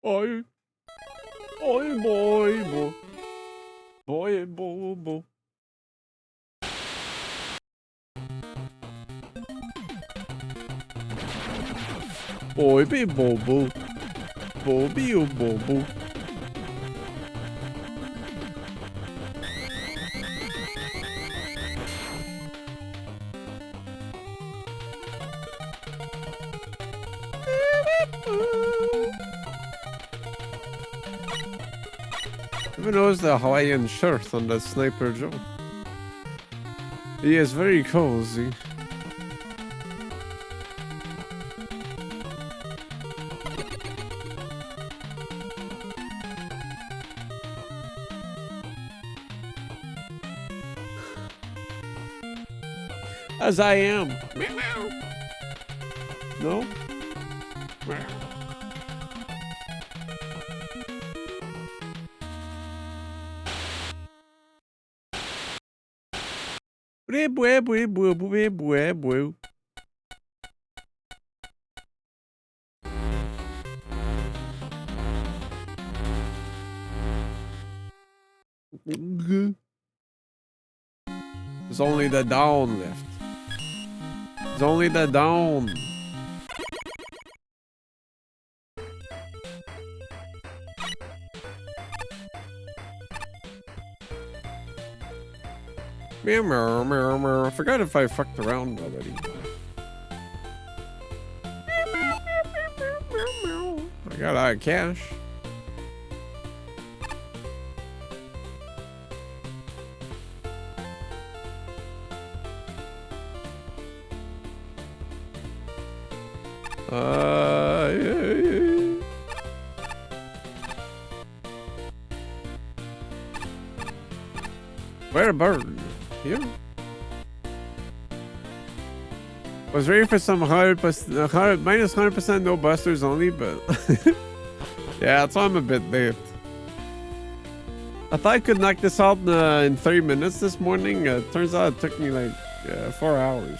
Oi. Oi, boy, bo. Boy, bo, bo. Oi, be bobo. Bobby, o bobo. Who knows the Hawaiian shirt on that Sniper Joe? He is very cozy. As I am. No? It's only the down left. It's only the down. I forgot if I fucked around already. I got out of cash. Yeah. Where a bird? Here? Was ready for some minus 100% no busters only, but yeah, that's why I'm a bit late. I thought I could knock this out in 30 minutes this morning. Turns out it took me like 4 hours.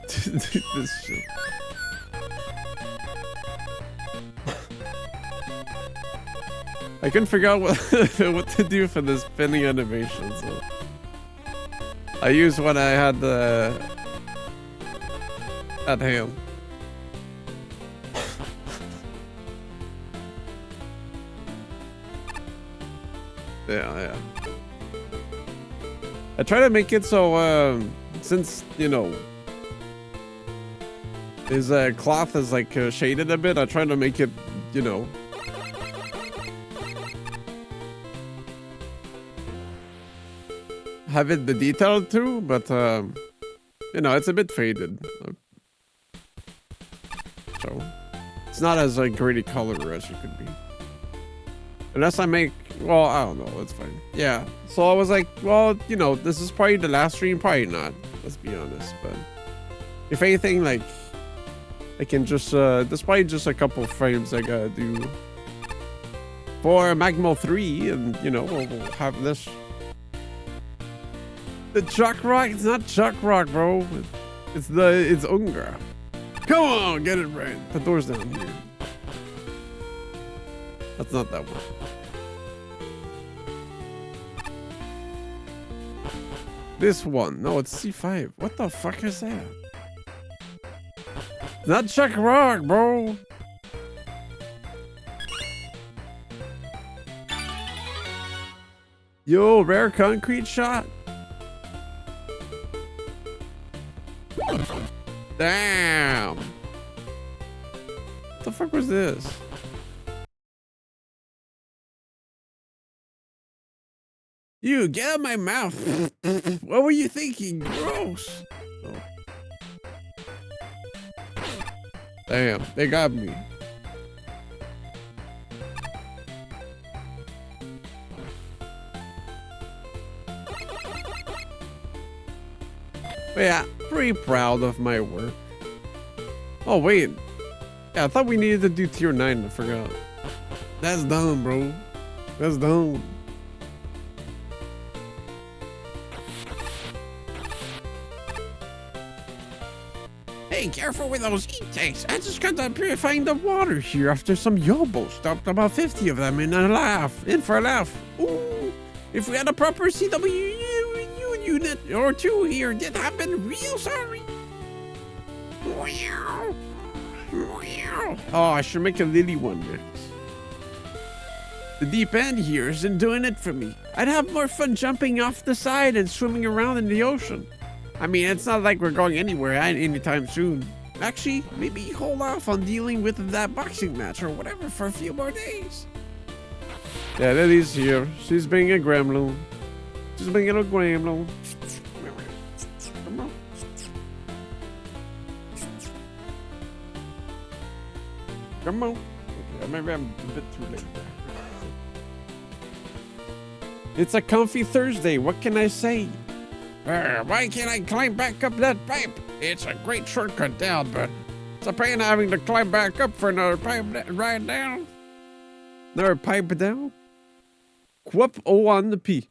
This shit. I couldn't figure out what to do for this spinning animation, so I used what I had at hand. Yeah. I try to make it so since you know his cloth is like shaded a bit, I try to make it, you know, have it the detail too, but you know, it's a bit faded, so it's not as like gritty color as it could be. Unless I make, well, I don't know, it's fine. Yeah, so I was like, well, you know, this is probably the last stream, probably not, let's be honest, but if anything, like I can just there's probably just a couple frames I gotta do for Magmo 3, and you know, we'll have this. The Chuck Rock? It's not Chuck Rock, bro. It's unga. Come on, get it right. The door's down here. That's not that one. This one. No, it's C5. What the fuck is that? Not Chuck Rock, bro. Yo, rare concrete shot. Damn. What the fuck was this? You get out of my mouth. What were you thinking? Gross. Oh. Damn, they got me. But yeah, pretty proud of my work. Oh wait, yeah, I thought we needed to do tier 9. I forgot. That's dumb, bro. That's dumb. Hey, careful with those intakes. I just got done purifying the water here after some yobos dumped about 50 of them in for a laugh. Ooh, if we had a proper CWU unit or two here, that'd have been real sorry. Oh, I should make a lily one next. The deep end here isn't doing it for me. I'd have more fun jumping off the side and swimming around in the ocean. I mean, it's not like we're going anywhere anytime soon. Actually, maybe hold off on dealing with that boxing match or whatever for a few more days. Yeah, Lily's here. She's being a gremlin. She's being a gremlin. Come on. Come on. Okay, maybe I'm a bit too late. It's a comfy Thursday. What can I say? Why can't I climb back up that pipe? It's a great shortcut down, but it's a pain having to climb back up for another pipe ride down. Another pipe down? Quip on the P.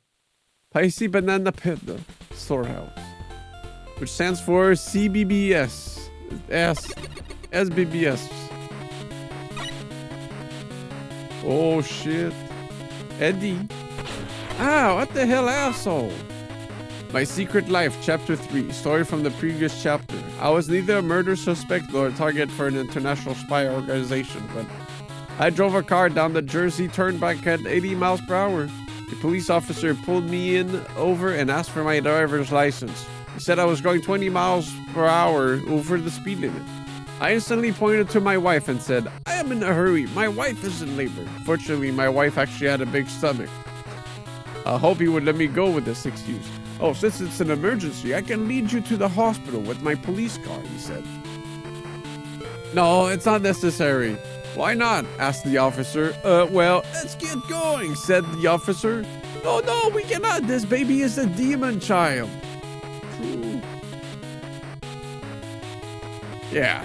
Pisces Banana Pit Storehouse. Which stands for CBBS. SBBS. Oh shit. Eddie. Ah, what the hell, asshole? My Secret Life, Chapter 3, story from the previous chapter. I was neither a murder suspect nor a target for an international spy organization, but I drove a car down the Jersey Turnpike at 80 miles per hour. A police officer pulled me over and asked for my driver's license. He said I was going 20 miles per hour over the speed limit. I instantly pointed to my wife and said, I am in a hurry. My wife is in labor. Fortunately, my wife actually had a big stomach. I hope he would let me go with this excuse. Oh, since it's an emergency, I can lead you to the hospital with my police car, he said. No, it's not necessary. Why not? Asked the officer. Well, let's get going, said the officer. No, we cannot. This baby is a demon child. True. Yeah,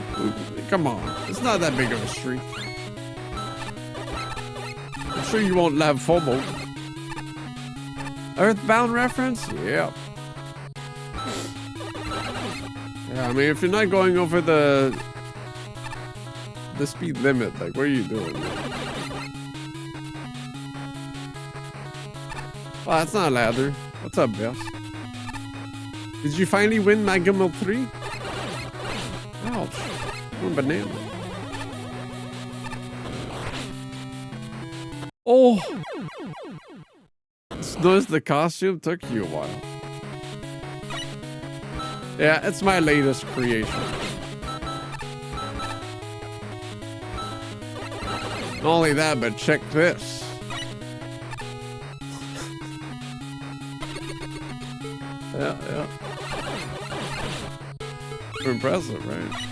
come on. It's not that big of a street. I'm sure you won't have FOMO. Earthbound reference? Yeah. Yeah, I mean, if you're not going over the speed limit, like, what are you doing? Well, that's not a ladder. What's up, Bess? Did you finally win Magamil 3? Ouch. One banana. Oh! Noticed the costume took you a while. Yeah, it's my latest creation. Not only that, but check this. Yeah. Impressive, right?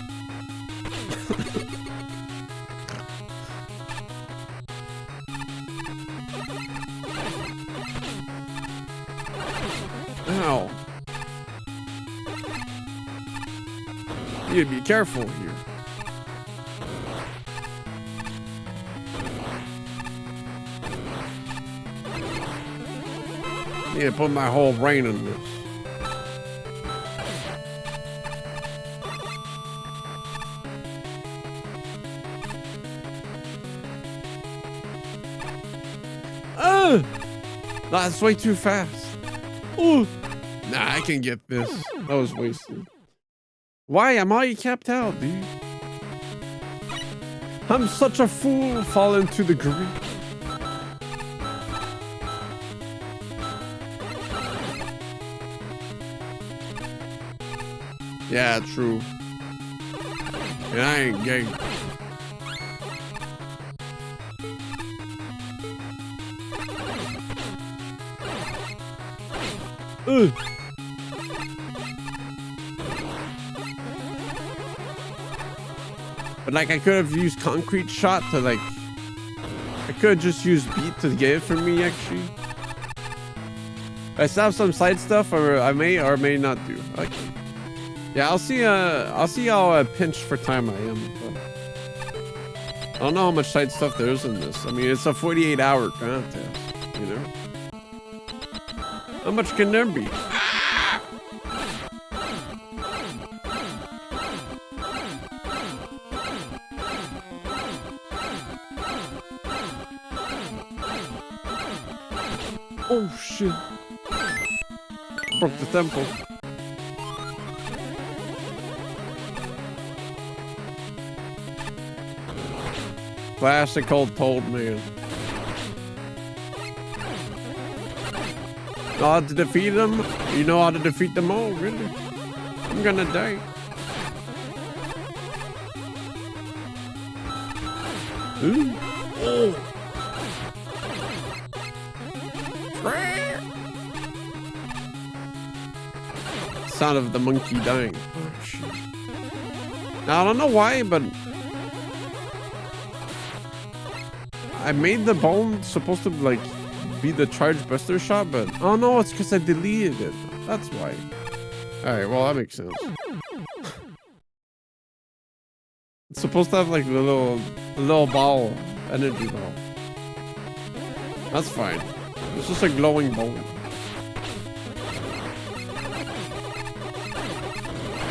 Ow. You gotta be careful here. Need to put my whole brain in this. That's way too fast. Ooh. Nah, I can get this. That was wasted. Why am I capped out, dude? I'm such a fool, falling to the grave. Yeah, true. And I ain't gay. Ugh. But like, I could have used concrete shot to like, I could have just used beat to get it for me actually. I still have some side stuff, or I may or may not do. Okay. Yeah, I'll see how pinched for time I am. But I don't know how much side stuff there is in this. I mean, it's a 48-hour contest, you know. How much can there be? Oh shit. Broke the temple. Classic old Toad man. Know how to defeat them? You know how to defeat them all, really? I'm gonna die. Ooh. Oh. Sound of the monkey dying. Oh, shit. Now, I don't know why, but I made the bone supposed to like be the charge buster shot, but oh no, it's because I deleted it. That's why. All right, well that makes sense. It's supposed to have like the little ball, energy ball. That's fine. It's just a glowing bone.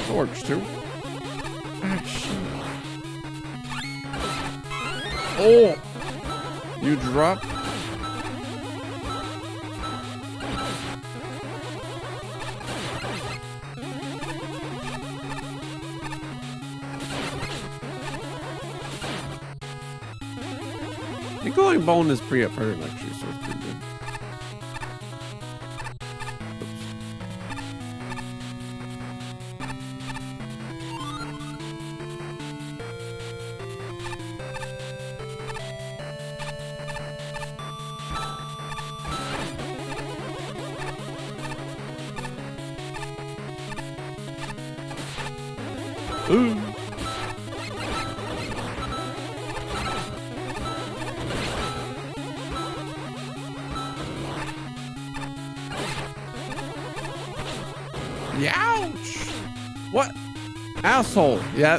It works too. Ah, shit. Oh, you drop. The glowing bone is pretty apparent actually, so it's pretty good. Ooh. Ouch! What? Asshole. Yeah.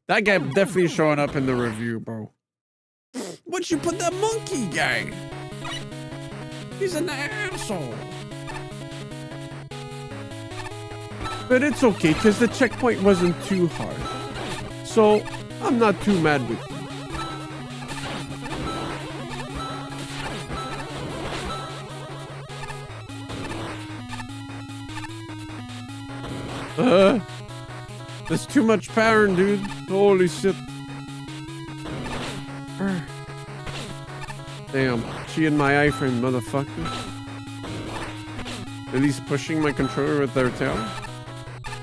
That guy definitely showing up in the review, bro. What'd you put that monkey guy? He's an asshole. But it's okay, because the checkpoint wasn't too hard. So, I'm not too mad with you. There's too much power, dude. Holy shit. Damn, she in my iframe, motherfucker. At least pushing my controller with their tail.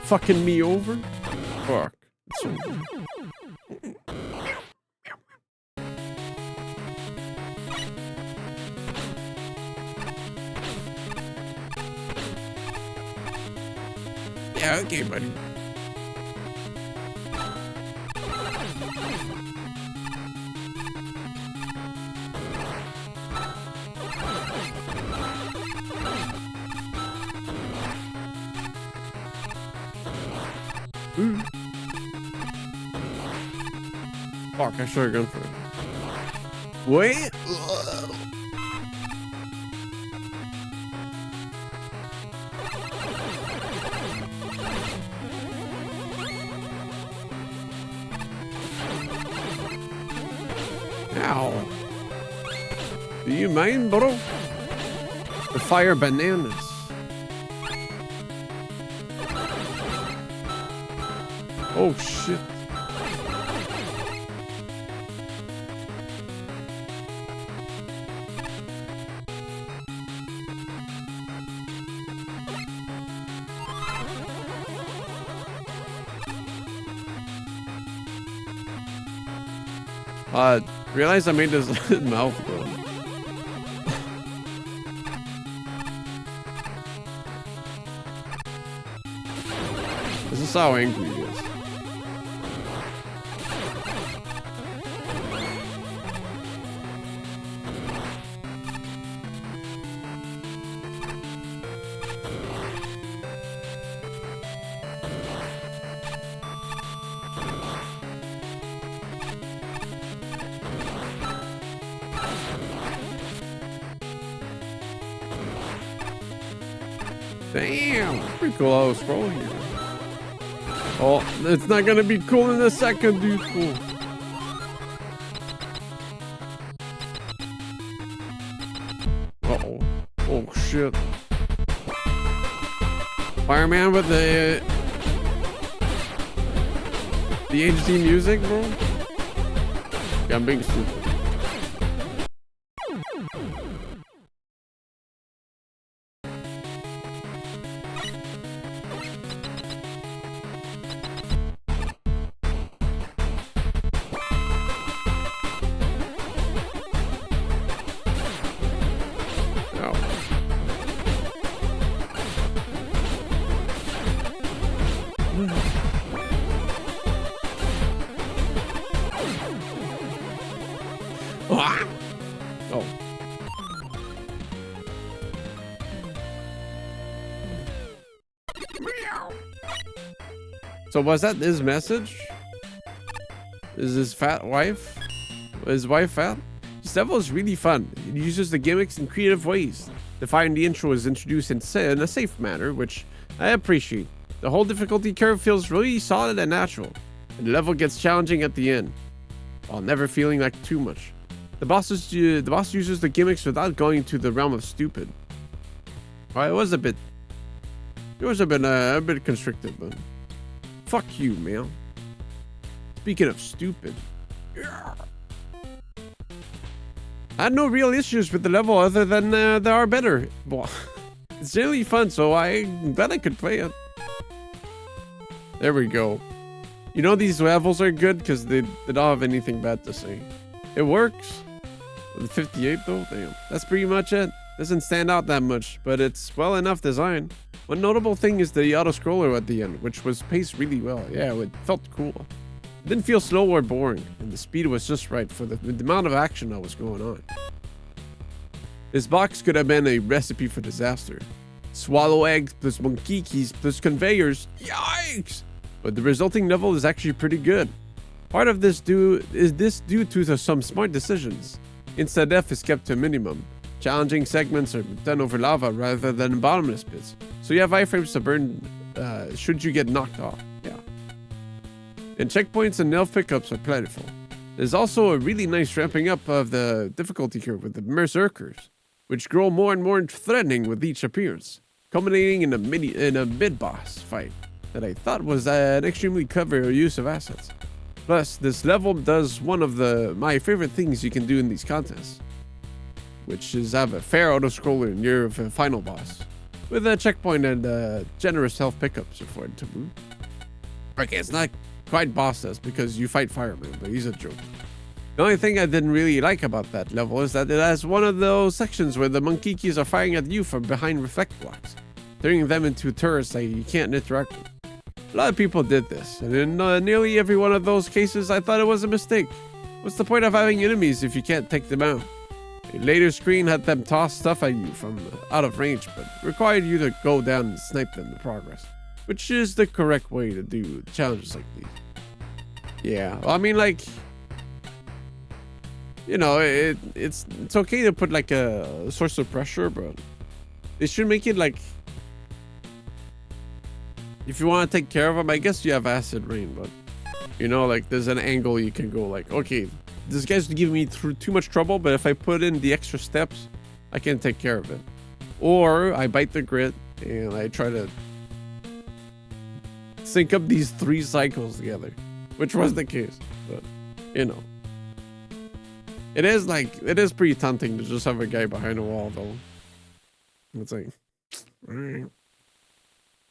Fucking me over. Fuck. It's over. Yeah, okay, buddy. Ooh. Fuck, I should have gone for it. Wait. Ow. Do you mind, bro? The fire bananas. Oh shit. Realize I made his mouth go. This is how angry he is. Damn, pretty cool how I was scrolling here. Oh, it's not gonna be cool in a second, dude. Cool. Uh-oh. shit. Fireman with the HD music, bro. Yeah, I'm being stupid. Oh. So was that his message? Is his fat wife? His wife fat? This level is really fun. It uses the gimmicks in creative ways. The fire in the intro is introduced in a safe manner, which I appreciate. The whole difficulty curve feels really solid and natural, and the level gets challenging at the end, while never feeling like too much. The boss uses the gimmicks without going to the realm of stupid. Well, it was a bit constricted, but fuck you, man. Speaking of stupid, I had no real issues with the level other than there are better. Well, it's really fun, so I'm glad I could play it. There we go. You know these levels are good because they don't have anything bad to say. It works. The 58 though, damn. That's pretty much it. Doesn't stand out that much, but it's well enough design. One notable thing is the auto-scroller at the end, which was paced really well. Yeah, it felt cool. It didn't feel slow or boring, and the speed was just right for the amount of action that was going on. This box could have been a recipe for disaster. Swallow eggs plus monkey keys plus conveyors. Yikes! But the resulting level is actually pretty good. Part of this due to some smart decisions. Insta death is kept to a minimum. Challenging segments are done over lava rather than bottomless pits, so you have iframes to burn should you get knocked off. Yeah. And checkpoints and nail pickups are plentiful. There's also a really nice ramping up of the difficulty curve with the berserkers, which grow more and more threatening with each appearance, culminating in a mid-boss fight that I thought was an extremely clever use of assets. Plus, this level does one of my favorite things you can do in these contests, which is have a fair auto-scroller near the final boss, with a checkpoint and generous health pickups for it to move. Okay, it's not quite boss test because you fight Fireman, but he's a joke. The only thing I didn't really like about that level is that it has one of those sections where the monkey keys are firing at you from behind reflect blocks, turning them into turrets that you can't interact with. A lot of people did this, and in nearly every one of those cases, I thought it was a mistake. What's the point of having enemies if you can't take them out? A later screen had them toss stuff at you from out of range, but required you to go down and snipe them in progress, which is the correct way to do challenges like these. Yeah, well, I mean, like, you know, it's okay to put like a source of pressure, but they should make it like, if you want to take care of them, I guess you have acid rain, but you know, like there's an angle you can go like, okay, this guy's giving me too much trouble, but if I put in the extra steps, I can take care of it. Or I bite the grit and I try to sync up these 3 cycles together, which was the case, but you know. It is pretty tempting to just have a guy behind a wall though. It's like, all right.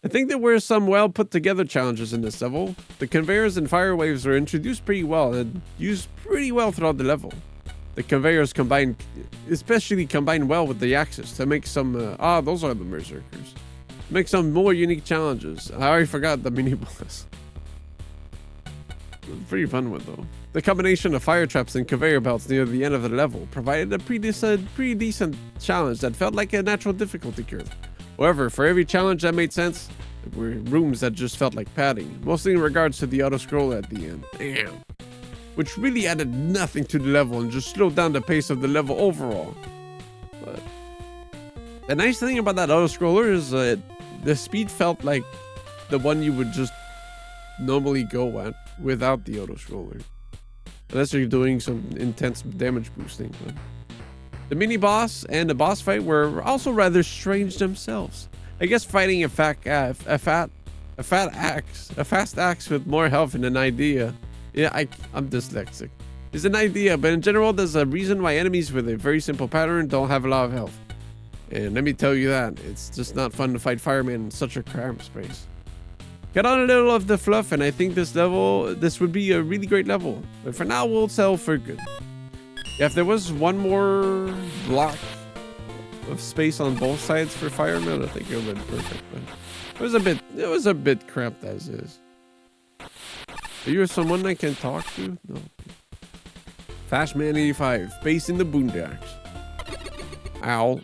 I think there were some well put together challenges in this level. The conveyors and fire waves are introduced pretty well and used pretty well throughout the level. The conveyors especially combine well with the axis to make some, those are the berserkers. Make some more unique challenges. I already forgot the mini boss. Pretty fun one though. The combination of fire traps and conveyor belts near the end of the level provided a pretty decent challenge that felt like a natural difficulty curve. However, for every challenge that made sense, there were rooms that just felt like padding, mostly in regards to the auto-scroll at the end. Damn. Which really added nothing to the level and just slowed down the pace of the level overall. But the nice thing about that auto-scroller is that the speed felt like the one you would just normally go at without the auto-scroller. Unless you're doing some intense damage boosting. But The mini boss and the boss fight were also rather strange themselves. I guess fighting a fast axe with more health than an idea. Yeah, I'm dyslexic. Is an idea, but in general, there's a reason why enemies with a very simple pattern don't have a lot of health. And let me tell you that it's just not fun to fight firemen in such a cramped space. Got on a little of the fluff, and I think this would be a really great level. But for now, we'll sell for good. Yeah, if there was one more block of space on both sides for firemen, I think it would have been perfect. But it was a bit cramped as is. Are you someone I can talk to? No. Fashman 85, based in the boondocks. Ow.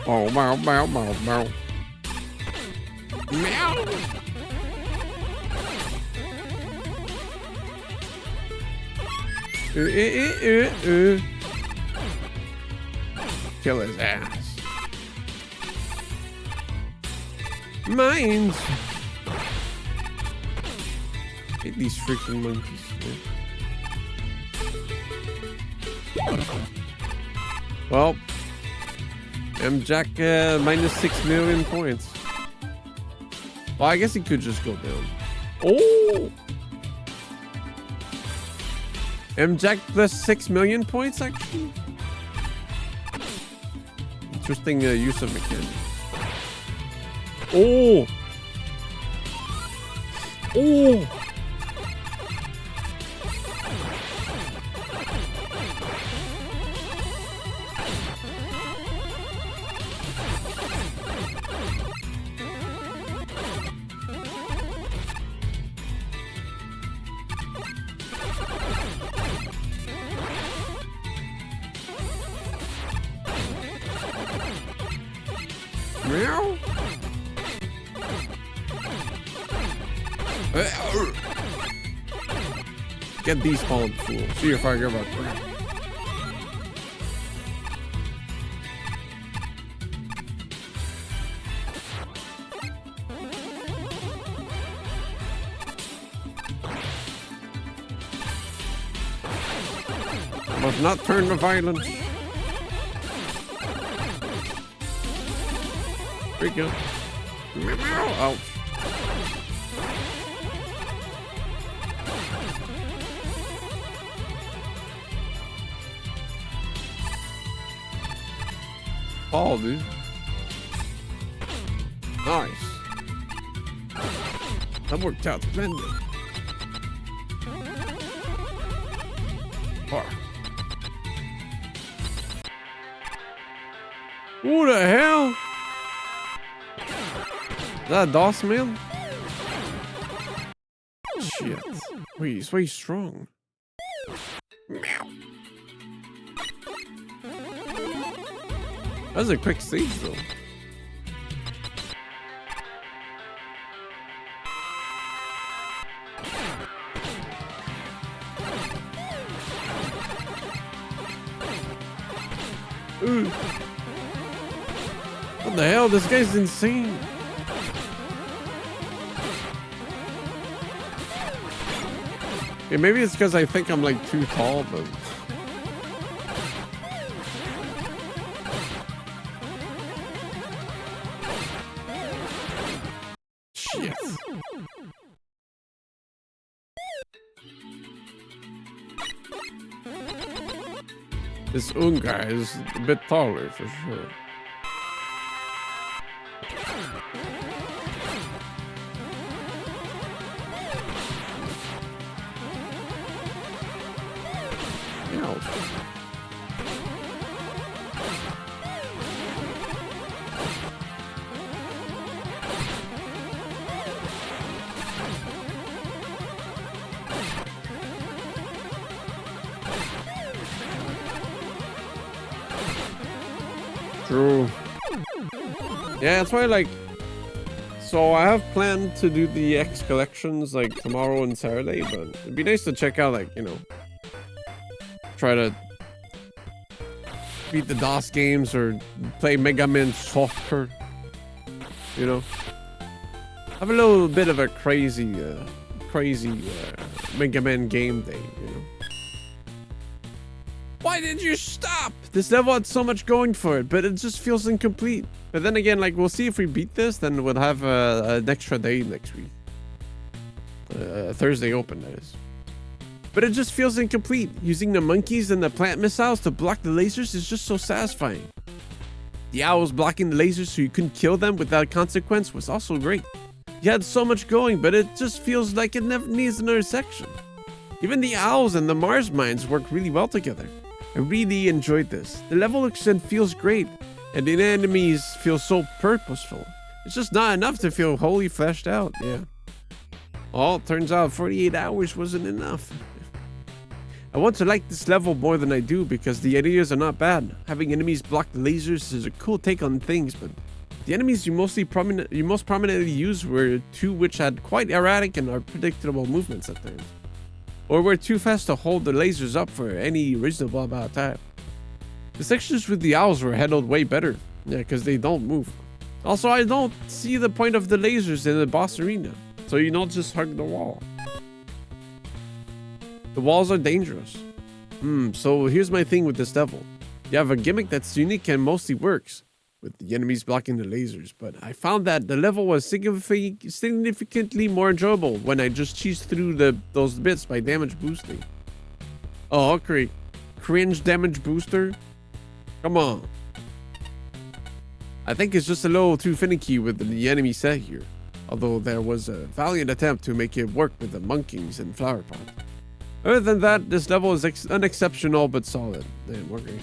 Oh, meow, meow, meow, meow. Meow. Kill his ass. Mines. Hate these freaking monkeys, man. Well, Jack minus 6 million points. Well, I guess he could just go down. Oh! Jack plus 6 million points, actually. Interesting use of mechanics. Oh! Oh! Meow. Get despawned, fool. See if I give a crap. Must not turn to violence. There you go. Ouch. Oh, dude. Nice. That worked out splendid. Far. Who the hell? Is that a DOS man? Shit. Wait, he's way strong. Meow. That was a quick stage though. Ooh. What the hell? This guy's insane. Okay, maybe it's because I think I'm like too tall, but shit. This unga is a bit taller for sure. True. Yeah, that's why, like, so I have planned to do the X collections like tomorrow and Saturday, but it'd be nice to check out, like, you know, try to beat the DOS games or play Mega Man Soccer, you know. Have a little bit of a crazy crazy Mega Man game day, you know. Why did you stop? This level had so much going for it, but it just feels incomplete. But then again, like, we'll see if we beat this, then we'll have an extra day next week. Thursday open, that is. But it just feels incomplete. Using the monkeys and the plant missiles to block the lasers is just so satisfying. The owls blocking the lasers so you couldn't kill them without consequence was also great. You had so much going, but it just feels like it never needs another section. Even the owls and the Mars mines work really well together. I really enjoyed this. The level extent feels great, and the enemies feel so purposeful. It's just not enough to feel wholly fleshed out, yeah. Well, turns out 48 hours wasn't enough. I want to like this level more than I do because the ideas are not bad. Having enemies block the lasers is a cool take on things, but the enemies you most prominently used were two which had quite erratic and unpredictable movements at times, or were too fast to hold the lasers up for any reasonable amount of time. The sections with the owls were handled way better, yeah, because they don't move. Also, I don't see the point of the lasers in the boss arena, so you don't just hug the wall. The walls are dangerous. So here's my thing with this level. You have a gimmick that's unique and mostly works, with the enemies blocking the lasers, but I found that the level was significantly more enjoyable when I just cheesed through those bits by damage boosting. Oh, okay. Cringe damage booster? Come on. I think it's just a little too finicky with the enemy set here, although there was a valiant attempt to make it work with the monkeys and flower pot. Other than that, this level is unexceptional but solid. Damn, okay.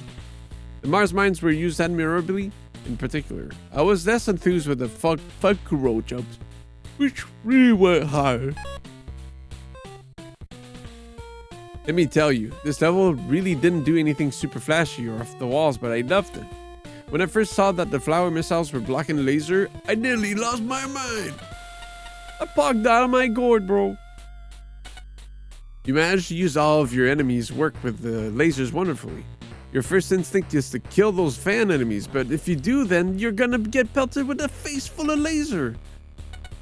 The Mars mines were used admirably. In particular, I was less enthused with the Fakuro jumps, which really went higher. Let me tell you, this level really didn't do anything super flashy or off the walls, but I loved it. When I first saw that the flower missiles were blocking the laser, I nearly lost my mind. I pogged out of my gourd, bro. You managed to use all of your enemies' work with the lasers wonderfully. Your first instinct is to kill those fan enemies, but if you do, then you're gonna get pelted with a face full of laser.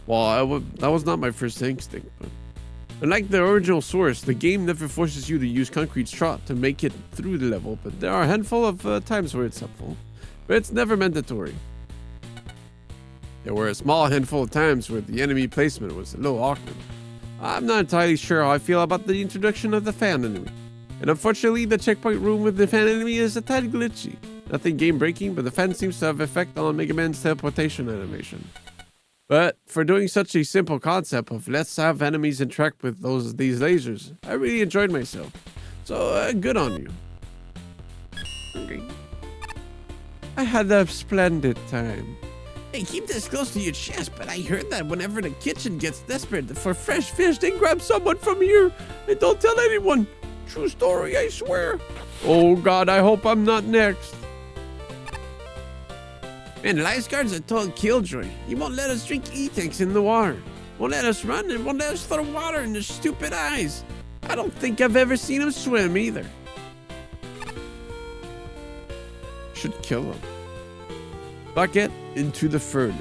Well, that was not my first instinct, but unlike the original source, the game never forces you to use concrete strut to make it through the level, but there are a handful of times where it's helpful, but it's never mandatory. There were a small handful of times where the enemy placement was a little awkward. I'm not entirely sure how I feel about the introduction of the fan enemy. And unfortunately, the checkpoint room with the fan enemy is a tad glitchy. Nothing game breaking, but the fan seems to have effect on Mega Man's teleportation animation. But for doing such a simple concept of let's have enemies interact with these lasers, I really enjoyed myself. So good on you. Okay. I had a splendid time. Hey, keep this close to your chest, but I heard that whenever the kitchen gets desperate for fresh fish, they grab someone from here. And don't tell anyone. True story, I swear. Oh God, I hope I'm not next. Man, Lifeguard's a total killjoy. He won't let us drink E-tanks in the water. Won't let us run and won't let us throw water in his stupid eyes. I don't think I've ever seen him swim either. Should kill him. Bucket into the furnace.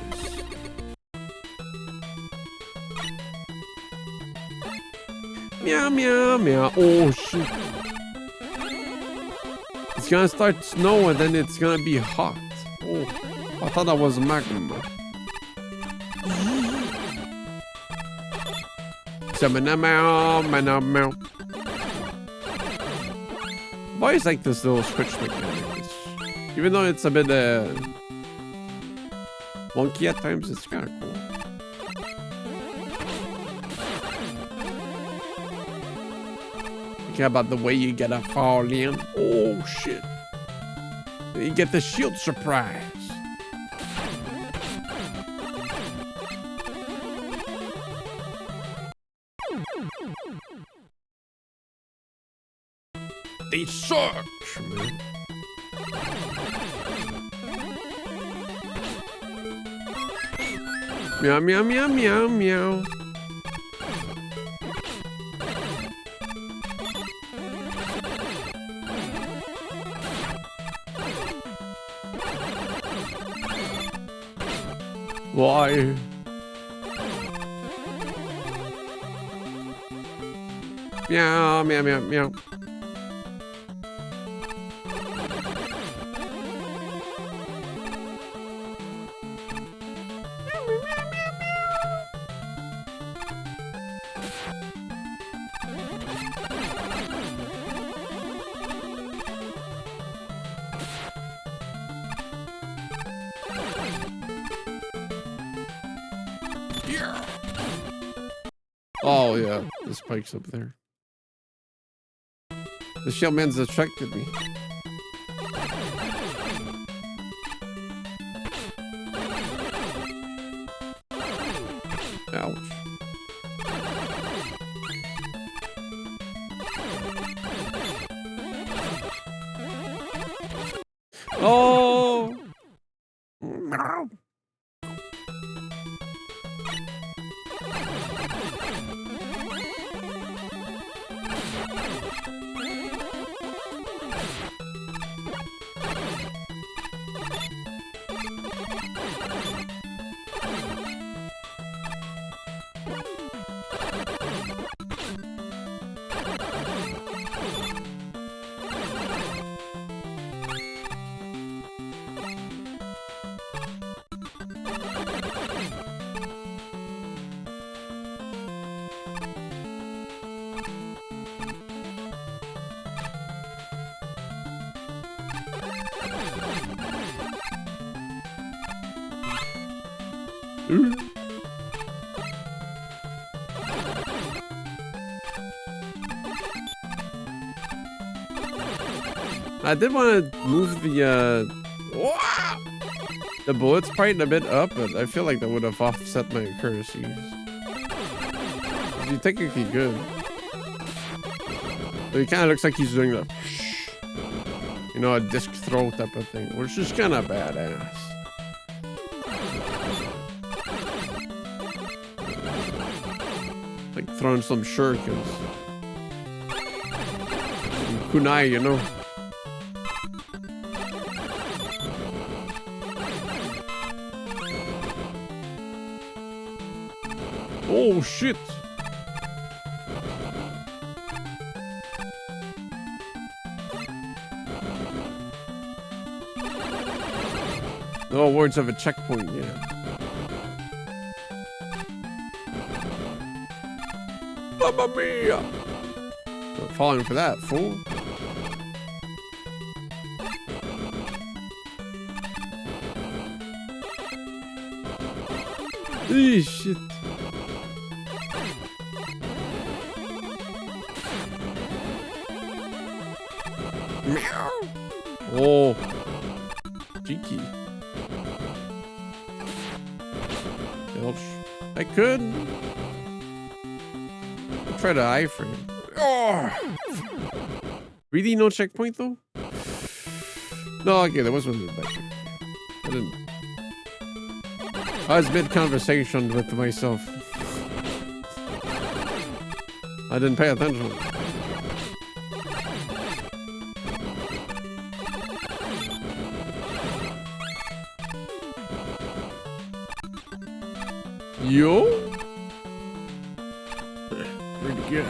Meow, meow, meow. Oh, shit. It's gonna start snowing, then it's gonna be hot. Oh, I thought that was magma. Meow, meow, meow. Why is like this little switch mechanic? Even though it's a bit wonky at times, it's kind of cool. Thinking about the way you gotta fall in. Oh shit! You get the shield surprise. They suck, man. Meow, meow, meow, meow, meow. Why? Meow, meow, meow, meow. Oh, yeah. The spike's up there. The shellman's attracted me. Ouch. Oh! I did want to move the bullets part a bit up, but I feel like that would have offset my accuracies. He technically good. But he kind of looks like he's doing the, you know, a disc throw type of thing, which is kind of badass. Like throwing some shurikens. Some kunai, you know. Oh shit! No words of a checkpoint, yeah. Mamma mia! Not falling for that, fool. Eee, shit. Meow. Oh, cheeky. Ouch. I could try to iframe. Oh. Really, no checkpoint though? No, okay, there was one back here. I didn't. I was mid-conversation with myself. I didn't pay attention. Yo? Pretty good.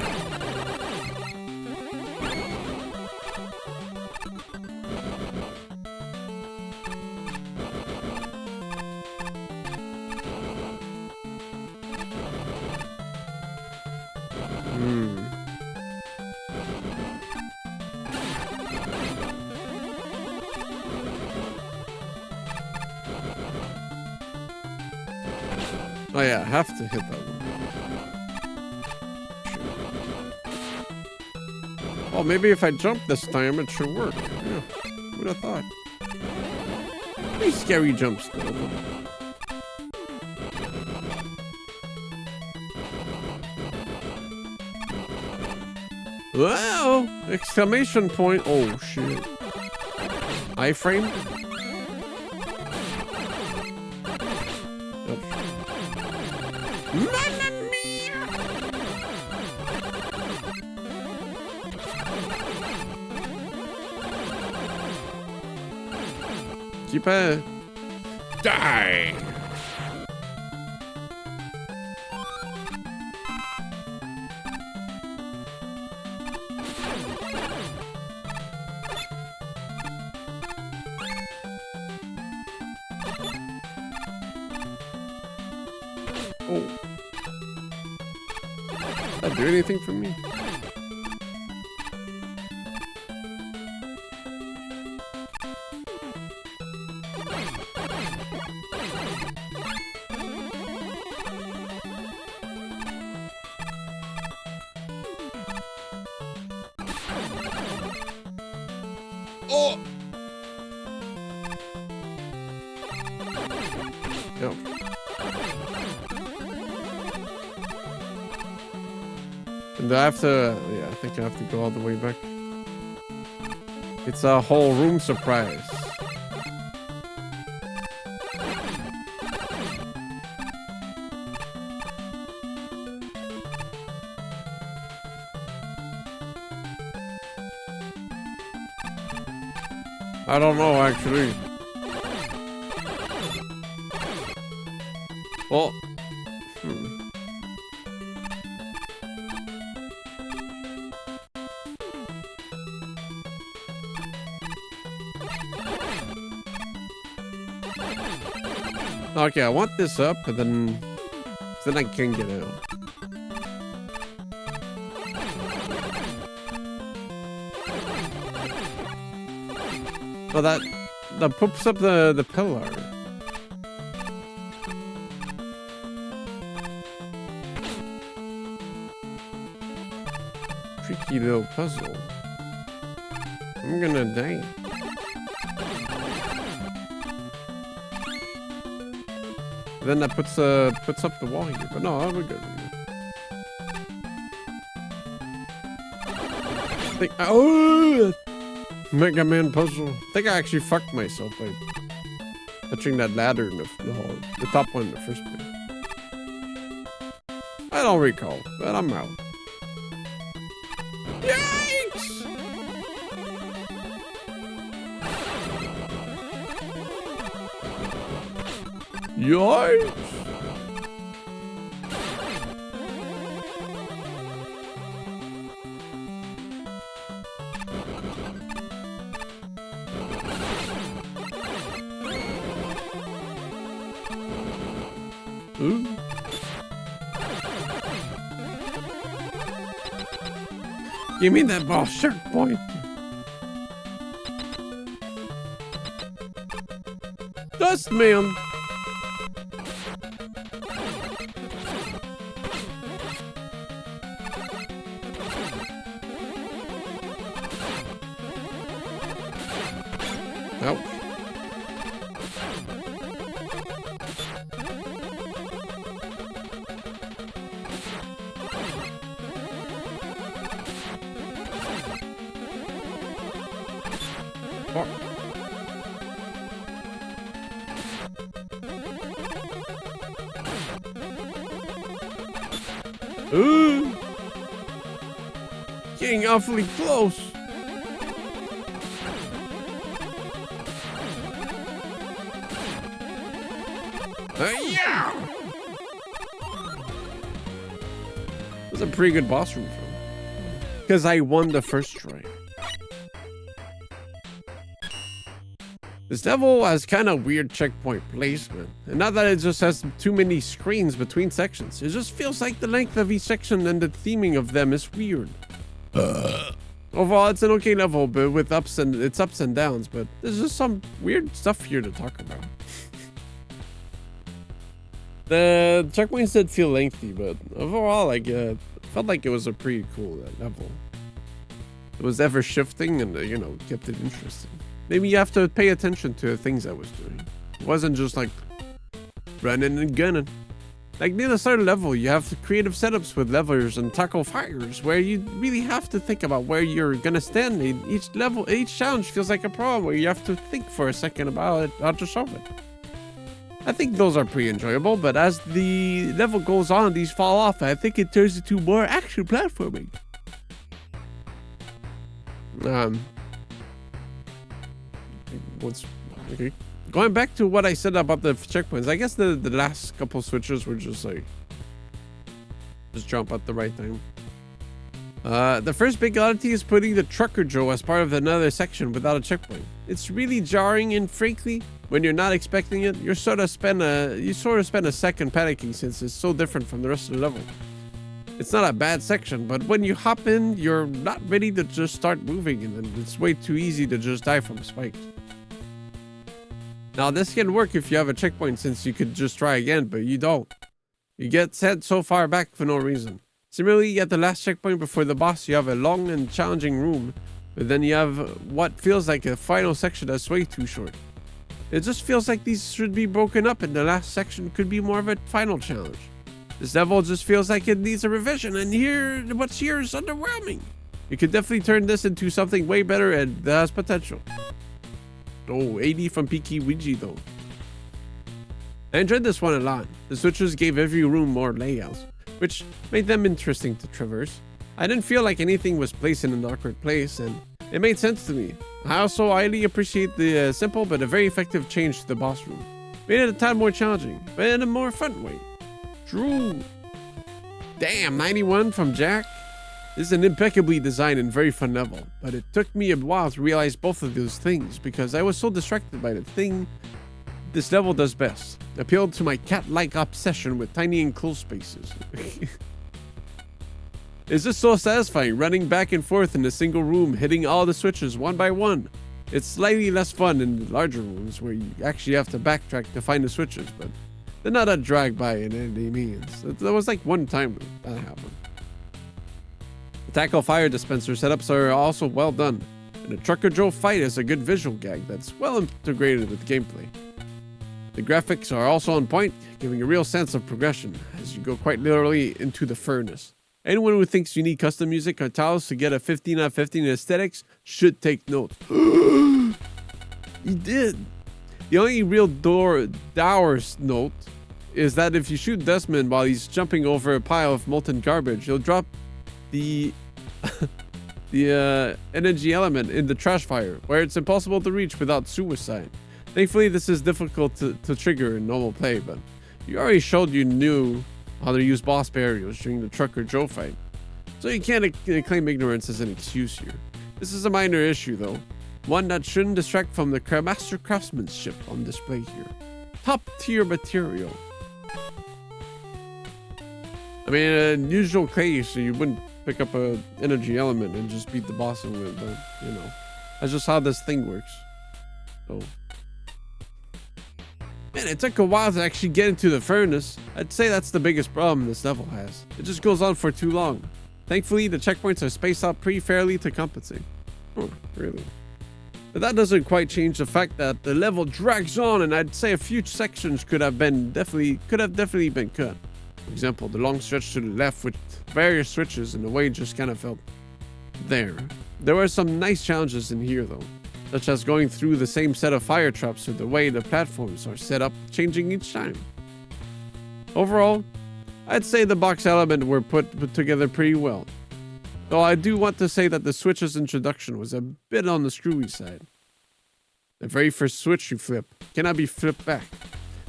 Oh yeah, I have to hit that one. Oh, maybe if I jump this time, it should work. Yeah, who'd have thought? Pretty scary jumps though. Wow! Exclamation point. Oh shit. Iframe? Mamma mia! Keep a die. Oh. Did that do anything for me? Oh! No. And I have to, yeah, I think I have to go all the way back. It's a whole room surprise. I don't know, actually. Oh. Okay, I want this up, and then I can get out. Oh, that poops up the pillar. Tricky little puzzle. I'm gonna die. Then that puts up the wall here, but no, we're good. Oh, Mega Man puzzle. I think I actually fucked myself by touching that ladder in the top one in the first place. I don't recall, but I'm out. Yikes! Yikes! Ooh. Give me that ball, shark boy. Dust man. Ouch. Oh. Ooh. Getting awfully close. Yeah. It was a pretty good boss room because I won the first try. This level has kind of weird checkpoint placement, and not that it just has too many screens between sections. It just feels like the length of each section and the theming of them is weird. Overall, it's an okay level, but with ups and downs. But there's just some weird stuff here to talk about. The checkpoints did feel lengthy, but overall, like, felt like it was a pretty cool level. It was ever shifting, and you know, kept it interesting. Maybe you have to pay attention to the things I was doing. It wasn't just like running and gunning. Like near the start of the level, you have creative setups with levers and tackle fires where you really have to think about where you're gonna stand. Each level, each challenge feels like a problem where you have to think for a second about it, how to solve it. I think those are pretty enjoyable, but as the level goes on, these fall off. I think it turns into more action platforming. Okay. Going back to what I said about the checkpoints, I guess the last couple switches were just like, just jump at the right time. The first big oddity is putting the trucker Joe as part of another section without a checkpoint. It's really jarring, and frankly, when you're not expecting it, you sort of spend a second panicking since it's so different from the rest of the level. It's not a bad section, but when you hop in, you're not ready to just start moving, and then it's way too easy to just die from spikes. Now, this can work if you have a checkpoint, since you could just try again, but you don't. You get sent so far back for no reason. Similarly, at the last checkpoint before the boss, you have a long and challenging room, but then you have what feels like a final section that's way too short. It just feels like these should be broken up, and the last section could be more of a final challenge. This level just feels like it needs a revision, and what's here is underwhelming. You could definitely turn this into something way better, and that has potential. Oh, 80 from Peaky Ouija though. I enjoyed this one a lot. The switches gave every room more layouts, which made them interesting to traverse. I didn't feel like anything was placed in an awkward place, and it made sense to me. I also highly appreciate the simple but a very effective change to the boss room. Made it a tad more challenging, but in a more fun way. True. Damn, 91 from Jack. This is an impeccably designed and very fun level, but it took me a while to realize both of those things because I was so distracted by the thing this level does best. Appealed to my cat-like obsession with tiny enclosed spaces. It's just so satisfying running back and forth in a single room, hitting all the switches one by one. It's slightly less fun in the larger rooms where you actually have to backtrack to find the switches, but they're not a drag by in any means. There was like one time that happened. The tackle fire dispenser setups are also well done, and the Trucker Joe fight is a good visual gag that's well integrated with gameplay. The graphics are also on point, giving a real sense of progression as you go quite literally into the furnace. Anyone who thinks you need custom music or tiles to get a 15 out of 15 in aesthetics should take note. He did. The only real dour note is that if you shoot Desmond while he's jumping over a pile of molten garbage, he'll drop the energy element in the trash fire, where it's impossible to reach without suicide. Thankfully, this is difficult to trigger in normal play, but you already showed you knew how to use boss barriers during the Trucker Joe fight, so you can't claim ignorance as an excuse here. This is a minor issue though, one that shouldn't distract from the master craftsmanship on display here. Top tier material. I mean, in usual case, you wouldn't pick up an energy element and just beat the boss with it, but you know, that's just how this thing works. So, man, it took a while to actually get into the furnace. I'd say that's the biggest problem this level has. It just goes on for too long. Thankfully, the checkpoints are spaced out pretty fairly to compensate. Oh, really? But that doesn't quite change the fact that the level drags on, and I'd say a few sections could have definitely been cut. For example, the long stretch to the left with various switches and the way it just kind of felt there. There were some nice challenges in here though, such as going through the same set of fire traps or the way the platforms are set up, changing each time. Overall, I'd say the box element were put together pretty well. Though I do want to say that the switch's introduction was a bit on the screwy side. The very first switch you flip cannot be flipped back.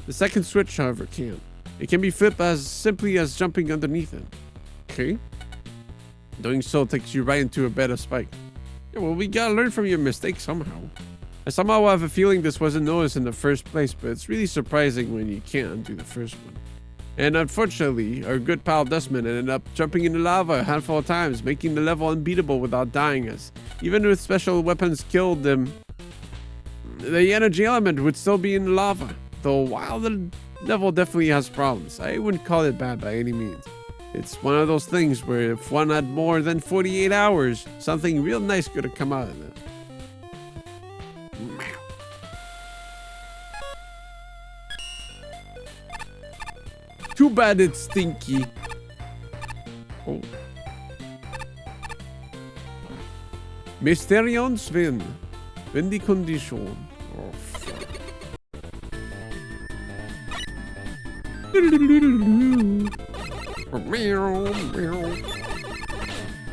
The second switch, however, can. It can be flipped as simply as jumping underneath it. Okay? Doing so takes you right into a bed of spike. Yeah, well, we gotta learn from your mistakes somehow. I somehow have a feeling this wasn't noticed in the first place, but it's really surprising when you can't undo the first one. And unfortunately, our good pal Desmond ended up jumping in the lava a handful of times, making the level unbeatable without dying, as even with special weapons killed them, the energy element would still be in the lava. Though while the level definitely has problems, I wouldn't call it bad by any means. It's one of those things where if one had more than 48 hours, something real nice could have come out of it. Too bad it's stinky. Oh. Mysterion Sven. Wendy Condition. Oh, fuck.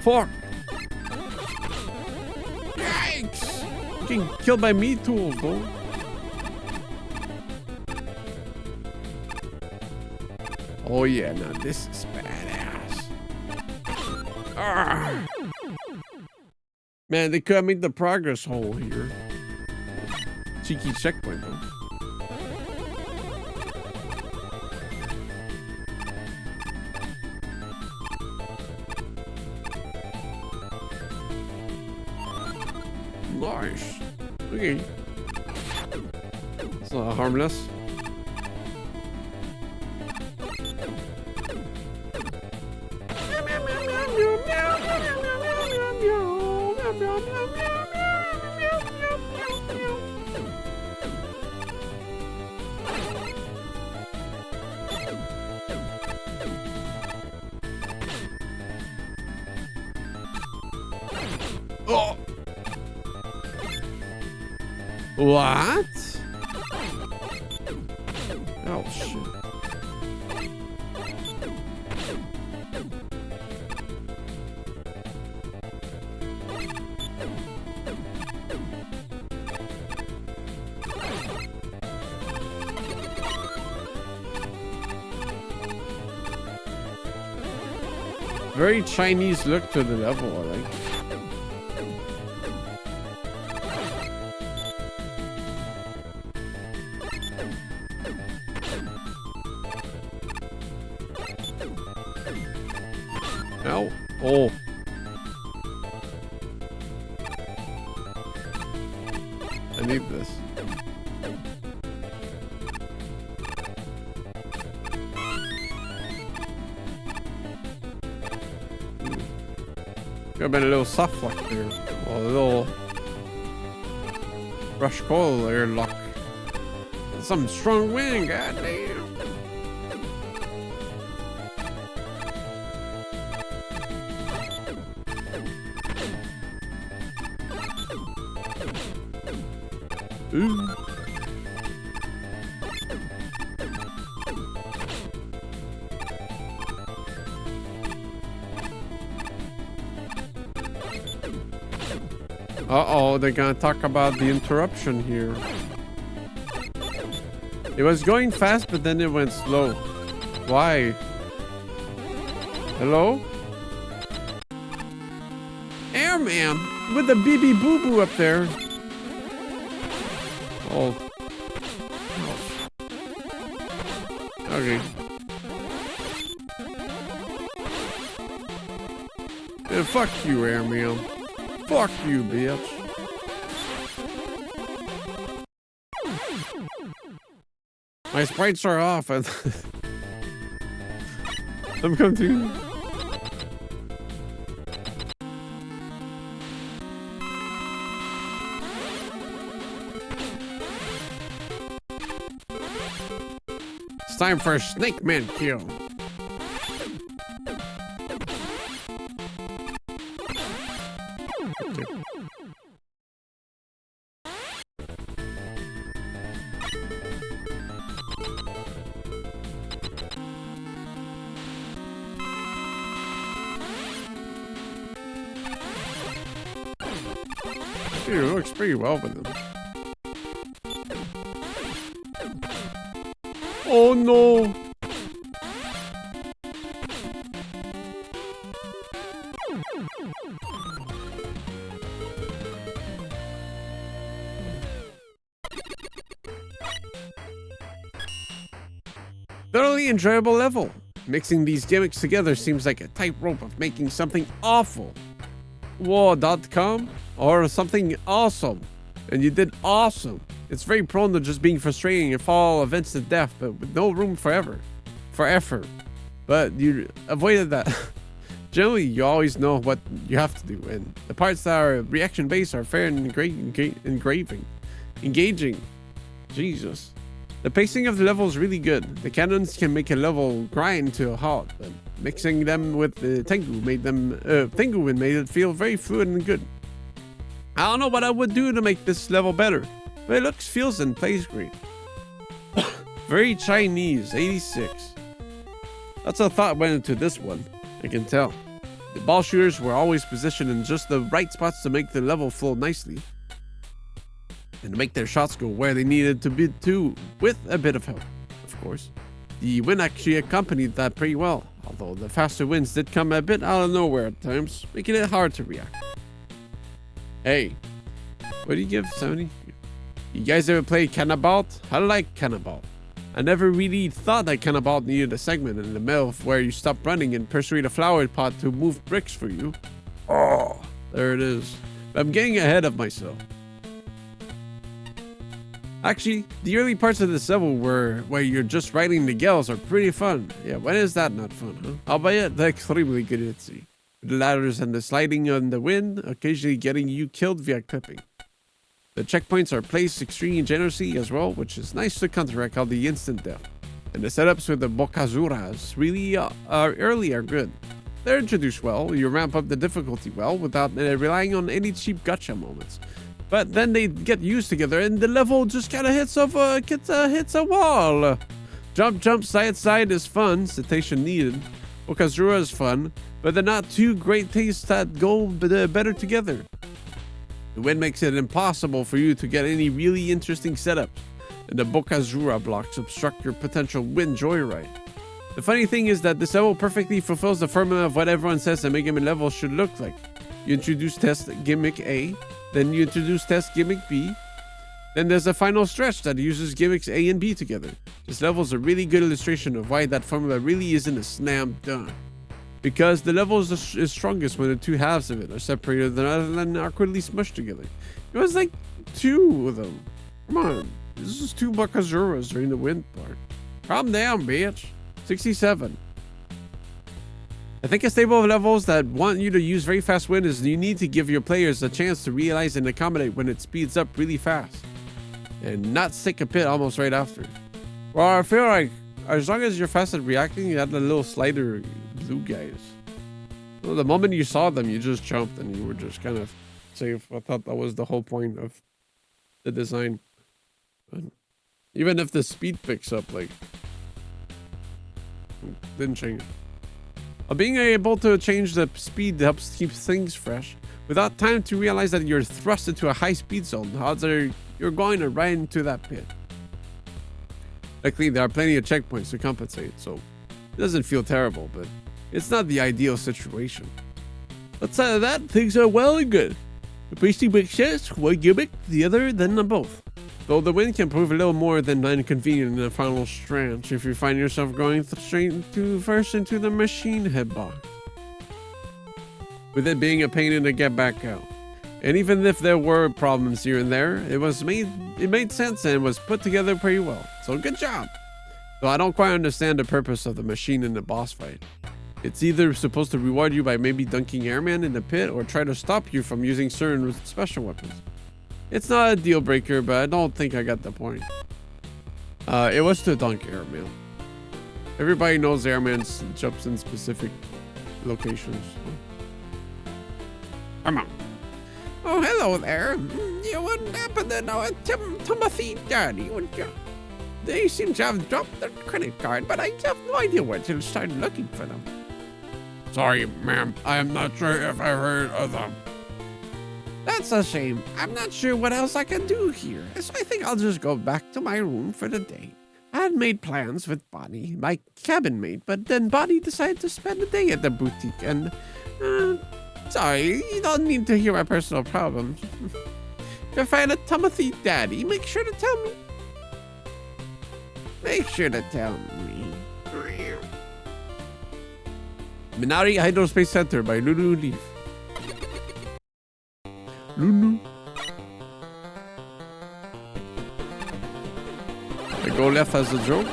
Fuck. Yikes. Getting killed by meat tools, though. Oh yeah, now this is badass. Arrgh. Man, they could have made the progress hole here. Cheeky checkpoint, though. Nice. Okay. It's not harmless. Oh. What? Oh shit. Very Chinese look to the level, I like. Ow. Oh. I need this. Could have been a little soft lock there. Or a little brush coil airlock. Some strong wind, goddamn. Ooh. Uh-oh, they're gonna talk about the interruption here. It was going fast, but then it went slow. Why? Hello? Airman with the BB Boo Boo up there. Oh. Okay. Fuck you, Airman. Fuck you, bitch. My sprites are off. I'm coming. It's time for a Snake Man kill. Dude, it works pretty well with them. Oh no! Thoroughly enjoyable level. Mixing these gimmicks together seems like a tightrope of making something awful. War.com or something awesome. And you did awesome. It's very prone to just being frustrating and fall events to death, but with no room for effort. But you avoided that. Generally, you always know what you have to do, and the parts that are reaction based are fair and engaging. Jesus. The pacing of the level is really good. The cannons can make a level grind to a halt, but mixing them with the Tengu made it feel very fluid and good. I don't know what I would do to make this level better, but it looks, feels, and plays great. Very Chinese, 86. That's a thought went into this one, I can tell. The ball shooters were always positioned in just the right spots to make the level flow nicely, and to make their shots go where they needed to be too, with a bit of help, of course. The wind actually accompanied that pretty well, although the faster winds did come a bit out of nowhere at times, making it hard to react. Hey, what do you give 70? You guys ever play Cannabalt? I like Cannabalt. I never really thought that Cannabalt needed a segment in the middle where you stop running and persuade a flower pot to move bricks for you. Oh, there it is. I'm getting ahead of myself. Actually, the early parts of this level where you're just riding the gals are pretty fun. Yeah, when is that not fun, huh? Albeit, they're extremely good at sea. The ladders and the sliding on the wind, occasionally getting you killed via clipping. The checkpoints are placed extremely generously as well, which is nice to counteract all the instant death. And the setups with the bokazuras really early are good. They're introduced well, you ramp up the difficulty well without relying on any cheap gotcha moments. But then they get used together and the level just kind of hits a wall. Jump, side is fun, citation needed. Okazura is fun, but they're not two great tastes that go better together. The wind makes it impossible for you to get any really interesting setups, and the Bokazura blocks obstruct your potential wind joyride. The funny thing is that this level perfectly fulfills the formula of what everyone says a Mega Man level should look like. You introduce test gimmick A, then you introduce test gimmick B, then there's a final stretch that uses gimmicks A and B together. This level is a really good illustration of why that formula really isn't a slam dunk. Because the level is strongest when the two halves of it are separated rather than awkwardly smushed together. It was like two of them. Come on, this is two Bakazuras during the wind part. Calm down, bitch. 67. I think a stable of levels that want you to use very fast wind is you need to give your players a chance to realize and accommodate when it speeds up really fast. And not stick a pit almost right after. Well, I feel like as long as you're fast at reacting, you had the little slider blue guys. Well, the moment you saw them, you just jumped and you were just kind of safe. I thought that was the whole point of the design. But even if the speed picks up, like, didn't change. Being able to change the speed helps keep things fresh. Without time to realize that you're thrust into a high speed zone, the odds are you're going to ride into that pit. Luckily, there are plenty of checkpoints to compensate, so it doesn't feel terrible, but it's not the ideal situation. Outside of that, things are well and good. The pasty makes sense, one gimmick, the other, then both. Though the wind can prove a little more than inconvenient in the final stretch if you find yourself going straight first into the machine head box, with it being a pain in to get back out. And even if there were problems here and there, it made sense and was put together pretty well. So good job. Though I don't quite understand the purpose of the machine in the boss fight. It's either supposed to reward you by maybe dunking airman in the pit or try to stop you from using certain special weapons. It's not a deal breaker, but I don't think I got the point. It was to dunk airman. Everybody knows airman jumps in specific locations. Come on. Oh, hello there. You wouldn't happen to know a Timothy Daddy, would you? They seem to have dropped their credit card, but I have no idea where to start looking for them. Sorry, ma'am. I am not sure if I heard of them. That's a shame. I'm not sure what else I can do here, so I think I'll just go back to my room for the day. I had made plans with Bonnie, my cabin mate, but then Bonnie decided to spend the day at the boutique, and sorry, you don't need to hear my personal problems. If you find a Timothy Daddy, make sure to tell me. Make sure to tell me. Minari Hydrospace Center by Lulu Leaf. Lulu. I go left as a joke.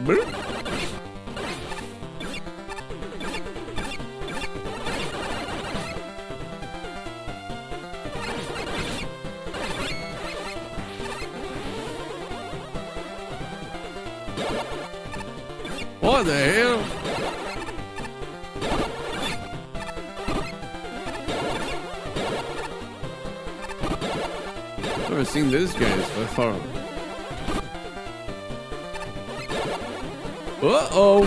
Boop. What the hell? Never seen these guys before. Uh-oh.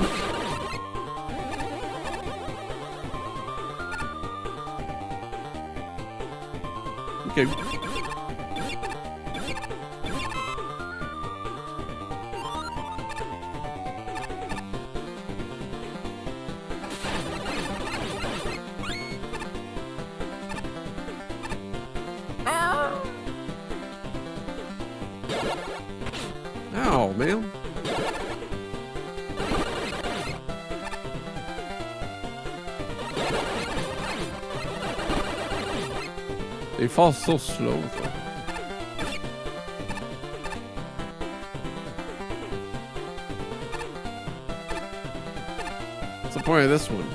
Okay. Ow, man. They fall so slow, though. What's the point of this one?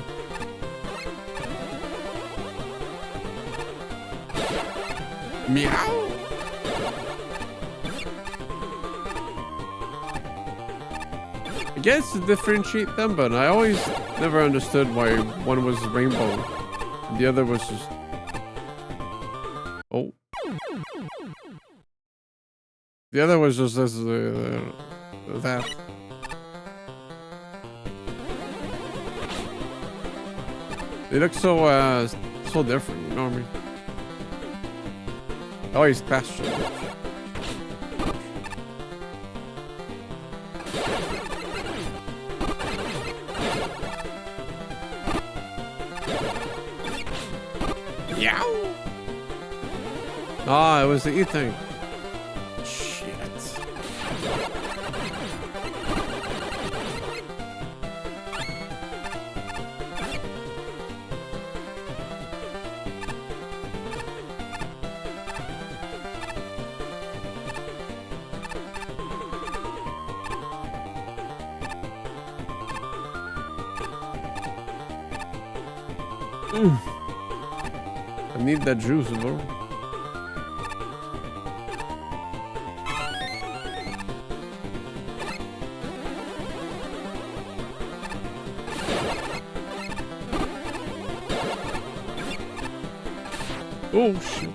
Meow. I guess to differentiate them, but I always never understood why one was rainbow and the other was just... Oh. The other was just as that. They look so so different, you know what I mean? I always question it. Yow! Ah, it was the E thing. Shit. I need that juice, bro. Oh shit.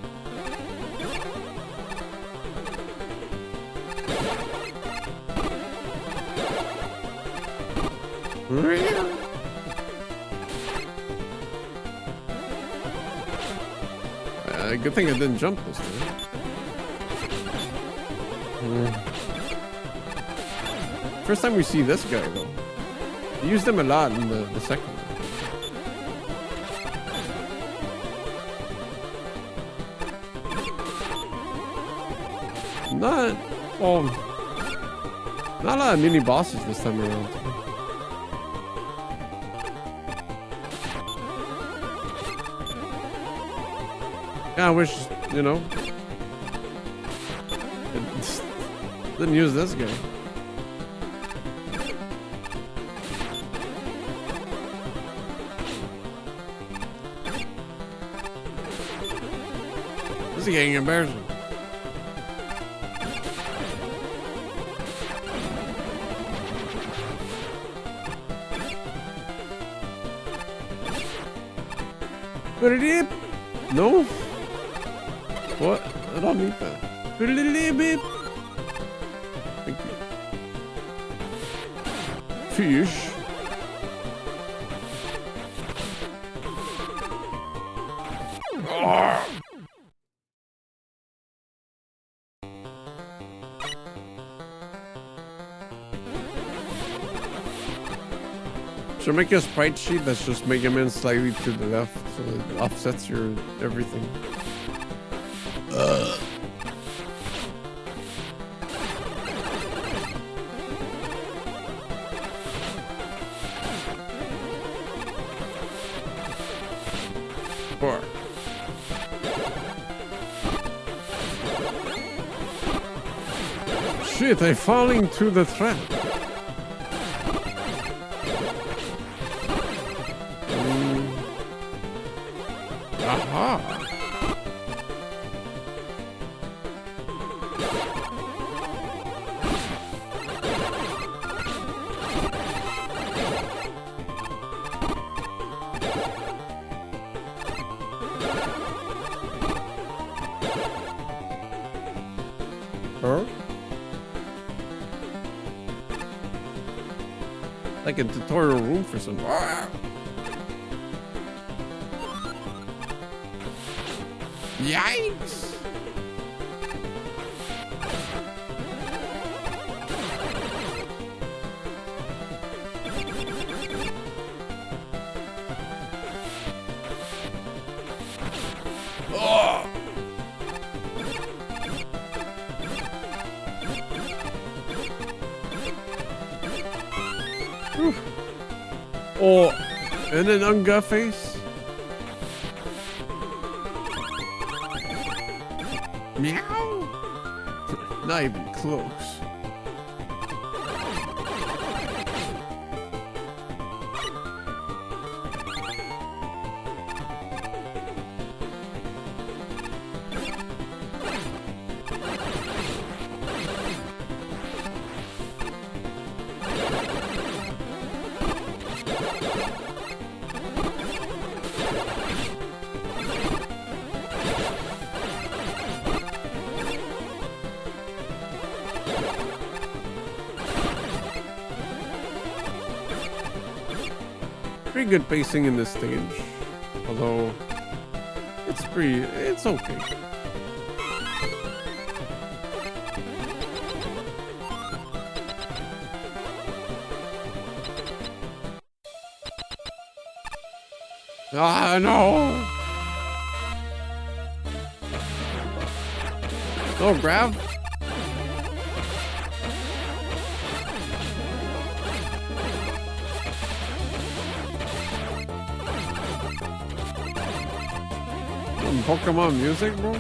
Good thing I didn't jump this time. First time we see this guy though. We used him a lot in the second one. Not a lot of mini bosses this time around. Yeah, I wish, you know, didn't use this guy. This is getting embarrassing. No? What? I don't need that. Thank you. Fish. Oh. Should make a sprite sheet that's just make him in slightly to the left so it offsets your everything. Shit, I'm falling to the trap. Aha. Huh? Like a tutorial room for some. Yikes! Oh! Whew. Oh, and an unga face. Meow. Not even close. Pretty good pacing in this stage, although it's okay. Ah, no! No, grab! Pokemon music, bro?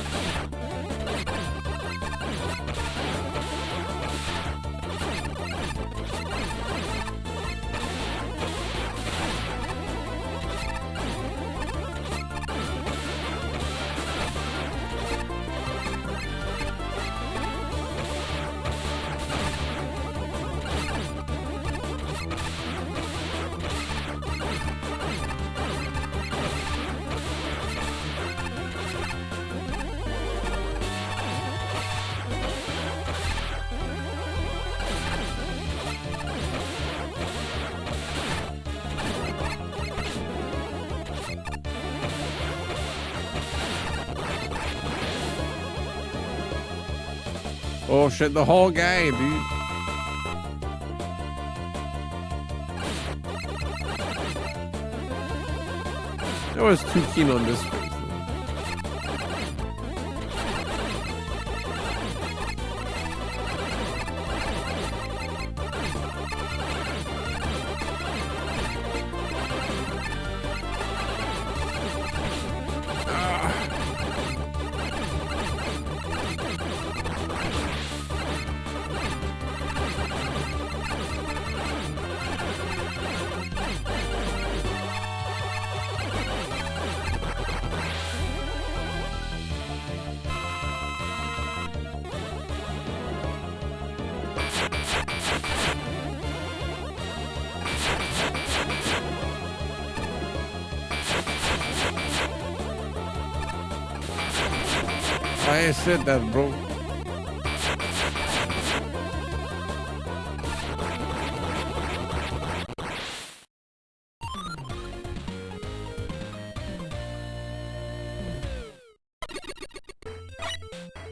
Oh shit, the whole guy, dude. I was too keen on this phase. I said that, bro.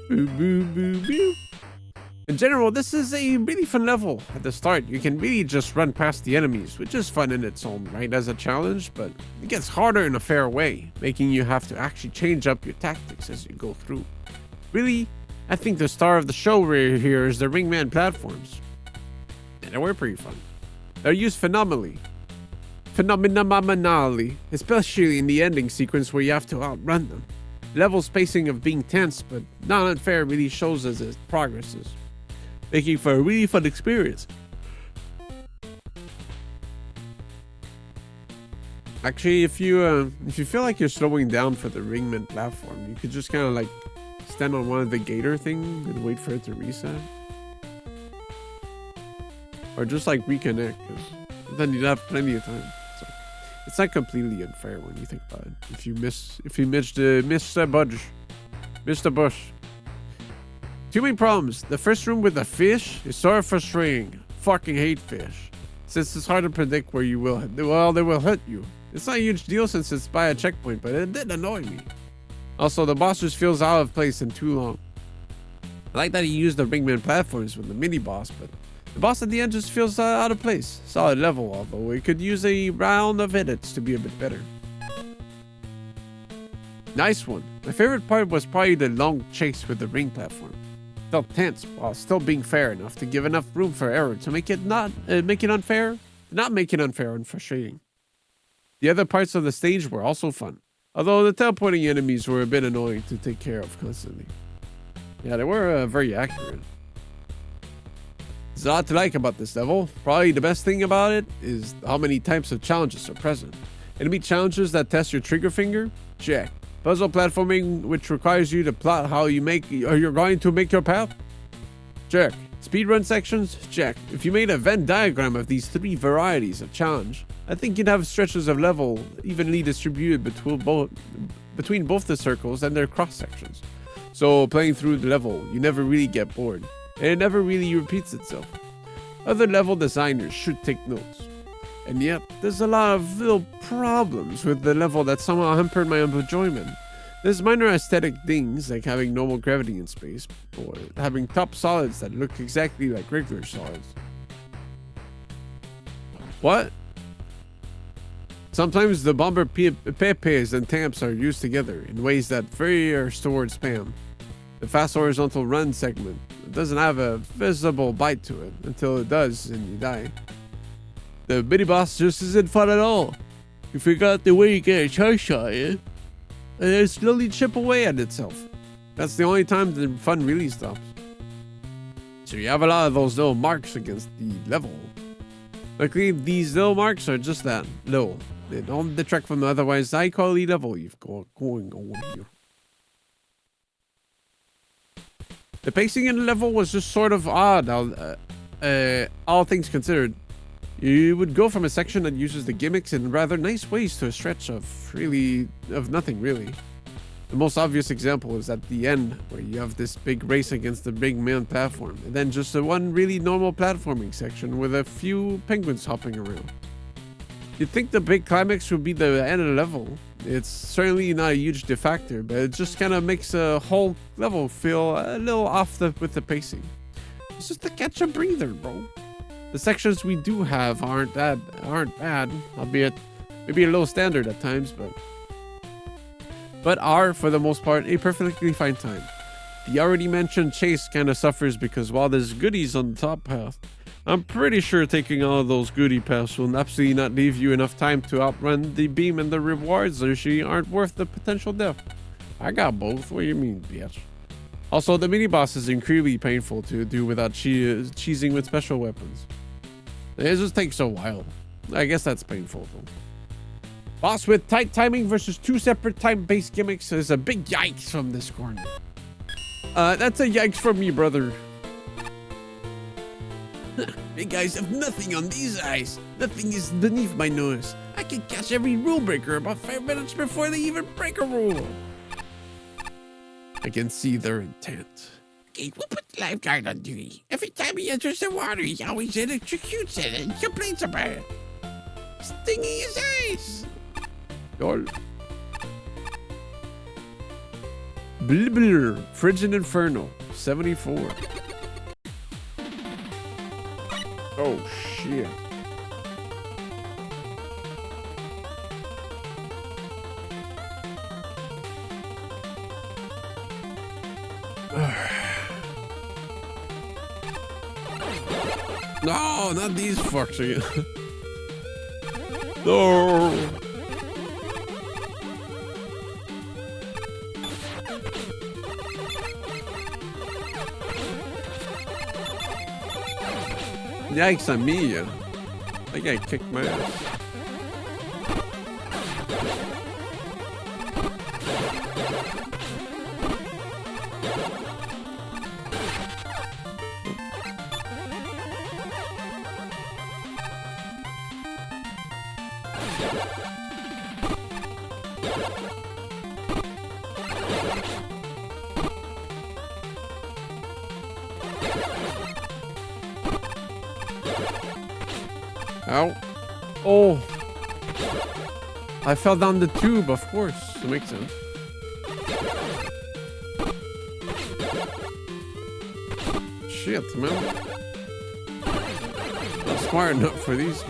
Boo, boo, boo, boo. In general, this is a really fun level. At the start, you can really just run past the enemies, which is fun in its own right as a challenge, but it gets harder in a fair way, making you have to actually change up your tactics as you go through. Really, I think the star of the show right here is the Ringman platforms. And they were pretty fun. They're used phenomenally, especially in the ending sequence where you have to outrun them. Level spacing of being tense but not unfair really shows as it progresses, making for a really fun experience. Actually, if you feel like you're slowing down for the Ringman platform, you could just kind of like stand on one of the gator thing and wait for it to reset, or just like reconnect, because then you'd have plenty of time. So it's not completely unfair when you think about it. If you miss the bush. Too many problems. The first room with the fish is sort of frustrating. Fucking hate fish, since it's hard to predict where you will hit. Well, they will hit you. It's not a huge deal since it's by a checkpoint, but it did annoy me. Also, the boss just feels out of place and too long. I like that he used the Ringman platforms with the mini boss, but the boss at the end just feels out of place. Solid level, although it could use a round of edits to be a bit better. Nice one. My favorite part was probably the long chase with the ring platform. Felt tense while still being fair enough to give enough room for error to make it unfair. did not make it unfair and frustrating. The other parts of the stage were also fun, although the teleporting enemies were a bit annoying to take care of constantly. Yeah, they were very accurate. There's a lot to like about this level. Probably the best thing about it is how many types of challenges are present. Enemy challenges that test your trigger finger? Check. Puzzle platforming, which requires you to plot how you're going to make your path? Check. Speedrun sections? Check. If you made a Venn diagram of these 3 varieties of challenge, I think you'd have stretches of level evenly distributed between both the circles and their cross sections. So playing through the level, you never really get bored, and it never really repeats itself. Other level designers should take notes. And yet, there's a lot of little problems with the level that somehow hampered my enjoyment. There's minor aesthetic things like having normal gravity in space, or having top solids that look exactly like regular solids. What? Sometimes the bomber pepes and tamps are used together in ways that veer towards spam. The fast horizontal run segment doesn't have a visible bite to it until it does and you die. The mini boss just isn't fun at all. You forgot the way you get a charge shot, and it slowly chip away at itself. That's the only time the fun really stops. So you have a lot of those little marks against the level. Luckily, these little marks are just that, little. They don't detract from the otherwise high quality level you've got going on here. The pacing in the level was just sort of odd, all things considered. You would go from a section that uses the gimmicks in rather nice ways to a stretch of nothing really. The most obvious example is at the end, where you have this big race against the big main platform, and then just one really normal platforming section with a few penguins hopping around. You'd think the big climax would be the end of the level. It's certainly not a huge defactor, but it just kind of makes a whole level feel a little off with the pacing. It's just to catch a breather, bro. The sections we do have aren't bad, albeit maybe a little standard at times, but are, for the most part, a perfectly fine time. The already mentioned chase kind of suffers because while there's goodies on the top path, I'm pretty sure taking all of those goodie paths will absolutely not leave you enough time to outrun the beam, and the rewards usually aren't worth the potential death. I got both. What do you mean, bitch? Also, the mini boss is incredibly painful to do without cheesing with special weapons. It just takes a while. I guess that's painful though. Boss with tight timing versus 2 separate time-based gimmicks is a big yikes from this corner. That's a yikes from me, brother. Big guys have nothing on these eyes. Nothing is beneath my nose. I can catch every rule breaker about 5 minutes before they even break a rule. I can see their intent. Okay, we'll put the lifeguard on duty. Every time he enters the water, he always electrocutes it and complains about it. Stinging his eyes. Lol. Blibber, Frigid Inferno, 74. Oh, shit. No, not these fucks again. No. Yikes on me. I gotta kick my ass. Ow. Oh. I fell down the tube, of course. It makes sense. Shit, man. Not smart enough for these.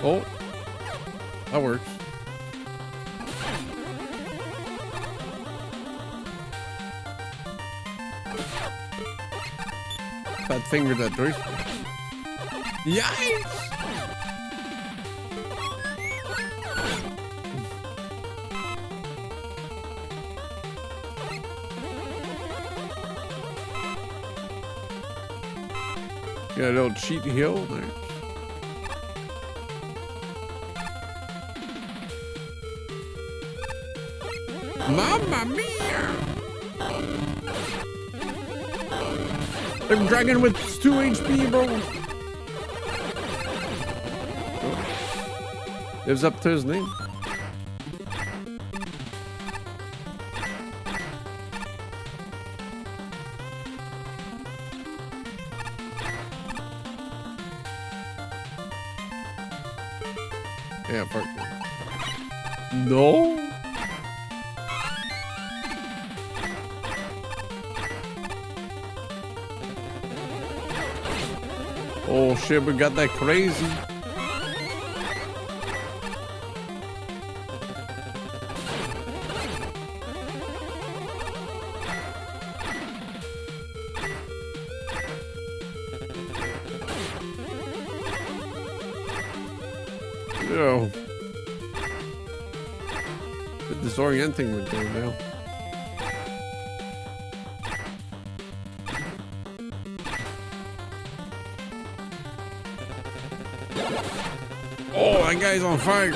Oh. That works. Fat finger that joystick. Yikes! Got a little cheat hill there. Mamma mia! The dragon with 2 HP, bro. Lives up to his name. Yeah, fuck it. No. Oh shit, we got that crazy. No. The disorienting would go now. Oh, that guy's on fire.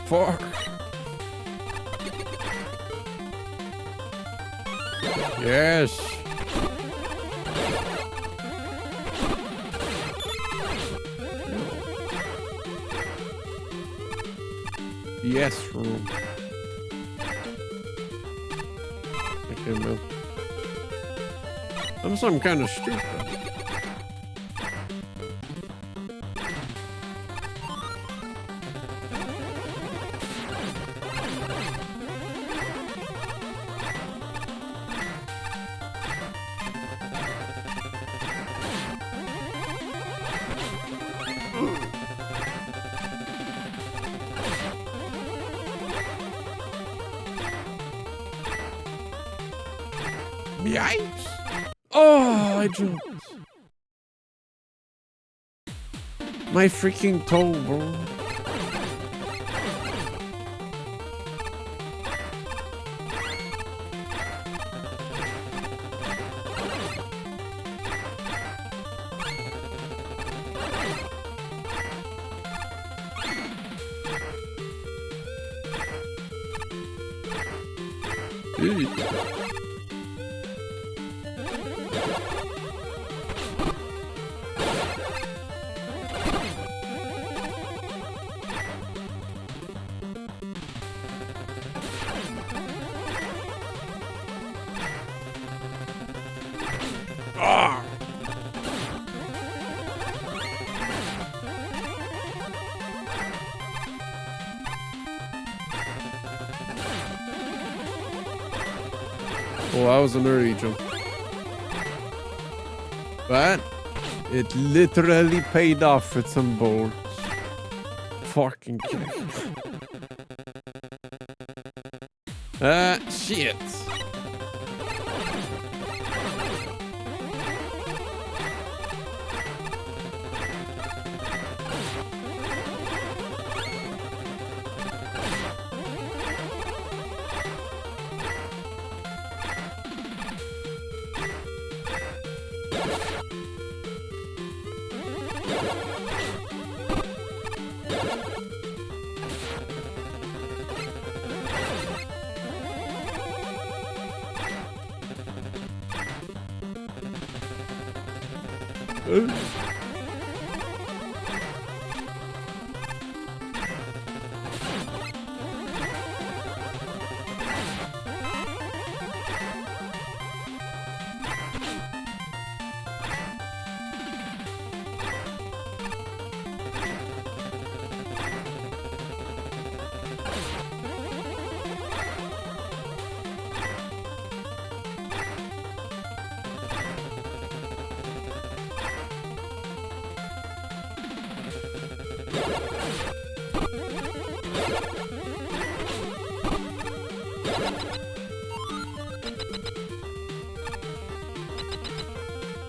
Fuck. Yes. Yes, room. Okay, man. I'm some kind of stupid. Yikes! Oh, I jumped. My freaking toe, bro. Eee. Ah! Well, that was an early jump. But it literally paid off with some bolts. Fucking kidding. Shit.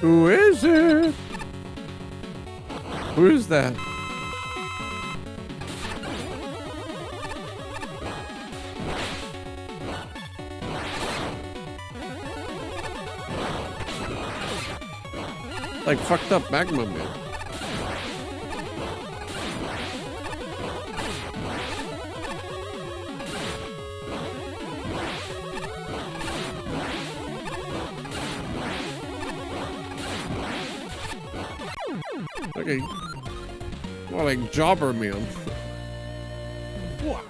Who is it? Who is that? Like fucked up magma man. Okay. More like Jobber Man. Wow.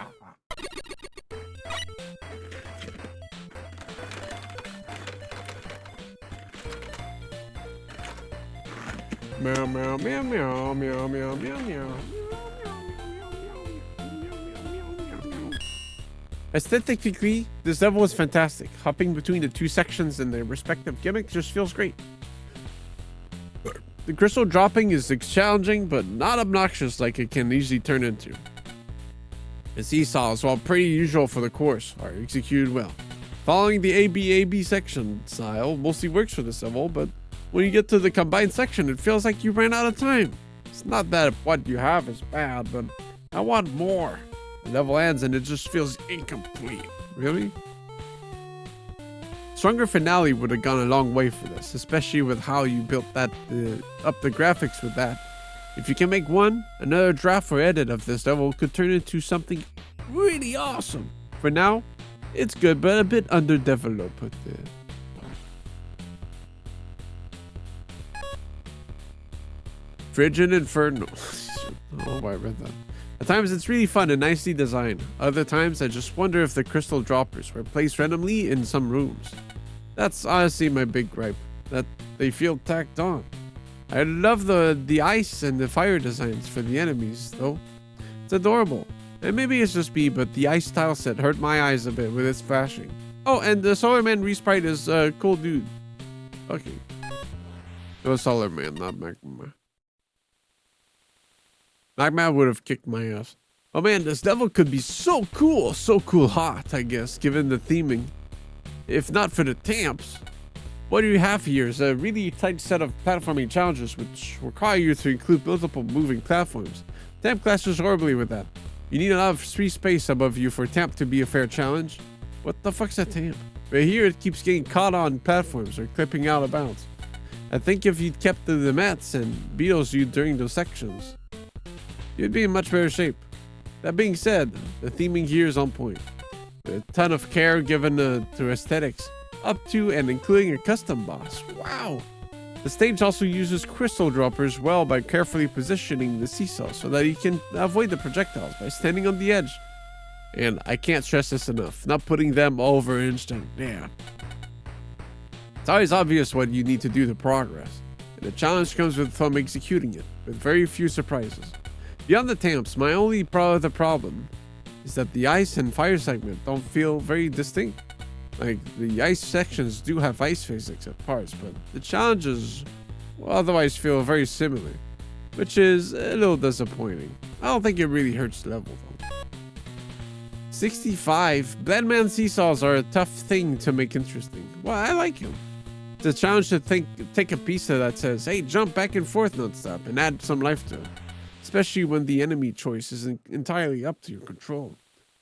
Meow meow meow meow meow meow meow meow. Aesthetically, this level is fantastic. Hopping between the two sections and their respective gimmicks just feels great. The crystal dropping is challenging, but not obnoxious like it can easily turn into. The seesaws, while pretty usual for the course, are executed well. Following the AB section style mostly works for this level, but when you get to the combined section, it feels like you ran out of time. It's not that what you have is bad, but I want more. The level ends and it just feels incomplete. Really? Stronger finale would have gone a long way for this, especially with how you built that up the graphics with that. If you can make one, another draft or edit of this level could turn into something really awesome. For now, it's good, but a bit underdeveloped. Frigid Inferno. Oh, I read that. At times it's really fun and nicely designed. Other times I just wonder if the crystal droppers were placed randomly in some rooms. That's honestly my big gripe, that they feel tacked on. I love the ice and the fire designs for the enemies though. It's adorable. And maybe it's just me, but the ice tile set hurt my eyes a bit with its flashing. Oh, and the Solar Man resprite is a cool dude. Okay. It was Solar Man, not Magma. Magma would have kicked my ass. Oh man, this level could be so cool hot, I guess, given the theming. If not for the tamps. What you have here is a really tight set of platforming challenges which require you to include multiple moving platforms. Tamp clashes horribly with that. You need a lot of free space above you for tamp to be a fair challenge. What the fuck's a tamp? But here it keeps getting caught on platforms or clipping out of bounds. I think if you'd kept the mats and beetles you during those sections, you'd be in much better shape. That being said, the theming here is on point. With a ton of care given to aesthetics, up to and including a custom boss. Wow! The stage also uses crystal droppers well by carefully positioning the seesaw so that you can avoid the projectiles by standing on the edge. And I can't stress this enough, not putting them over instant. Yeah. It's always obvious what you need to do to progress, and the challenge comes from executing it, with very few surprises. Beyond the tamps, my only problem is that the ice and fire segment don't feel very distinct. Like, the ice sections do have ice physics at parts, but the challenges will otherwise feel very similar, which is a little disappointing. I don't think it really hurts the level though. 65. Blendman seesaws are a tough thing to make interesting. Well, I like them. It's a challenge to take a piece that says, hey, jump back and forth nonstop and add some life to it. Especially when the enemy choice isn't entirely up to your control.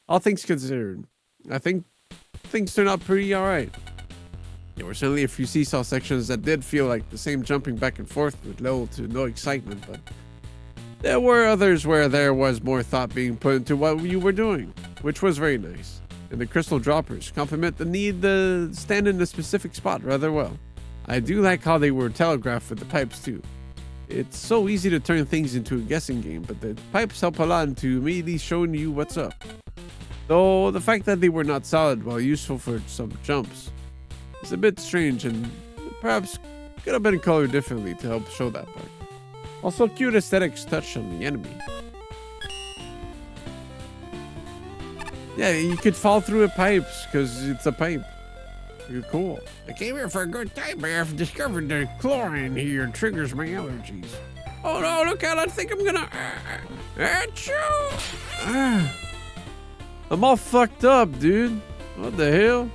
All things considered, I think things turned out pretty alright. There were certainly a few seesaw sections that did feel like the same jumping back and forth with little to no excitement, but there were others where there was more thought being put into what you were doing, which was very nice. And the crystal droppers complement the need to stand in a specific spot rather well. I do like how they were telegraphed with the pipes too. It's so easy to turn things into a guessing game, but the pipes help a lot into immediately showing you what's up. Though the fact that they were not solid while useful for some jumps is a bit strange and perhaps could have been colored differently to help show that part. Also, cute aesthetics touch on the enemy. Yeah, you could fall through a pipes because it's a pipe. You're cool. I came here for a good time, but I've discovered that chlorine here triggers my allergies. Oh no, look out, I think I'm gonna achoo. I'm all fucked up, dude. What the hell?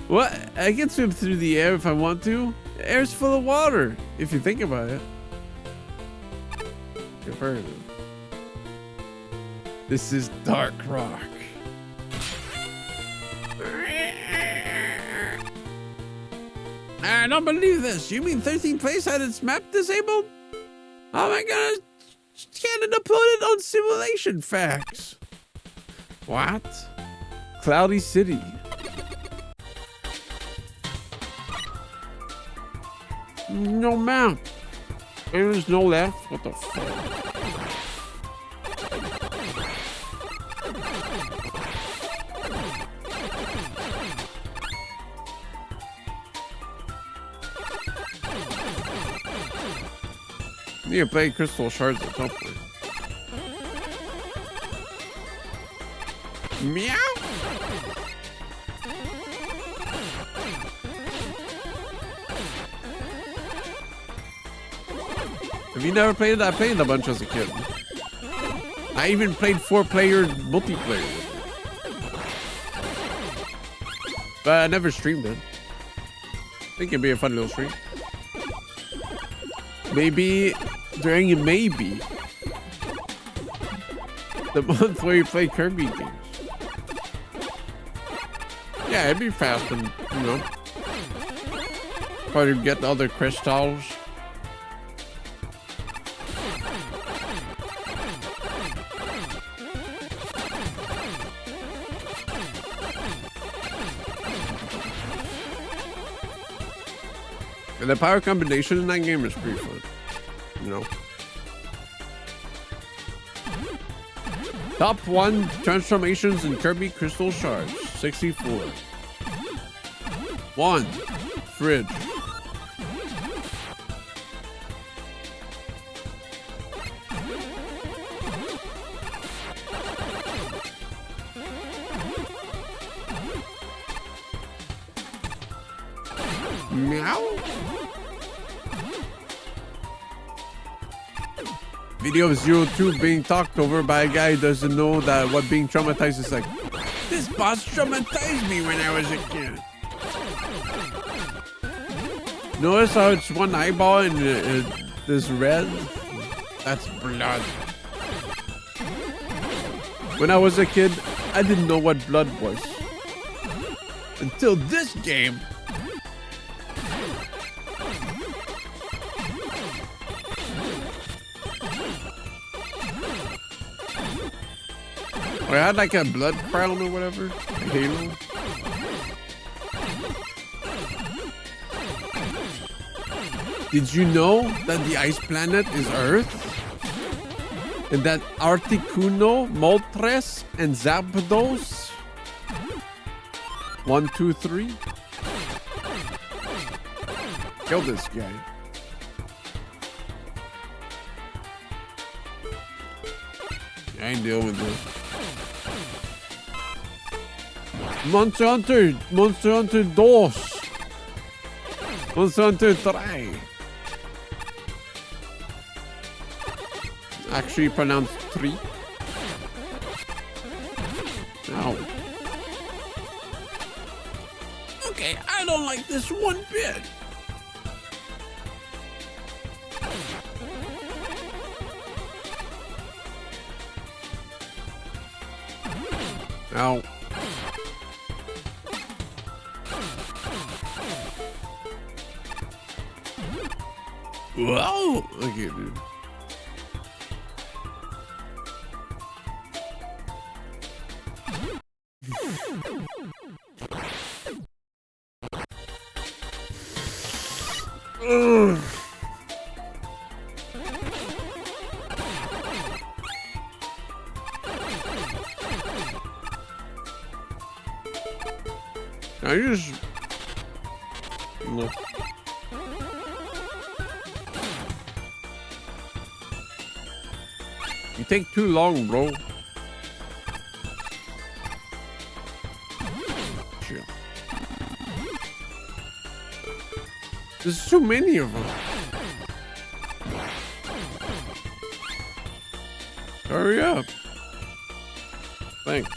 What? I can swim through the air if I want to. The air's full of water, if you think about it. You've heard of it. This is dark rock. I don't believe this. You mean 13th place had its map disabled? Oh my god, can't upload it on simulation facts. What? Cloudy City. No map. There's no left. What the fuck? You need to play Crystal Shards at some point. Meow. Have you never played it? I played a bunch as a kid. I even played 4-player multiplayer. But I never streamed it. I think it'd be a fun little stream. Maybe during the month where you play Kirby games. Yeah, it'd be fast and, you know, probably get the other crystals. And the power combination in that game is pretty fun, you know. Top 1 transformations in Kirby Crystal Shards, 64. 1. Fridge. Meow. Video of 02 being talked over by a guy who doesn't know that what being traumatized is like. This boss traumatized me when I was a kid. Notice how it's one eyeball and this red? That's blood. When I was a kid, I didn't know what blood was. Until this game. I had like a blood crown or whatever, a halo. Did you know that the ice planet is Earth? And that Articuno, Moltres, and Zapdos? 1, 2, 3. Kill this guy. I ain't dealing with this. Monster Hunter 2, Monster Hunter 3. Actually pronounced 3. Ow. Okay, I don't like this one bit. Ow. Whoa! Okay, dude. Ugh. I just look. You take too long, bro. Chill. There's too many of them. Hurry up. Thanks.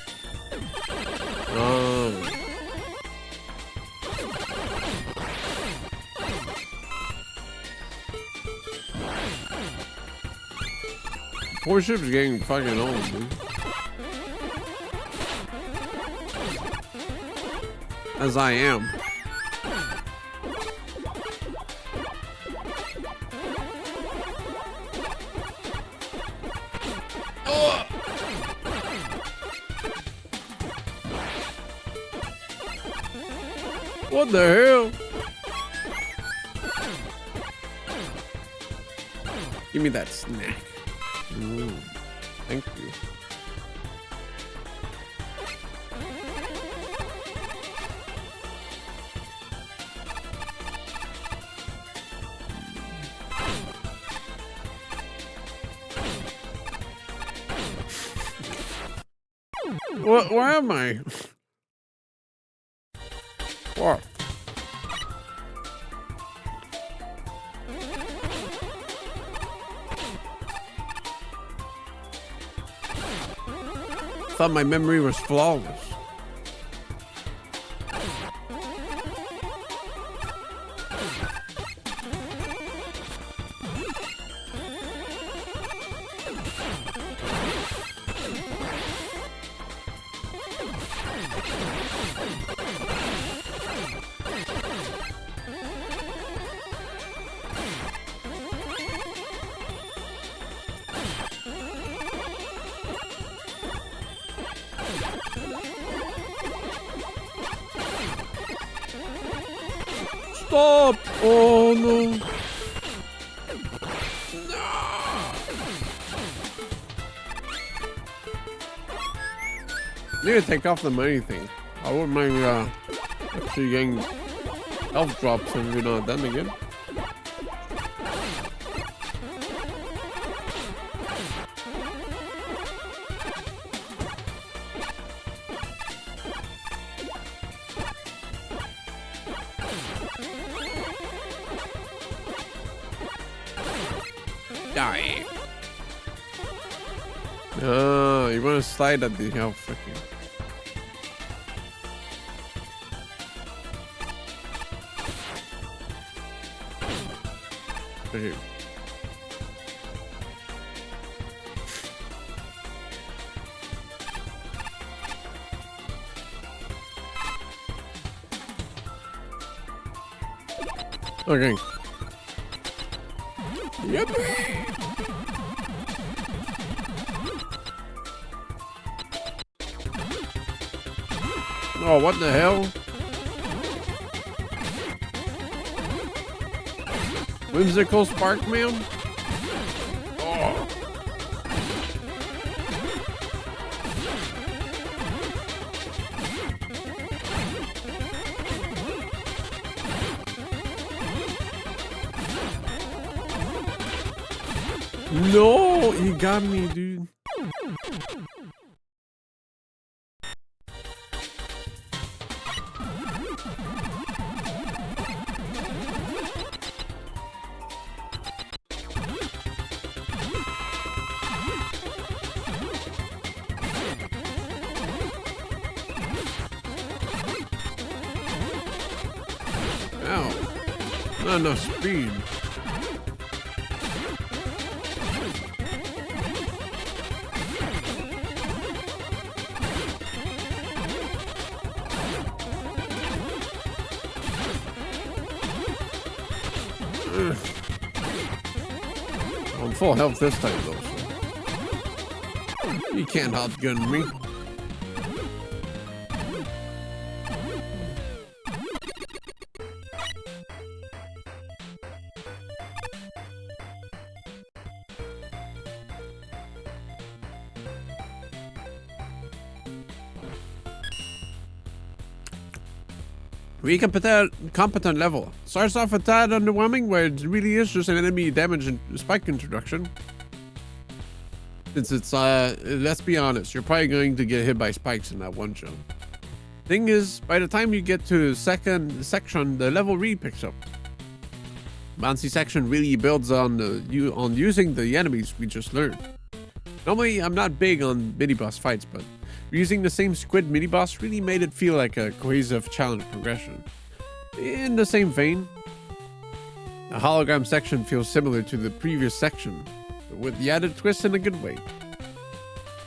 Poor ship's getting fucking old, dude. As I am. What the hell? Give me that snack. Thank you. What? Where am I? What? Thought my memory was flawless. Stop! Oh no! Need to take off the money thing. I wouldn't mind actually getting health drops if you're not done again. Die. Oh, you want to slide at the health freaking. Okay. Okay. Yippee! Oh, what the hell? Whimsical spark man? Oh. No, he got me, dude. Ow. Not enough speed. I'm full health this time though, so you can't outgun me. Competent level. Starts off a tad underwhelming, where it really is just an enemy damage and spike introduction. Since it's, let's be honest, you're probably going to get hit by spikes in that one jump. Thing is, by the time you get to the second section, the level really picks up. Bouncy section really builds on using the enemies we just learned. Normally, I'm not big on mini-boss fights, but using the same squid mini-boss really made it feel like a cohesive challenge progression. In the same vein, the hologram section feels similar to the previous section, but with the added twist in a good way.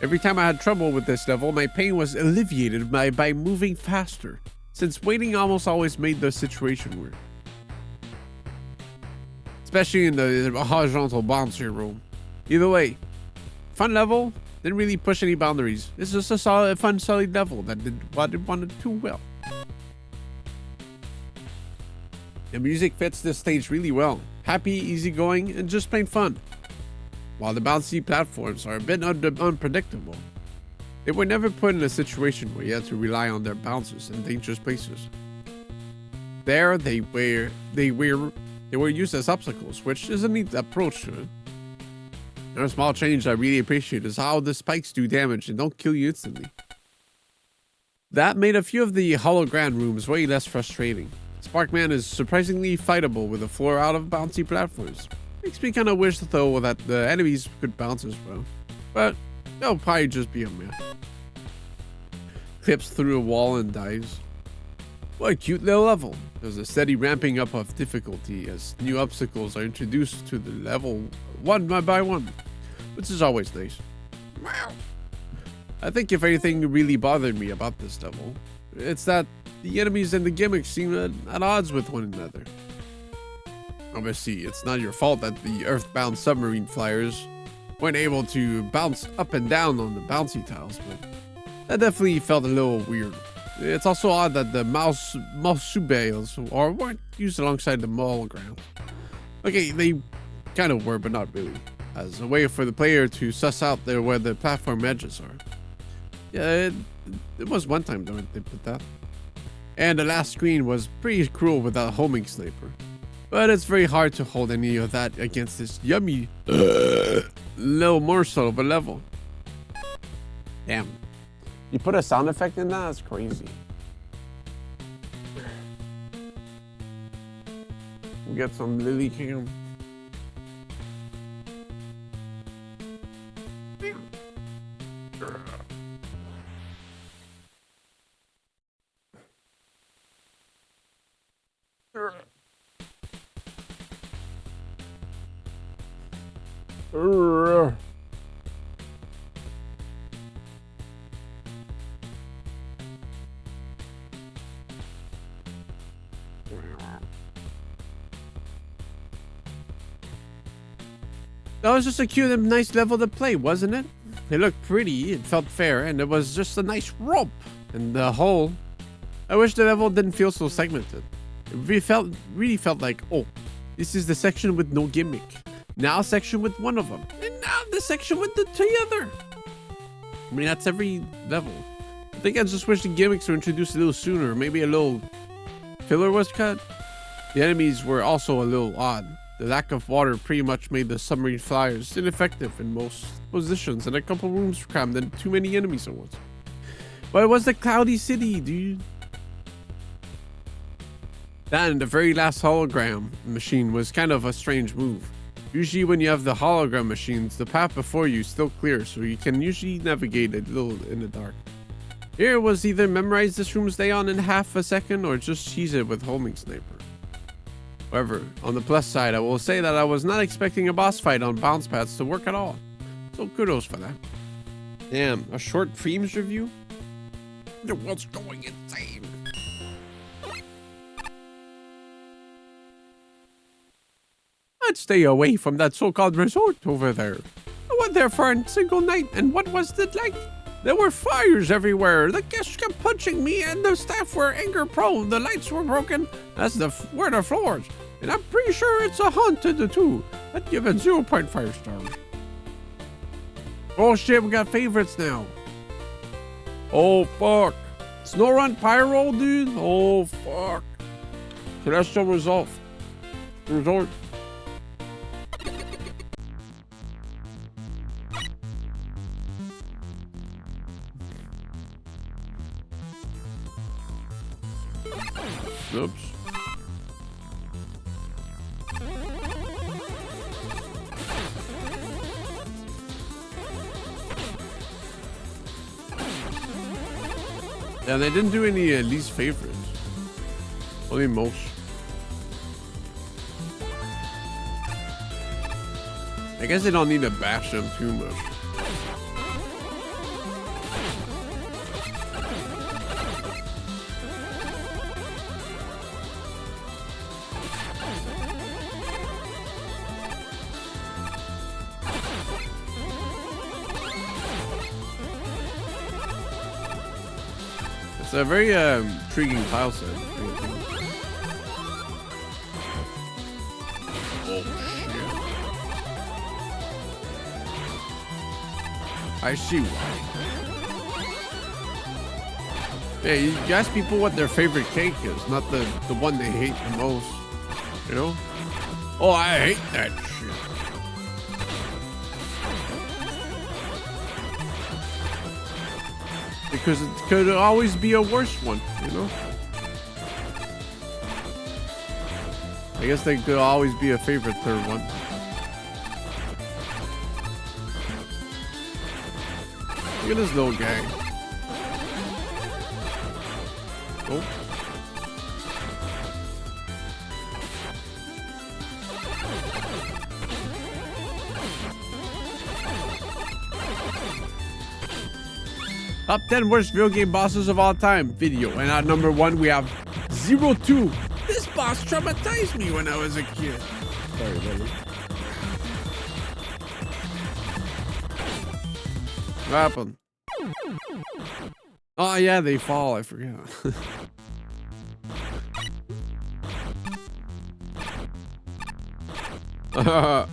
Every time I had trouble with this level, my pain was alleviated by moving faster, since waiting almost always made the situation weird. Especially in the horizontal bouncer room. Either way, fun level, didn't really push any boundaries. It's just a fun, solid level that did what it wanted too well. The music fits this stage really well. Happy, easygoing, and just plain fun. While the bouncy platforms are a bit unpredictable, they were never put in a situation where you had to rely on their bounces in dangerous places. There, they were used as obstacles, which is a neat approach to it. Another small change I really appreciate is how the spikes do damage and don't kill you instantly. That made a few of the hologram rooms way less frustrating. Sparkman is surprisingly fightable with a floor out of bouncy platforms. Makes me kinda wish though that the enemies could bounce as well. But they'll probably just be a mess. Clips through a wall and dies. What a cute little level. There's a steady ramping up of difficulty as new obstacles are introduced to the level one by one, which is always nice. I think if anything really bothered me about this level, it's that the enemies and the gimmicks seem at odds with one another. Obviously, it's not your fault that the earthbound submarine flyers weren't able to bounce up and down on the bouncy tiles, but that definitely felt a little weird. It's also odd that the mouse bales weren't used alongside the hologram. Okay, they kind of were, but not really, as a way for the player to suss out there where the platform edges are. Yeah, it was one time though they put that. And the last screen was pretty cruel without a homing sniper. But it's very hard to hold any of that against this yummy little morsel of a level. Damn. You put a sound effect in that? That's crazy. We'll get some Lily Cam. That was just a cute and nice level to play, wasn't it? It looked pretty, it felt fair, and it was just a nice romp. And the whole, I wish the level didn't feel so segmented. It really felt like, oh, this is the section with no gimmick. Now section with one of them. And now the section with the other. I mean, that's every level. I think I just wish the gimmicks were introduced a little sooner. Maybe a little filler was cut. The enemies were also a little odd. The lack of water pretty much made the submarine flyers ineffective in most positions, and a couple rooms crammed and too many enemies at once. But it was the cloudy city, dude. Then the very last hologram machine was kind of a strange move. Usually when you have the hologram machines, the path before you is still clear, so you can usually navigate a little in the dark. Here it was either memorize this room's layout in half a second or just cheese it with homing sniper. However, on the plus side, I will say that I was not expecting a boss fight on bounce pads to work at all. So kudos for that. Damn, a short Preems review? The world's going insane. I'd stay away from that so-called resort over there. I went there for a single night, and what was it like? There were fires everywhere. The guests kept punching me, and the staff were anger-prone. The lights were broken, as were the floors. And I'm pretty sure it's a haunted too. I'd give it 0.5 stars. Oh shit, we got favorites now. Oh fuck. Snow Pyro, dude? Oh fuck. Celestial Resort. Oops. Yeah, they didn't do any least favorites. Only most. I guess they don't need to bash them too much. It's a very intriguing tile set. Oh shit! I see why. Yeah, you ask people what their favorite cake is, not the one they hate the most. You know? Oh, I hate that shit. Because it could always be a worse one, you know? I guess they could always be a favorite third one. Look at this little guy. Oh. Top 10 worst video game bosses of all time video. And at number 1, we have 02. This boss traumatized me when I was a kid. Sorry, buddy. What happened? Oh, yeah, they fall. I forgot. Wow.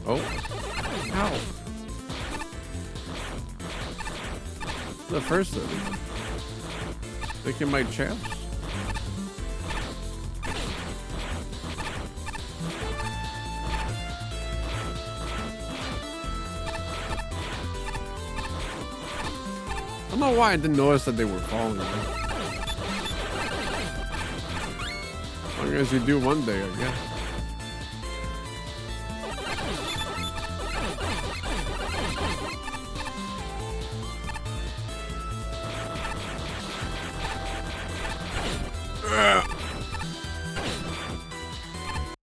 Oh. Ow. The first of it. Licking my chaps. I don't know why I didn't notice that they were falling. I guess you do one day, I guess.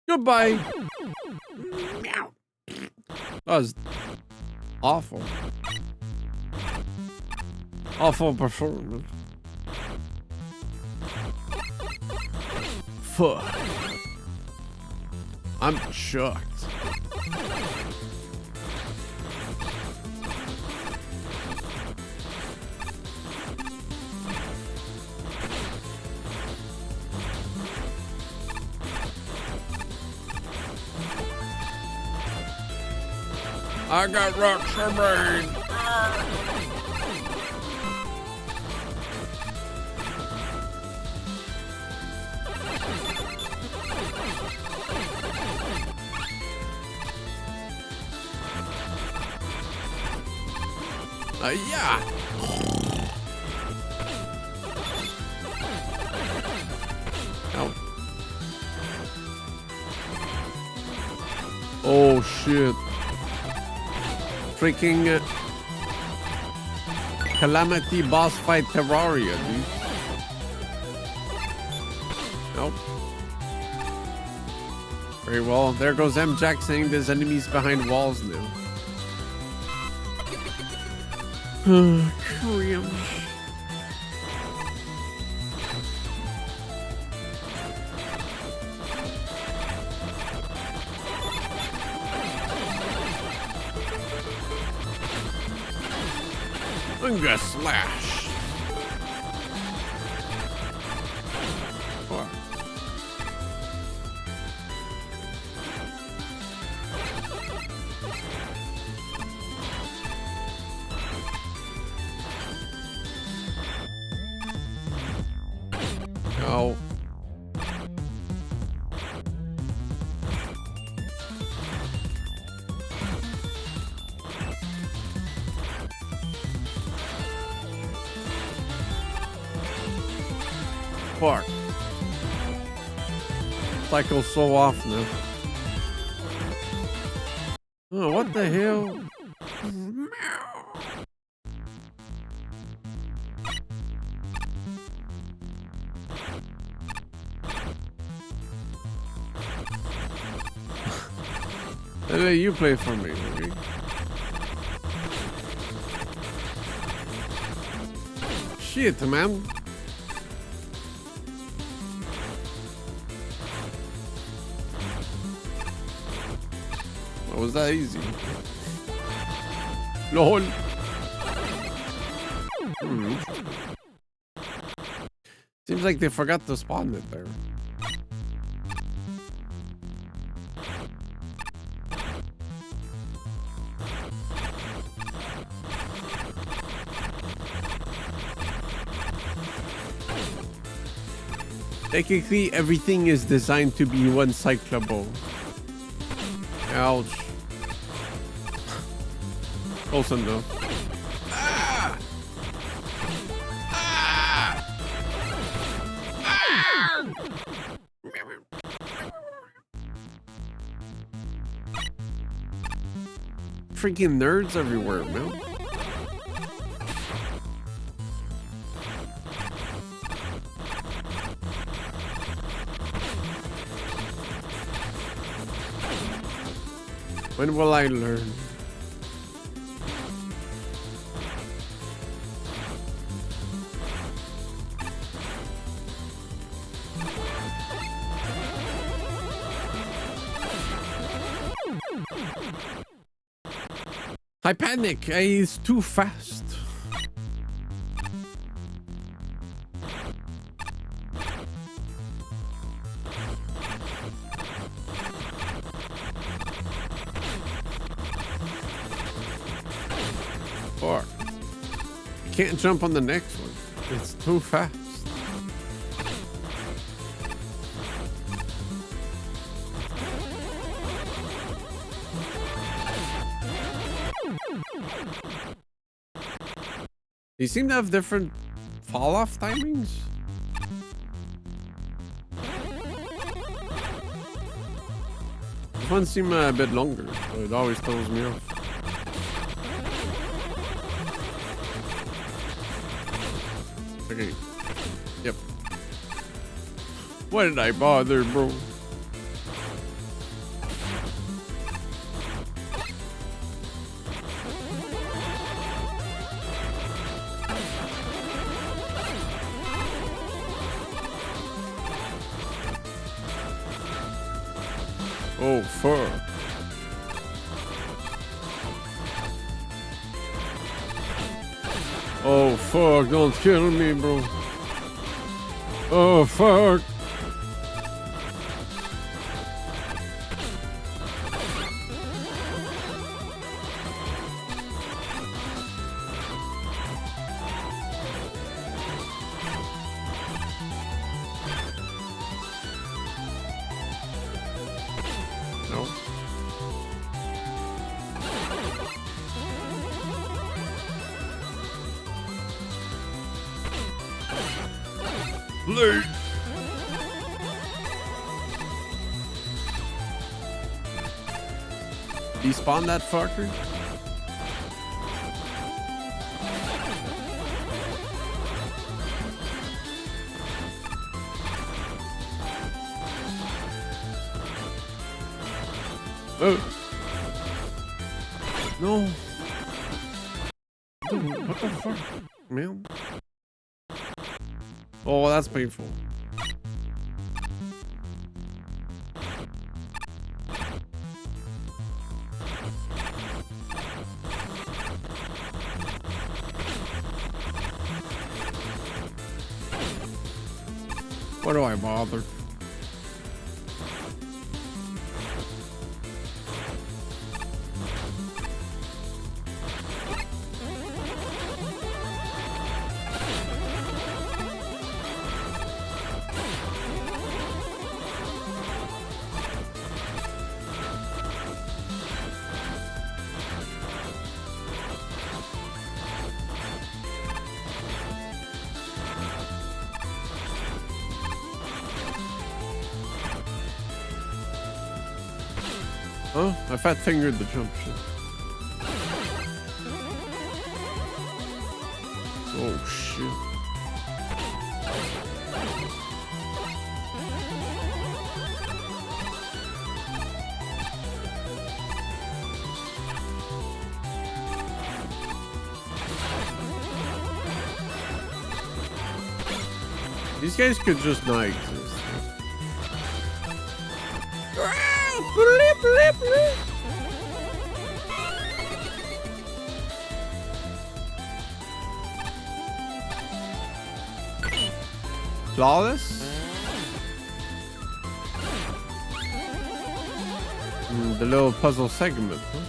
Goodbye. Meow. That was awful. Awful performance. Fuck. I'm shocked. I got rocks for brain. Yeah. Ow. Oh shit. Freaking Calamity boss fight Terraria, dude. Nope. Very well. There goes M. Jack saying there's enemies behind walls now. Cringe. Unga slash. Fuck. No. Fuck. Cycles so often. Oh, what the hell? Hey, you play for me, okay? Shit, man. Oh, was that easy? LOL. Seems like they forgot to spawn it there. Technically, everything is designed to be one cyclable. Ouch. Close enough. Ah! Ah! Ah! Freaking nerds everywhere, man. When will I learn? I panic. He's too fast. Fuck. Can't jump on the next one. It's too fast. They seem to have different fall-off timings. This one seems a bit longer, so it always throws me off. Okay. Yep. Why did I bother, bro? Oh, fuck. Oh, fuck. Don't kill me, bro. Oh, fuck. No. Late. Despawn that fucker? Oh. No. Dude, what the fuck, man? Oh, that's painful. Why do I bother? Huh? I fat fingered the jump shit. Oh shit. These guys could just not exist. Flawless? The little puzzle segment, huh?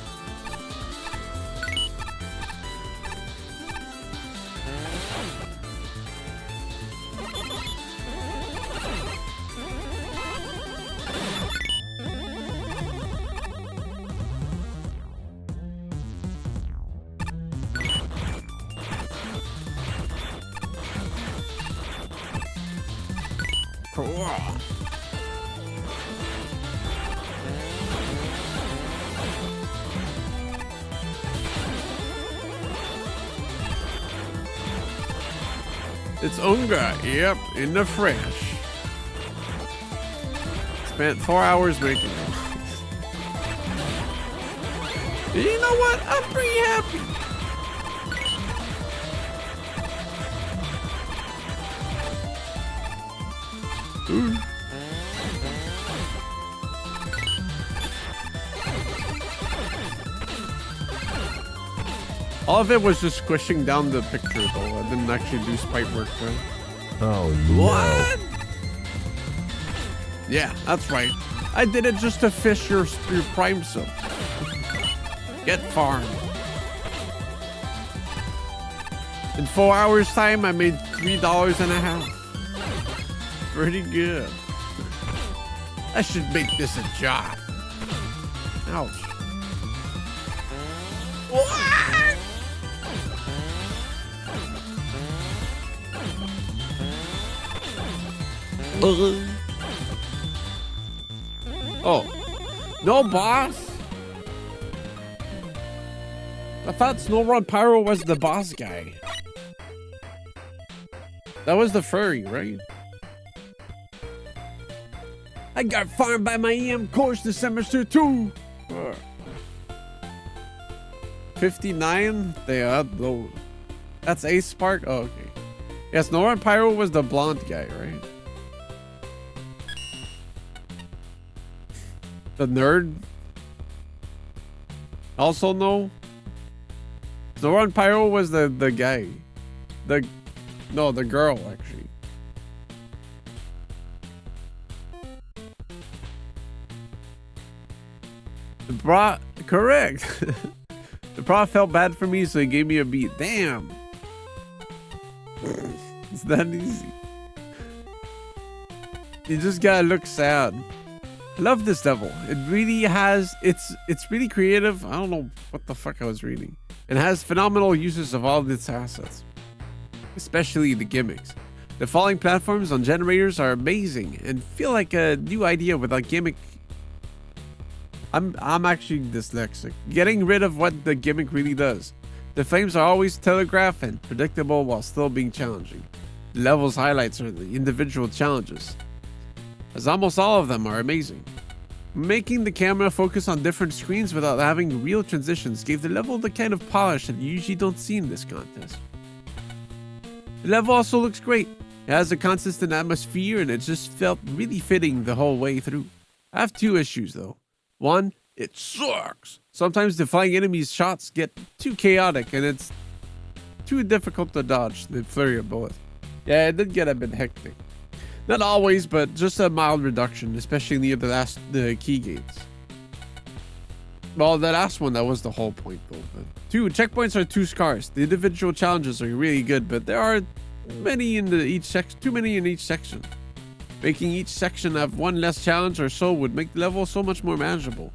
It's unga, yep, in the fresh. Spent 4 hours making it. You know what? I'm pretty happy. Ooh. All of it was just squishing down the picture, though. I didn't actually do sprite work, right? Oh, no. What? Yeah, that's right. I did it just to fish your prime sub. Get farmed. In 4 hours time, I made $3.50. Pretty good. I should make this a job. Ouch. What? Oh, no, boss. I thought Snowrun Pyro was the boss guy. That was the furry, right? I got farmed by my EM course this semester too. 59? They had low. That's Ace Spark? Oh, okay. Yes, Snowrun Pyro was the blonde guy, right? The nerd? Also no? Snowrun Pyro was the guy. No, the girl, actually. The bra, correct. The prof felt bad for me, so he gave me a beat. Damn. It's that easy. You just gotta look sad. I love this level. It really has, it's really creative. I don't know what the fuck I was reading. It has phenomenal uses of all of its assets, especially the gimmicks. The falling platforms on generators are amazing and feel like a new idea with a gimmick. I'm actually dyslexic. Getting rid of what the gimmick really does. The flames are always telegraphed and predictable while still being challenging. The level's highlights are the individual challenges, as almost all of them are amazing. Making the camera focus on different screens without having real transitions gave the level the kind of polish that you usually don't see in this contest. The level also looks great. It has a consistent atmosphere and it just felt really fitting the whole way through. I have two issues though. One, it sucks. Sometimes the flying enemies' shots get too chaotic and it's too difficult to dodge the flurry of bullets. Yeah, it did get a bit hectic. Not always, but just a mild reduction, especially near the key gates. Well, the last one, that was the whole point though. But two, checkpoints are too scarce. The individual challenges are really good, but there are too many in each section. Making each section have one less challenge or so would make the level so much more manageable.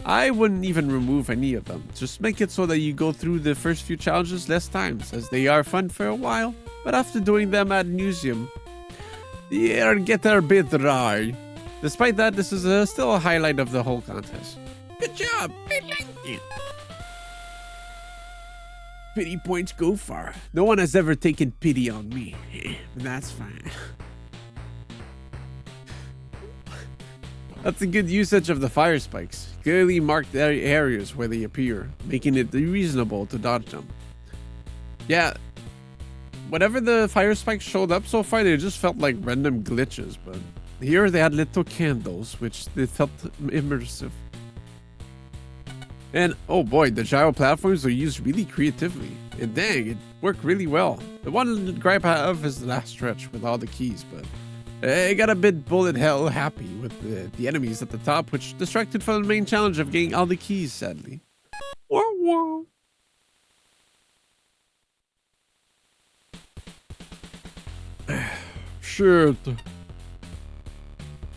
I wouldn't even remove any of them. Just make it so that you go through the first few challenges less times, as they are fun for a while, but after doing them ad nauseum, the air get a bit dry. Despite that, this is still a highlight of the whole contest. Good job. I like it. Pity points go far. No one has ever taken pity on me. That's fine. That's a good usage of the fire spikes. Clearly marked areas where they appear, making it reasonable to dodge them. Yeah, whatever the fire spikes showed up so far, they just felt like random glitches, but here they had little candles, which they felt immersive. And oh boy, the gyro platforms are used really creatively. And dang, it worked really well. The one gripe I have is the last stretch with all the keys, but I got a bit bullet hell happy with the enemies at the top, which distracted from the main challenge of getting all the keys, sadly. Wah, wah. Shit.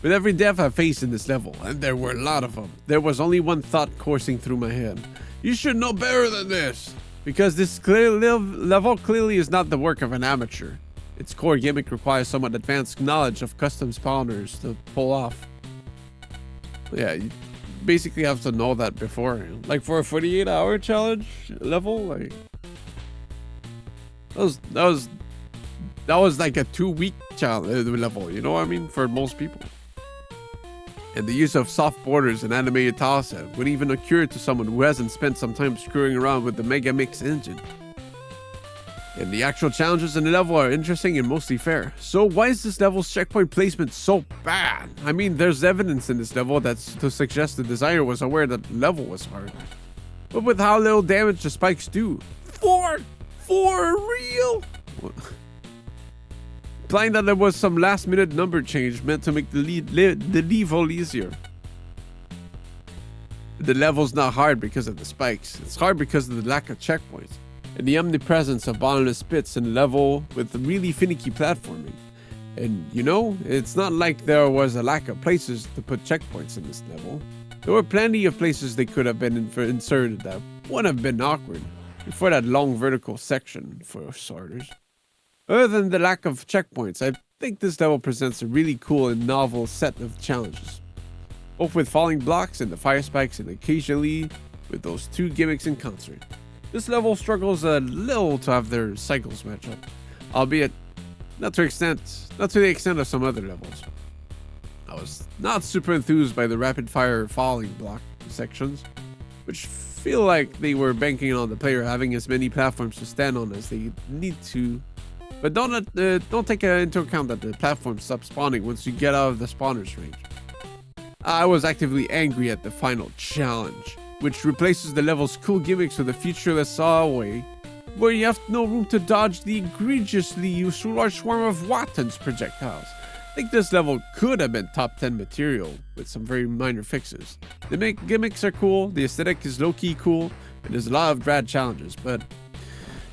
With every death I faced in this level, and there were a lot of them, there was only one thought coursing through my head. You should know better than this! Because this level clearly is not the work of an amateur. Its core gimmick requires somewhat advanced knowledge of custom spawners to pull off. Yeah, you basically have to know that beforehand. Like for a 48-hour challenge level, like that was like a 2-week challenge level, you know what I mean? For most people. And the use of soft borders and animated toss-out wouldn't even occur to someone who hasn't spent some time screwing around with the Mega Mix engine. And the actual challenges in the level are interesting and mostly fair. So why is this level's checkpoint placement so bad? I mean, there's evidence in this level that's to suggest the designer was aware that the level was hard. But with how little damage the spikes do. For real? Implying that there was some last-minute number change meant to make the level easier. The level's not hard because of the spikes. It's hard because of the lack of checkpoints and the omnipresence of bottomless pits in the level with really finicky platforming. And you know, it's not like there was a lack of places to put checkpoints in this level. There were plenty of places they could have been inserted that would have been awkward before that long vertical section, for starters. Other than the lack of checkpoints, I think this level presents a really cool and novel set of challenges. Both with falling blocks and the fire spikes, and occasionally with those two gimmicks in concert. This level struggles a little to have their cycles match up, albeit not to the extent of some other levels. I was not super enthused by the rapid fire falling block sections, which feel like they were banking on the player having as many platforms to stand on as they need to. But don't take into account that the platforms stop spawning once you get out of the spawner's range. I was actively angry at the final challenge, which replaces the level's cool gimmicks with a featureless hallway, where you have no room to dodge the egregiously large swarm of Wattens projectiles. I think this level could have been top 10 material with some very minor fixes. The gimmicks are cool, the aesthetic is low-key cool, and there's a lot of rad challenges, but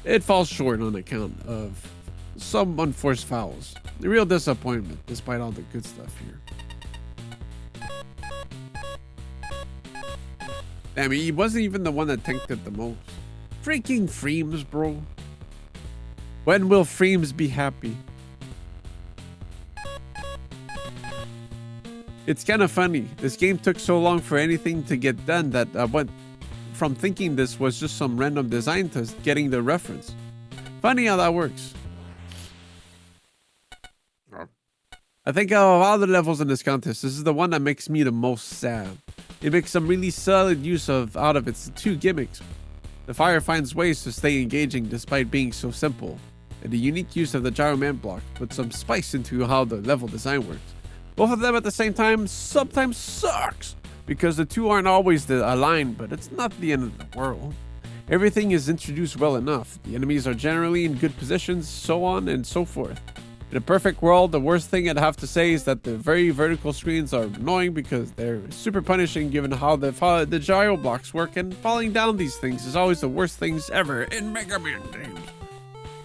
it falls short on account of some unforced fouls. A real disappointment despite all the good stuff here. I mean, he wasn't even the one that tanked it the most. Freaking Freems, bro. When will Freems be happy? It's kind of funny. This game took so long for anything to get done that I went from thinking this was just some random design to getting the reference. Funny how that works. I think out of all the levels in this contest, this is the one that makes me the most sad. It makes some really solid use out of its two gimmicks. The fire finds ways to stay engaging despite being so simple, and the unique use of the gyro man block puts some spice into how the level design works. Both of them at the same time sometimes sucks, because the two aren't always aligned, but it's not the end of the world. Everything is introduced well enough, the enemies are generally in good positions, so on and so forth. In a perfect world, the worst thing I'd have to say is that the very vertical screens are annoying because they're super punishing given how the gyro blocks work, and falling down these things is always the worst things ever in Mega Man games.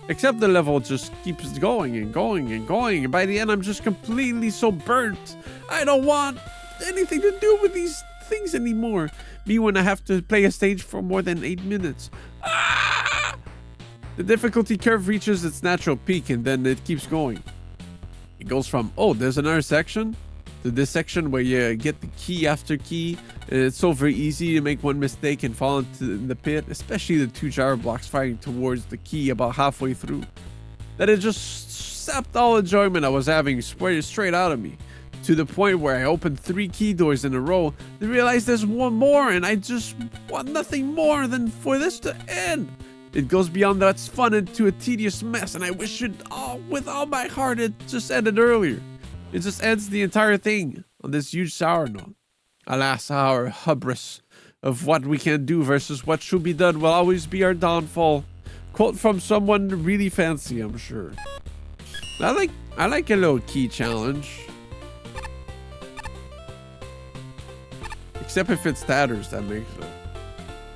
Except the level just keeps going and going and going, and by the end I'm just completely so burnt. I don't want anything to do with these things anymore. Me when I have to play a stage for more than 8 minutes. The difficulty curve reaches its natural peak and then it keeps going. It goes from, oh, there's another section, to this section where you get the key after key. And it's so very easy to make one mistake and fall into the pit, especially the 2 gyro blocks firing towards the key about halfway through. That it just sapped all enjoyment I was having straight out of me. To the point where I opened 3 key doors in a row to realize there's one more, and I just want nothing more than for this to end. It goes beyond that's fun into a tedious mess, and I wish it all with all my heart it just ended earlier. It just ends the entire thing on this huge sour note. Alas, our hubris of what we can do versus what should be done will always be our downfall. Quote from someone really fancy, I'm sure. I like a little key challenge. Except if it's tatters, that makes it.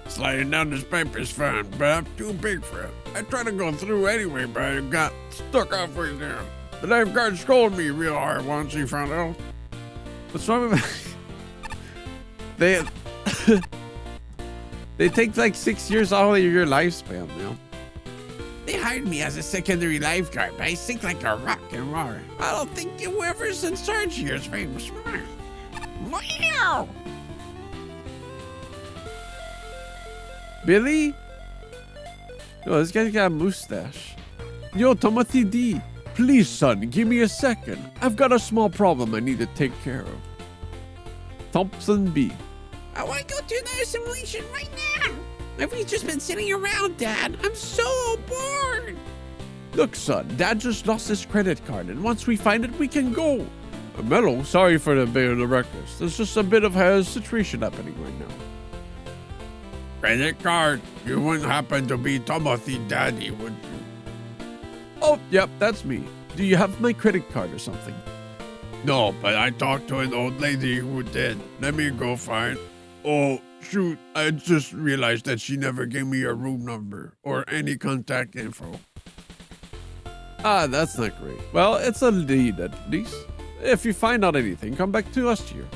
Sliding down this pipe is fun, but I'm too big for it. I tried to go through anyway, but I got stuck halfway down. The lifeguard scolded me real hard once he found out. What's wrong with they they take like 6 years out of your lifespan, you know? They hired me as a secondary lifeguard, but I sink like a rock in water. I don't think whoever's in charge here is very smart. Meow! Billy? Yo, this guy's got a mustache. Yo, Timothy D. Please, son, give me a second. I've got a small problem I need to take care of. Thompson B. I want to go do another simulation right now. I've just been sitting around, Dad. I'm so bored. Look, son, Dad just lost his credit card, and once we find it, we can go. Mello, sorry for the bit of the ruckus. There's just a bit of a situation happening right now. Credit card? You wouldn't happen to be Timothy Daddy, would you? Oh, yep, that's me. Do you have my credit card or something? No, but I talked to an old lady who did. Let me go find. Oh, shoot, I just realized that she never gave me a room number or any contact info. Ah, that's not great. Well, it's a lead at least. If you find out anything, come back to us here.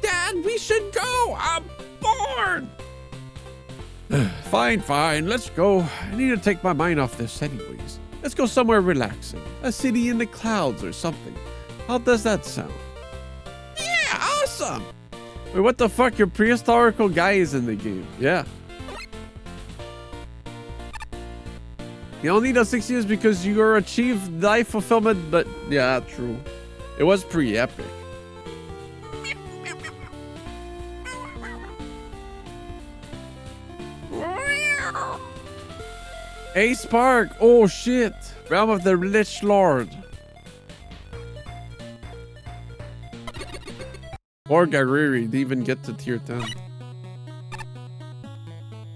Dad, we should go. I'm bored. Fine, let's go. I need to take my mind off this anyways. Let's go somewhere relaxing. A city in the clouds or something. How does that sound? Yeah, awesome. Wait, what the fuck? Your prehistorical guy is in the game. Yeah. You only need those 6 years because you achieved life fulfillment, but yeah, true. It was pretty epic. Ace Park! Oh shit! Realm of the Lich Lord. Or Gariri didn't even get to tier 10.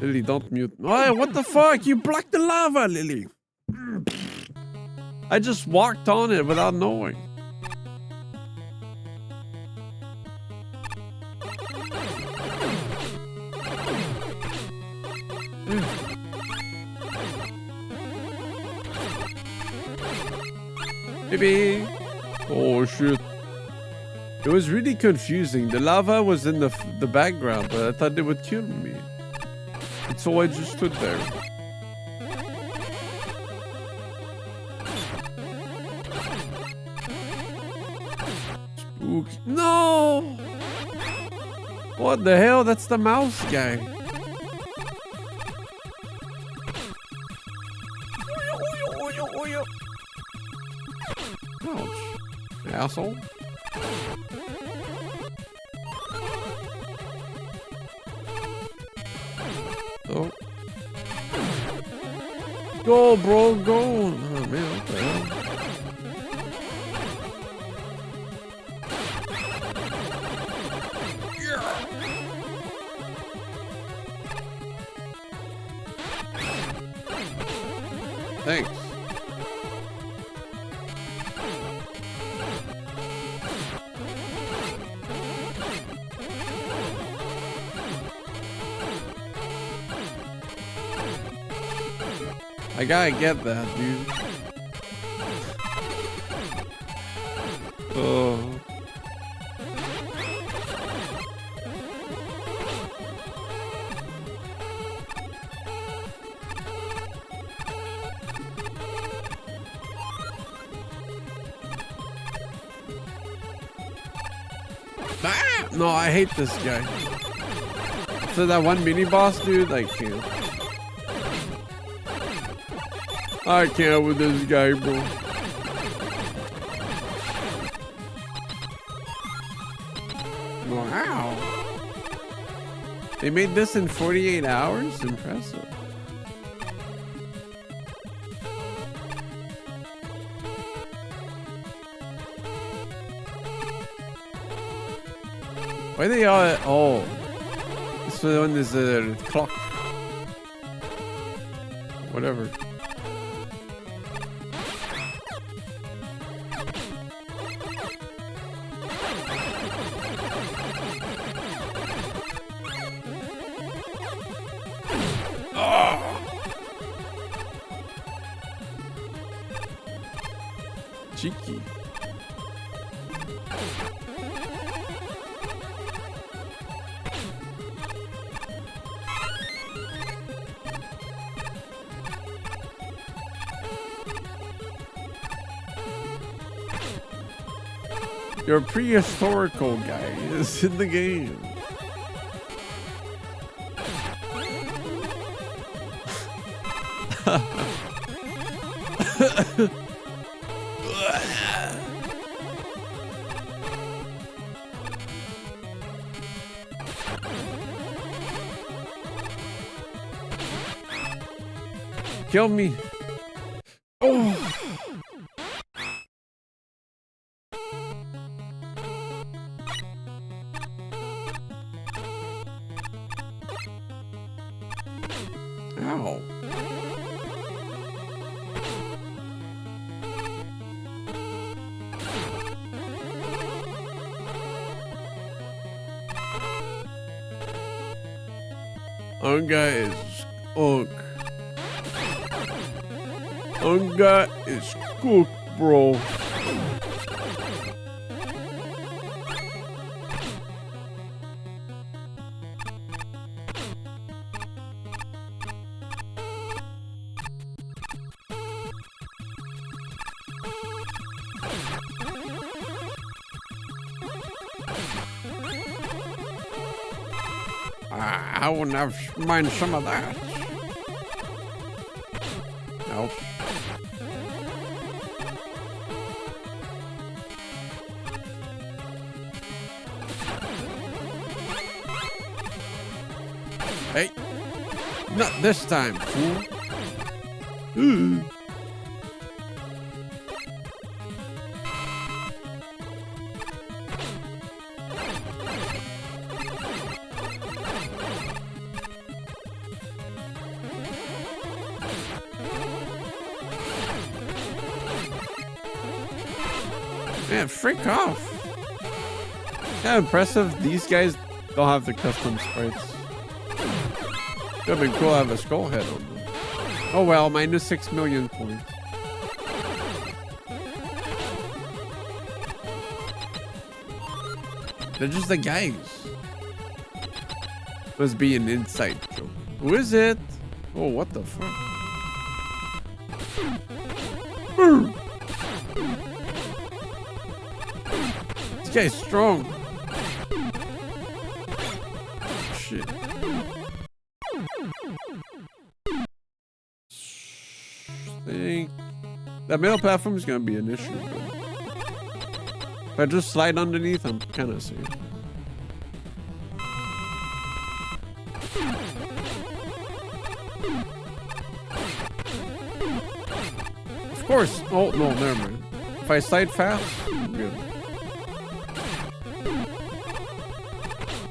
Lily, don't mute. Oh, what the fuck? You blocked the lava, Lily! I just walked on it without knowing. Maybe. Oh shit. It was really confusing. The lava was in the background, but I thought they would kill me. And so I just stood there. Spooky. No! What the hell? That's the mouse guy. Ouch. Asshole. Oh. Go, bro, go. Oh, man, what the hell? Thanks. I gotta get that, dude. Oh. Ah! No, I hate this guy. So that one mini boss dude, I can't. I can't with this guy, bro. Wow. They made this in 48 hours? Impressive. Why are they all... Oh. This one is a clock. Whatever. Cheeky. Your prehistorical guy is in the game. Kill me. Oh. Ow. Unga is unk. Unga is cooked, bro. I wouldn't mind some of that. Nope. Hey, not this time, fool. Ooh. Man, freak off. Yeah, impressive. These guys don't have the custom sprites. Would have been cool to have a skull head on them. Oh well, minus 6 million points. They're just the guys. Must be an inside joke. Who is it? Oh, what the fuck? This guy's strong. Shit. Think that middle platform is gonna be an issue. If I just slide underneath, I'm kind of safe. Of course. Oh no, never mind. If I slide fast, I'm good.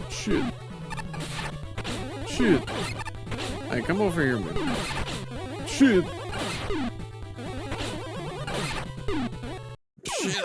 Shit. Shit. Hey, come over here, man. Shit. Shit.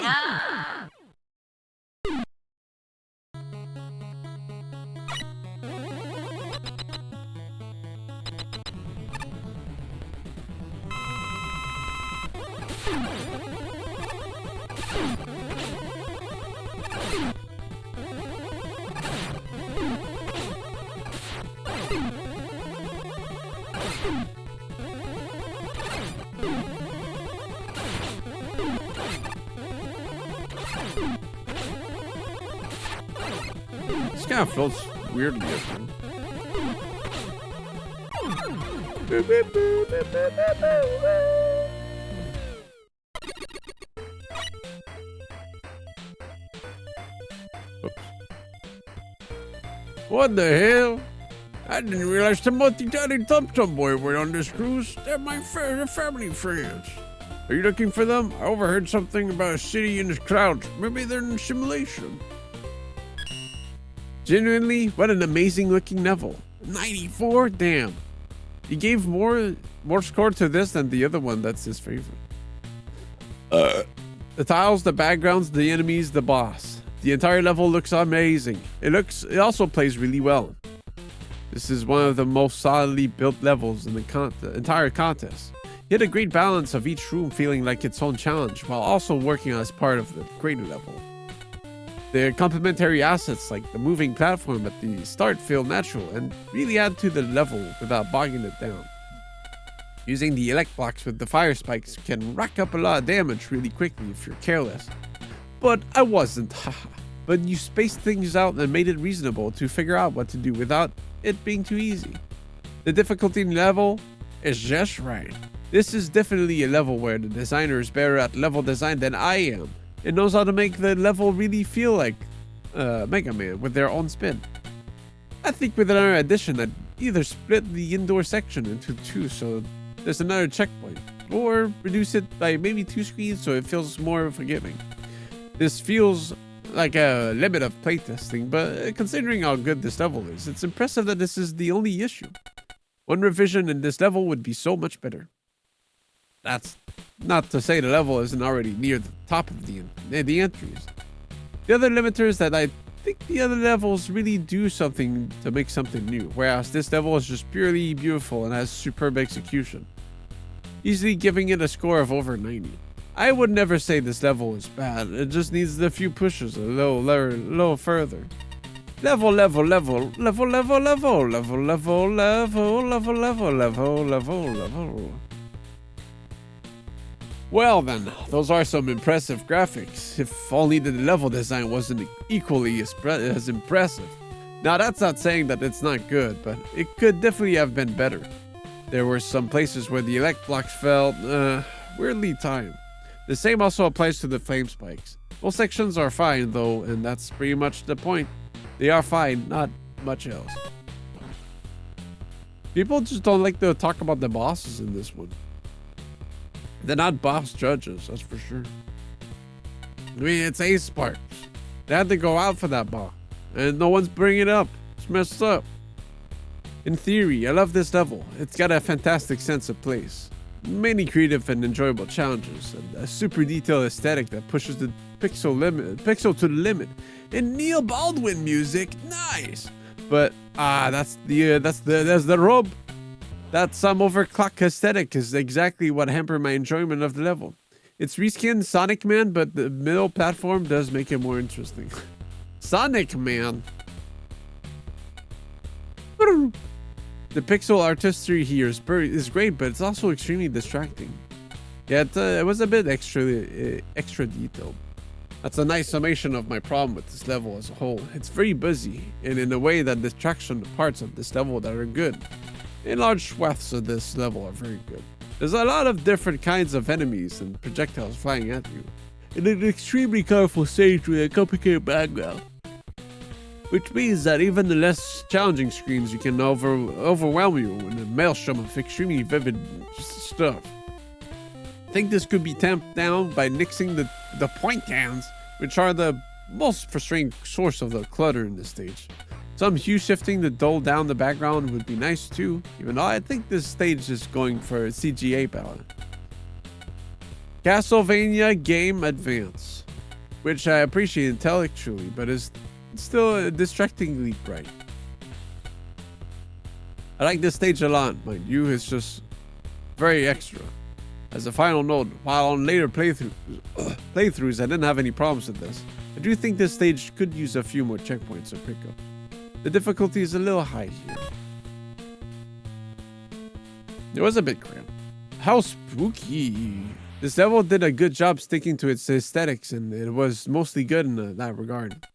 This kind of feels weirdly different. Oops. What the hell? I didn't realize Timothy, Daddy, and Tum Boy were on this cruise. They're my family friends. Are you looking for them? I overheard something about a city in the clouds. Maybe they're in a simulation. Genuinely, what an amazing looking level. 94? Damn. He gave more score to this than the other one. That's his favorite. The tiles, the backgrounds, the enemies, the boss. The entire level looks amazing. It also plays really well. This is one of the most solidly built levels in the entire contest. He had a great balance of each room feeling like its own challenge while also working as part of the greater level. The complementary assets like the moving platform at the start feel natural and really add to the level without bogging it down. Using the elect blocks with the fire spikes can rack up a lot of damage really quickly if you're careless. But I wasn't, haha. But you spaced things out and made it reasonable to figure out what to do without it being too easy. The difficulty level is just right. This is definitely a level where the designer is better at level design than I am. It knows how to make the level really feel like Mega Man with their own spin. I think with another addition I'd either split the indoor section into two so there's another checkpoint, or reduce it by maybe 2 screens so it feels more forgiving. This feels like a limit of playtesting, but considering how good this level is, it's impressive that this is the only issue. One revision in this level would be so much better. That's not to say the level isn't already near the top of the entries. The other limiter is that I think the other levels really do something to make something new, whereas this level is just purely beautiful and has superb execution. Easily giving it a score of over 90. I would never say this level is bad, it just needs a few pushes a little further. Level. Well then, those are some impressive graphics. If only the level design wasn't equally as impressive. Now that's not saying that it's not good, but it could definitely have been better. There were some places where the elect blocks felt weirdly timed. The same also applies to the flame spikes. Most sections are fine though, and that's pretty much the point. They are fine, not much else. People just don't like to talk about the bosses in this one. They're not boss judges, that's for sure. I mean, it's Ace Sparks. They had to go out for that boss, and no one's bringing it up. It's messed up. In theory, I love this level. It's got a fantastic sense of place. Many creative and enjoyable challenges, and a super detailed aesthetic that pushes the pixel to the limit. And Neil Baldwin music, nice. But that's the rub. That some overclock aesthetic is exactly what hampered my enjoyment of the level. It's reskinned Sonic Man, but the middle platform does make it more interesting. Sonic Man. The pixel artistry here is great, but it's also extremely distracting. Yeah, it was a bit extra detailed. That's a nice summation of my problem with this level as a whole. It's very busy, and in a way that distracts from the parts of this level that are good. And large swaths of this level are very good. There's a lot of different kinds of enemies and projectiles flying at you. And an extremely colorful stage with a complicated background. Which means that even the less challenging screens you can overwhelm you in a maelstrom of extremely vivid stuff. I think this could be tamped down by nixing the point cans, which are the most frustrating source of the clutter in this stage. Some hue shifting to dull down the background would be nice too, even though I think this stage is going for a CGA palette. Castlevania Game Advance, which I appreciate intellectually, but is still distractingly bright. I like this stage a lot, mind you, it's just very extra. As a final note, while on later playthroughs I didn't have any problems with this, I do think this stage could use a few more checkpoints or pickup. The difficulty is a little high here. It was a bit cramped. How spooky. This level did a good job sticking to its aesthetics, and it was mostly good in that regard.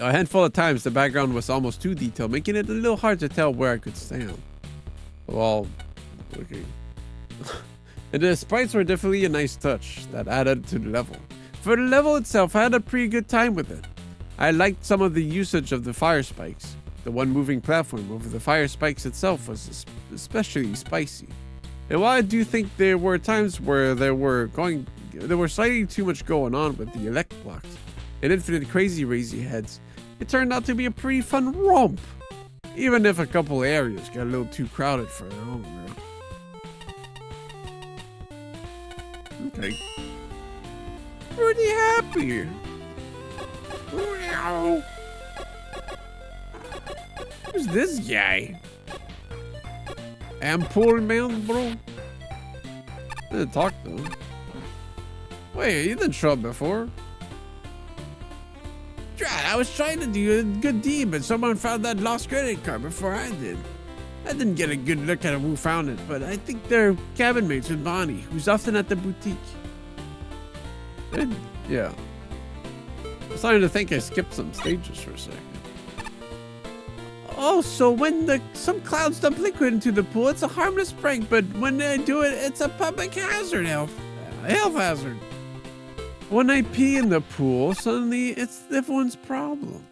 A handful of times, the background was almost too detailed, making it a little hard to tell where I could stand. Well, okay. And the sprites were definitely a nice touch that added to the level. For the level itself, I had a pretty good time with it. I liked some of the usage of the fire spikes. The one moving platform over the fire spikes itself was especially spicy. And while I do think there were times where there were slightly too much going on with the elect blocks and infinite crazy heads, it turned out to be a pretty fun romp. Even if a couple areas got a little too crowded for their own, man. Okay. Pretty happy. Who's this guy? Ampoule man, bro? I didn't talk to him. Wait, he didn't show up before. I was trying to do a good deed, but someone found that lost credit card before I did. I didn't get a good look at who found it, but I think they're cabin mates with Bonnie, who's often at the boutique. Yeah. I'm starting to think I skipped some stages for a second. Oh, so when some clouds dump liquid into the pool, it's a harmless prank, but when they do it, it's a public hazard, health hazard. When I pee in the pool, suddenly it's everyone's problem.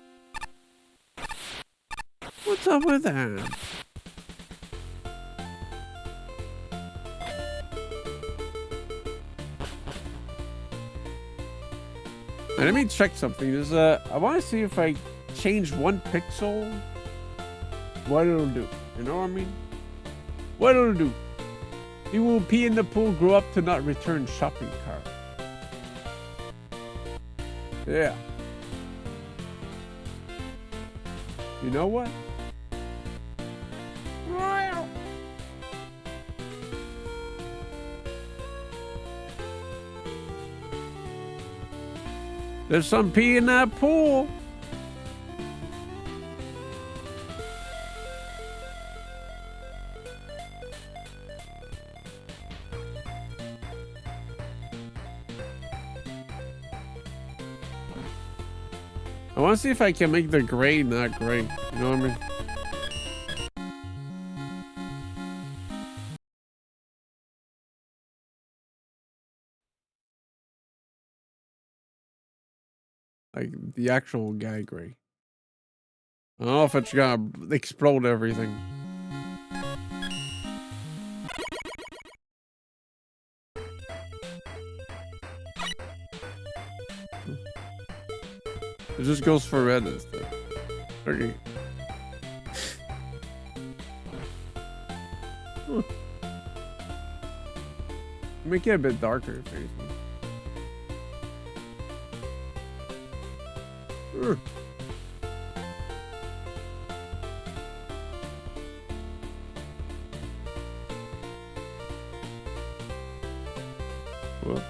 What's up with that? Let me check something. I want to see if I change one pixel, what it'll do. You know what I mean? What it'll do. He will pee in the pool, grow up to not return shopping cart. Yeah. You know what? There's some pee in that pool. I want to see if I can make the gray not gray. You know what I mean? Like the actual guy gray. I don't know if it's gonna explode everything. It just goes for red instead. Okay. Make it a bit darker if anything. Well.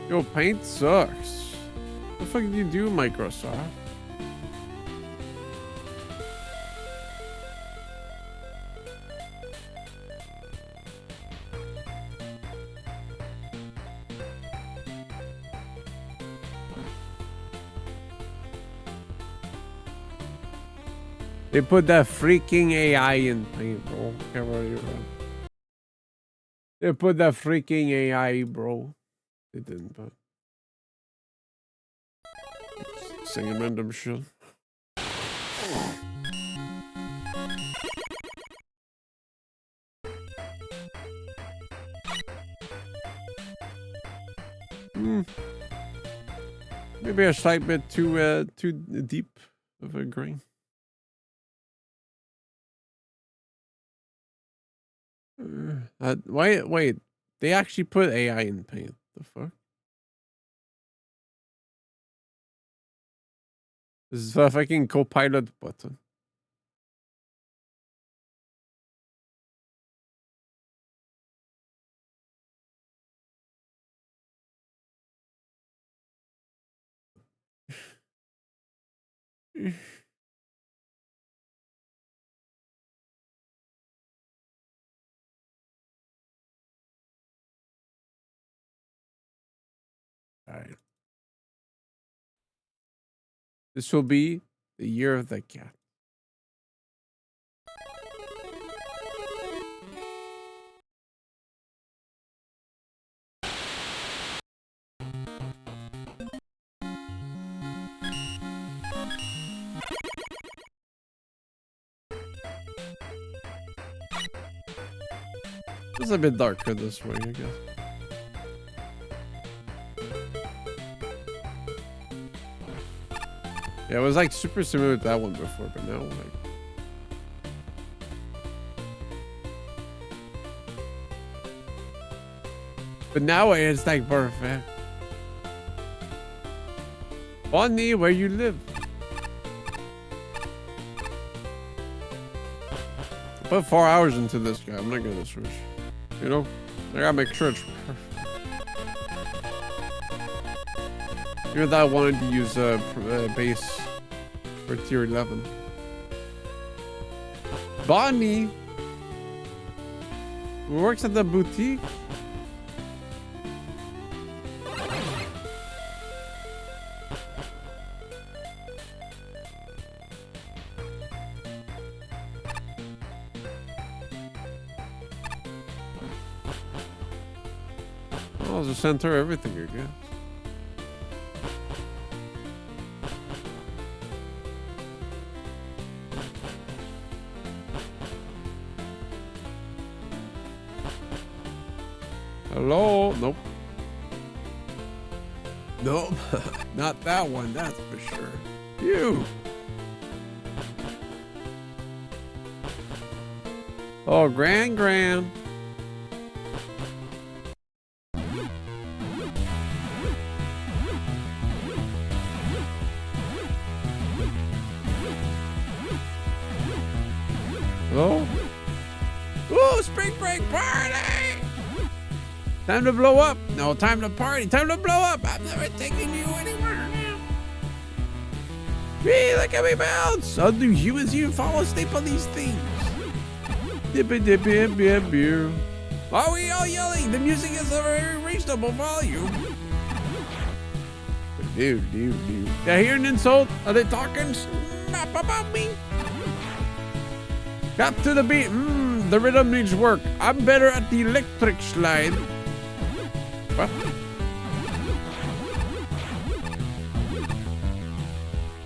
Yo, paint sucks. What the fuck did you do, Microsoft? They put that freaking AI in paint, bro. Can't worry about it. They put that freaking AI, bro. They didn't, but singing random shit. Maybe a slight bit too deep of a grain. Wait, they actually put AI in paint. The fuck? This is a fucking Copilot button. Alright. This will be the year of the cat. It's a bit darker this way, I guess. Yeah, it was like super similar to that one before, but now like. But now it's like perfect. Bonnie, where you live? I put 4 hours into this guy. I'm not gonna switch. You know, I gotta make sure it's perfect. Even though I wanted to use base for tier 11. Bonnie, who works at the boutique. I'll just center everything again. Hello? Nope. Nope. Not that one, that's for sure. You. Oh, grand. Hello? Ooh, spring break party! Time to blow up. No, time to party. Time to blow up. I'm never taking you anywhere now. Hey, look at me bounce. How do humans even fall asleep on these things? Dip. Why are we all yelling? The music is a very reasonable volume. Dude. Yeah, hear an insult? Are they talking snap about me? Got to the beat. The rhythm needs work. I'm better at the electric slide. What?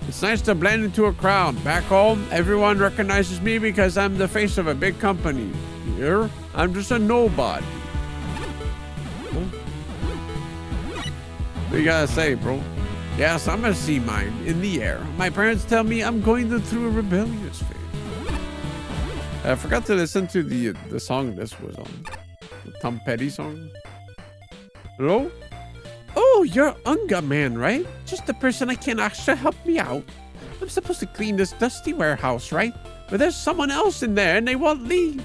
It's nice to blend into a crowd. Back home, everyone recognizes me because I'm the face of a big company. Here, I'm just a nobody. Huh? What you gotta say, bro? Yes, I'm a sea mine in the air. My parents tell me I'm going through a rebellious phase. I forgot to listen to the song this was on. The Tom Petty song. Hello? Oh, you're Unga man, right? Just the person I can ask to help me out. I'm supposed to clean this dusty warehouse, right? But there's someone else in there and they won't leave.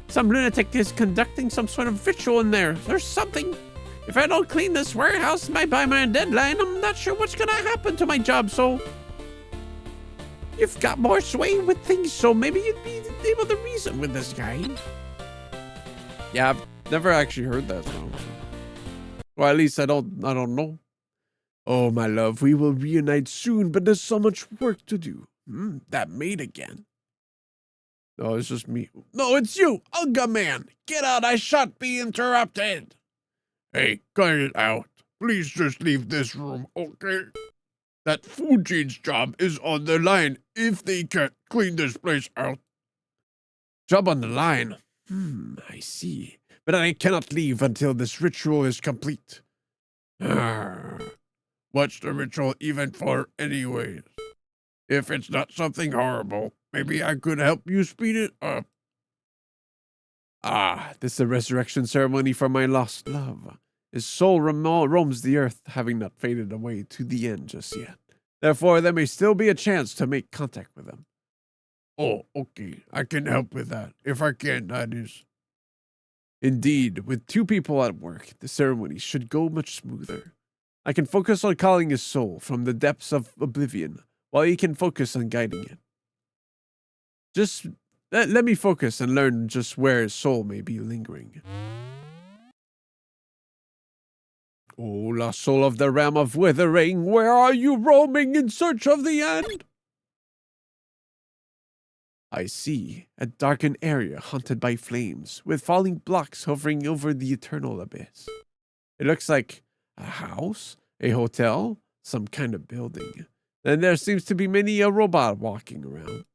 Some lunatic is conducting some sort of ritual in there. There's something. If I don't clean this warehouse by my deadline, I'm not sure what's gonna happen to my job, so... You've got more sway with things, so maybe you'd be able to reason with this guy. Yeah, I've never actually heard that song. Well, at least I don't know. Oh, my love, we will reunite soon, but there's so much work to do. That maid again. No, it's just me. No, it's you, Unga man. Get out, I shan't be interrupted. Hey, cut it out. Please just leave this room, okay? That Fuji's job is on the line if they can't clean this place out. Job on the line? I see. But I cannot leave until this ritual is complete. What's the ritual even for anyways? If it's not something horrible, maybe I could help you speed it up. This is a resurrection ceremony for my lost love. His soul roams the earth, having not faded away to the end just yet. Therefore, there may still be a chance to make contact with him. Oh, okay. I can help with that. If I can, that is. Indeed, with two people at work, the ceremony should go much smoother. I can focus on calling his soul from the depths of oblivion, while you can focus on guiding it. Just let me focus and learn just where his soul may be lingering. Oh, lost soul of the realm of withering, where are you roaming in search of the end? I see a darkened area haunted by flames, with falling blocks hovering over the eternal abyss. It looks like a house, a hotel, some kind of building. And there seems to be many a robot walking around.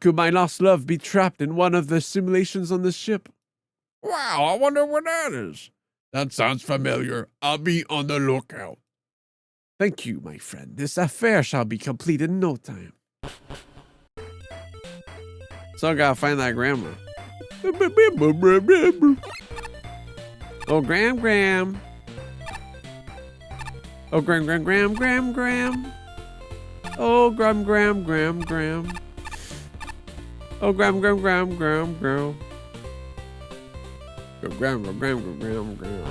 Could my lost love be trapped in one of the simulations on this ship? Wow, I wonder what that is. That sounds familiar. I'll be on the lookout. Thank you, my friend. This affair shall be complete in no time. So I gotta find that grandma. Oh, Gram. Oh, Gram. Oh, Gram. Oh, Gram. Gram.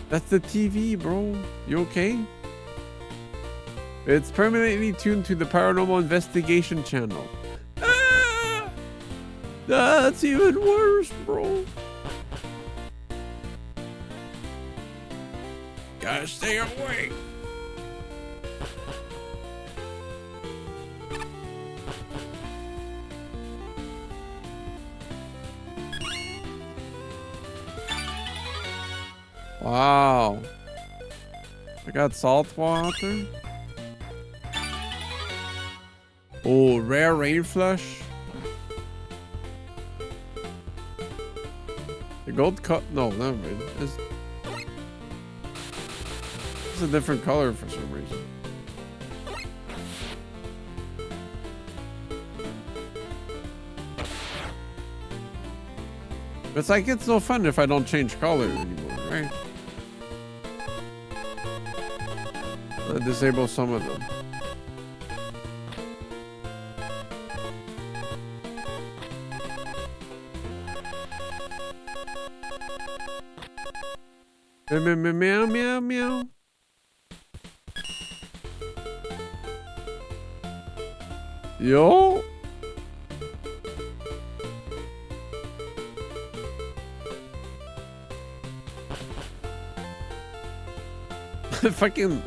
That's the TV, bro. You okay? It's permanently tuned to the Paranormal Investigation channel. Ah! That's even worse, bro. Gotta stay away. Wow. I got salt water. Oh, rare rain flush. The gold cut. No, never mind. It's a different color for some reason. It's like it's no fun if I don't change color anymore, right? I'll disable some of them. Meow. Yo. Fucking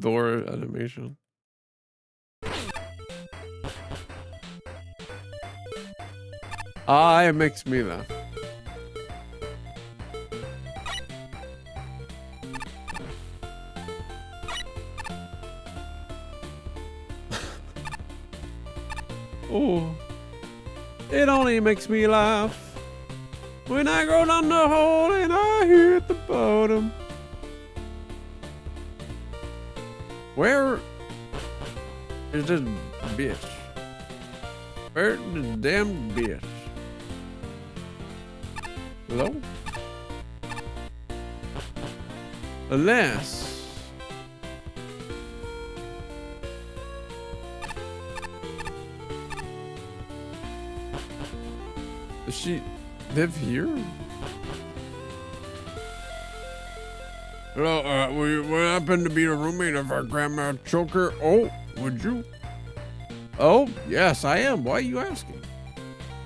door animation. It makes me laugh. Oh, it only makes me laugh when I go down the hole and I hit the bottom. Where is this bitch? Where's this damn bitch? Hello? Unless... Does she live here? Hello, would happen to be a roommate of our grandma Choker? Oh, would you? Oh, yes, I am. Why are you asking?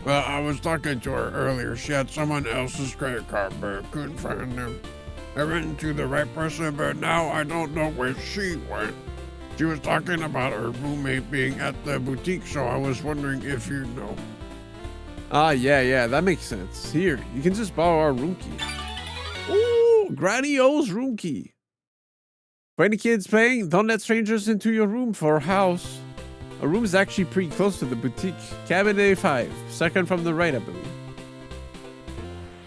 Well, I was talking to her earlier. She had someone else's credit card, but couldn't find them. I ran to the right person, but now I don't know where she went. She was talking about her roommate being at the boutique, so I was wondering if you know. Yeah, that makes sense. Here, you can just borrow our room key. Ooh, Granny O's room key. For any kids playing, don't let strangers into your room for a house. Our room is actually pretty close to the boutique. Cabin A5, second from the right, I believe.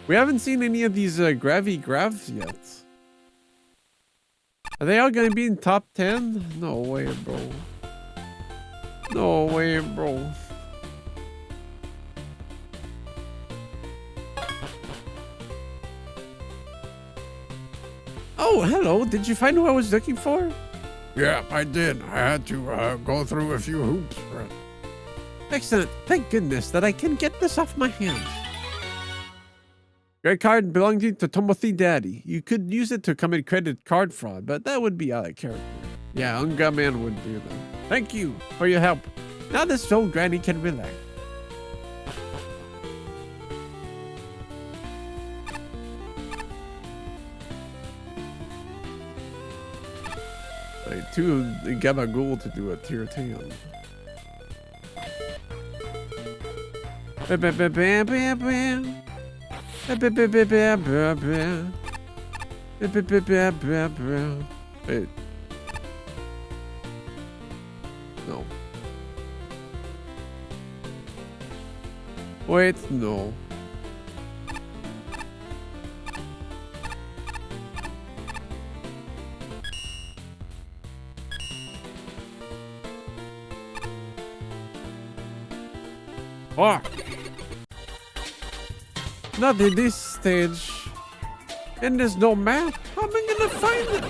We haven't seen any of these Gravs yet. Are they all gonna be in top 10? No way, bro. No way, bro. Oh, hello. Did you find who I was looking for? Yeah, I did. I had to go through a few hoops for it. Excellent. Thank goodness that I can get this off my hands. Credit card belonging to Timothy Daddy. You could use it to commit credit card fraud, but that would be out of character. Yeah, Unga Man would do that. Thank you for your help. Now this old granny can relax. Like, two gabagool to do a tier 10. Wait. No. Wait, no. Fuck. Not in this stage. And there's no map. How am I gonna find it?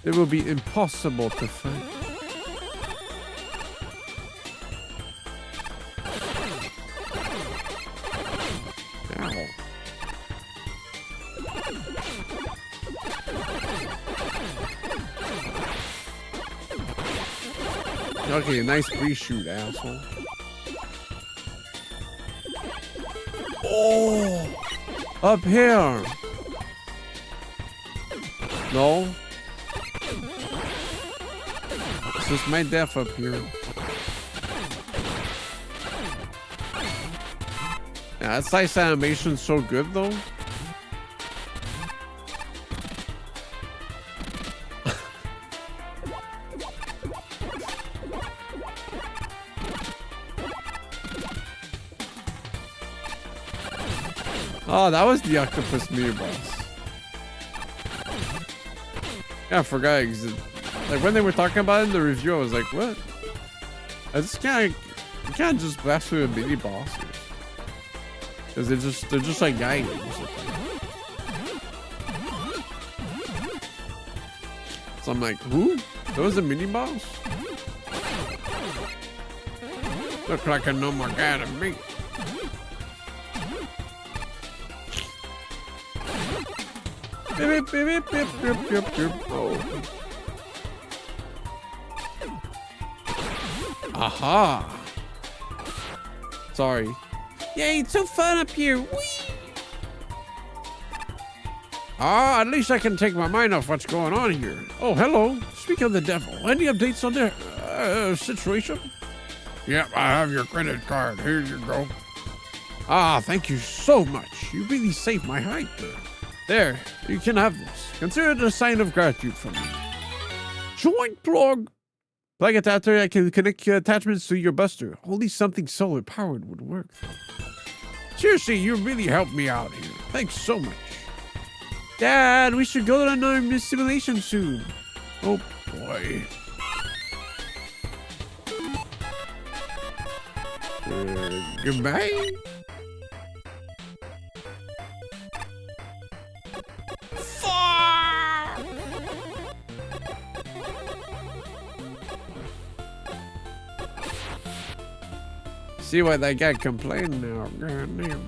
It will be impossible to find. Ow. Okay, nice pre-shoot, asshole. Oh! Up here! No? This is my death up here. Yeah, that slice animation's so good though. Oh, that was the octopus mini boss. Yeah, I forgot. Like when they were talking about it in the review, I was like, "What? I just can't. You can't just blast through a mini boss because they're just like guys." So I'm like, "Who? That was a mini boss? Look like a no more guy to me." Oh. Aha! Sorry. Yay, it's so fun up here. Whee! Ah, at least I can take my mind off what's going on here. Oh, hello. Speak of the devil. Any updates on their situation? Yep, I have your credit card. Here you go. Ah, thank you so much. You really saved my height there. There, you can have this. Consider it a sign of gratitude from me. Joint plug. Plug adapter, I can connect your attachments to your buster. Only something solar powered would work. Seriously, you really helped me out here. Thanks so much. Dad, we should go to another simulation soon. Oh boy. Goodbye. See why that guy complained now. God damn.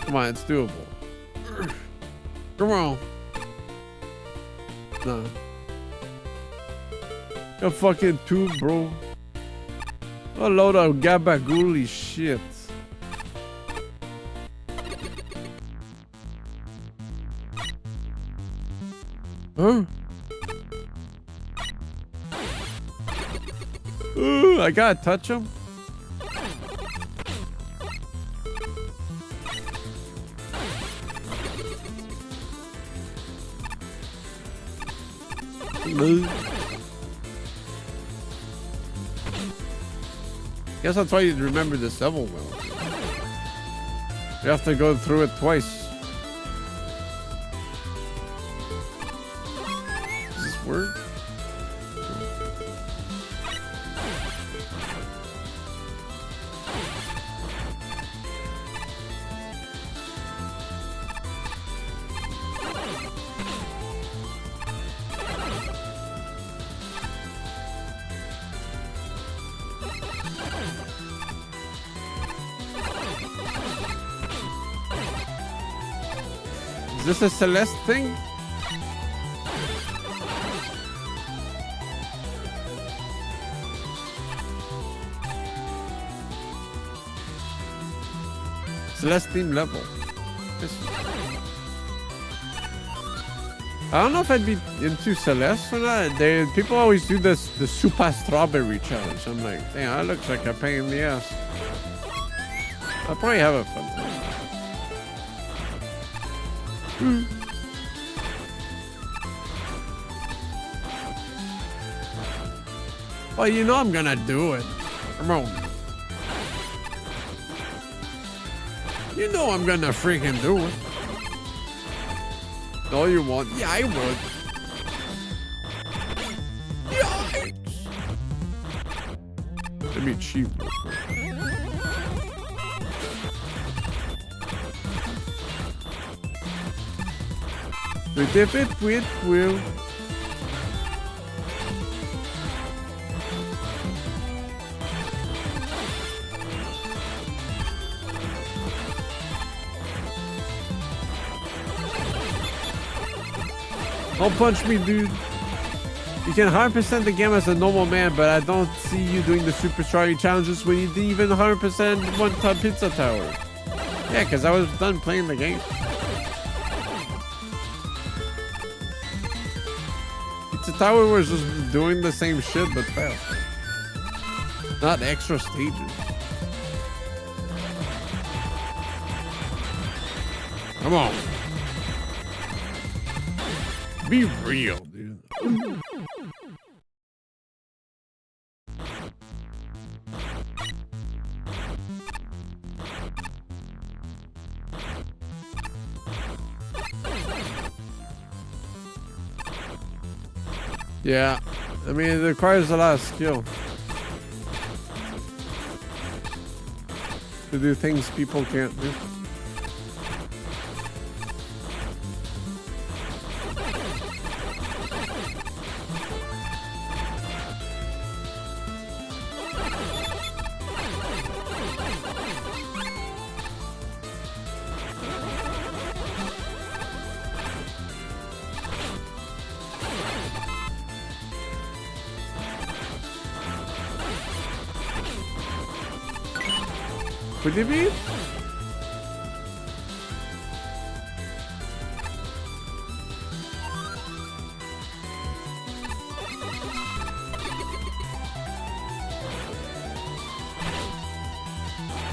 Come on, it's doable. Come on. No. A fucking tube, bro. A load of gabagooli shit. Huh? Ooh, I gotta touch him. Guess that's why you remember this level well. You have to go through it twice. Does this work? Is this a Celeste thing? Celeste theme level. I don't know if I'd be into Celeste or not. People always do the super strawberry challenge. I'm like, damn, that looks like a pain in the ass. I'll probably have a fun time. Well, you know I'm gonna do it. Come on. You know I'm gonna freaking do it. All you want? Yeah, I would. Yikes. Let me cheat real quick. But if it will. Don't punch me, dude. You can 100% the game as a normal man, but I don't see you doing the super strawberry challenges when you didn't even 100% one-time pizza tower. Yeah, because I was done playing the game. Pizza tower was just doing the same shit, but fast. Not extra stages. Come on. Be real, dude. Yeah, I mean, it requires a lot of skill to do things people can't do. Could it be?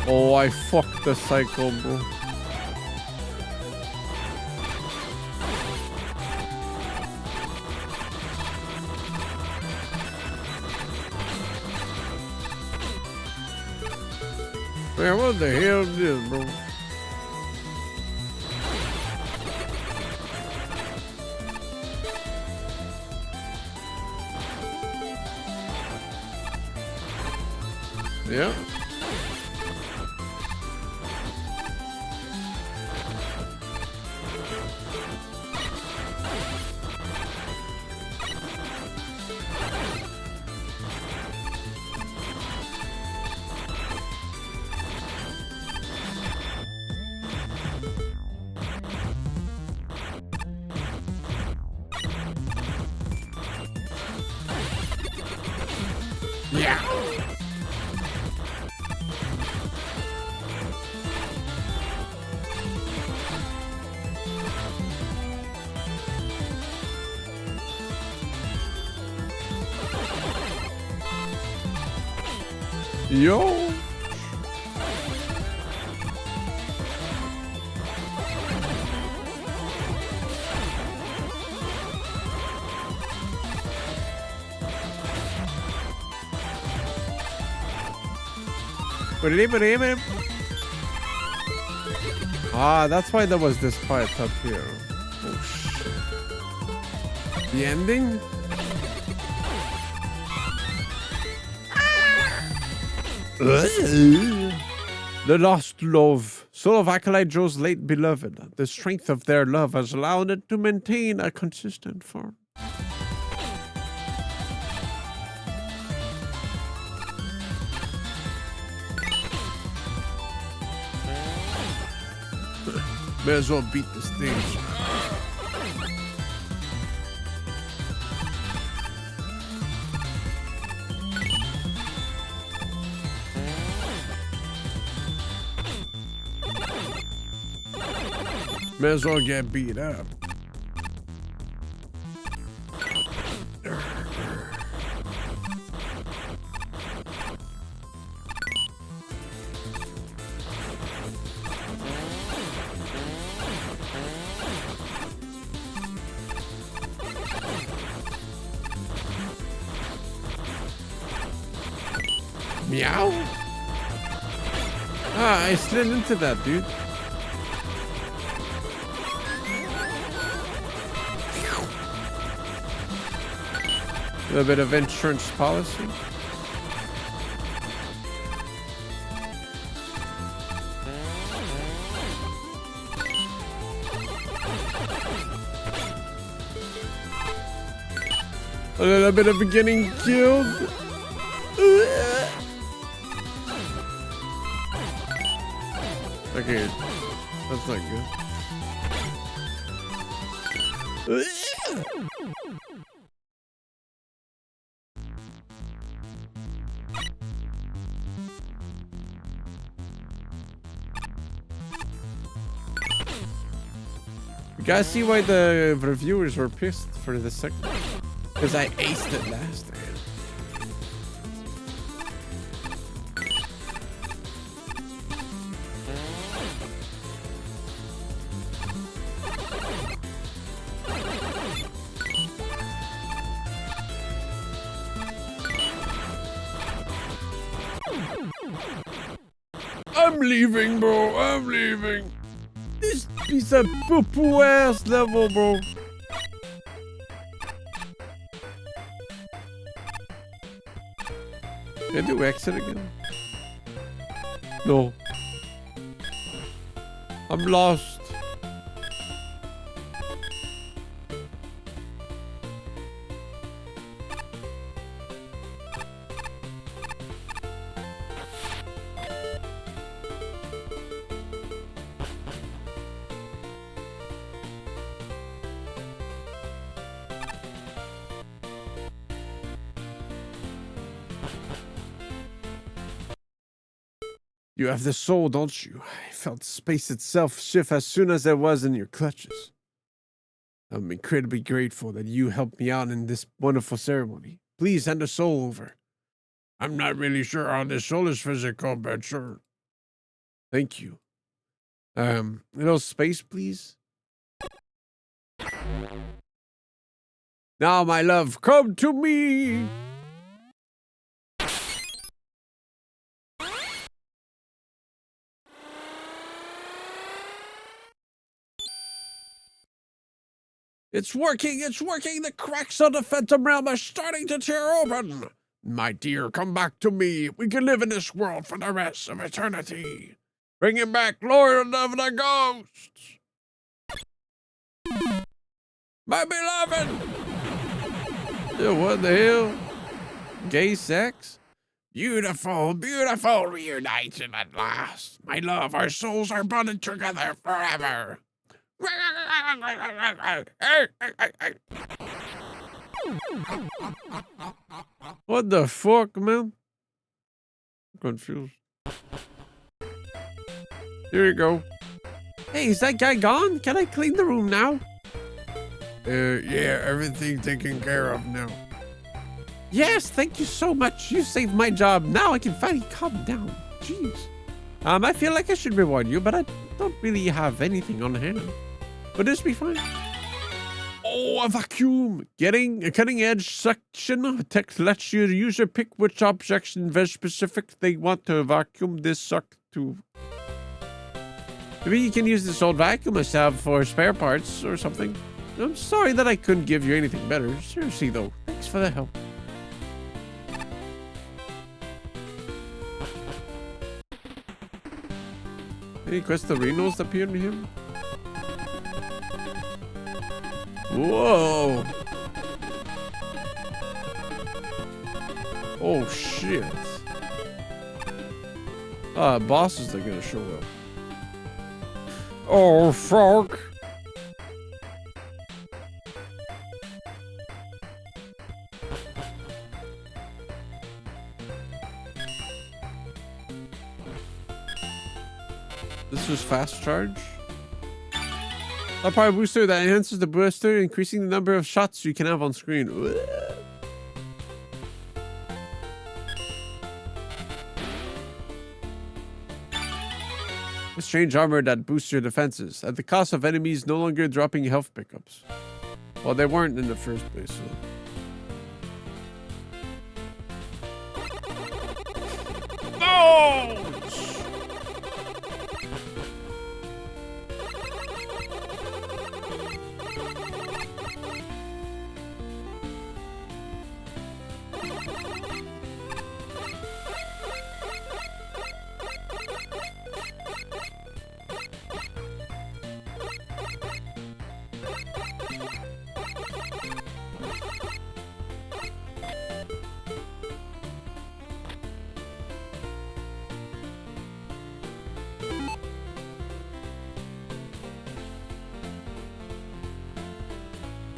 Oh, I fucked the cycle, bro. Man, what the hell is this, bro? Yeah. Yeah. Yo. Ah, that's why there was this part up here. Oh shit. The ending? The lost love. Soul of Acolyte Joe's late beloved. The strength of their love has allowed it to maintain a consistent form. May as well beat the stage. May as well get beat up. Meow? Ah, I slid into that, dude. A little bit of insurance policy. A little bit of getting killed. Okay, that's not good. You guys see why the reviewers were pissed for the second? Because I aced it last time. I'm leaving, bro. I'm leaving. This piece of poo-poo ass level, bro. Can I do exit again? No. I'm lost. You have the soul, don't you? I felt space itself shift as soon as I was in your clutches. I'm incredibly grateful that you helped me out in this wonderful ceremony. Please hand the soul over. I'm not really sure how the soul is physical, but sure. Thank you. Little space, please. Now, my love, come to me. It's working, it's working! The cracks of the Phantom Realm are starting to tear open! My dear, come back to me. We can live in this world for the rest of eternity. Bring him back, Lord of the Ghosts! My beloved! Yo, what the hell? Gay sex? Beautiful, beautiful, reunited at last. My love, our souls are bonded together forever. What the fuck, man? I'm confused. Here you go. Hey, is that guy gone? Can I clean the room now? Yeah, everything taken care of now. Yes, thank you so much. You saved my job. Now I can finally calm down. Jeez. I feel like I should reward you, but I don't really have anything on hand. Would this be fine? Oh, a vacuum. Getting a cutting edge suction tech lets your user pick which objects in very specific they want to vacuum this suck to. Maybe you can use this old vacuum I have for spare parts or something. I'm sorry that I couldn't give you anything better. Seriously though, thanks for the help. Any Questorinos appear to him? Whoa! Oh shit! Bosses are gonna show up. Oh fuck! This was fast charge? A power booster that enhances the booster, increasing the number of shots you can have on screen. A strange armor that boosts your defenses at the cost of enemies no longer dropping health pickups. Well, they weren't in the first place, so. No!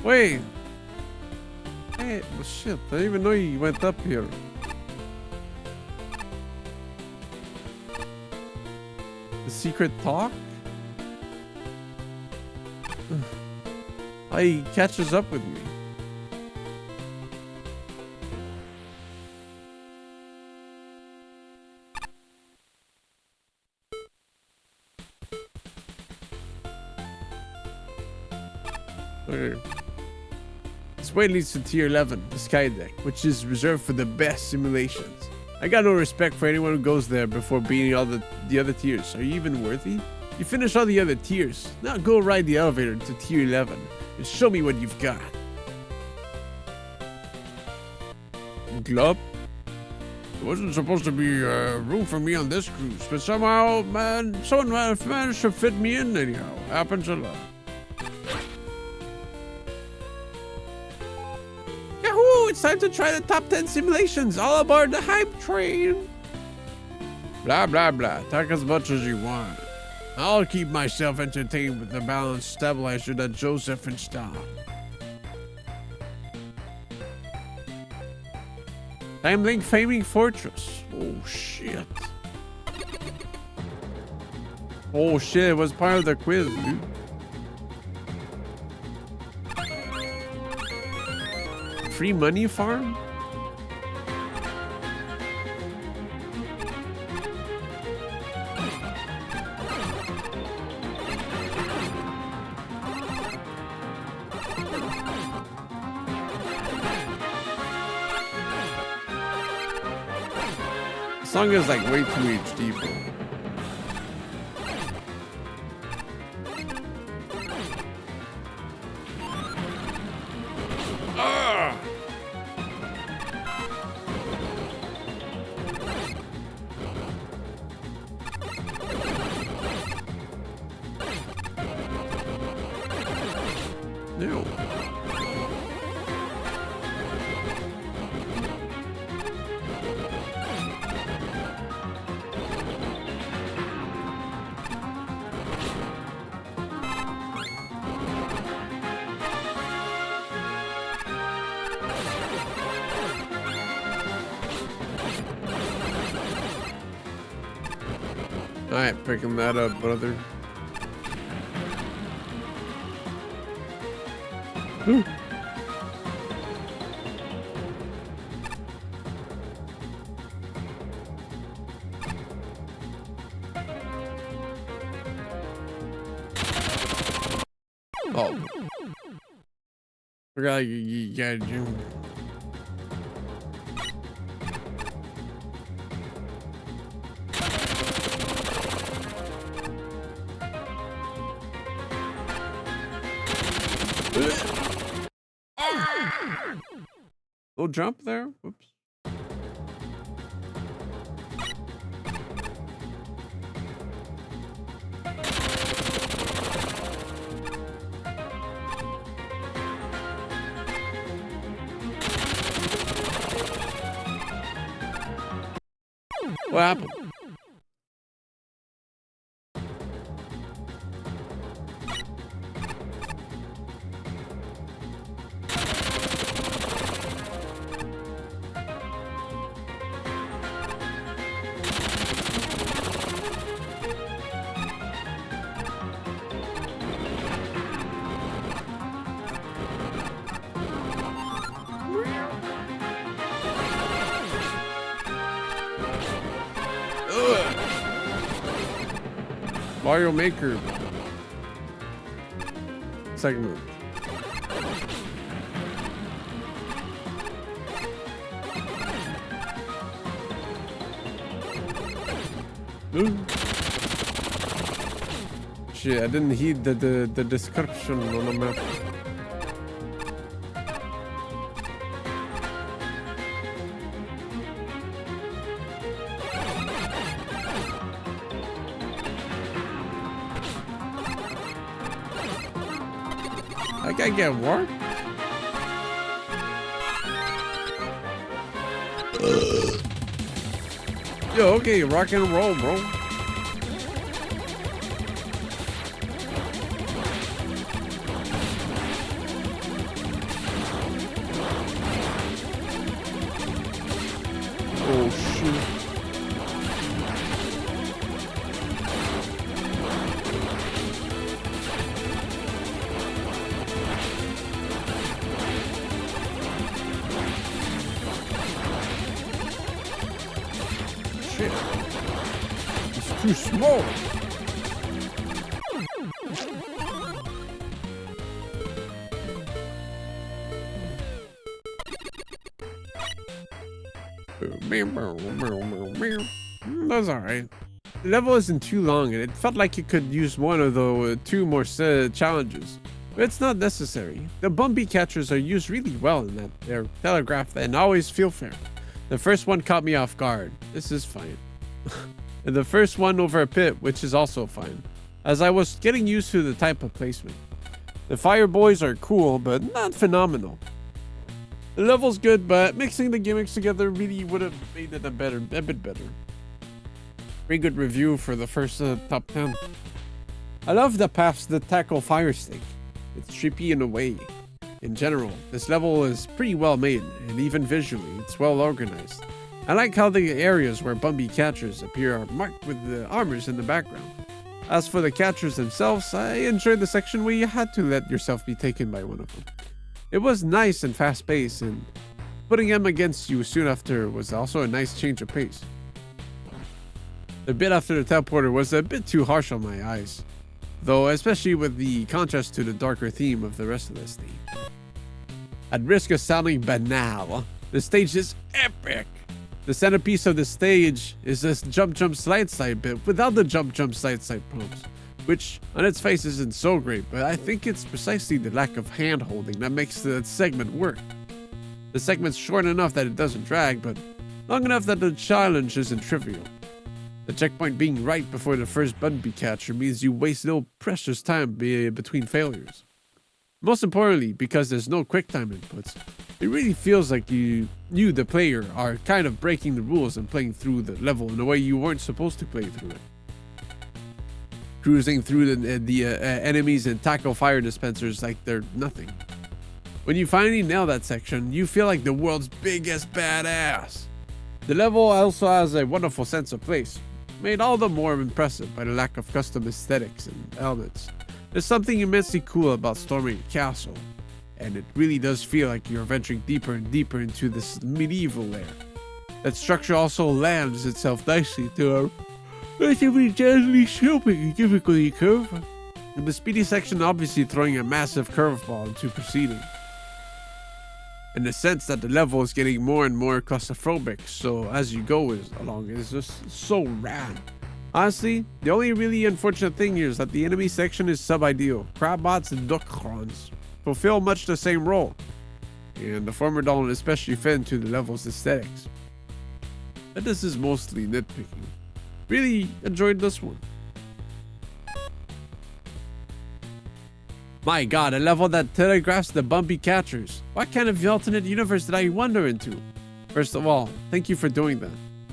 Wait. Hey, well, shit. I didn't even know you went up here. The secret talk? He catches up with me. Okay. This way leads to tier 11, the sky deck, which is reserved for the best simulations. I got no respect for anyone who goes there before beating all the other tiers. Are you even worthy? You finish all the other tiers. Now go ride the elevator to tier 11 and show me what you've got. Glub? There wasn't supposed to be room for me on this cruise, but somehow, someone managed to fit me in anyhow. Happens a lot. It's time to try the top 10 simulations. All aboard the hype train. Blah, blah, blah. Talk as much as you want. I'll keep myself entertained with the balanced stabilizer that Joseph installed. Time Link Faming Fortress. Oh, shit. Oh, shit. It was part of the quiz, dude. Free money farm? The song is like way too HD, bro. No. All right, picking that up, brother. Ooh. Oh. Forgot you gotta do. Little jump there. Whoops. What happened? Mario Maker segment. Ooh. Shit, I didn't heed the description on the map. I gotta get war. Yo, okay, rock and roll, bro. Oh shoot. Shit. It's too small. That's alright. The level isn't too long and it felt like you could use one of the two more challenges. But it's not necessary. The bumpy catchers are used really well in that they're telegraphed and always feel fair. The first one caught me off guard. This is fine. And the first one over a pit, which is also fine, as I was getting used to the type of placement. The fire boys are cool, but not phenomenal. The level's good, but mixing the gimmicks together really would have made it a bit better. Very good review for the first top 10. I love the paths that tackle Fire Stick. It's trippy in a way. In general, this level is pretty well made, and even visually, it's well organized. I like how the areas where bumpy catchers appear are marked with the armors in the background. As for the catchers themselves, I enjoyed the section where you had to let yourself be taken by one of them. It was nice and fast-paced, and putting them against you soon after was also a nice change of pace. The bit after the teleporter was a bit too harsh on my eyes, though especially with the contrast to the darker theme of the rest of the stage. At risk of sounding banal, the stage is epic. The centerpiece of the stage is this jump slide bit without the jump slide prompts, which on its face isn't so great, but I think it's precisely the lack of hand holding that makes the segment work. The segment's short enough that it doesn't drag, but long enough that the challenge isn't trivial. The checkpoint being right before the first bumpy catcher means you waste no precious time between failures. Most importantly, because there's no quick time inputs, it really feels like you, the player, are kind of breaking the rules and playing through the level in a way you weren't supposed to play through it. Cruising through the enemies and tackle fire dispensers like they're nothing. When you finally nail that section, you feel like the world's biggest badass. The level also has a wonderful sense of place, made all the more impressive by the lack of custom aesthetics and elements. There's something immensely cool about storming a castle, and it really does feel like you're venturing deeper and deeper into this medieval lair. That structure also lends itself nicely to a relatively gently sloping and difficulty curve, and the speedy section obviously throwing a massive curveball into proceeding. In the sense that the level is getting more and more claustrophobic, so as you go along, it's just so rad. Honestly, the only really unfortunate thing here is that the enemy section is sub-ideal. Crabbots and duckrons fulfill much the same role, and the former don't especially fit into the level's aesthetics. But this is mostly nitpicking. Really enjoyed this one. My god, a level that telegraphs the bumpy catchers. What kind of alternate universe did I wander into? First of all, thank you for doing that.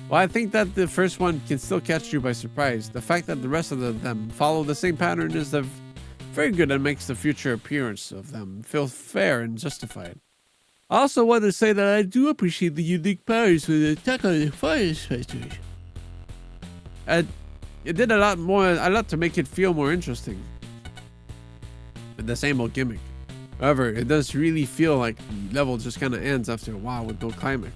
While I think that the first one can still catch you by surprise, the fact that the rest of them follow the same pattern is very good and makes the future appearance of them feel fair and justified. I also want to say that I do appreciate the unique powers for the attack on the fire dispensers. It did a lot to make it feel more interesting. The same old gimmick. However, it does really feel like the level just kind of ends after a while with no climax.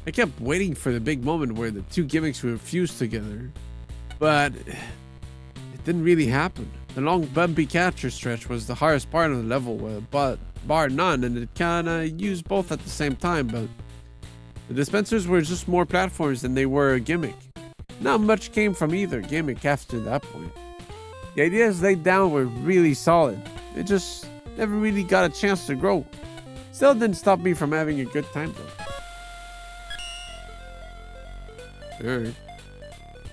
I kept waiting for the big moment where the two gimmicks would fuse together, but it didn't really happen. The long bumpy catcher stretch was the hardest part of the level, but bar none, and it kinda used both at the same time, but the dispensers were just more platforms than they were a gimmick. Not much came from either gimmick after that point. The ideas laid down were really solid. It just never really got a chance to grow. Still didn't stop me from having a good time though. Alright.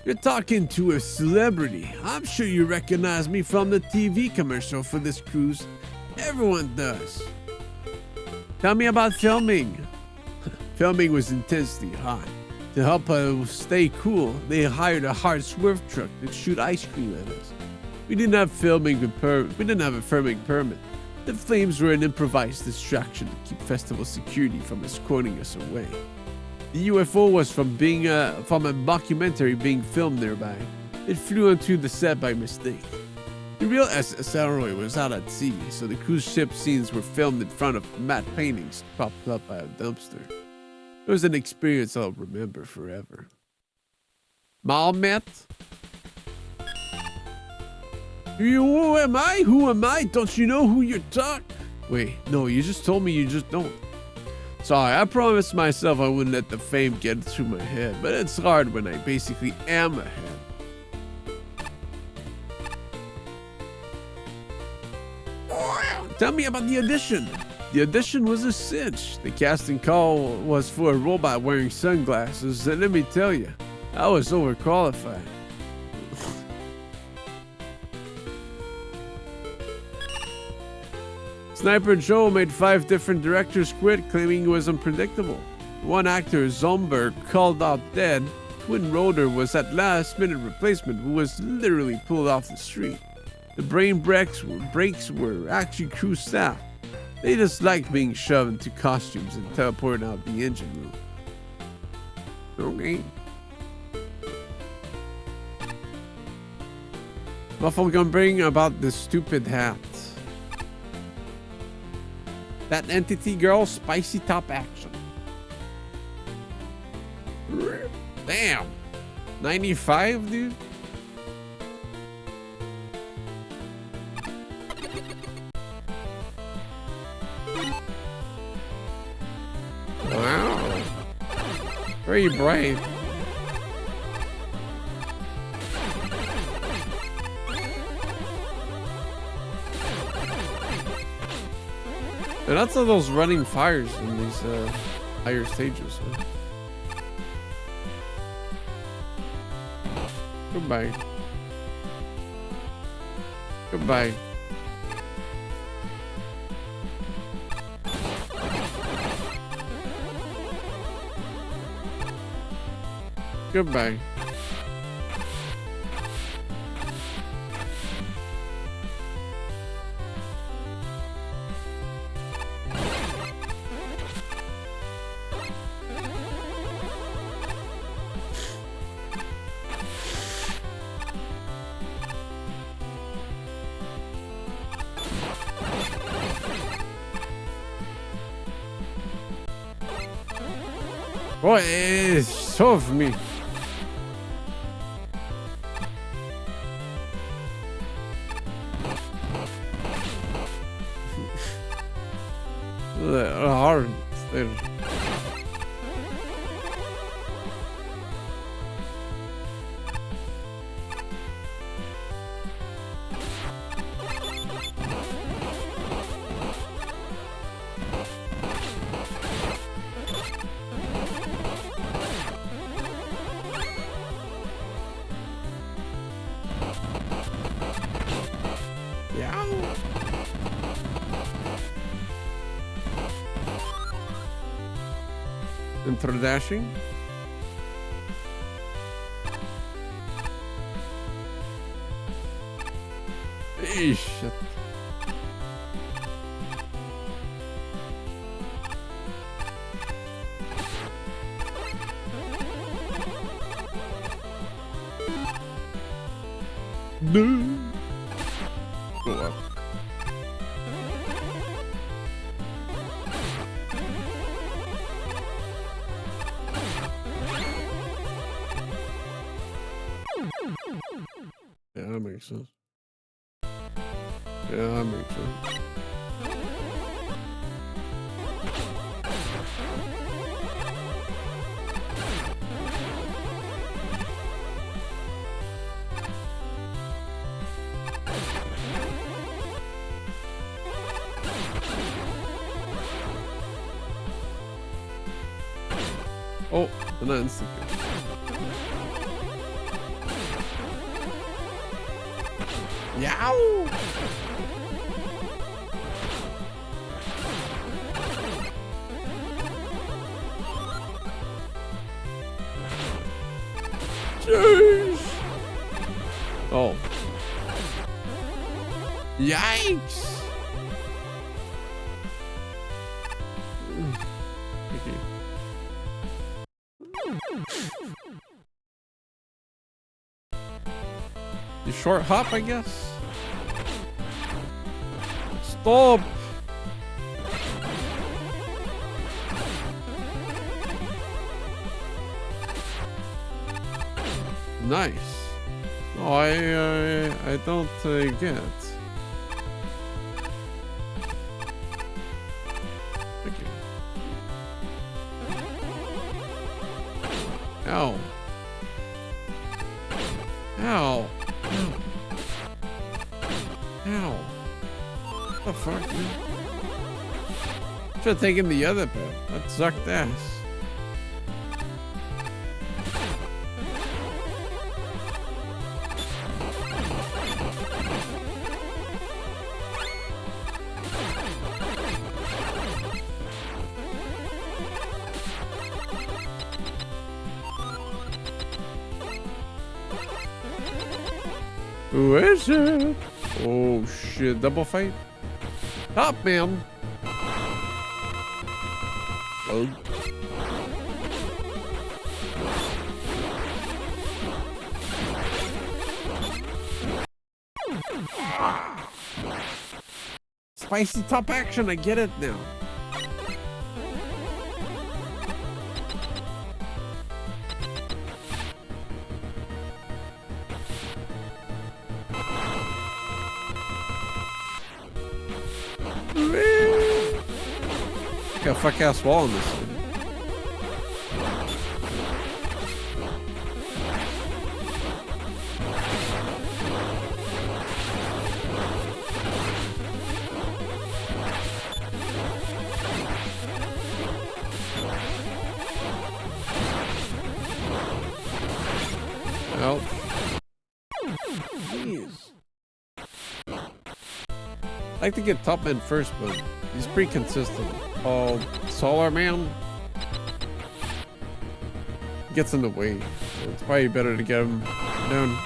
You're talking to a celebrity. I'm sure you recognize me from the TV commercial for this cruise. Everyone does. Tell me about filming. Filming was intensely hot. To help us stay cool, they hired a hard swerve truck to shoot ice cream at us. We didn't have a filming permit. The flames were an improvised distraction to keep festival security from escorting us away. The UFO was from a mockumentary being filmed nearby. It flew onto the set by mistake. The real SSRO was out at sea, so the cruise ship scenes were filmed in front of matte paintings propped up by a dumpster. It was an experience I'll remember forever. Malmet? Who am I? Who am I? Don't you know who you're talking? Wait, no, you just told me you just don't. Sorry, I promised myself I wouldn't let the fame get through my head, but it's hard when I basically am a head. Tell me about the audition. The audition was a cinch. The casting call was for a robot wearing sunglasses, and let me tell you, I was overqualified. Sniper Joe made 5 different directors quit, claiming he was unpredictable. One actor, Zomberg, called out dead. Twin Rotor was at last-minute replacement who was literally pulled off the street. The brain brakes were actually crew staff. They just liked being shoved into costumes and teleported out the engine room. Okay. Muffle gonna bring about this stupid hat. That entity girl, spicy top action. Damn. 95, dude? Wow. Very brave. And lots of those running fires in these higher stages. Huh? Goodbye. Goodbye. Goodbye. Boy, it's so of me. Hard. Intro dashing. Shit. No. Go up. Yeah, oh my makes sense. Yeah, that makes sense. Oh, and then instant kill. Yow! Jeez! Oh. Yikes! Okay. You short hop, I guess? Stop! Nice. Oh, I don't get. Okay. Ow. Ow. Ow. What the fuck, man? Should have taken the other path. That sucked ass. Who is it? Oh shit, double fight? Top man. Oh. Spicy top action, I get it now. Got a fuck ass wall in this thing. Ouch. Jeez. I like to get top man first, but he's pretty consistent. Oh, Solar Man gets in the way, so it's probably better to get him down.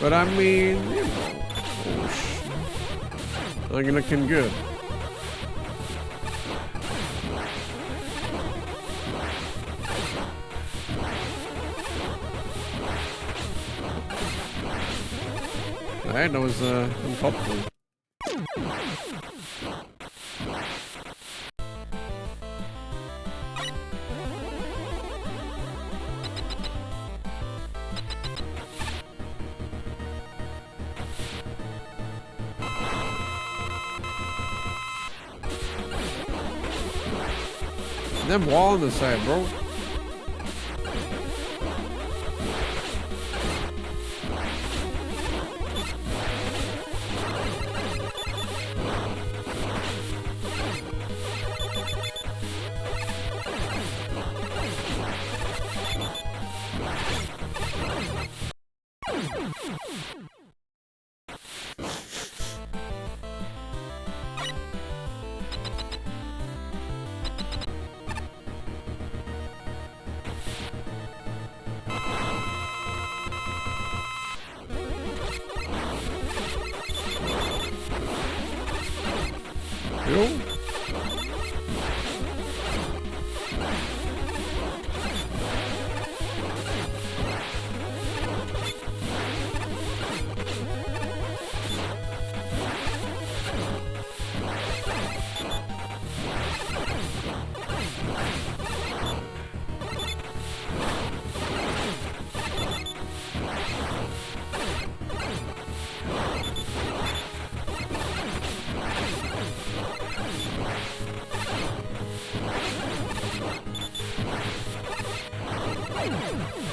But I mean, you know, I'm looking good. Alright, that was uncomfortable. Them wall on the side, bro.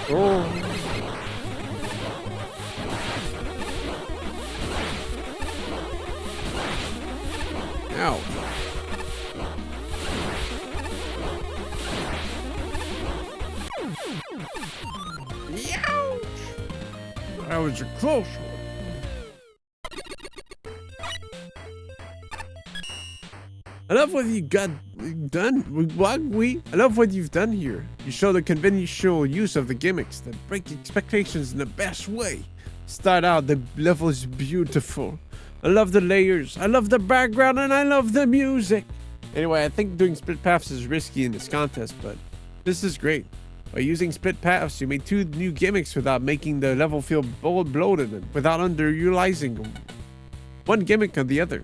Oh. Ow. Ouch. That was a close one. I love what you got done. I love what you've done here. You show the conventional use of the gimmicks that break expectations in the best way. Start out, the level is beautiful. I love the layers, I love the background, and I love the music. Anyway, I think doing split paths is risky in this contest, but this is great. By using split paths, you made 2 new gimmicks without making the level feel bloated and without underutilizing one gimmick on the other.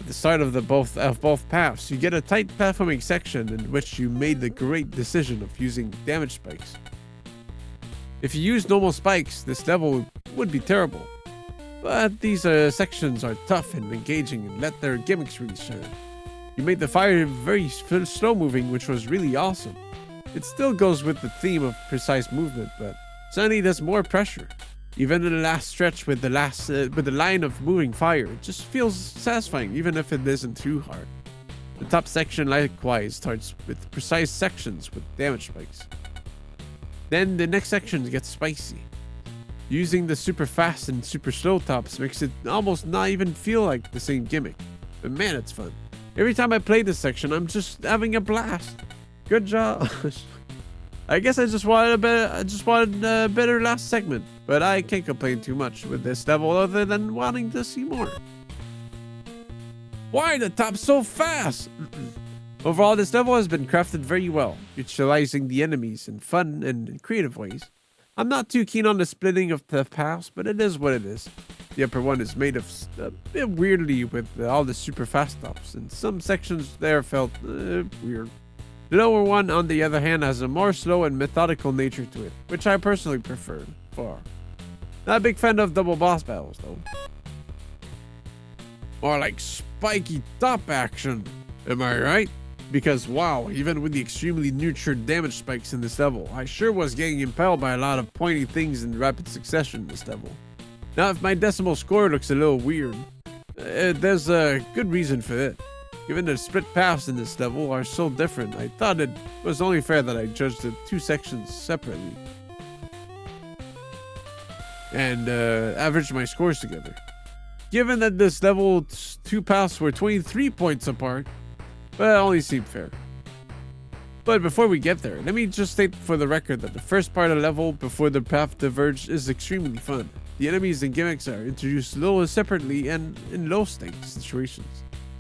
At the start of both paths, you get a tight platforming section in which you made the great decision of using damage spikes. If you use normal spikes, this level would be terrible. But these sections are tough and engaging and let their gimmicks really shine. You made the fire very slow moving, which was really awesome. It still goes with the theme of precise movement, but suddenly there's more pressure. Even in the last stretch with the line of moving fire, it just feels satisfying even if it isn't too hard. The top section likewise starts with precise sections with damage spikes. Then the next section gets spicy. Using the super fast and super slow tops makes it almost not even feel like the same gimmick. But man, it's fun. Every time I play this section, I'm just having a blast. Good job. I guess I just wanted a better last segment, but I can't complain too much with this level other than wanting to see more. Why the top so fast? Overall, this level has been crafted very well, utilizing the enemies in fun and creative ways. I'm not too keen on the splitting of the paths, but it is what it is. The upper one is made of a bit weirdly with all the super fast stops, and some sections there felt weird. The lower one, on the other hand, has a more slow and methodical nature to it, which I personally prefer far. Not a big fan of double boss battles, though. More like spiky top action, am I right? Because wow, even with the extremely nurtured damage spikes in this level, I sure was getting impaled by a lot of pointy things in rapid succession in this level. Now, if my decimal score looks a little weird, there's a good reason for it. Given the split paths in this level are so different, I thought it was only fair that I judged the 2 sections separately and averaged my scores together. Given that this level's 2 paths were 23 points apart, well, it only seemed fair. But before we get there, let me just state for the record that the first part of the level before the path diverged is extremely fun. The enemies and gimmicks are introduced a little separately and in low-stakes situations,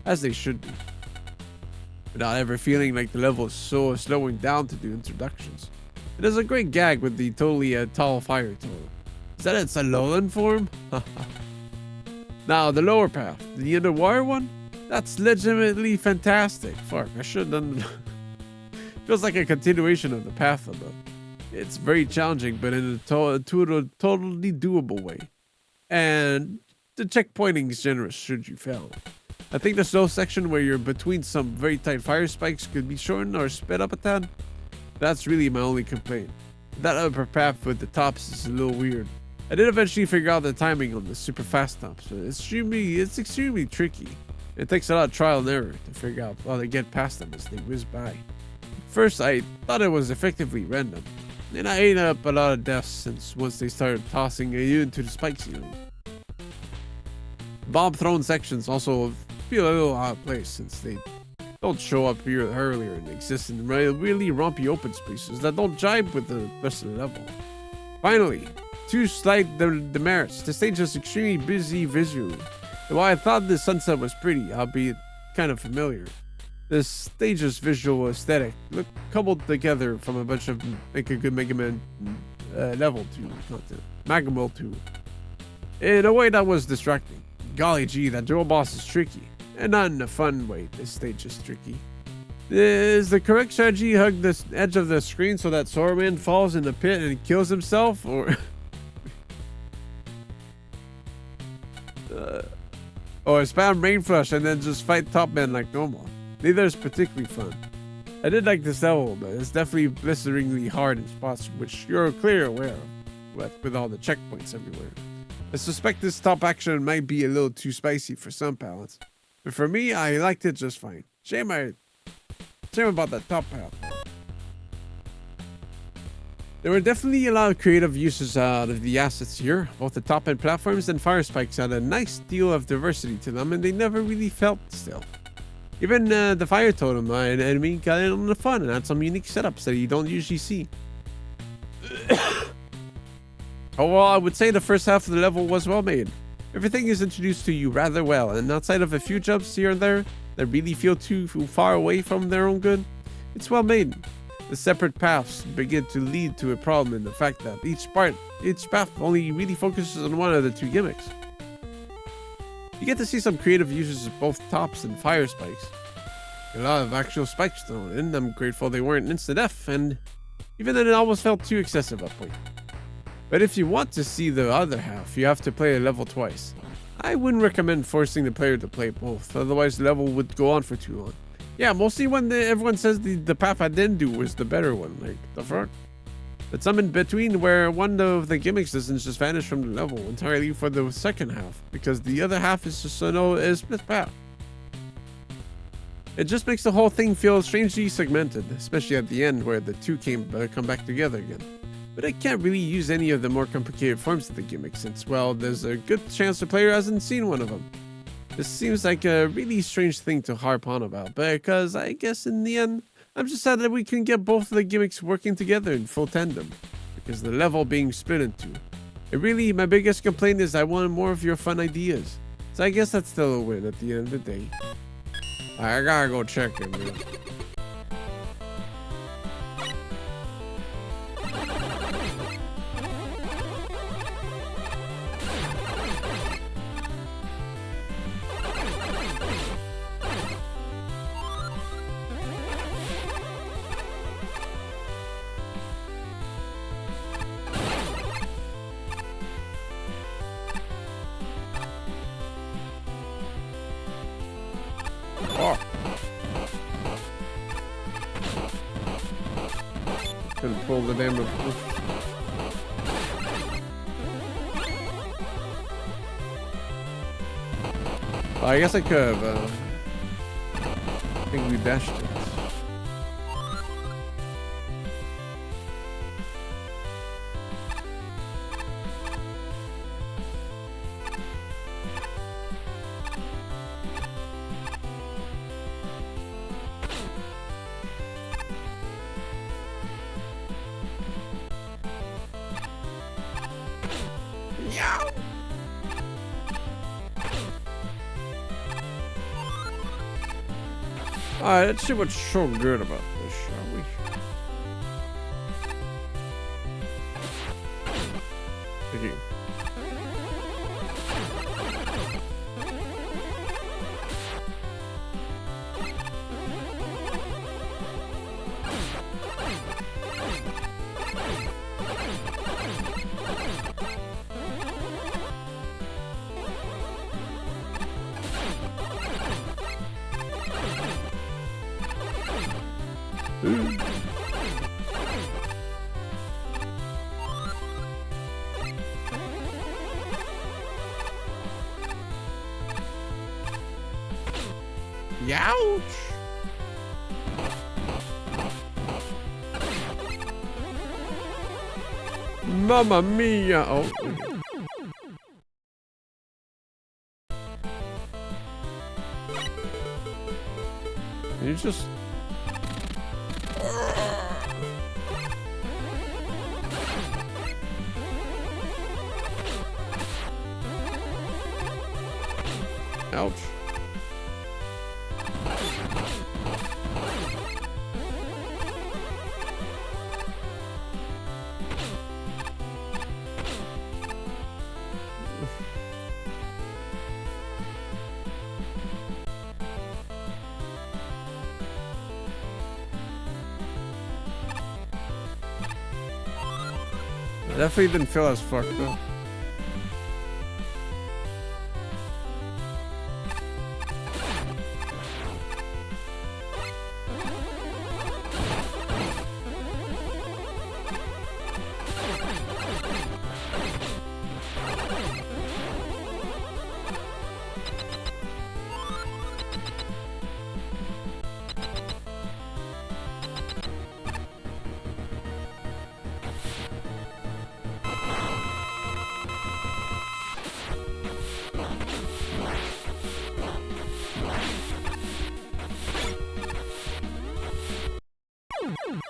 as they should be, without ever feeling like the level is so slowing down to do introductions. It is a great gag with the totally tall fire total. Is that its a lowland form? Now, the lower path, the underwater one, that's legitimately fantastic. Fuck, I should have done. Feels like a continuation of the path, though. It's very challenging, but in a totally doable way. And the checkpointing is generous should you fail. I think the slow section where you're between some very tight fire spikes could be shortened or sped up a tad. That's really my only complaint. That upper path with the tops is a little weird. I did eventually figure out the timing on the super fast tops, but it's extremely tricky. It takes a lot of trial and error to figure out how to get past them as they whiz by. First, I thought it was effectively random, and I ate up a lot of deaths since once they started tossing you into the spike ceiling. Bomb thrown sections also feel a little out of place since they don't show up here earlier and exist in really rompy open spaces that don't jibe with the rest of the level. Finally, 2 slight demerits. The stage is extremely busy visually. And while I thought the sunset was pretty, albeit kind of familiar, the stage's visual aesthetic looked cobbled together from a bunch of make a good Mega Man level 2 content. Magma 2. In a way that was distracting. Golly gee, that dual boss is tricky. And not in a fun way, this stage is tricky. Is the correct strategy hug the edge of the screen so that Soraman falls in the pit and kills himself, or or spam Rain Flush and then just fight Top Man like normal? Neither is particularly fun. I did like this level, but it's definitely blisteringly hard in spots which you're clearly aware of, with all the checkpoints everywhere. I suspect this top action might be a little too spicy for some palates, but for me, I liked it just fine. Shame about that top path. There were definitely a lot of creative uses out of the assets here. Both the top end platforms and fire spikes had a nice deal of diversity to them, and they never really felt still. Even the fire totem and enemy got in on the fun and had some unique setups that you don't usually see. Overall, I would say the first half of the level was well made. Everything is introduced to you rather well, and outside of a few jumps here and there that really feel too far away from their own good, it's well made. The separate paths begin to lead to a problem in the fact that each path only really focuses on one of the two gimmicks. You get to see some creative uses of both tops and fire spikes. A lot of actual spikes thrown in. I'm grateful they weren't instant F, and even then it almost felt too excessive at point. But if you want to see the other half, you have to play a level twice. I wouldn't recommend forcing the player to play both, otherwise the level would go on for too long. Yeah, mostly when everyone says the path I didn't do was the better one, like, the fuck? But some in between where one of the gimmicks doesn't just vanish from the level entirely for the second half, because the other half is just a split path. It just makes the whole thing feel strangely segmented, especially at the end where the two come back together again. But I can't really use any of the more complicated forms of the gimmick since, well, there's a good chance the player hasn't seen one of them. This seems like a really strange thing to harp on about, because I guess in the end, I'm just sad that we can get both of the gimmicks working together in full tandem, because the level being split in two. My biggest complaint is I wanted more of your fun ideas. So I guess that's still a win at the end of the day. I gotta go check him, man. Oh. Couldn't pull the damn. I guess I could have. I think we dashed it. Alright, let's see what's so good about this, shall we? Okay. Youch! Mamma mia! Oh. You just... Ouch. Definitely didn't feel as fucked though.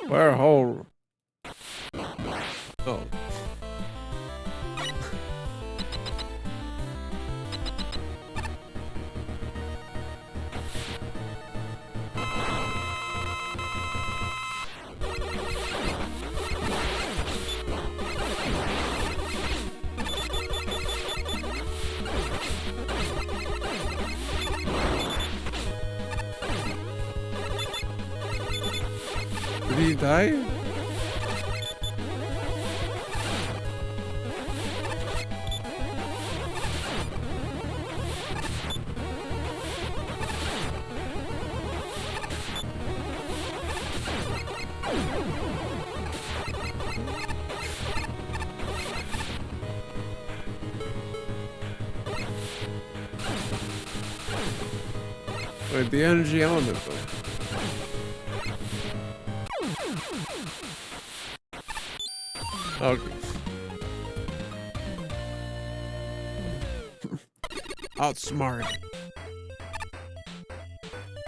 Where hole? Oh. Did he die? Wait, the energy element though. Okay. Outsmart.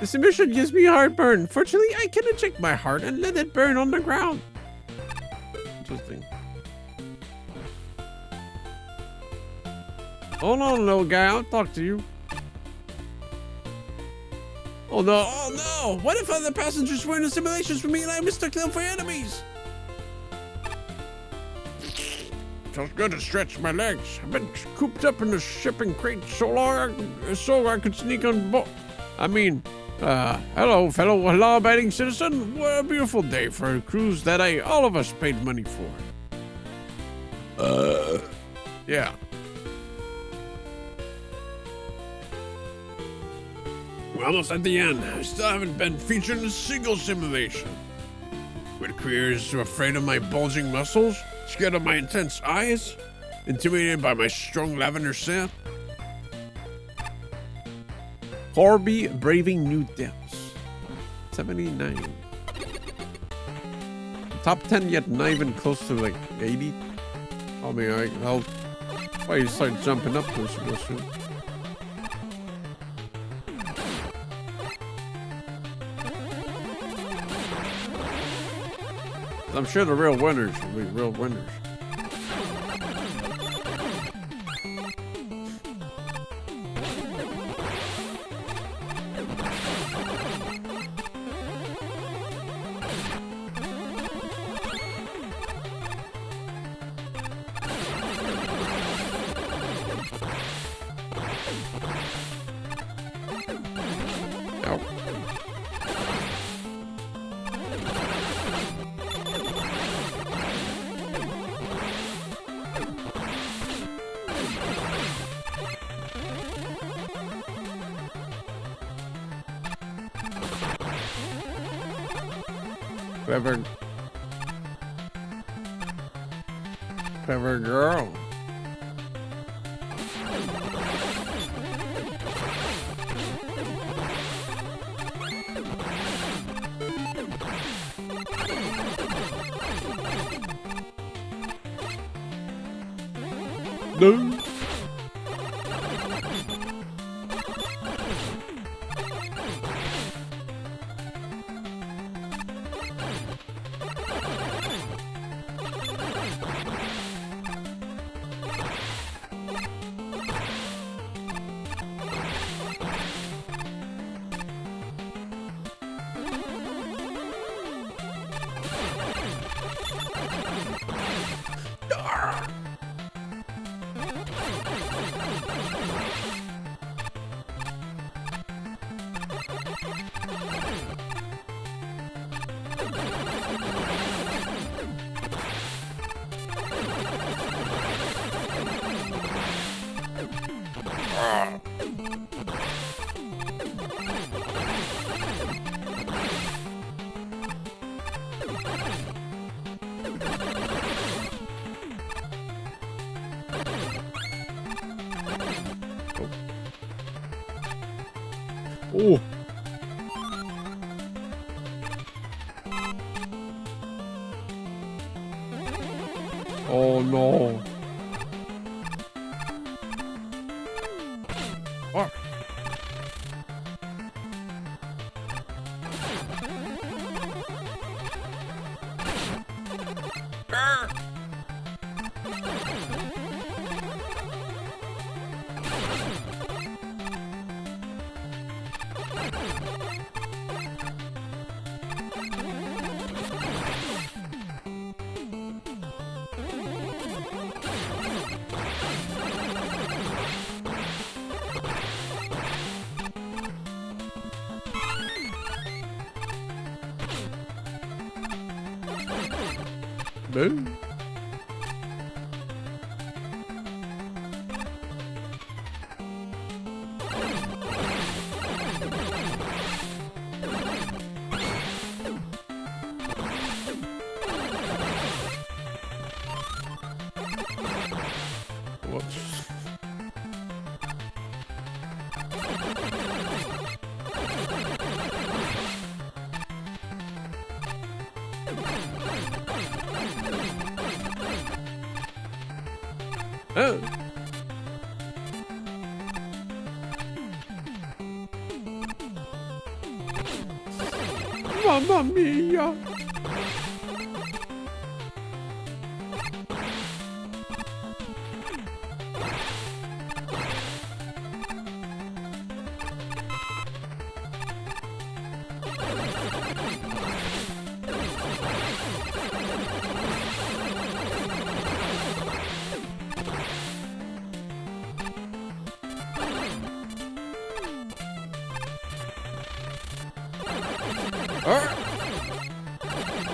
This emission gives me heartburn. Fortunately, I can eject my heart and let it burn on the ground. Interesting. Hold on, little guy. I'll talk to you. Oh no, oh no! What if other passengers were in the simulations for me and I mistook them for enemies? Feels good to stretch my legs. I've been cooped up in the shipping crate so long so I could sneak on board. I mean, hello, fellow law-abiding citizen. What a beautiful day for a cruise that all of us paid money for. Yeah. We're almost at the end. I still haven't been featured in a single simulation. With careers afraid of my bulging muscles, scared of my intense eyes, intimidated by my strong lavender scent. Corby braving new depths. 79. Top 10 yet not even close to like 80. I mean, I'll probably start jumping up to real soon. I'm sure the real winners will be real winners. Clever girl. No. Oh. Oh no. Oh. Boo. Whoops. Oh. Mamma mia.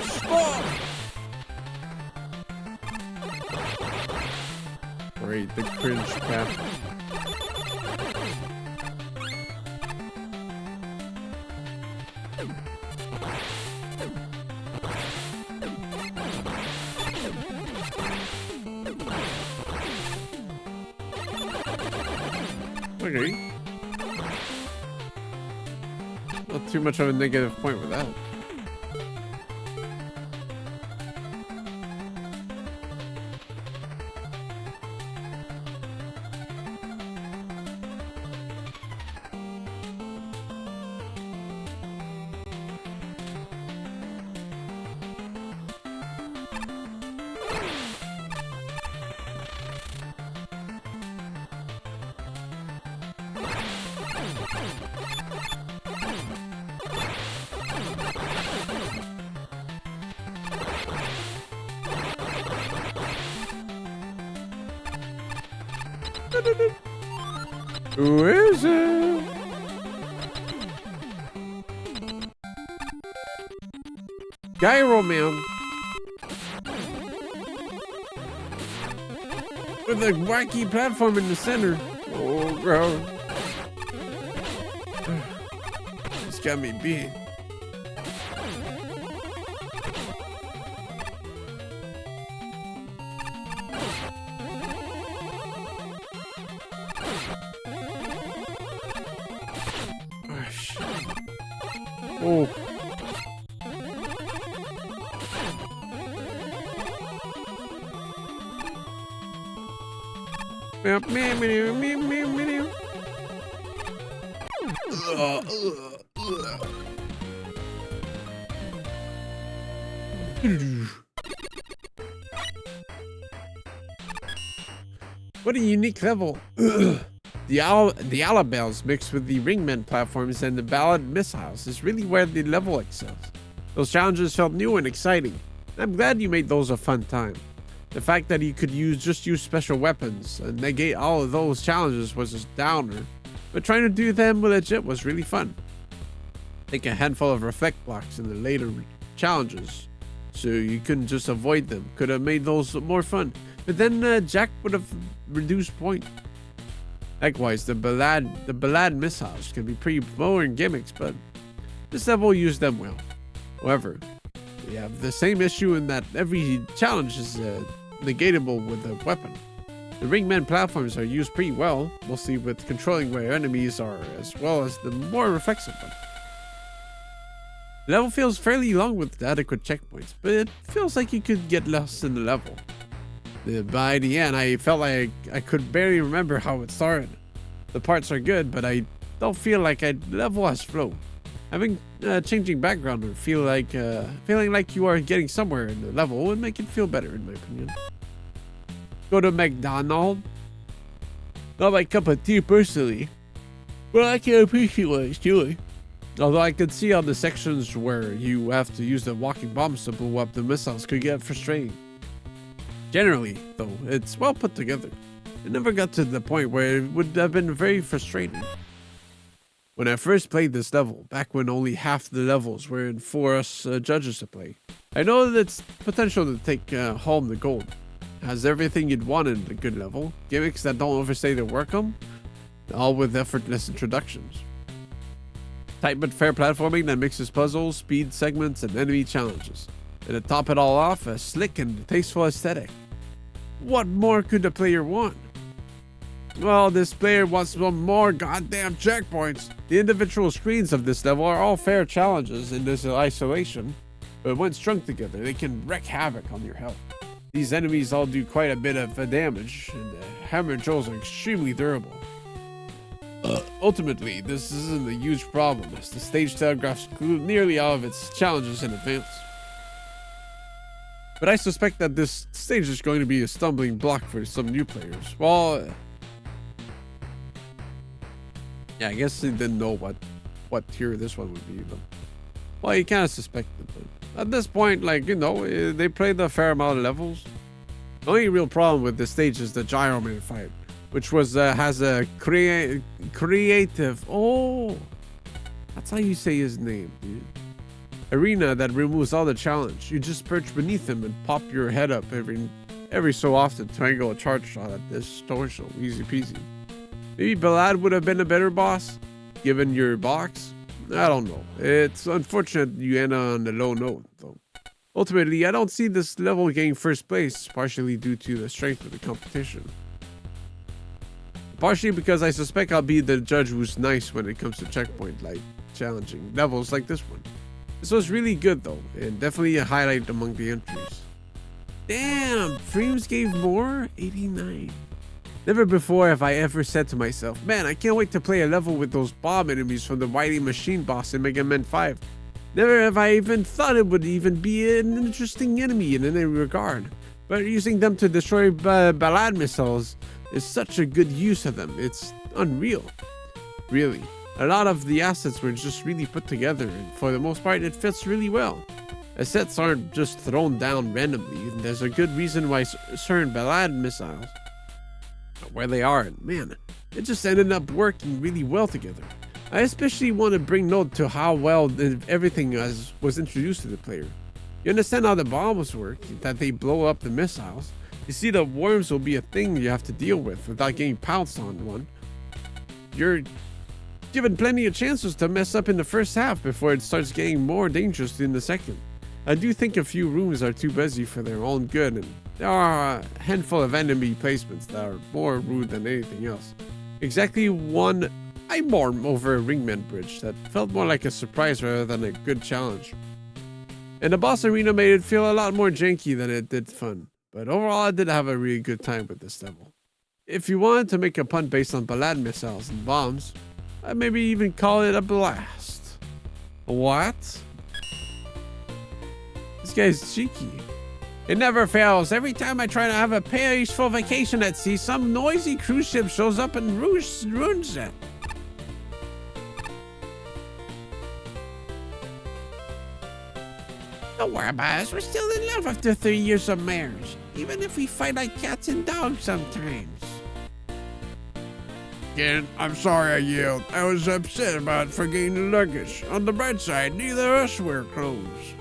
Stop! Great, the cringe path. Okay. Not too much of a negative point with that. Who is it? Gyro Man. With a wacky platform in the center. Oh, bro. It's got me beat. Oh. What a unique level. The Alabels mixed with the Ringmen platforms and the Ballad missiles is really where the level excels. Those challenges felt new and exciting. I'm glad you made those a fun time. The fact that you could just use special weapons and negate all of those challenges was a downer, but trying to do them legit was really fun. Take a handful of reflect blocks in the later challenges, so you couldn't just avoid them. Could have made those more fun, but then Jack would have reduced point. Likewise, the Ballad missiles can be pretty boring gimmicks, but this level used them well. However, we have the same issue in that every challenge is negatable with a weapon. The Ringmen platforms are used pretty well, mostly with controlling where enemies are, as well as the more reflexive ones. The level feels fairly long with adequate checkpoints, but it feels like you could get lost in the level. By the end, I felt like I could barely remember how it started. The parts are good, but I don't feel like the level has flow. Having changing background or feeling like you are getting somewhere in the level would make it feel better, in my opinion. Go to McDonald's. Not my cup of tea personally, but I can appreciate what it's doing. Although I could see on the sections where you have to use the walking bombs to blow up the missiles could get frustrating. Generally, though, it's well put together. It never got to the point where it would have been very frustrating. when I first played this level, back when only half the levels were for us judges to play. I know that it's potential to take home the gold. It has everything you'd want in a good level, gimmicks that don't overstay their welcome, all with effortless introductions. Tight but fair platforming that mixes puzzles, speed segments, and enemy challenges. And to top it all off, a slick and tasteful aesthetic. What more could the player want? Well, this player wants some more goddamn checkpoints. The individual screens of this level are all fair challenges in this isolation, but when strung together, they can wreak havoc on your health. These enemies all do quite a bit of damage, and the hammer drills are extremely durable. Ultimately, this isn't a huge problem, as the stage telegraphs nearly all of its challenges in advance. But I suspect that this stage is going to be a stumbling block for some new players. Well, yeah, I guess they didn't know what tier this one would be, but well, you kind of suspected. But at this point, like, you know, they played a fair amount of levels. The only real problem with this stage is the gyro man fight, which was has a creative. Oh, that's how you say his name, dude. Arena that removes all the challenge. You just perch beneath him and pop your head up every so often to angle a charge shot at this torso. Easy peasy. Maybe Ballad would have been a better boss, given your box. I don't know. It's unfortunate you end on a low note, though. Ultimately, I don't see this level getting first place, partially due to the strength of the competition. Partially because I suspect I'll be the judge who's nice when it comes to checkpoint, like challenging levels like this one. This was really good though, and definitely a highlight among the entries. Damn, Dreams gave more? 89. Never before have I ever said to myself, man, I can't wait to play a level with those bomb enemies from the Whitey Machine boss in Mega Man 5. Never have I even thought it would even be an interesting enemy in any regard. But using them to destroy Ballad missiles is such a good use of them. It's unreal. Really. A lot of the assets were just really put together, and for the most part, it fits really well. Assets aren't just thrown down randomly, and there's a good reason why certain Ballad missiles are where they are, and man, it just ended up working really well together. I especially want to bring note to how well everything was introduced to the player. You understand how the bombs work, that they blow up the missiles. You see, the worms will be a thing you have to deal with without getting pounced on one. You're given plenty of chances to mess up in the first half before it starts getting more dangerous in the second. I do think a few rooms are too busy for their own good, and there are a handful of enemy placements that are more rude than anything else. Exactly one eyebomb over a ringman bridge that felt more like a surprise rather than a good challenge. And the boss arena made it feel a lot more janky than it did fun. But overall, I did have a really good time with this level. If you wanted to make a pun based on Ballad missiles and bombs, I'd maybe even call it a blast. What? This guy's cheeky. It never fails. Every time I try to have a peaceful vacation at sea, some noisy cruise ship shows up and ruins it. Don't worry about us. We're still in love after 3 years of marriage, even if we fight like cats and dogs sometimes. Again, I'm sorry I yelled. I was upset about forgetting the luggage. On the bright side, neither of us wear clothes.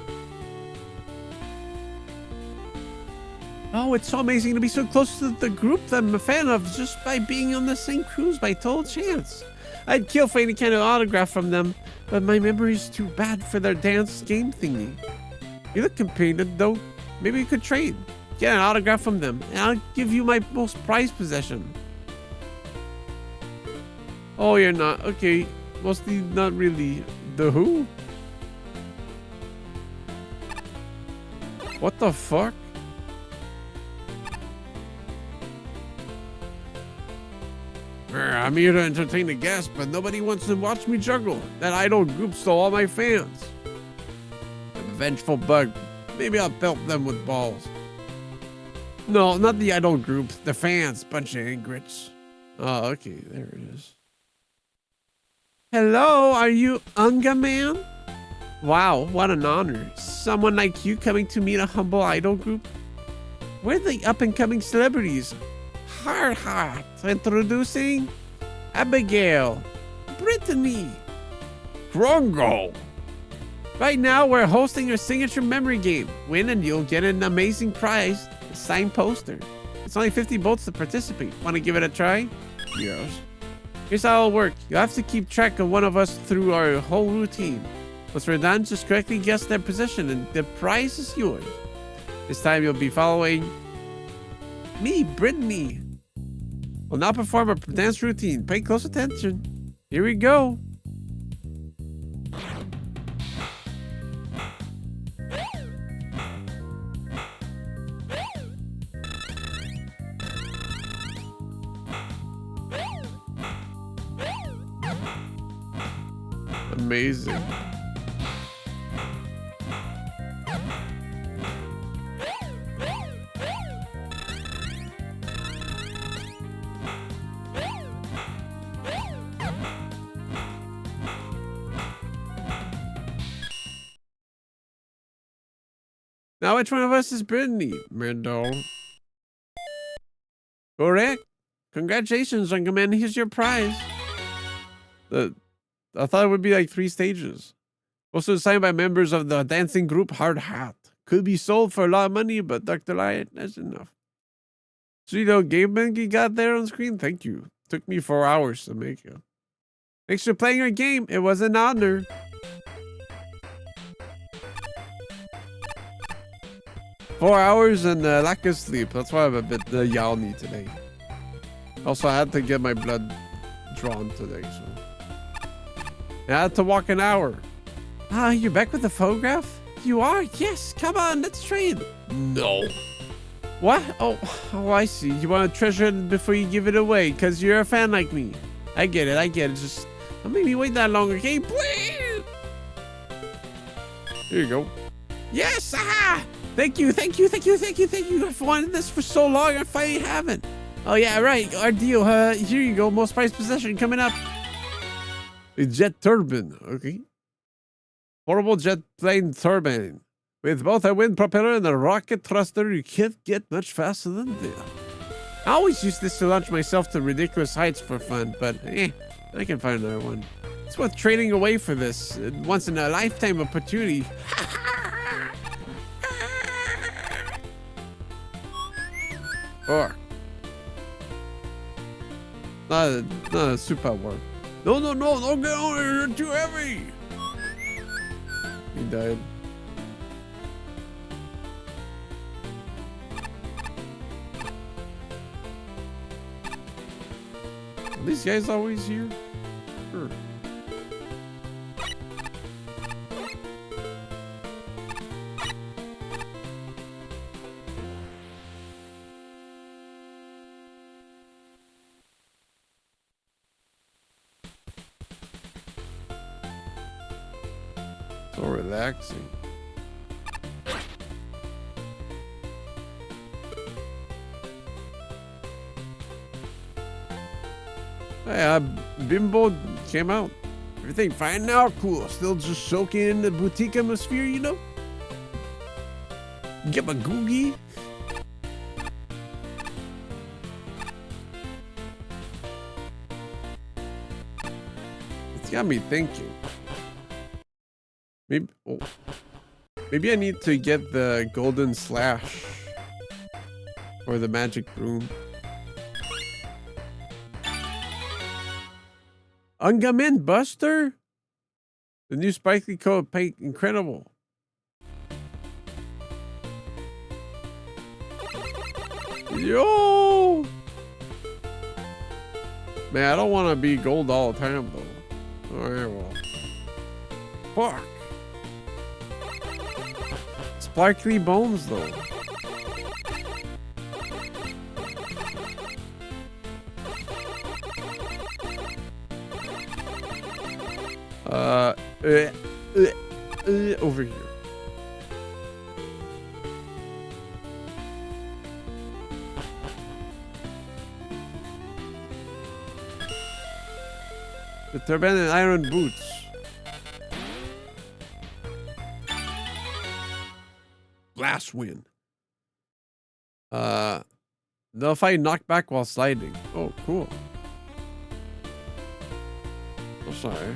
Oh, it's so amazing to be so close to the group that I'm a fan of just by being on the same cruise by total chance. I'd kill for any kind of autograph from them, but my memory's too bad for their dance game thingy. You look painted though. Maybe we could trade. Get an autograph from them, and I'll give you my most prized possession. Oh, you're not. Okay. Mostly not really. The who? What the fuck? I'm here to entertain the guests, but nobody wants to watch me juggle. That idol group stole all my fans. I'm a vengeful bug. Maybe I'll pelt them with balls. No, not the idol group. The fans. Bunch of ingrates. Oh, okay. There it is. Hello, are you Unga Man? Wow, what an honor. Someone like you coming to meet a humble idol group? We're the up-and-coming celebrities. Heart. Introducing Abigail, Brittany, Grungo. Right now, we're hosting our signature memory game. Win and you'll get an amazing prize, a signed poster. It's only 50 votes to participate. Want to give it a try? Yes. Here's how it'll work. You have to keep track of one of us through our whole routine. Once we're done, just correctly guess their position and the prize is yours. This time you'll be following me, Brittany. We'll now perform a dance routine. Pay close attention. Here we go. Amazing. Now which one of us is Brittany? Mendo. Correct. Congratulations, young man. Here's your prize. I thought it would be like 3 stages. Also signed by members of the dancing group Hard Hat. Could be sold for a lot of money, but Dr. Light, that's enough. Sweet little game you got there on screen. Thank you. Took me 4 hours to make it. Thanks for playing our game. It was an honor. Four hours and lack of sleep. That's why I'm a bit yawny today. Also, I had to get my blood drawn today, so I had to walk an hour. Ah, you're back with the photograph? You are? Yes. Come on, let's trade. No. What? Oh, I see. You want to treasure it before you give it away because you're a fan like me. I get it. Just don't make me wait that long, okay? Please. Here you go. Yes. Aha. Thank you. I've wanted this for so long. I finally have it. Oh, yeah, right. Our deal. Here you go. Most prized possession coming up. A jet turbine. Okay. Portable jet plane turbine. With both a wind propeller and a rocket thruster, you can't get much faster than this. I always use this to launch myself to ridiculous heights for fun, but I can find another one. It's worth trading away for this once in a lifetime opportunity. Or not a superpower. No, don't get on here, you're too heavy. He died. Are these guys always here? Sure. So relaxing. Hey, Bimbo came out. Everything fine now? Cool. Still just soaking in the boutique atmosphere, you know? Get my googie. It's got me thinking. Maybe I need to get the golden slash or the magic broom. Unga Mint Buster? The new sparkly coat paint, incredible. Yo! Man, I don't want to be gold all the time though. Alright, well. Fuck. Sparkly bones though. Over here. The turban and iron boots. Glass win. They'll fight knockback while sliding. Oh, cool. Oh, sorry.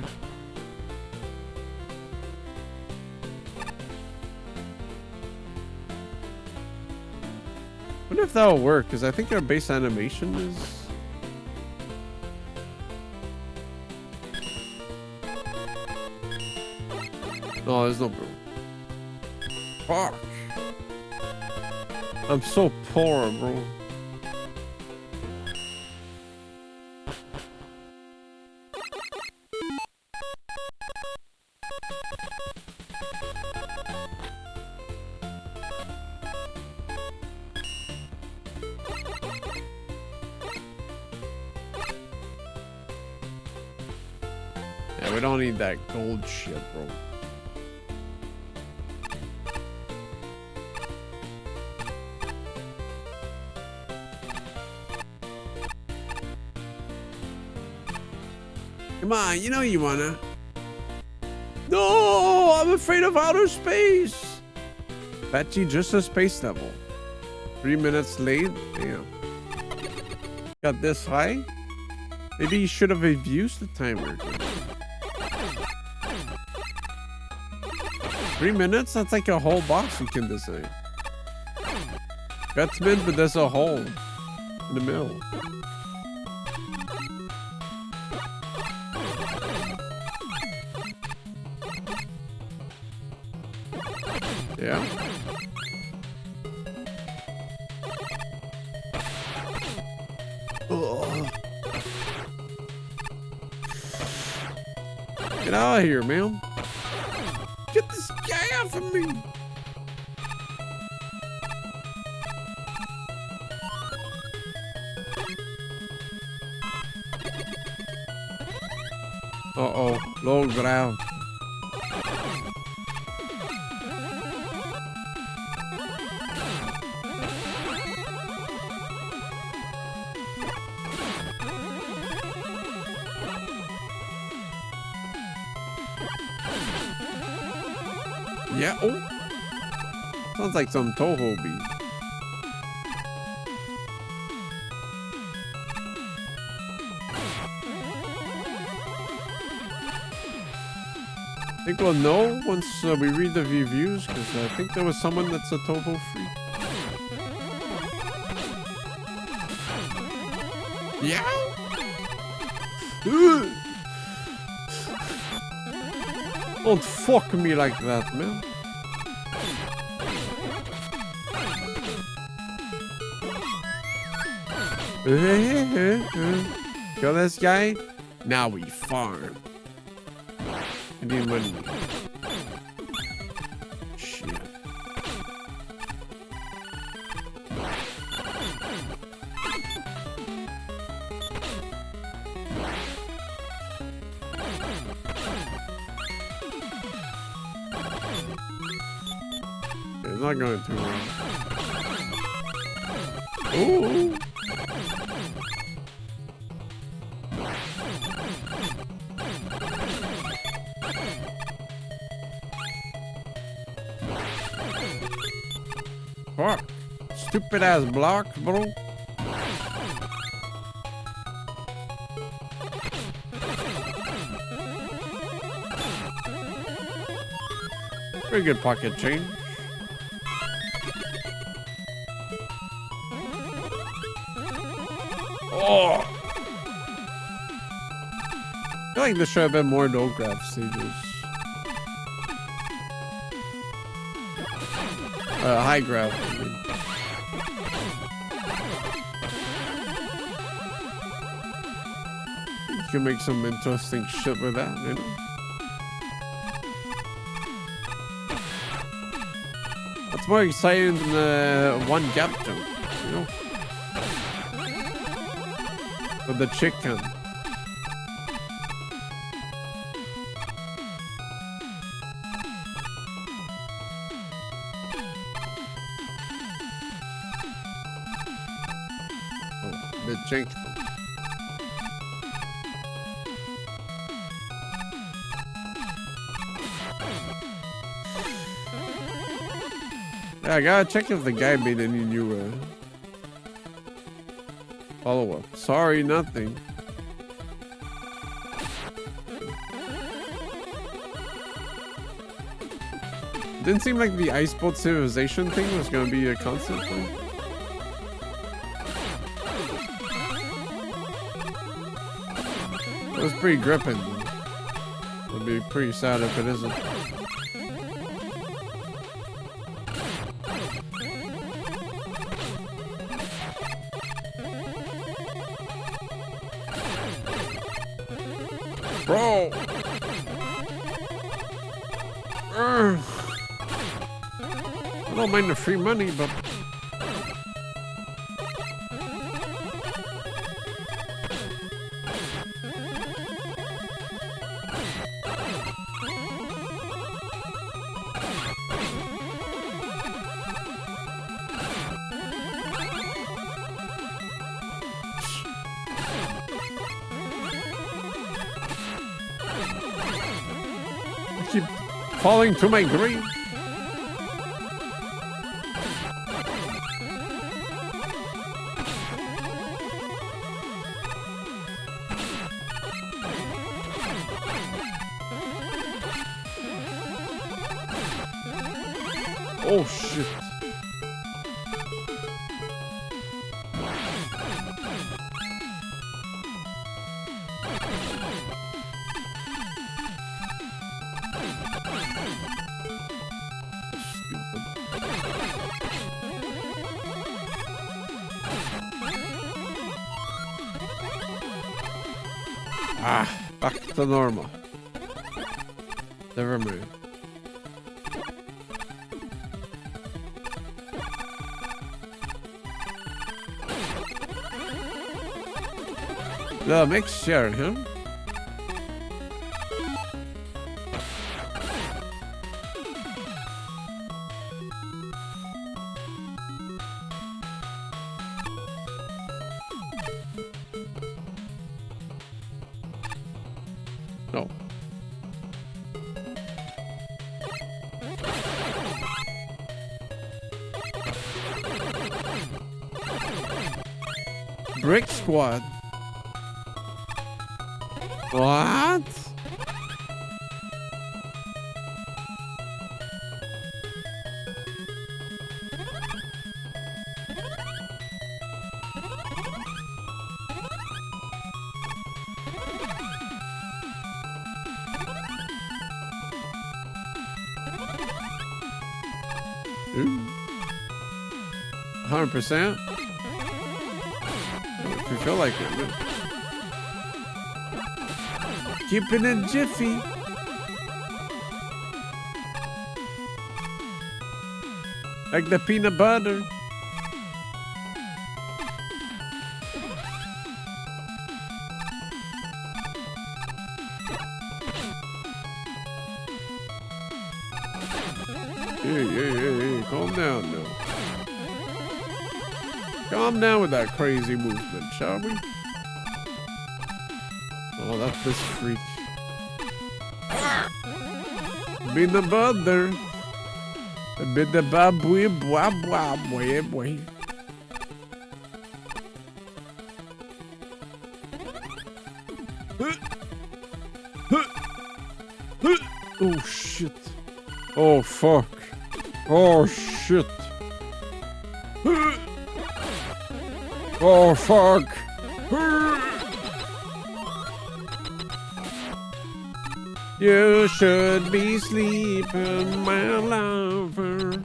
wonder if that'll work, because I think our base animation is... No, there's no bro. Fuck. I'm so poor, bro. Yeah, we don't need that gold shit, bro. Come on, you know you wanna. No, I'm afraid of outer space. Bet you just a space devil. 3 minutes late. Damn. Got this high? Maybe you should have used the timer. 3 minutes? That's like a whole box you can design. That's mid, but there's a hole in the middle. Yeah. Ugh. Get out of here, man. Get this guy off of me. Uh-oh, low ground. Yeah, oh. Sounds like some Toho beat. I think we'll know once we read the reviews, because I think there was someone that's a Toho freak. Yeah? Ugh. Don't fuck me like that, man. Kill this guy. Now we farm. I need money. Shit. It's not going too well. Ooh. Fuck. Stupid ass blocks, bro. Very good pocket change. Oh! I feel like there should have been more no-graph stages. High graph, I mean. You can make some interesting shit with that, you know? That's more exciting than the one gap jump, you know? With the chicken. Oh, bit jank. Yeah, I gotta check if the guy made any new follow-up. Sorry, nothing. Didn't seem like the Ice Boat Civilization thing was gonna be a constant thing. was pretty gripping. It'd be pretty sad if it isn't. Bro! I don't mind the free money, but... keep falling to my grave. Oh shit. Ah, back to normal. Never mind. The mixture, huh? No. Brick Squad. What? Ooh. 100%. If you feel like it. Keeping it jiffy. Like the peanut butter. Hey, calm down now. Calm down with that crazy movement, shall we? Oh, that's this freak. Be the butter. Be the babui bwa bwa boy boy. Oh shit. Oh fuck. Oh shit. Oh fuck. You should be sleeping, my lover.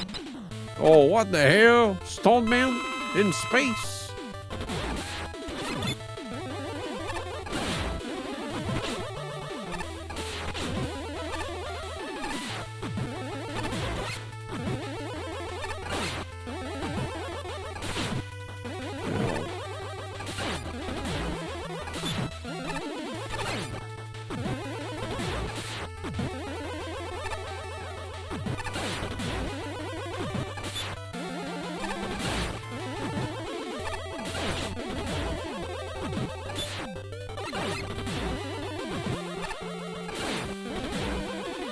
Oh, what the hell? Stone Man in space?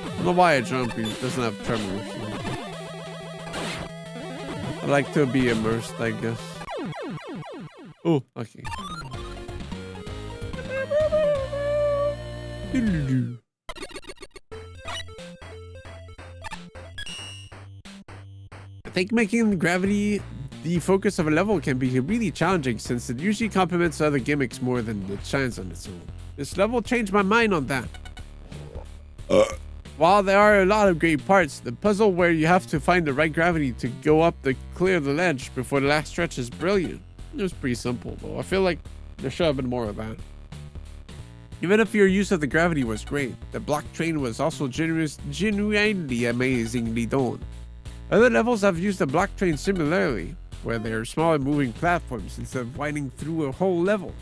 I don't know why I jump. He doesn't have tremors. I like to be immersed, I guess. Oh, okay. I think making gravity the focus of a level can be really challenging since it usually complements other gimmicks more than it shines on its own. This level changed my mind on that. While there are a lot of great parts, the puzzle where you have to find the right gravity to go up to clear the ledge before the last stretch is brilliant. It was pretty simple though. I feel like there should have been more of that. Even if your use of the gravity was great, the block train was also genuinely amazingly done. Other levels have used the block train similarly, where they are smaller moving platforms instead of winding through a whole level.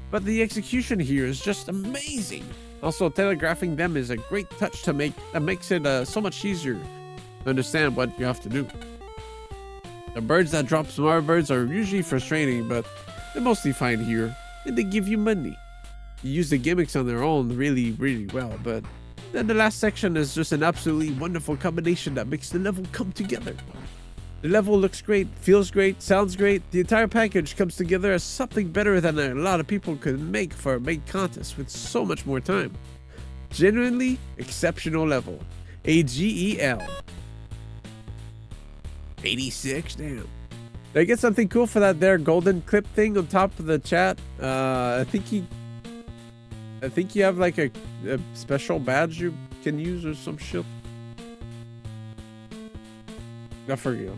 But the execution here is just amazing. Also, telegraphing them is a great touch to make that makes it so much easier to understand what you have to do. The birds that drop smaller birds are usually frustrating, but they're mostly fine here, and they give you money. You use the gimmicks on their own really well, but then the last section is just an absolutely wonderful combination that makes the level come together. The level looks great, feels great, sounds great. The entire package comes together as something better than a lot of people could make for a main contest with so much more time. Genuinely exceptional level. AGEL. 86, damn. Did I get something cool for that there golden clip thing on top of the chat? I think you have like a special badge you can use or some shit. I forget.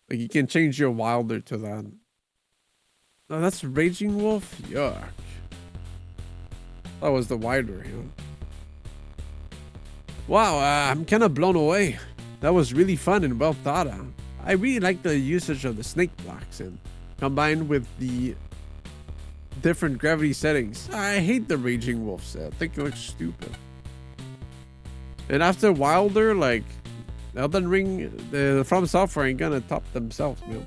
Like you can change your wilder to that. No, that's Raging Wolf? Yuck. That was the wilder, yeah. Wow, I'm kind of blown away. That was really fun and well thought out. I really like the usage of the snake blocks and combined with the different gravity settings. I hate the Raging Wolf set. I think it looks stupid. And after Wilder, like Elden Ring, the From Software ain't gonna top themselves, man.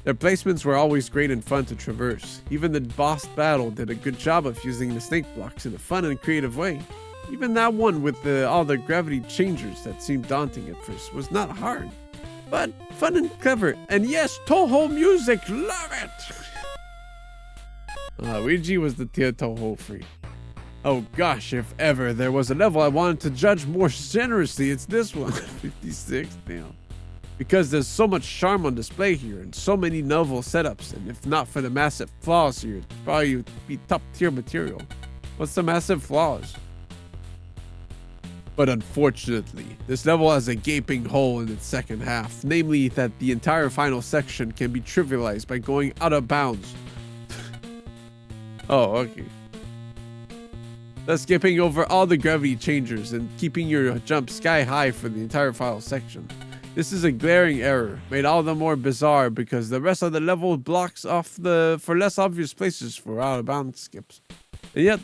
Their placements were always great and fun to traverse. Even the boss battle did a good job of using the snake blocks in a fun and creative way. Even that one with all the gravity changers that seemed daunting at first was not hard, but fun and clever. And yes, Toho music, love it! Luigi was the tier Toho free. Oh gosh, if ever there was a level I wanted to judge more generously, it's this one. 56, damn. Because there's so much charm on display here and so many novel setups, and if not for the massive flaws here, it'd probably be top tier material. What's the massive flaws? But unfortunately, this level has a gaping hole in its second half, namely that the entire final section can be trivialized by going out of bounds. Oh, okay. Thus skipping over all the gravity changers and keeping your jump sky high for the entire final section. This is a glaring error, made all the more bizarre because the rest of the level blocks off for less obvious places for out of bounds skips. And yet,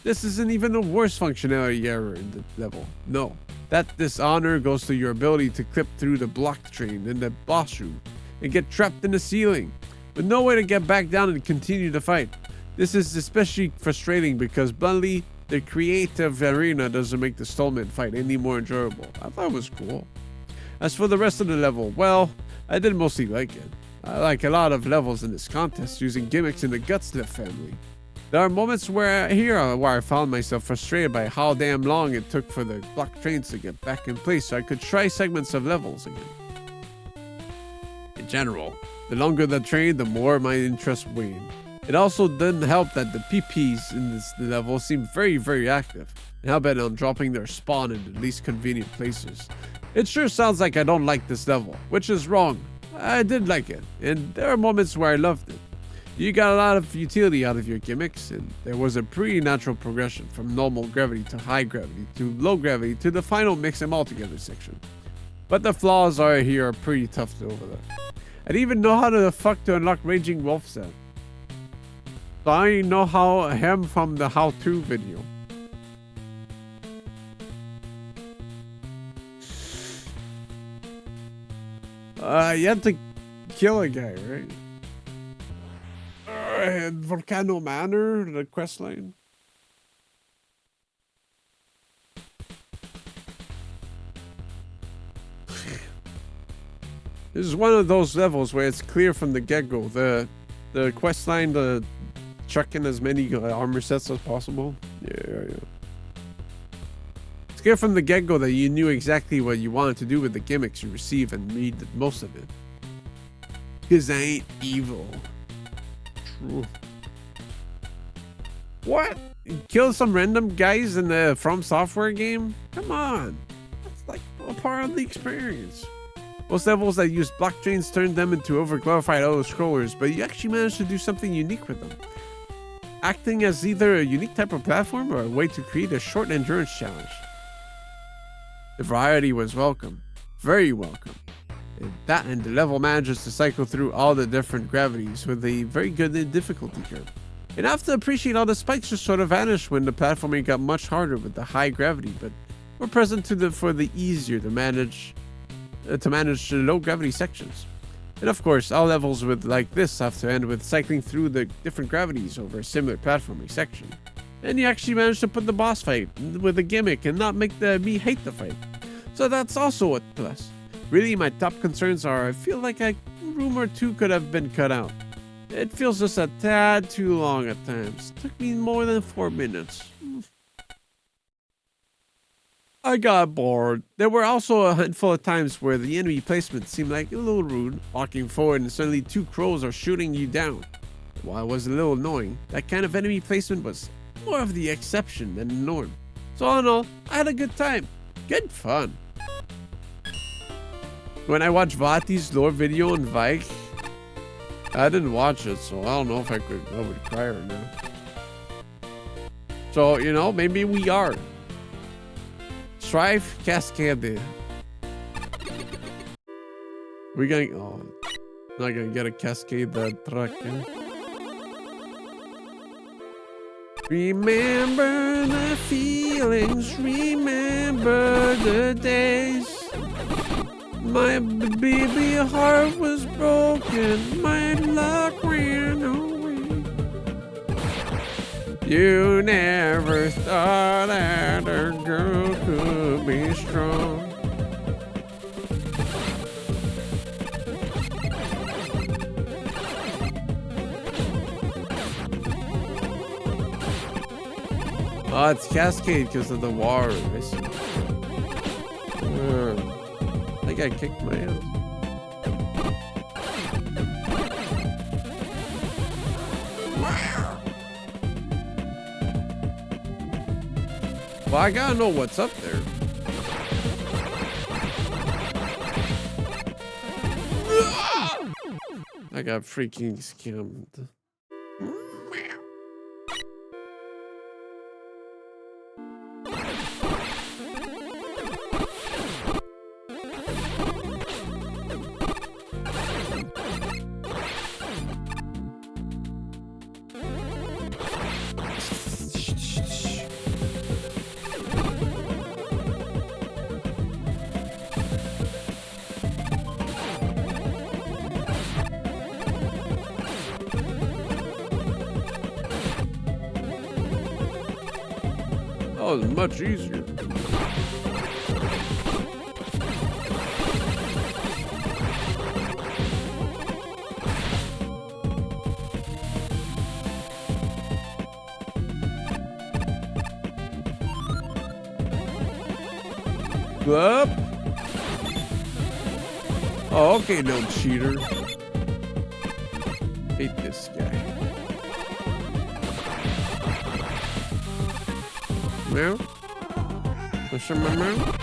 this isn't even the worst functionality error in the level. No, that dishonor goes to your ability to clip through the block train in the boss room and get trapped in the ceiling, with no way to get back down and continue the fight. This is especially frustrating because bluntly, the creative arena doesn't make the Stallman fight any more enjoyable. I thought it was cool. As for the rest of the level, well, I did mostly like it. I like a lot of levels in this contest using gimmicks in the Gutslift family. There are moments where I found myself frustrated by how damn long it took for the block trains to get back in place so I could try segments of levels again. In general, the longer the train, the more my interest waned. It also didn't help that the PPs in this level seemed very active and hell-bent on dropping their spawn in the least convenient places. It sure sounds like I don't like this level, which is wrong. I did like it, and there are moments where I loved it. You got a lot of utility out of your gimmicks, and there was a pretty natural progression from normal gravity to high gravity to low gravity to the final mix them all together section. But the flaws here are pretty tough to overlook. I didn't even know how the fuck to unlock Raging Wolf set. So I know how him from the how-to video. You had to kill a guy, right? Volcano Manor, the quest line. This is one of those levels where it's clear from the get-go. The quest line, the chuck in as many armor sets as possible. Yeah. It's clear from the get-go that you knew exactly what you wanted to do with the gimmicks you receive and made most of it. Cause I ain't evil. True. What? You kill some random guys in the From Software game? Come on. That's like a part of the experience. Most levels that use blockchains turn them into over-glorified auto-scrollers, but you actually managed to do something unique with them. Acting as either a unique type of platform or a way to create a short endurance challenge. The variety was welcome. Very welcome. And the level manages to cycle through all the different gravities with a very good difficulty curve. And I have to appreciate all the spikes just sort of vanished when the platforming got much harder with the high gravity, but were present for the easier to manage the low gravity sections. And of course, all levels like this have to end with cycling through the different gravities over a similar platforming section. And you actually managed to put the boss fight with a gimmick and not make me hate the fight. So that's also a plus. Really, my top concerns are I feel like a room or two could have been cut out. It feels just a tad too long at times. Took me more than 4 minutes. I got bored. There were also a handful of times where the enemy placement seemed like a little rude, walking forward and suddenly 2 crows are shooting you down. While it was a little annoying, that kind of enemy placement was more of the exception than the norm. So all in all, I had a good time. Good fun. When I watched Vati's lore video on Vike, I didn't watch it, so I don't know if I would cry or not. So, you know, maybe we are. Strife Cascade. We're going, oh, not gonna get a Cascade truck, eh? Remember the feelings, remember the days. My baby heart was broken, my luck ran away. You never thought that a girl could be strong. Oh, it's Cascade because of the water. I see. I think I kicked my ass. Well, I gotta know what's up there. I got freaking scammed. Oh, it's much easier. Up. Oh, okay, no cheater. Hate this guy. Meow. Push him, meow.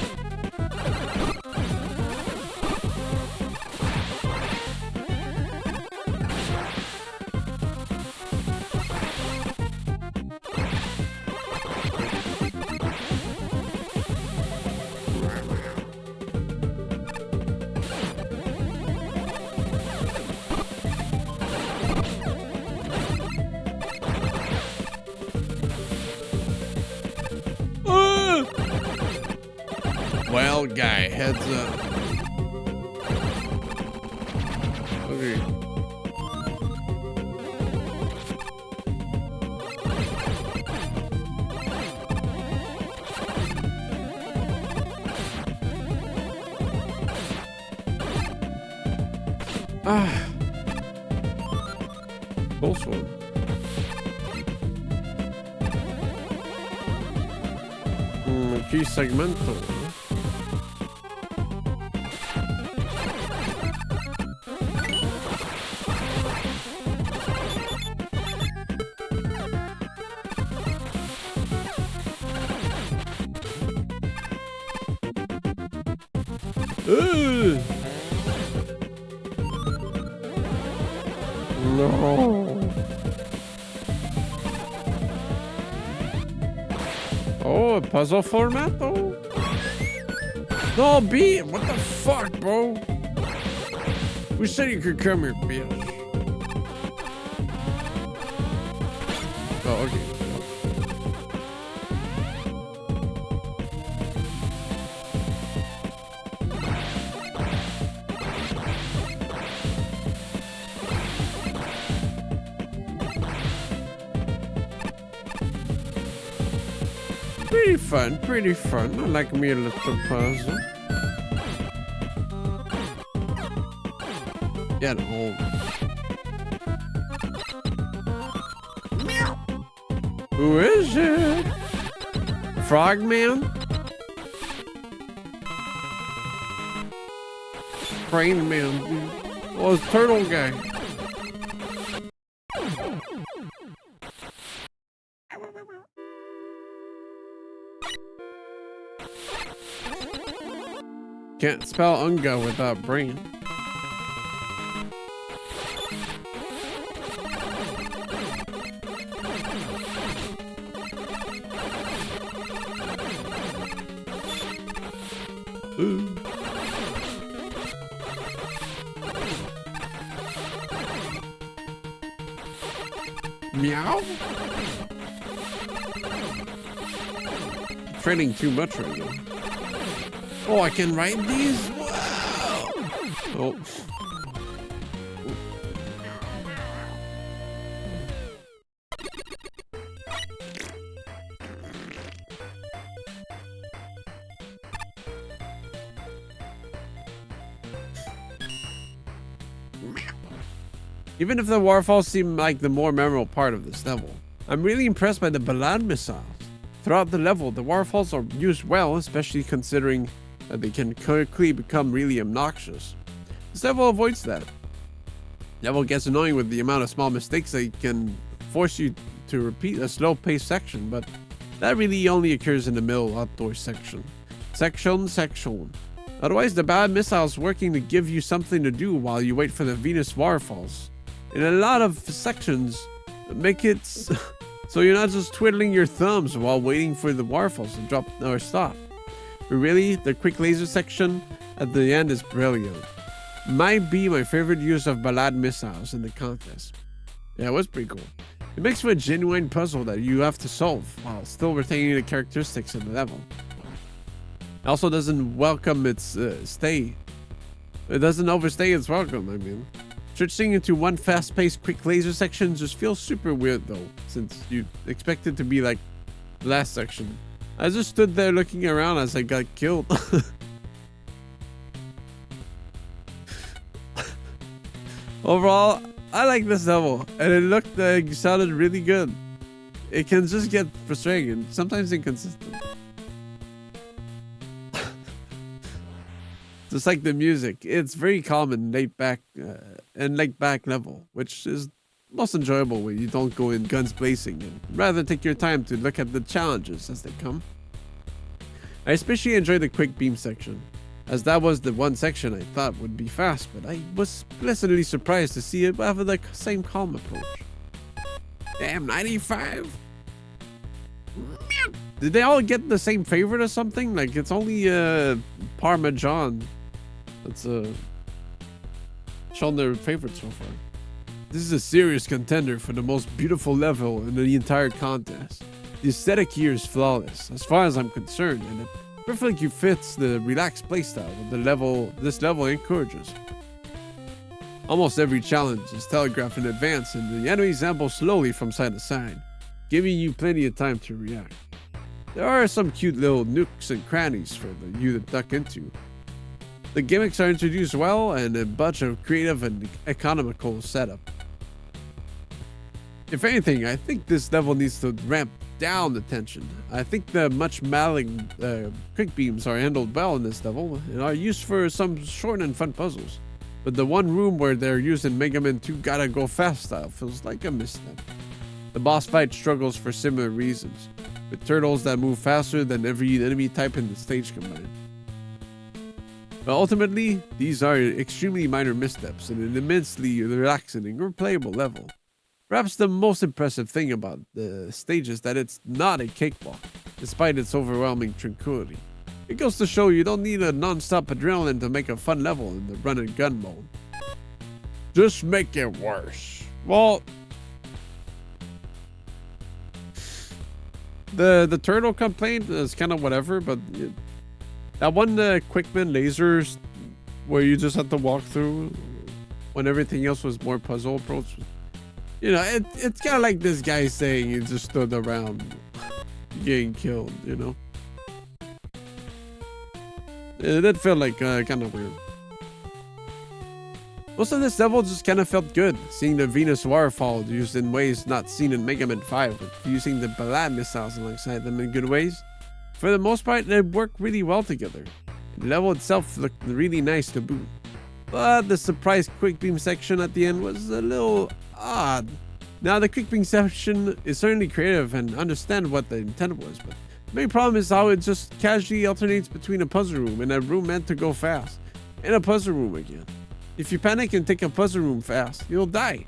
Well, guy, heads up. Okay. Ah. Close one. Key segmento. Ugh. No. Oh, a puzzle format though? No, B. What the fuck, bro? Who said you could come here, bitch? Oh, okay. Pretty fun, pretty fun. I like me a little puzzle. Get home. Who is it? Frogman? Crane Man, dude. Oh, it's Turtle Guy. Can't spell unga without brain. Ooh. Meow? Training too much right now. Oh, I can write these? Wow. Oh. Even if the waterfalls seem like the more memorable part of this level, I'm really impressed by the ballad missiles. Throughout the level, the waterfalls are used well, especially considering that they can quickly become really obnoxious. This level avoids that. Level gets annoying with the amount of small mistakes that can force you to repeat a slow-paced section, but that really only occurs in the middle outdoor section. Section. Otherwise, the bad missiles working to give you something to do while you wait for the Venus waterfalls. In a lot of sections, make it so you're not just twiddling your thumbs while waiting for the waterfalls to drop or stop. But really, the quick laser section at the end is brilliant. Might be my favorite use of ballad missiles in the contest. Yeah, it was pretty cool. It makes for a genuine puzzle that you have to solve while still retaining the characteristics of the level. It also doesn't welcome its stay. It doesn't overstay its welcome, I mean. Switching into one fast-paced quick laser section just feels super weird though, since you expect it to be like the last section. I just stood there looking around as I got killed. Overall, I like this level, and it looked like it sounded really good. It can just get frustrating and sometimes inconsistent. Just like the music, it's very calm and laid back level, which is most enjoyable when you don't go in guns blazing and rather take your time to look at the challenges as they come. I especially enjoyed the quick beam section, as that was the one section I thought would be fast, but I was pleasantly surprised to see it have the same calm approach. Damn, 95? Did they all get the same favorite or something? Like, it's only Parmesan that's shown their favorite so far. This is a serious contender for the most beautiful level in the entire contest. The aesthetic here is flawless, as far as I'm concerned, and it perfectly fits the relaxed playstyle that this level encourages. Almost every challenge is telegraphed in advance, and the enemies amble slowly from side to side, giving you plenty of time to react. There are some cute little nooks and crannies for you to duck into. The gimmicks are introduced well, and a bunch of creative and economical setup. If anything, I think this level needs to ramp down the tension. I think the much maligned quick beams are handled well in this level and are used for some short and fun puzzles. But the one room where they're used in Mega Man 2 Gotta Go Fast style feels like a misstep. The boss fight struggles for similar reasons, with turtles that move faster than every enemy type in the stage combined. But ultimately, these are extremely minor missteps in an immensely relaxing and replayable level. Perhaps the most impressive thing about the stage is that it's not a cakewalk, despite its overwhelming tranquility. It goes to show you don't need a non-stop adrenaline to make a fun level in the run and gun mode. Just make it worse. Well, the turtle complaint is kind of whatever, but that one Quickman lasers where you just have to walk through when everything else was more puzzle approach. You know, it's kind of like this guy saying he just stood around getting killed, you know? It did feel like kind of weird. Most of this level just kind of felt good, seeing the Venus waterfall used in ways not seen in Mega Man 5, with using the Ballad missiles alongside them in good ways. For the most part, they worked really well together. The level itself looked really nice to boot. But the surprise quick beam section at the end was a little odd. Now, the quick beam section is certainly creative and understand what the intent was, but the main problem is how it just casually alternates between a puzzle room and a room meant to go fast, and a puzzle room again. If you panic and take a puzzle room fast, you'll die.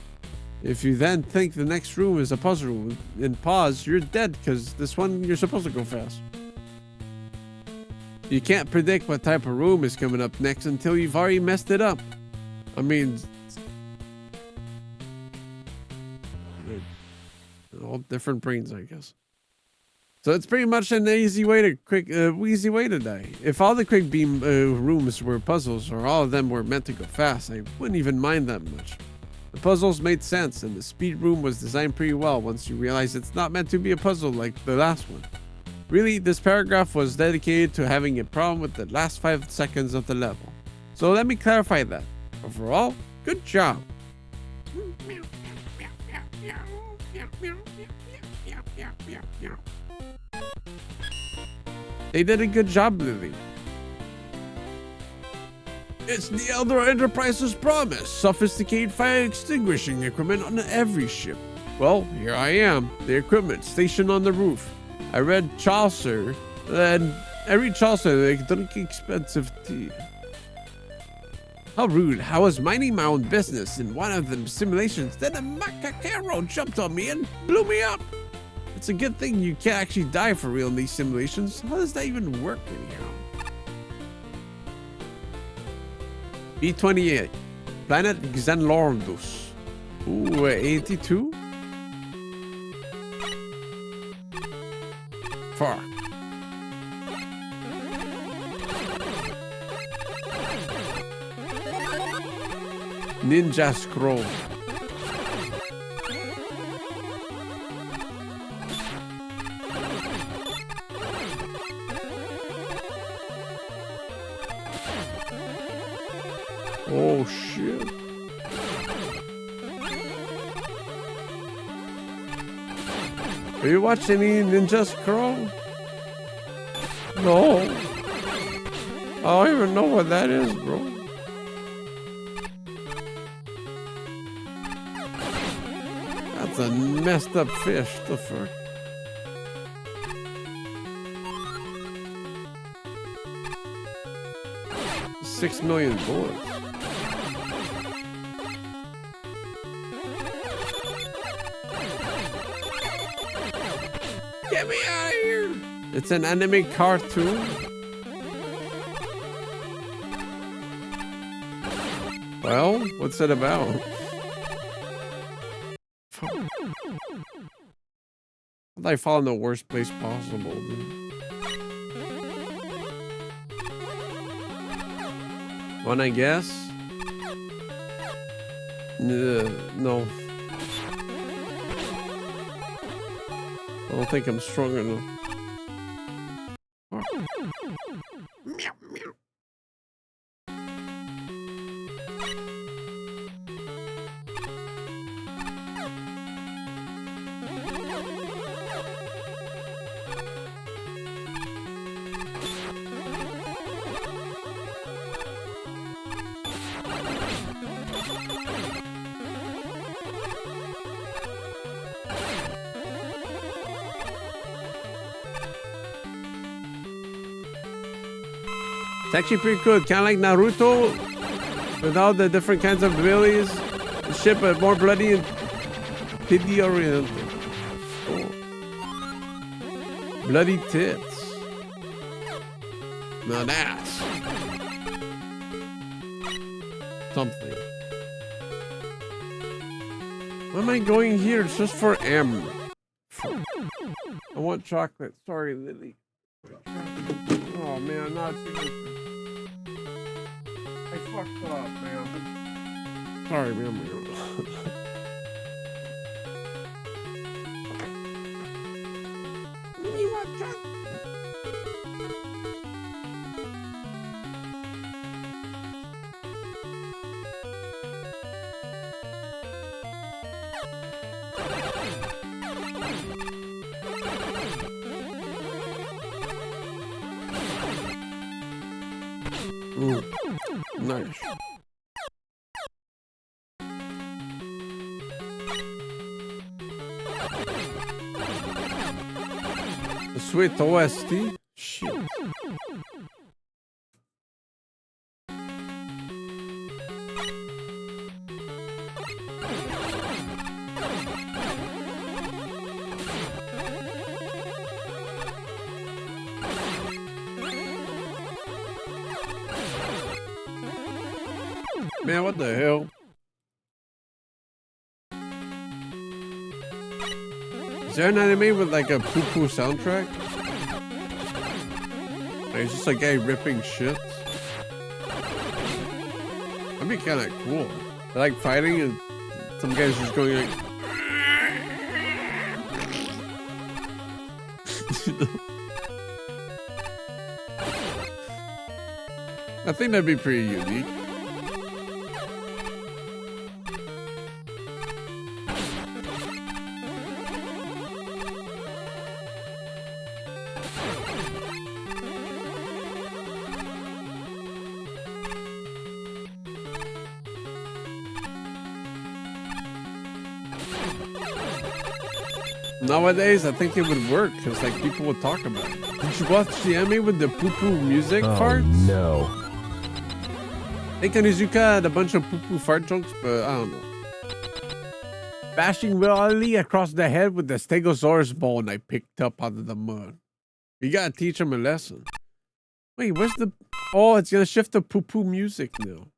If you then think the next room is a puzzle room and pause, you're dead because this one you're supposed to go fast. You can't predict what type of room is coming up next until you've already messed it up. I mean, all different brains, I guess. So it's pretty much an easy way to die. If all the quick beam rooms were puzzles, or all of them were meant to go fast, I wouldn't even mind that much. The puzzles made sense, and the speed room was designed pretty well once you realize it's not meant to be a puzzle like the last one. Really, this paragraph was dedicated to having a problem with the last 5 seconds of the level. So let me clarify that. Overall, good job. They did a good job, Lily. It's the Elder Enterprise's promise. Sophisticated fire extinguishing equipment on every ship. Well, here I am. The equipment stationed on the roof. I read Chaucer, and I read Chaucer, they drink expensive tea. How rude. I was minding my own business in one of them simulations, then a macaquero jumped on me and blew me up. It's a good thing you can't actually die for real in these simulations. How does that even work anyhow? B28, Planet Xenlordus. Ooh, 82? Fuck. Ninja Scroll. Oh shit. Have you watched any Ninja Scroll? No. I don't even know what that is, bro. That's a messed up fish. The fuck? $6 million bullets. Get me out of here! It's an anime cartoon. Well, what's it about? I fall in the worst place possible, dude. One, I guess? No. I don't think I'm strong enough. Meow, meow. It's actually pretty good. Kind of like Naruto, with all the different kinds of abilities. The shit, but more bloody and titty oriented. Oh. Bloody tits. Now that's something. Why am I going here? It's just for M. I want chocolate. Sorry, Lily. Oh man, not seriously. I fucked up, man. Sorry, man. You want chocolate? Ooh, nice. The sweet OST? Shit. Man, what the hell? Is there an anime with like a poo-poo soundtrack? Like, it's just a guy ripping shit. That'd be kind of cool. They're like fighting and some guy's just going like... I think that'd be pretty unique. Nowadays, I think it would work because like people would talk about it. Did you watch the anime with the poo-poo music farts? No. I think Onizuka had a bunch of poo-poo fart jokes, but I don't know. Bashing Willie across the head with the Stegosaurus bone I picked up out of the mud. You gotta teach him a lesson. Wait, where's the... Oh, it's gonna shift to poo-poo music now.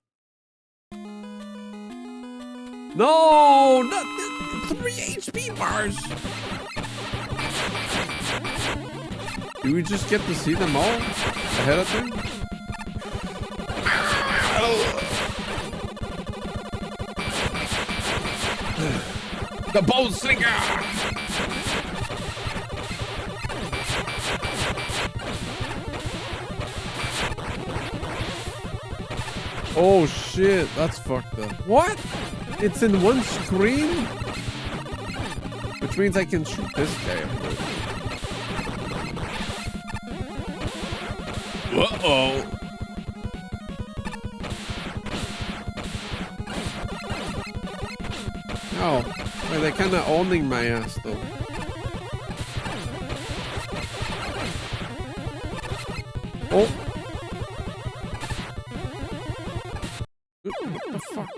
No! Not 3 HP bars! Do we just get to see them all ahead of time? The bone slinger! Oh shit, that's fucked up. What? It's in one screen? Which means I can shoot this guy. Uh-oh. Oh, well, they're kind of owning my ass though. Oh. What the fuck?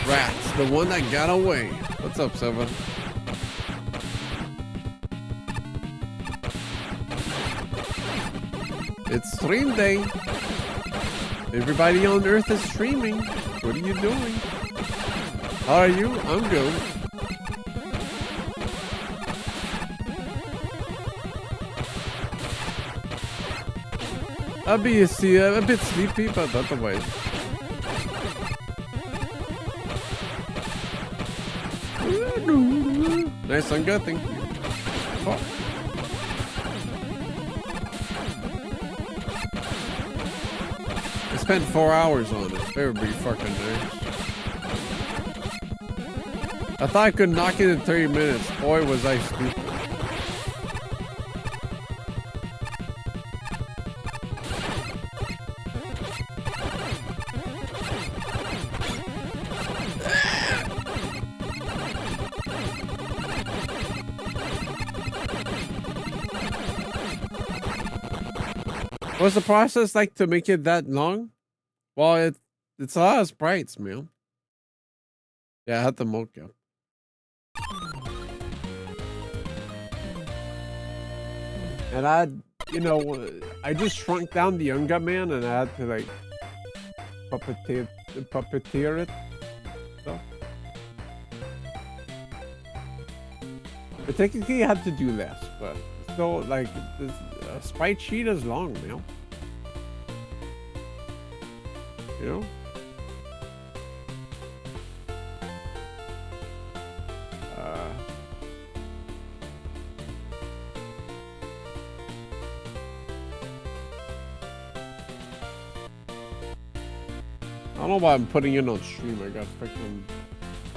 Rats, the one that got away. What's up, Seven? It's stream day. Everybody on Earth is streaming. What are you doing? How are you? I'm good. I'll be a bit sleepy, but otherwise. Nice unga, thank you. Oh. I spent 4 hours on it. They were pretty fucking nice. I thought I could knock it in 30 minutes. Boy, was I stupid. What's the process like to make it that long? Well, it's a lot of sprites, man. Yeah, I had the mocha. And I just shrunk down the unga man, and I had to like puppeteer it. So. But technically, I had to do less, but still, like, this sprite sheet is long, man. You know? I don't know why I'm putting it on stream. I got freaking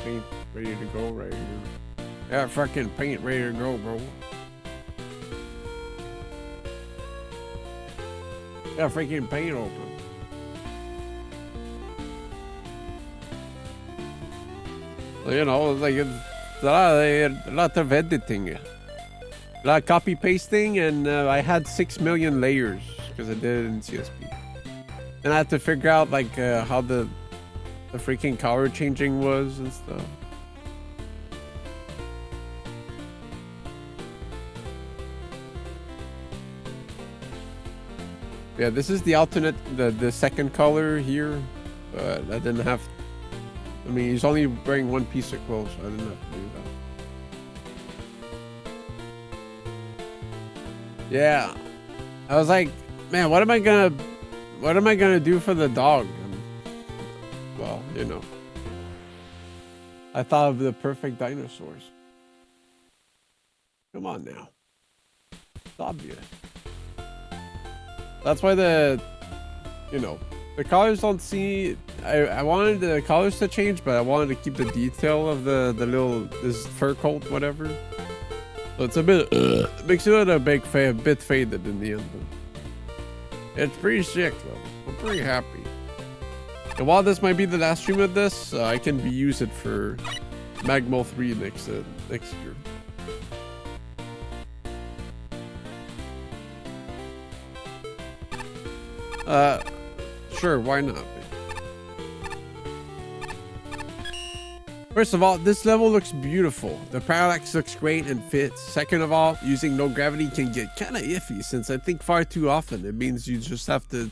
paint ready to go right here. Yeah, freaking paint ready to go, bro. Yeah, freaking paint open. You know, like it's a lot of editing, a lot of copy pasting, and I had 6 million layers because I did it in CSP. And I had to figure out like how the freaking color changing was and stuff. Yeah, this is the alternate, the second color here, but I didn't have. I mean, he's only wearing one piece of clothes, so I didn't have to do that. Yeah, I was like, man, what am I gonna do for the dog? Well, you know, I thought of the perfect dinosaurs. Come on now, it's obvious. That's why the colors don't see. I wanted the colors to change, but I wanted to keep the detail of the little this fur coat, whatever. So it's a bit it makes it a bit faded in the end. But it's pretty sick though. I'm pretty happy. And while this might be the last stream of this, I can reuse it for Magmo 3 next year. Sure, why not? First of all, this level looks beautiful. The parallax looks great and fits. Second of all, using no gravity can get kind of iffy, since I think far too often it means you just have the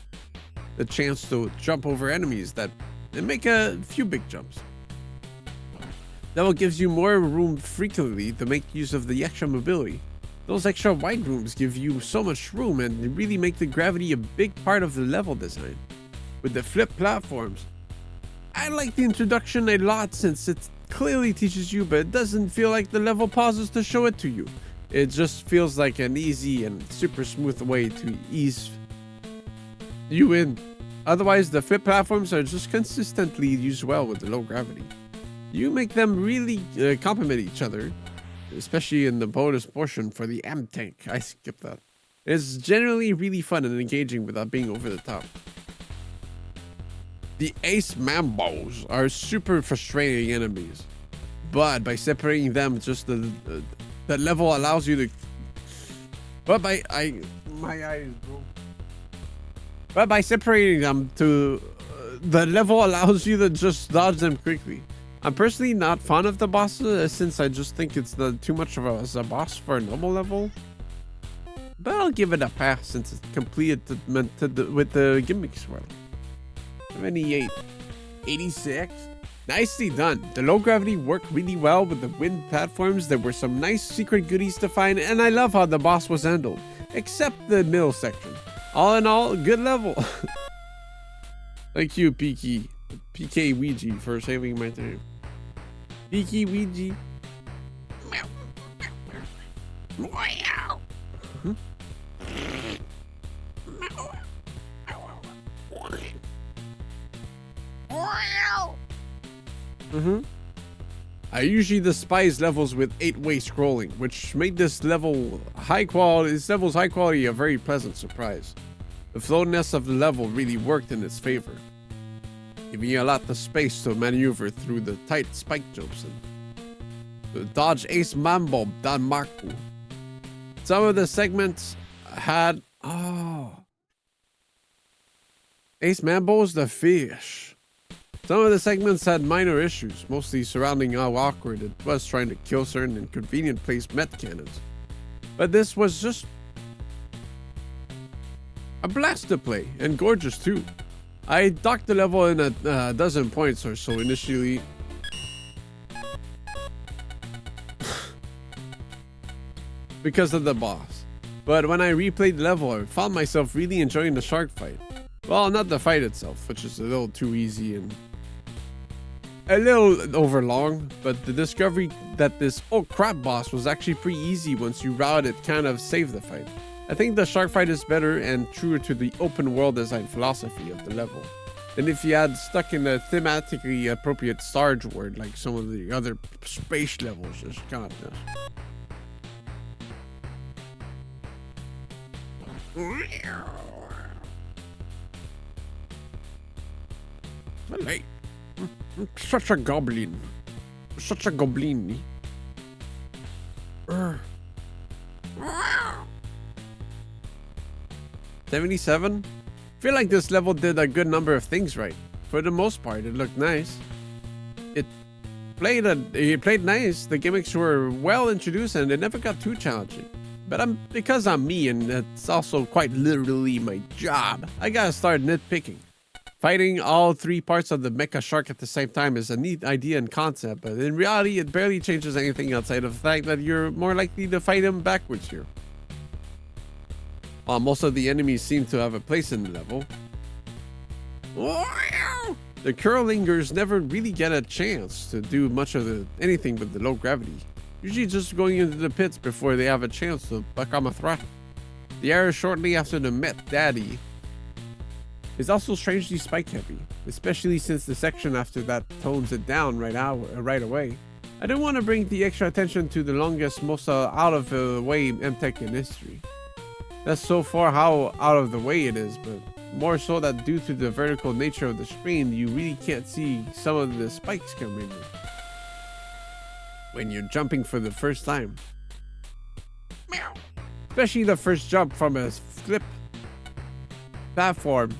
chance to jump over enemies and make a few big jumps. Level gives you more room frequently to make use of the extra mobility. Those extra wide rooms give you so much room and really make the gravity a big part of the level design. With the flip platforms, I like the introduction a lot since it clearly teaches you, but it doesn't feel like the level pauses to show it to you. It just feels like an easy and super smooth way to ease you in. Otherwise, the flip platforms are just consistently used well with the low gravity. You make them really complement each other, especially in the bonus portion for the amp tank. I skipped that. It's generally really fun and engaging without being over the top. The Ace Mambos are super frustrating enemies, but by separating them, just the level allows you to. But my eyes, bro. But by separating them, the level allows you to just dodge them quickly. I'm personally not fond of the bosses, since I just think it's too much of a boss for a normal level. But I'll give it a pass since it's completed with the gimmicks well. 78, 86, nicely done. The low gravity worked really well with the wind platforms. There were some nice secret goodies to find, and I love how the boss was handled, except the middle section. All in all, good level. Thank you, PK Ouija, for saving my time. PK Ouija. I usually despise levels with 8-way scrolling, which made this level's high quality a very pleasant surprise. The flowness of the level really worked in its favor, giving you a lot of space to maneuver through the tight spike jumps and to dodge Ace Mambo Dan Marku. Some of the segments had Ace Mambo's the fish. Some of the segments had minor issues, mostly surrounding how awkward it was trying to kill certain inconvenient placed met cannons. But this was just a blast to play, and gorgeous too. I docked the level in a dozen points or so initially. Because of the boss. But when I replayed the level, I found myself really enjoying the shark fight. Well, not the fight itself, which is a little too easy and a little overlong, but the discovery that this oh crap boss was actually pretty easy once you route it kind of saved the fight. I think the shark fight is better and truer to the open world design philosophy of the level than if you had stuck in a thematically appropriate Sarge word like some of the other space levels. Just God knows. Such a goblin. Such a goblin. 77? I feel like this level did a good number of things right. For the most part, it looked nice. It played nice. The gimmicks were well introduced and it never got too challenging. But because I'm me and it's also quite literally my job, I gotta start nitpicking. Fighting all three parts of the mecha shark at the same time is a neat idea and concept, but in reality, it barely changes anything outside of the fact that you're more likely to fight him backwards here. While most of the enemies seem to have a place in the level, the curlingers never really get a chance to do much of anything with the low gravity, usually just going into the pits before they have a chance to become a threat. The area shortly after the Met Daddy is also strangely spike heavy, especially since the section after that tones it down right away. I don't want to bring the extra attention to the longest, most out of the way MTech in history. That's so far how out of the way it is, but more so that due to the vertical nature of the screen, you really can't see some of the spikes coming in when you're jumping for the first time. Especially the first jump from a flip platform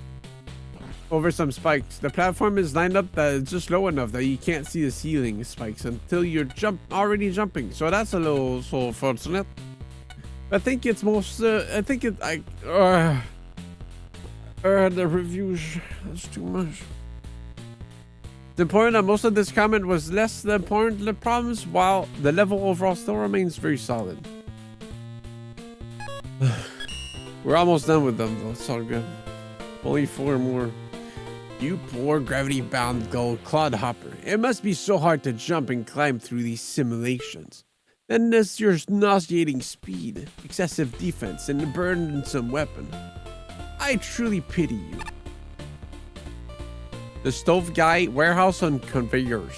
over some spikes. The platform is lined up that it's just low enough that you can't see the ceiling spikes until you're already jumping. So that's a little so fortunate. I think it's most the reviews, that's too much. The important that most of this comment was less than important the problems, while the level overall still remains very solid. We're almost done with them though, it's all good. Only 4 more. You poor gravity-bound gold clodhopper. It must be so hard to jump and climb through these simulations. Then there's your nauseating speed, excessive defense, and a burdensome weapon. I truly pity you. The Stove Guy Warehouse on Conveyors.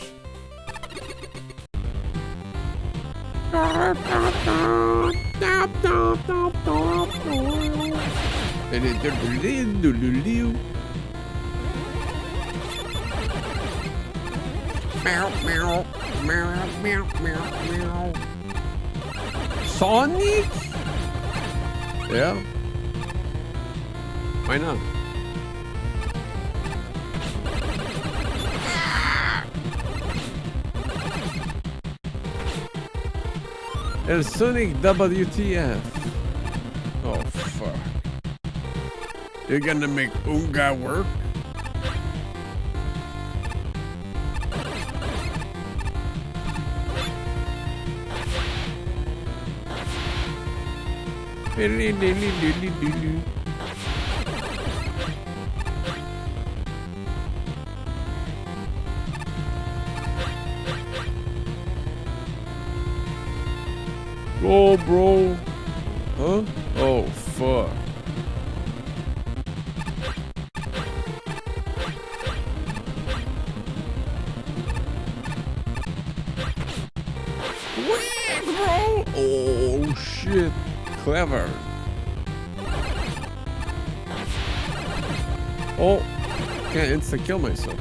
Sonic? Yeah. Why not? El Sonic WTF. Oh fuck. You're gonna make unga work? go, bro. Huh? Oh, fuck. Wait, bro. Oh, shit. Clever. Oh, can't insta-kill myself.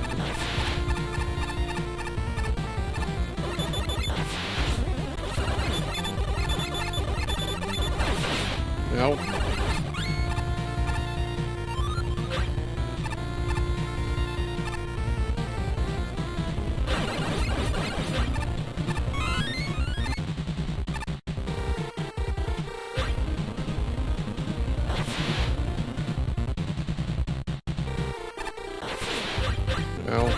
Nope. No.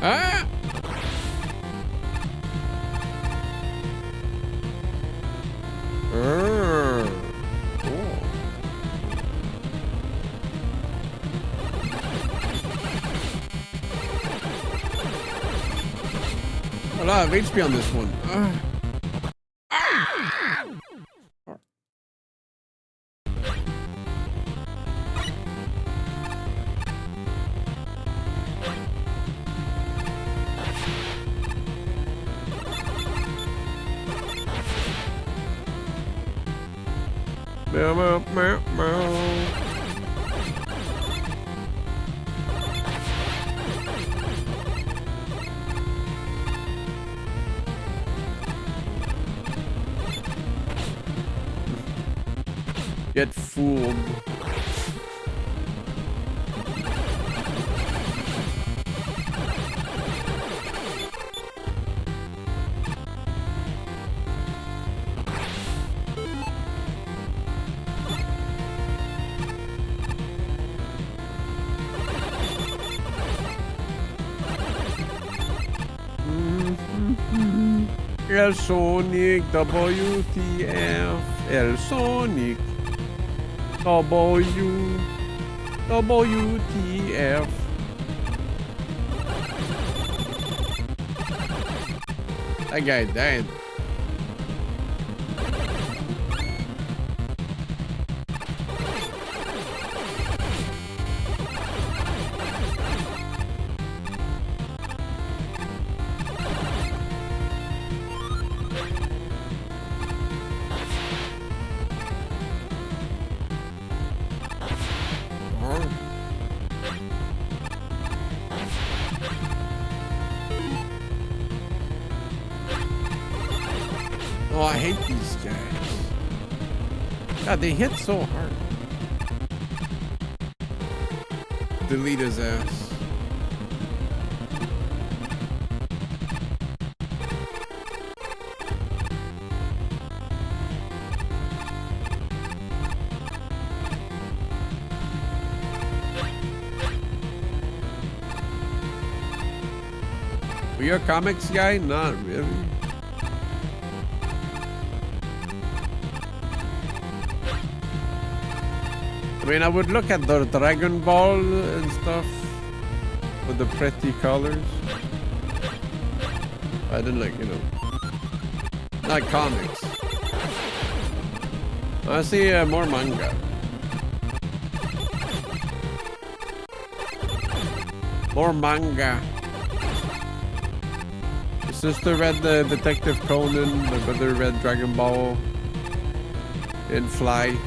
Ah! Cool. A lot of HP on this one. Meow, meow, meow, meow. Get fooled. El Sonic, WTF, El Sonic, WTF. That guy died. Oh, I hate these guys. God, they hit so hard. Delete his ass. Are you a comics guy? Not really. I mean, I would look at the Dragon Ball and stuff with the pretty colors. I didn't like, you know, not comics. I see more manga. More manga. My sister read the Detective Conan. My brother read Dragon Ball and Fly.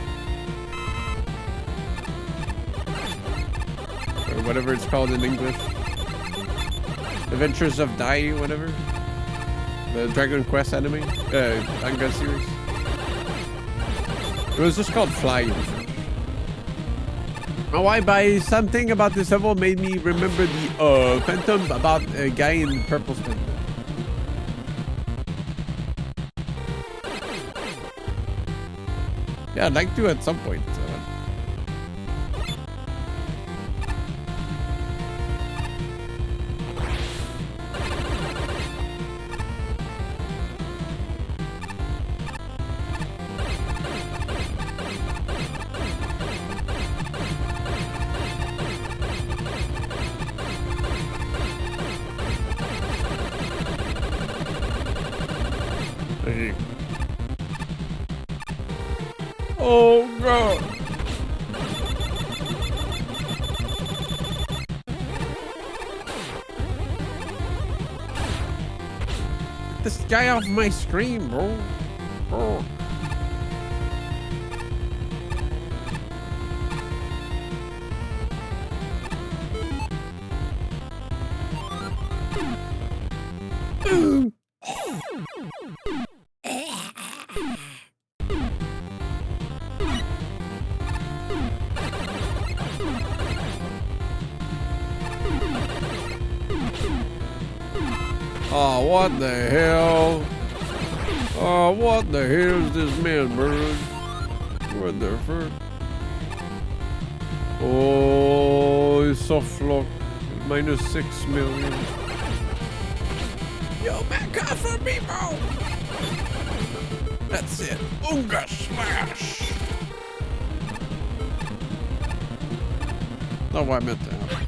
Or whatever it's called in English. Adventures of Dai, whatever. The Dragon Quest anime, manga series. It was just called Fly in French. Oh, why by something about this level made me remember the Phantom about a guy in purple skin. Yeah, I'd like to at some point. Okay. Oh god. Get this guy off my screen, bro. Oh. Oh, what the hell? Oh, what the hell is this man, bird? What the fuck? Oh, soft lock. Minus 6 million. Yo, back off from me, bro! That's it. Unga slash! Not what I meant to have.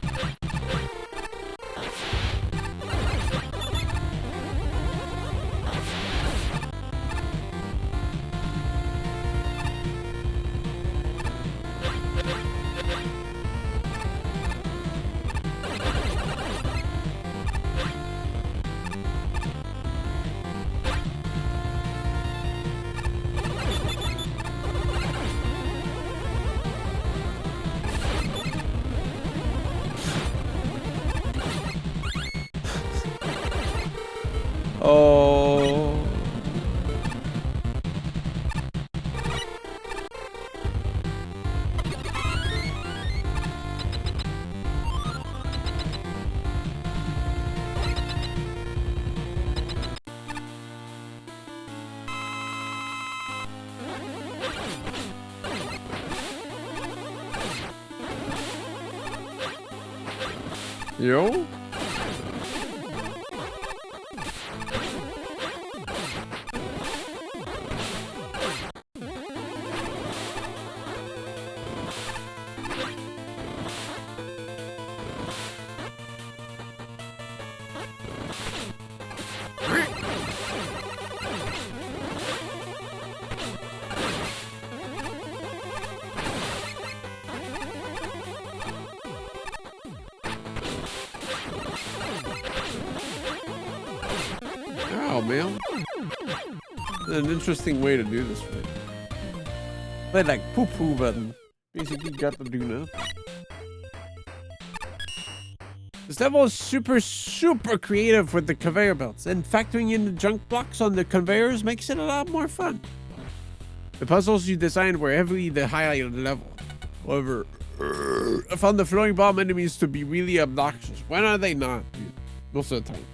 Oh. Yo? Oh, man. An interesting way to do this thing. Play like poo-poo button. Basically got to do that. This level is super creative with the conveyor belts, and factoring in the junk blocks on the conveyors makes it a lot more fun. The puzzles you designed were heavily the highlight of the level. However, I found the floating bomb enemies to be really obnoxious. When are they not, dude? Most of the time.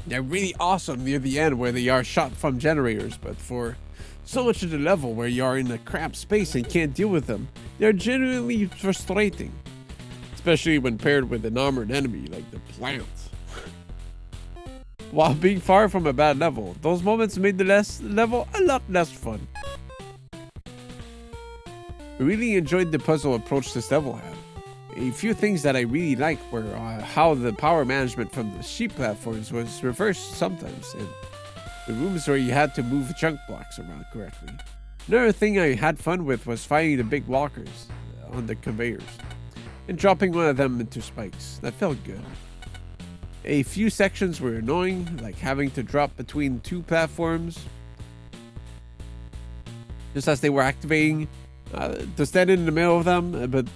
They're really awesome near the end where they are shot from generators, but for so much of the level where you are in a cramped space and can't deal with them, they're genuinely frustrating. Especially when paired with an armored enemy like the plant. While being far from a bad level, those moments made the level a lot less fun. I really enjoyed the puzzle approach this level had. A few things that I really liked were how the power management from the sheep platforms was reversed sometimes, and the rooms where you had to move junk blocks around correctly. Another thing I had fun with was fighting the big walkers on the conveyors and dropping one of them into spikes. That felt good. A few sections were annoying, like having to drop between two platforms just as they were activating, to stand in the middle of them, but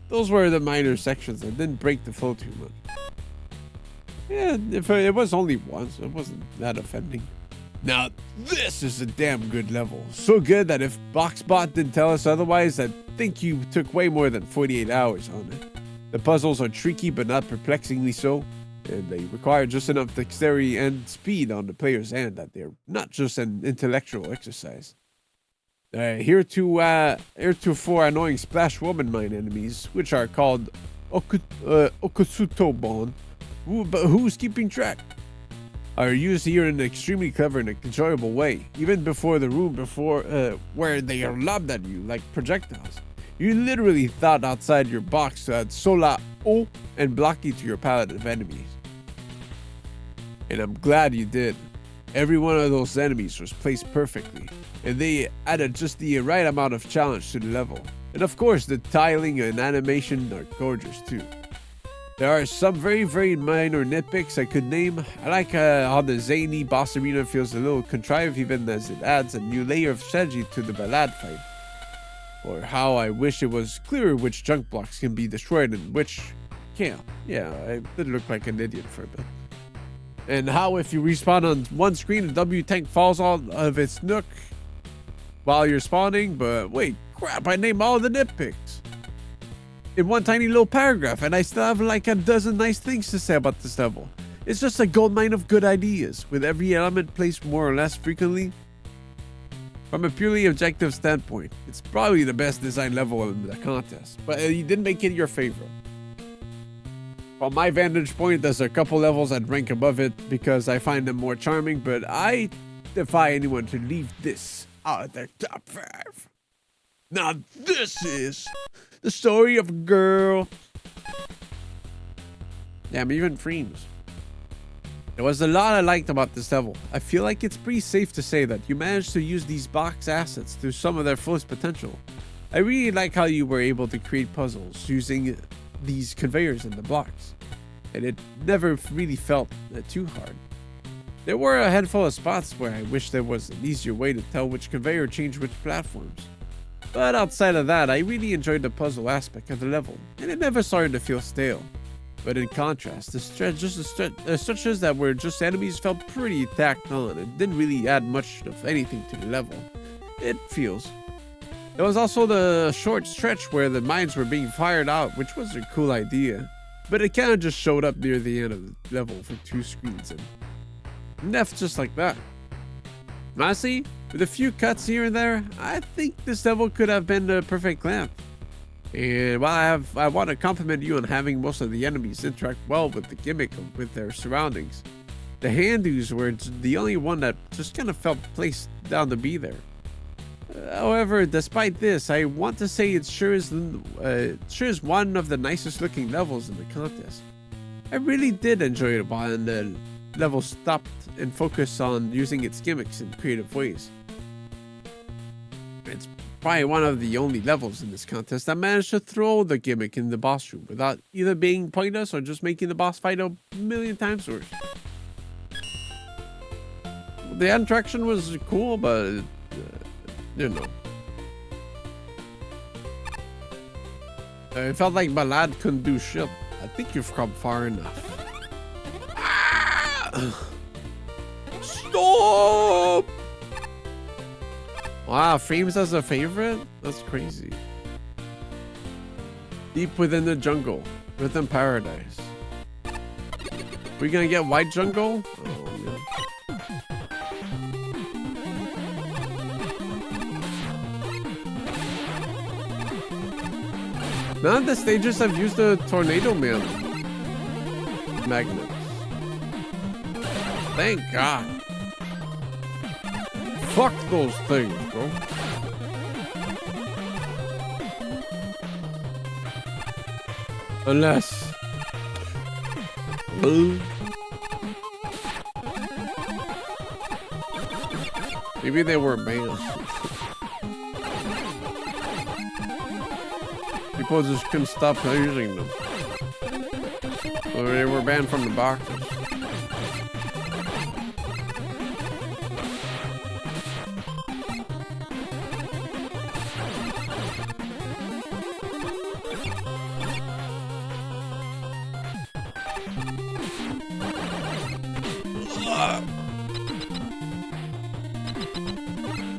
those were the minor sections that didn't break the flow too much. Yeah, if it was only once, it wasn't that offending. Now, this is a damn good level. So good that if BoxBot didn't tell us otherwise, I'd think you took way more than 48 hours on it. The puzzles are tricky but not perplexingly so, and they require just enough dexterity and speed on the player's end that they're not just an intellectual exercise. Heretofore annoying Splash Woman Mine enemies, which are called Okasutobon, but who's keeping track, are used here in an extremely clever and enjoyable way, even before the room where they are lobbed at you like projectiles. You literally thought outside your box to add Sola O and block you to your palette of enemies. And I'm glad you did. Every one of those enemies was placed perfectly, and they added just the right amount of challenge to the level. And of course, the tiling and animation are gorgeous too. There are some very minor nitpicks I could name. I like how the zany boss arena feels a little contrived even as it adds a new layer of strategy to the ballad fight. Or how I wish it was clearer which junk blocks can be destroyed and which can't. Yeah, I did look like an idiot for a bit. And how if you respawn on one screen, the W tank falls out of its nook while you're spawning, but wait, crap, I named all the nitpicks in one tiny little paragraph, and I still have like a dozen nice things to say about this level. It's just a goldmine of good ideas, with every element placed more or less frequently. From a purely objective standpoint, it's probably the best designed level in the contest, but you didn't make it your favorite. From my vantage point, there's a couple levels I'd rank above it because I find them more charming, but I defy anyone to leave this out of their top 5. Now this is the story of a girl. Damn, even Freems. There was a lot I liked about this level. I feel like it's pretty safe to say that you managed to use these box assets to some of their fullest potential. I really like how you were able to create puzzles using these conveyors and the blocks, and it never really felt too hard. There were a handful of spots where I wish there was an easier way to tell which conveyor changed which platforms. But outside of that, I really enjoyed the puzzle aspect of the level, and it never started to feel stale. But in contrast, the stretches that were just enemies felt pretty tacked on and didn't really add much of anything to the level. It feels. There was also the short stretch where the mines were being fired out, which was a cool idea, but it kind of just showed up near the end of the level for 2 screens and left just like that. Honestly, with a few cuts here and there, I think this level could have been the perfect length. And while I want to compliment you on having most of the enemies interact well with the gimmick with their surroundings, the Handus were the only one that just kind of felt placed down to be there. However, despite this, I want to say it sure is one of the nicest looking levels in the contest. I really did enjoy it while the level stopped and focused on using its gimmicks in creative ways. It's probably one of the only levels in this contest that managed to throw the gimmick in the boss room without either being pointless or just making the boss fight a million times worse. The interaction was cool, but you know, it felt like Ballad couldn't do shit. I think you've come far enough. Ah! Stop! Wow, Frames as a favorite? That's crazy. Deep within the jungle, within paradise. We gonna get white jungle? Oh, yeah. None of the stages have used the Tornado Man magnets. Thank God. Fuck those things, bro. Unless... maybe they were banned. People just couldn't stop using them. Or they were banned from the boxes.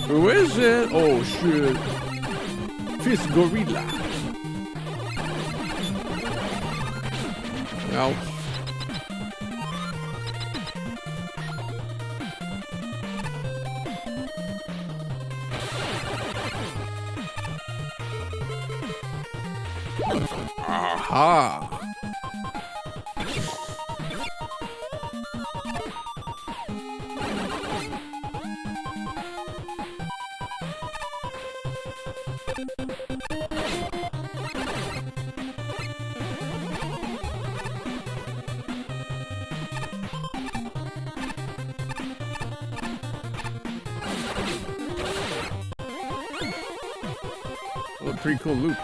Who is it? Oh shit. Fist Gorilla. Ouch. Aha. pretty cool loop.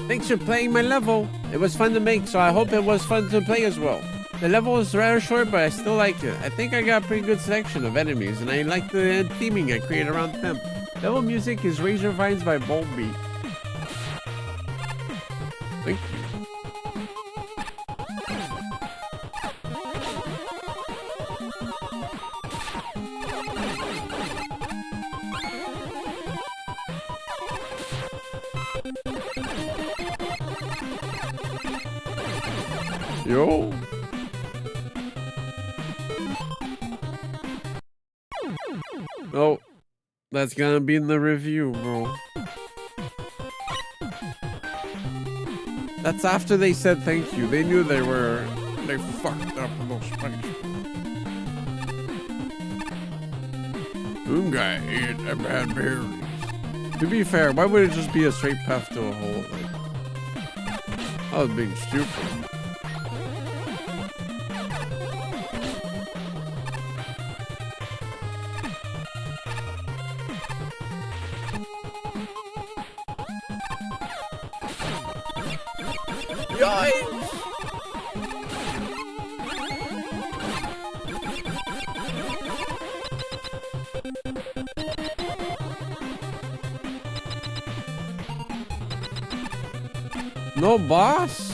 Thanks for playing my level. It was fun to make, so I hope it was fun to play as well. The level is rather short, but I still like it. I think I got a pretty good selection of enemies, and I like the theming I created around them. Level music is Razor Vines by Bulby. Thank you. Yo. Oh, that's gonna be in the review, bro. That's after they said thank you. They knew they fucked up with those spikes. Unga ate a bad berries. To be fair, why would it just be a straight path to a hole? Like, I was being stupid. No boss?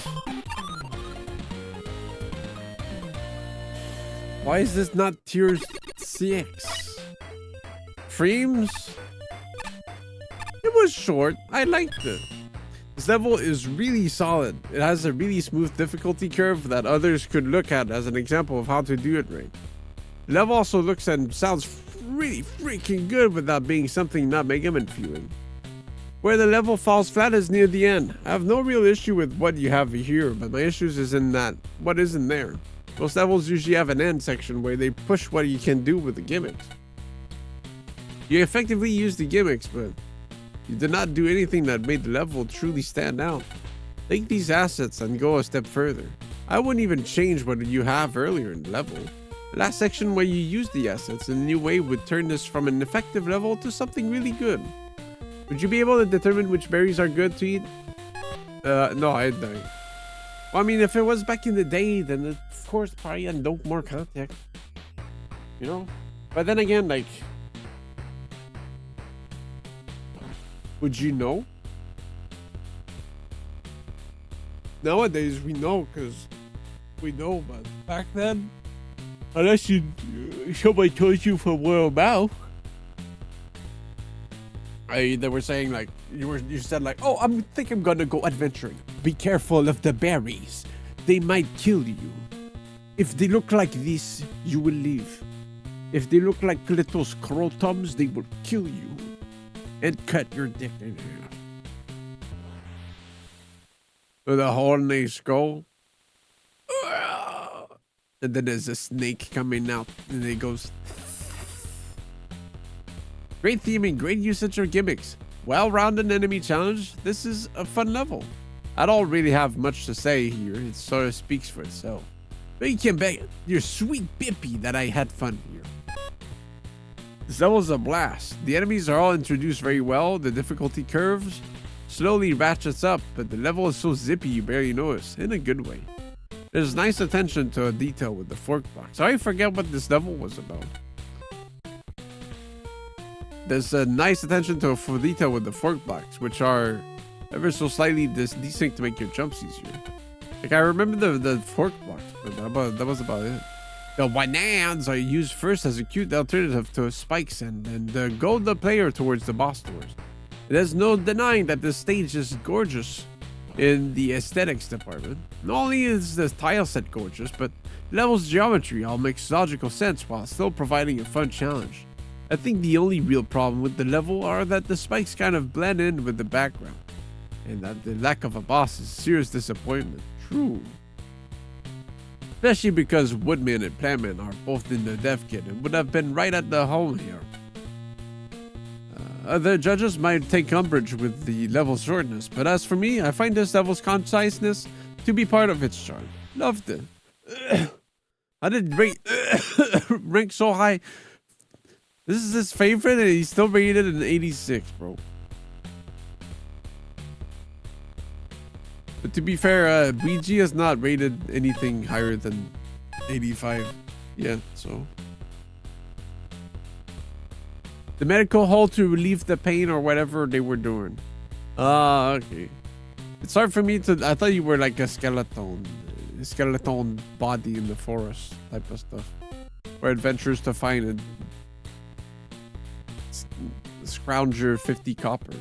Why is this not tier 6? Frames? It was short. I liked it. This level is really solid. It has a really smooth difficulty curve that others could look at as an example of how to do it right. The level also looks and sounds really freaking good without being something not Mega Man feeling. Where the level falls flat is near the end. I have no real issue with what you have here, but my issues is in that what isn't there. Most levels usually have an end section where they push what you can do with the gimmicks. You effectively use the gimmicks, but you did not do anything that made the level truly stand out. Take these assets and go a step further. I wouldn't even change what you have earlier in the level. The last section where you use the assets in a new way would turn this from an effective level to something really good. Would you be able to determine which berries are good to eat? No, I'd die. Well, I mean, if it was back in the day, then of course probably had no more context. You know? But then again, like, would you know? Nowadays, we know because we know, but back then, unless somebody told you from word of mouth. They were saying like you said like, oh, I think I'm gonna go adventuring. Be careful of the berries; they might kill you. If they look like this, you will live. If they look like little scrotums, they will kill you and cut your dick in half. With a hole in the skull, and then there's a snake coming out, and it goes. Great theming, great usage of gimmicks. Well-rounded enemy challenge. This is a fun level. I don't really have much to say here. It sort of speaks for itself. But you can bet your sweet bippy that I had fun here. This level's a blast. The enemies are all introduced very well. The difficulty curves slowly ratchets up, but the level is so zippy you barely notice, in a good way. There's nice attention to detail with the fork box. I forget what this level was about. There's a nice attention to detail with the fork blocks, which are ever so slightly desync to make your jumps easier. Like I remember the fork blocks, but that was about it. The bananas are used first as a cute alternative to spikes and goad the player towards the boss doors. There's no denying that this stage is gorgeous in the aesthetics department. Not only is the tile set gorgeous, but level's geometry all makes logical sense while still providing a fun challenge. I think the only real problem with the level are that the spikes kind of blend in with the background, and that the lack of a boss is serious disappointment. True. Especially because Woodman and Plantman are both in the dev kit and would have been right at the home here. Other judges might take umbrage with the level's shortness, but as for me, I find this level's conciseness to be part of its charm. Loved it. How did rate rank so high? This is his favorite, and he's still rated an 86, bro. But to be fair, BG has not rated anything higher than 85 yet, so. The medical hole to relieve the pain or whatever they were doing. Okay. It's hard for me to. I thought you were like a skeleton body in the forest type of stuff. Or adventures to find and scrounge your 50 copper.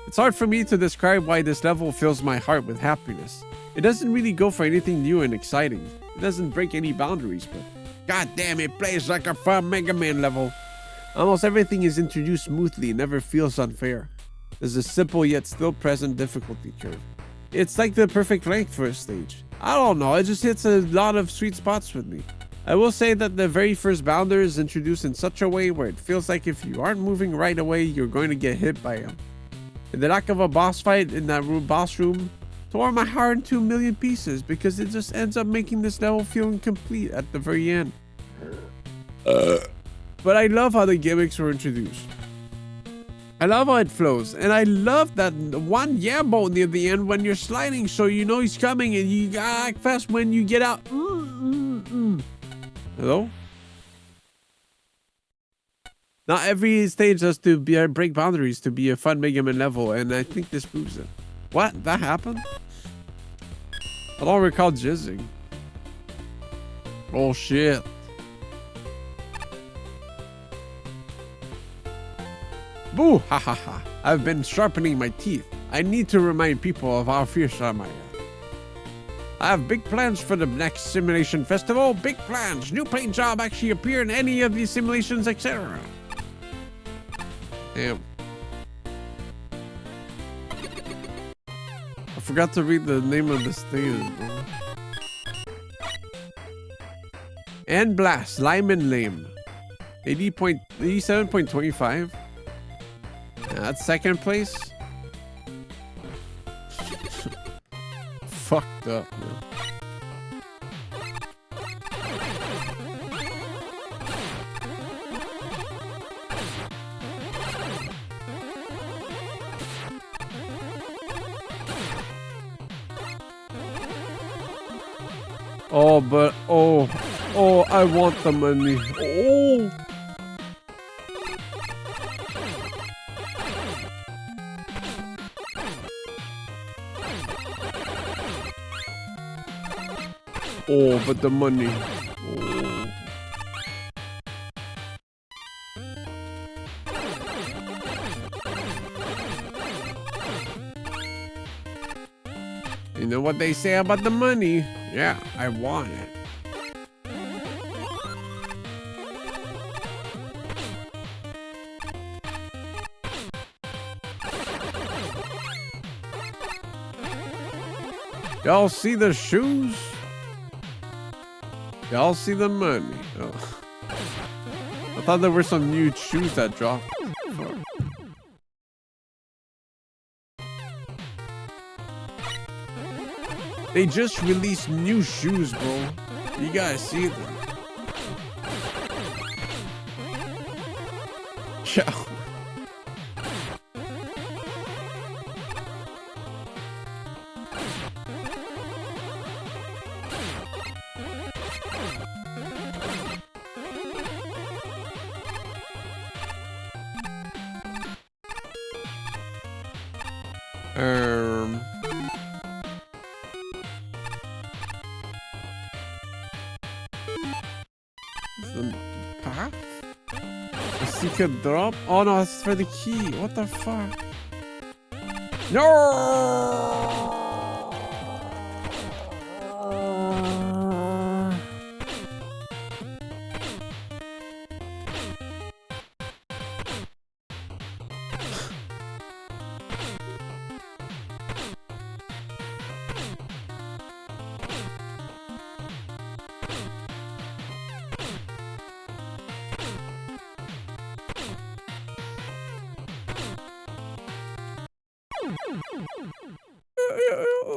It's hard for me to describe why this level fills my heart with happiness. It doesn't really go for anything new and exciting. It doesn't break any boundaries, but god damn, it plays like a fun Mega Man level. Almost everything is introduced smoothly and never feels unfair. There's a simple yet still present difficulty curve. It's like the perfect length for a stage. I don't know, it just hits a lot of sweet spots with me. I will say that the very first bounder is introduced in such a way where it feels like if you aren't moving right away, you're going to get hit by him. And the lack of a boss fight in that boss room tore my heart into a million pieces because it just ends up making this level feel incomplete at the very end. But I love how the gimmicks were introduced. I love how it flows, and I love that one boat near the end when you're sliding, so you know he's coming, and you gotta act fast when you get out. Hello? Not every stage has to be break boundaries to be a fun Mega Man level, and I think this proves it. What? That happened? I don't recall jizzing. Oh shit. Boo! Ha ha ha. I've been sharpening my teeth. I need to remind people of how fierce I am. I have big plans for the next simulation festival. Big plans. New paint job actually appear in any of these simulations, etc. Damn. I forgot to read the name of the stage, bro. And Blast, Lime and Lame. 87.25. That's second place. Fucked up, man. Oh, but oh, I want the money. Oh. Oh, but the money. Oh. You know what they say about the money? Yeah, I want it. Y'all see the shoes? Y'all see the money? Oh. I thought there were some new shoes that dropped. Fuck. They just released new shoes, bro. You guys see them? Yeah. The path? A secret drop? Oh no, it's for the key. What the fuck? No!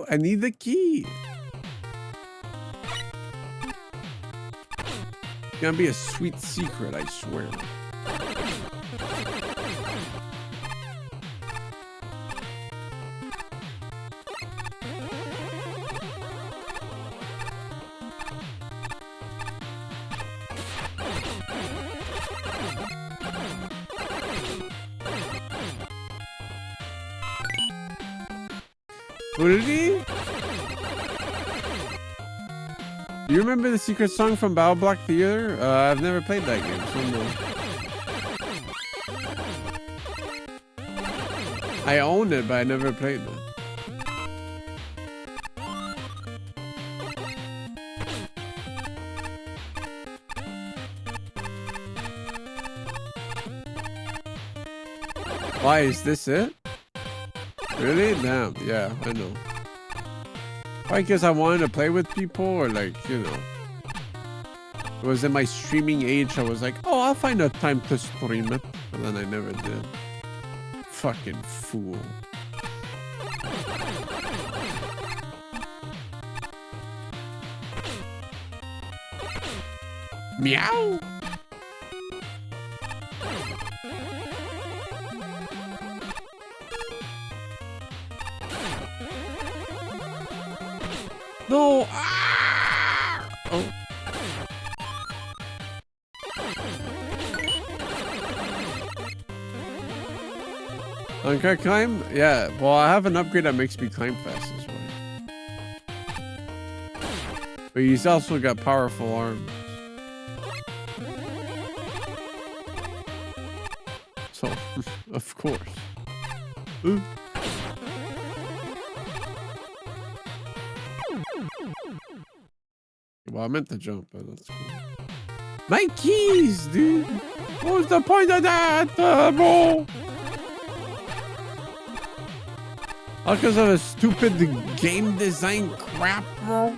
I need the key. gonna be a sweet secret, I swear. Really? Do you remember the secret song from Battle Block Theater? I've never played that game, so no. I own it, but I never played it. Why, is this it? Really? Damn, yeah, I know. Why, because I wanted to play with people, or like, you know. It was in my streaming age, I was like, oh, I'll find a time to stream it. And then I never did. Fucking fool. Meow? No! Ah! Oh. Unga climb? Yeah, well, I have an upgrade that makes me climb fast as well. But he's also got powerful arms. So, of course. Ooh. Well, I meant to jump, but that's cool. My keys, dude! What was the point of that, bro? All because of a stupid game design crap, bro?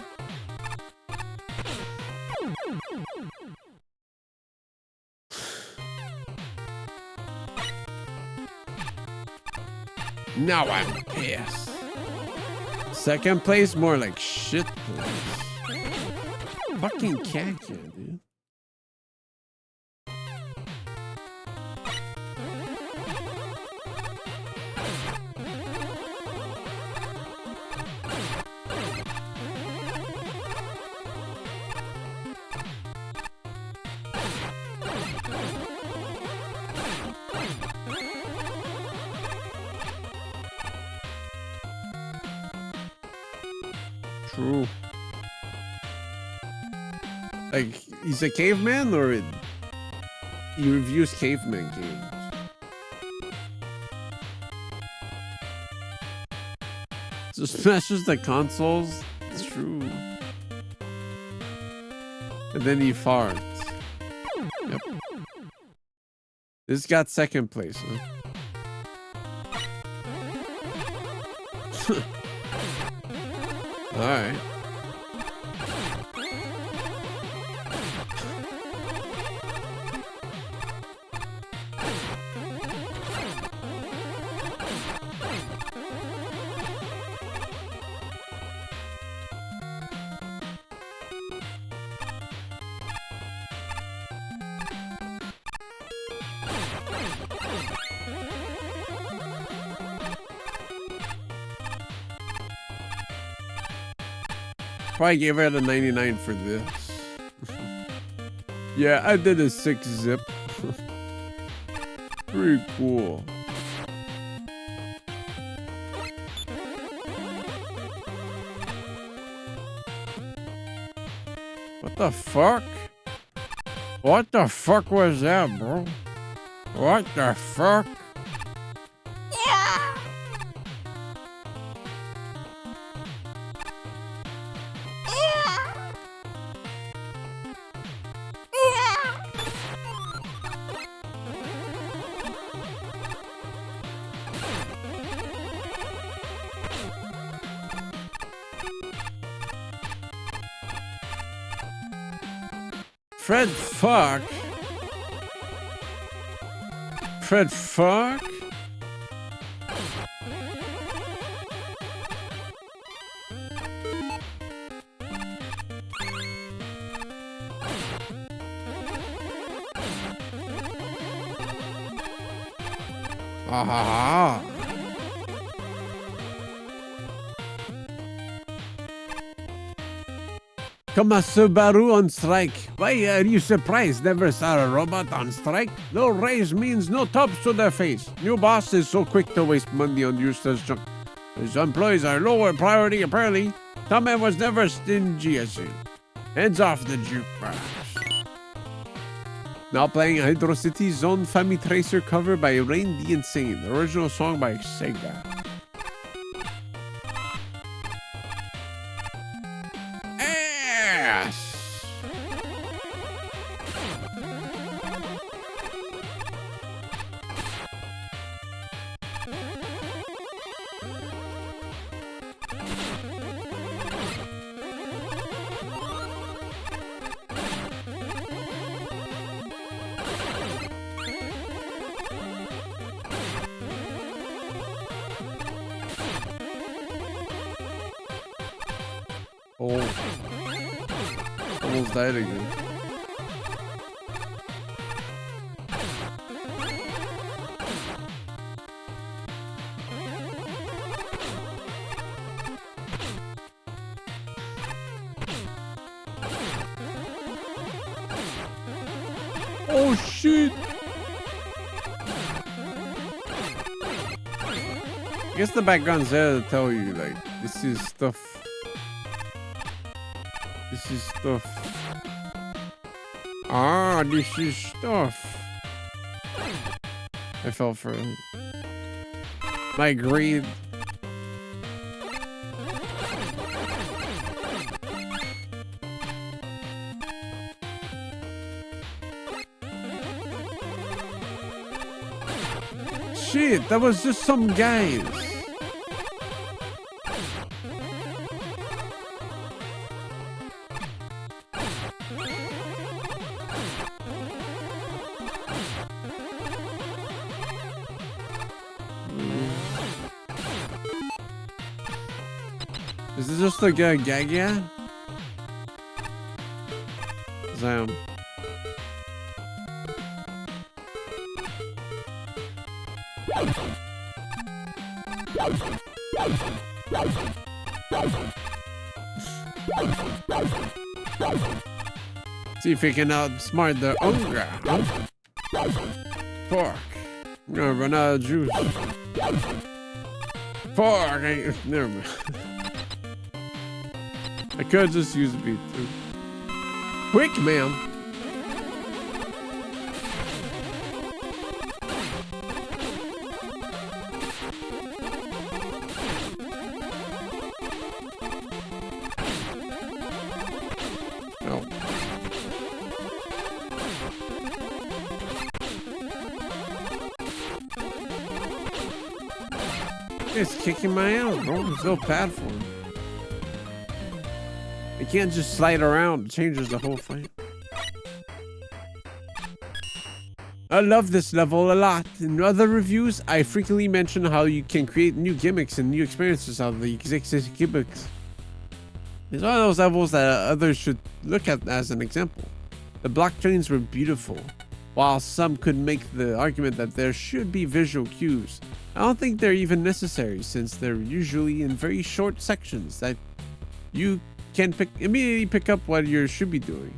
Now I'm pissed. Second place, more like shit place. Fucking caca, dude. True. Like, he's a caveman, or he reviews caveman games? So smashes the consoles? It's true. And then he farts. Yep. This got second place, huh? Alright. Probably gave it a 99 for this. Yeah, I did a 6 zip. Pretty cool. What the fuck? What the fuck was that, bro? What the fuck? Fred fuck? Fred fuck? Ha ha ha. Come a Subaru on strike. Why are you surprised? Never saw a robot on strike? No raise means no tops to their face. New boss is so quick to waste money on useless junk. His employees are lower priority apparently. Tommy was never stingy as you. Hands off the jukebox. Now playing Hydro City Zone Family Tracer cover by Rain the Insane. The original song by Sega. Oh. Almost died again. Oh shit! I guess the background's there to tell you, like, this is stuff. This is stuff. Ah, this is stuff. I fell for it. My greed. Shit, that was just some guys. Is this just like a gag? Yeah. Zam. See if we can outsmart the unga. Fuck. I'm gonna run out of juice. Fuck. Never mind. I could just use a beat too. Quick, man. Oh. It's kicking my ass, bro. There's no pad for him. You can't just slide around. It changes the whole fight. I love this level a lot. In other reviews, I frequently mention how you can create new gimmicks and new experiences out of the existing gimmicks. It's one of those levels that others should look at as an example. The block trains were beautiful. While some could make the argument that there should be visual cues, I don't think they're even necessary since they're usually in very short sections that you can immediately pick up what you should be doing.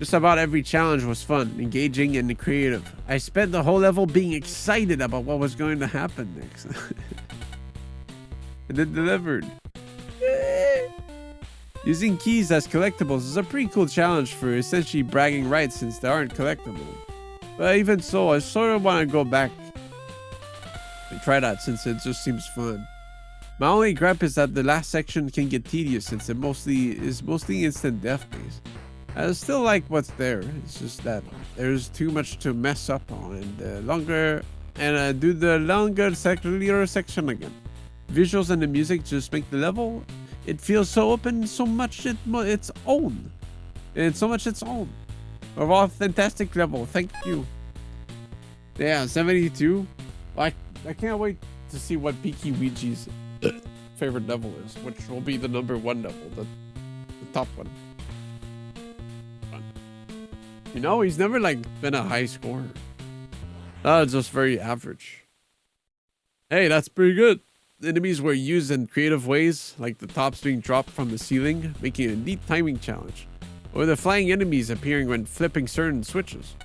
Just about every challenge was fun, engaging, and creative. I spent the whole level being excited about what was going to happen next. And it delivered. Using keys as collectibles is a pretty cool challenge for essentially bragging rights since they aren't collectible. But even so, I sort of want to go back and try that since it just seems fun. My only gripe is that the last section can get tedious since it is mostly instant death based. I still like what's there. It's just that there's too much to mess up on, and do the longer section again. Visuals and the music just make the level. It feels so open, so much its own, and so much its own. Overall, fantastic level. Thank you. Yeah, 72. I can't wait to see what Peaky Ouija's favorite level is, which will be the #1 level, the top one. You know, he's never like been a high scorer. Just very average. Hey, that's pretty good. Enemies were used in creative ways, like the tops being dropped from the ceiling, making a neat timing challenge, or the flying enemies appearing when flipping certain switches.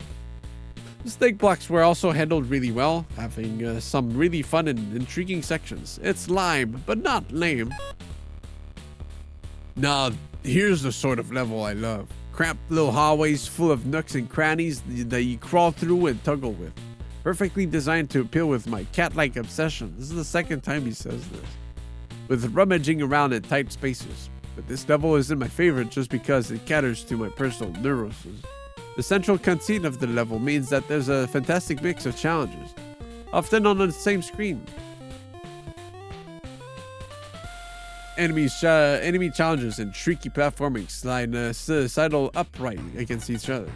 The snake blocks were also handled really well, having some really fun and intriguing sections. It's lime, but not lame. Now, here's the sort of level I love. Cramped little hallways full of nooks and crannies that you crawl through and tuggle with. Perfectly designed to appeal with my cat-like obsession. This is the second time he says this. With rummaging around in tight spaces. But this level isn't my favorite just because it caters to my personal neuroses. The central conceit of the level means that there's a fantastic mix of challenges, often on the same screen. Enemy challenges and tricky platforming slide sidle upright against each other.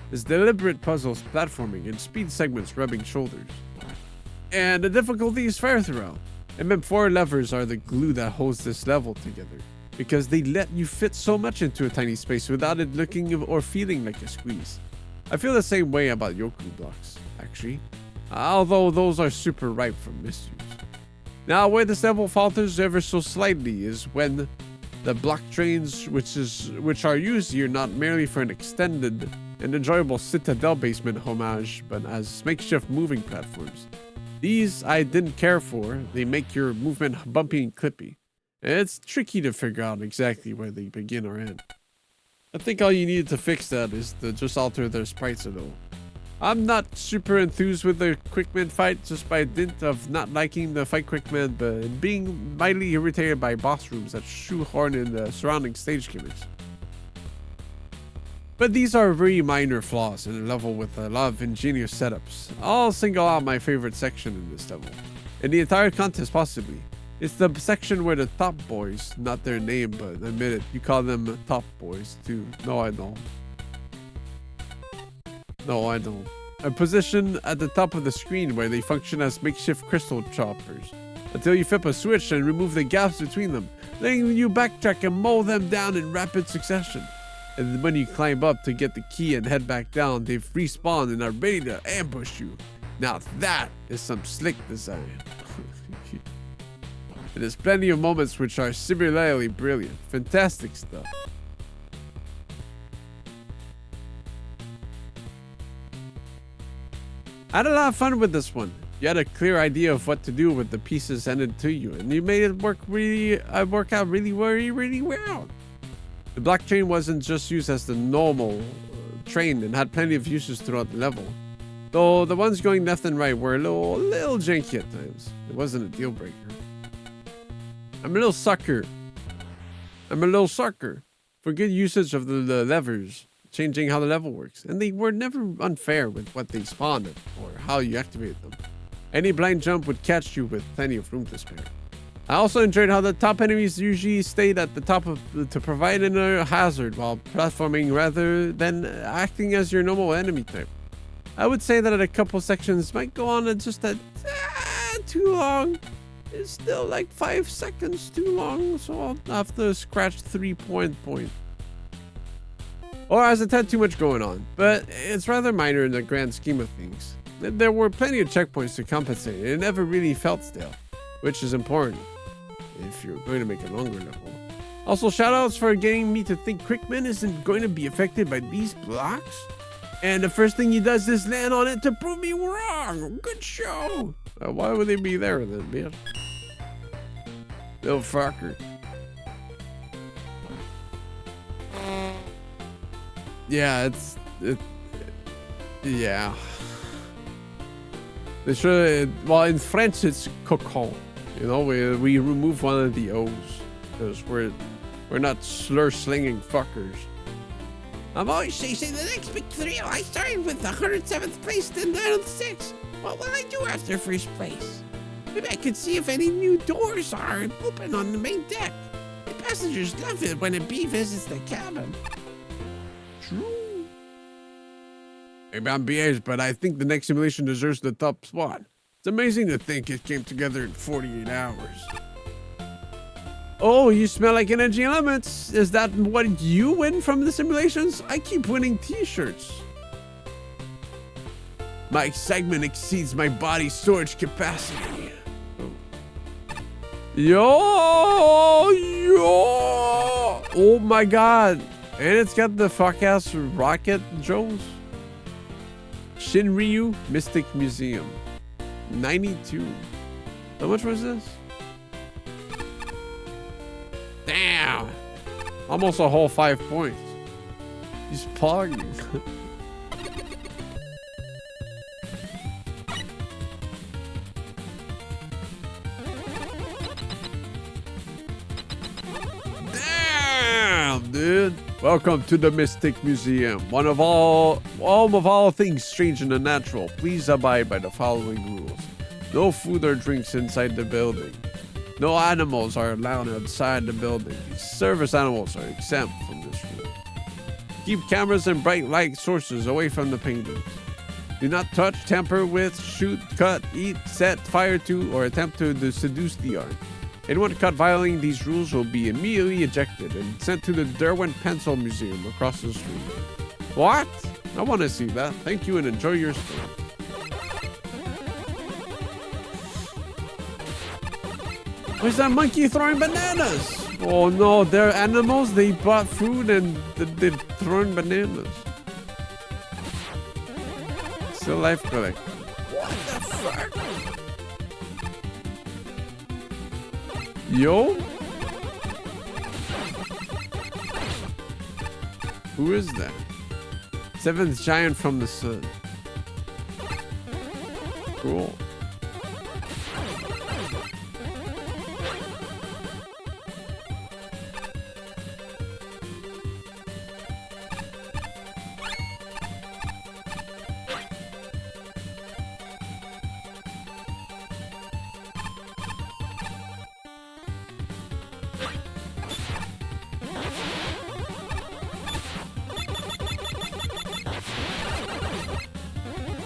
There's deliberate puzzles, platforming, and speed segments rubbing shoulders. And the difficulty is fair throughout. MM4 levers are the glue that holds this level together, because they let you fit so much into a tiny space without it looking or feeling like a squeeze. I feel the same way about Yoku blocks, actually, although those are super ripe for misuse. Now, where this level falters ever so slightly is when the block trains, which are used here not merely for an extended and enjoyable Citadel basement homage, but as makeshift moving platforms. These I didn't care for. They make your movement bumpy and clippy. It's tricky to figure out exactly where they begin or end. I think all you need to fix that is to just alter their sprites a little. I'm not super enthused with the Quickman fight just by dint of not liking the fight Quickman, but being mildly irritated by boss rooms that shoehorn in the surrounding stage gimmicks. But these are very minor flaws in a level with a lot of ingenious setups. I'll single out my favorite section in this level, and the entire contest possibly. It's the section where the top boys, not their name, but admit it, you call them top boys too. No, I don't. No, I don't. A position at the top of the screen where they function as makeshift crystal choppers until you flip a switch and remove the gaps between them, letting you backtrack and mow them down in rapid succession. And then when you climb up to get the key and head back down, they've respawned and are ready to ambush you. Now that is some slick design. There's plenty of moments which are similarly brilliant. Fantastic stuff. I had a lot of fun with this one. You had a clear idea of what to do with the pieces handed to you, and you made it work out really well. The block train wasn't just used as the normal train and had plenty of uses throughout the level. Though the ones going left and right were a little janky at times. It wasn't a deal breaker. I'm a little sucker for good usage of the levers, changing how the level works. And they were never unfair with what they spawned or how you activate them. Any blind jump would catch you with plenty of room to spare. I also enjoyed how the top enemies usually stayed at the top to provide a hazard while platforming rather than acting as your normal enemy type. I would say that a couple sections might go on just too long. It's still like 5 seconds too long, so I'll have to scratch 3 point. Or has a tad too much going on, but it's rather minor in the grand scheme of things. There were plenty of checkpoints to compensate, and it never really felt stale, which is important if you're going to make a longer level. Also, shoutouts for getting me to think Crickman isn't going to be affected by these blocks. And the first thing he does is land on it to prove me wrong. Good show. Why would they be there then, bitch? Little fucker. Yeah, yeah. They should. Well, in French it's cochon. You know, we remove one of the O's because we're not slur-slinging fuckers. I'm always chasing the next big thrill. I started with 107th place, then 906. What will I do after first place? Maybe I could see if any new doors are open on the main deck. The passengers love it when a bee visits the cabin. True. Maybe I'm BS, but I think the next simulation deserves the top spot. It's amazing to think it came together in 48 hours. Oh, you smell like energy elements. Is that what you win from the simulations? I keep winning t-shirts. My excitement exceeds my body's storage capacity. Yo! Oh my god. And it's got the fuck-ass rocket Jones. Shinryu Mystic Museum. 92. How much was this? Damn. Almost a whole 5 points. He's pogging. Damn, dude. Welcome to the Mystic Museum. Home of all things strange and unnatural. Please abide by the following rules. No food or drinks inside the building. No animals are allowed outside the building. Service animals are exempt from this rule. Keep cameras and bright light sources away from the paintings. Do not touch, tamper with, shoot, cut, eat, set fire to, or attempt to seduce the art. Anyone caught violating these rules will be immediately ejected and sent to the Derwent Pencil Museum across the street. What? I want to see that. Thank you and enjoy your stay. Where's that monkey throwing bananas? Oh no, they're animals. They bought food and they're throwing bananas. Still life collector. What the fuck? Yo? Who is that? Seventh giant from the sun. Cool.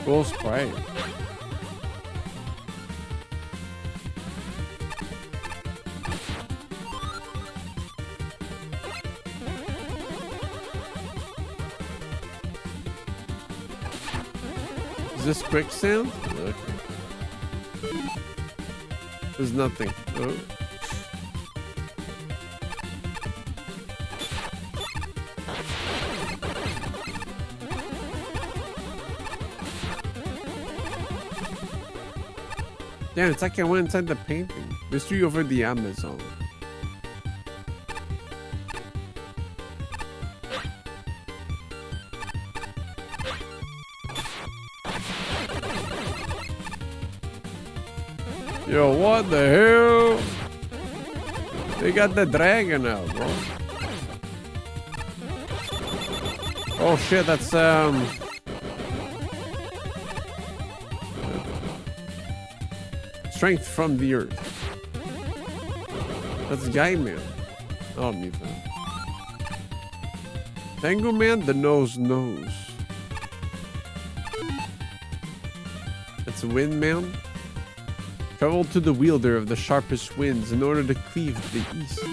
Cool sprite. Is this quicksand? Okay. There's nothing. Oh. Damn, it's like I went inside the painting. Mystery over the Amazon. Yo, what the hell? They got the dragon out, bro. Oh shit, that's strength from the earth. That's Guy Man. I don't need that. Tango Man, the nose knows. That's Wind Man. Travel to the wielder of the sharpest winds in order to cleave the east.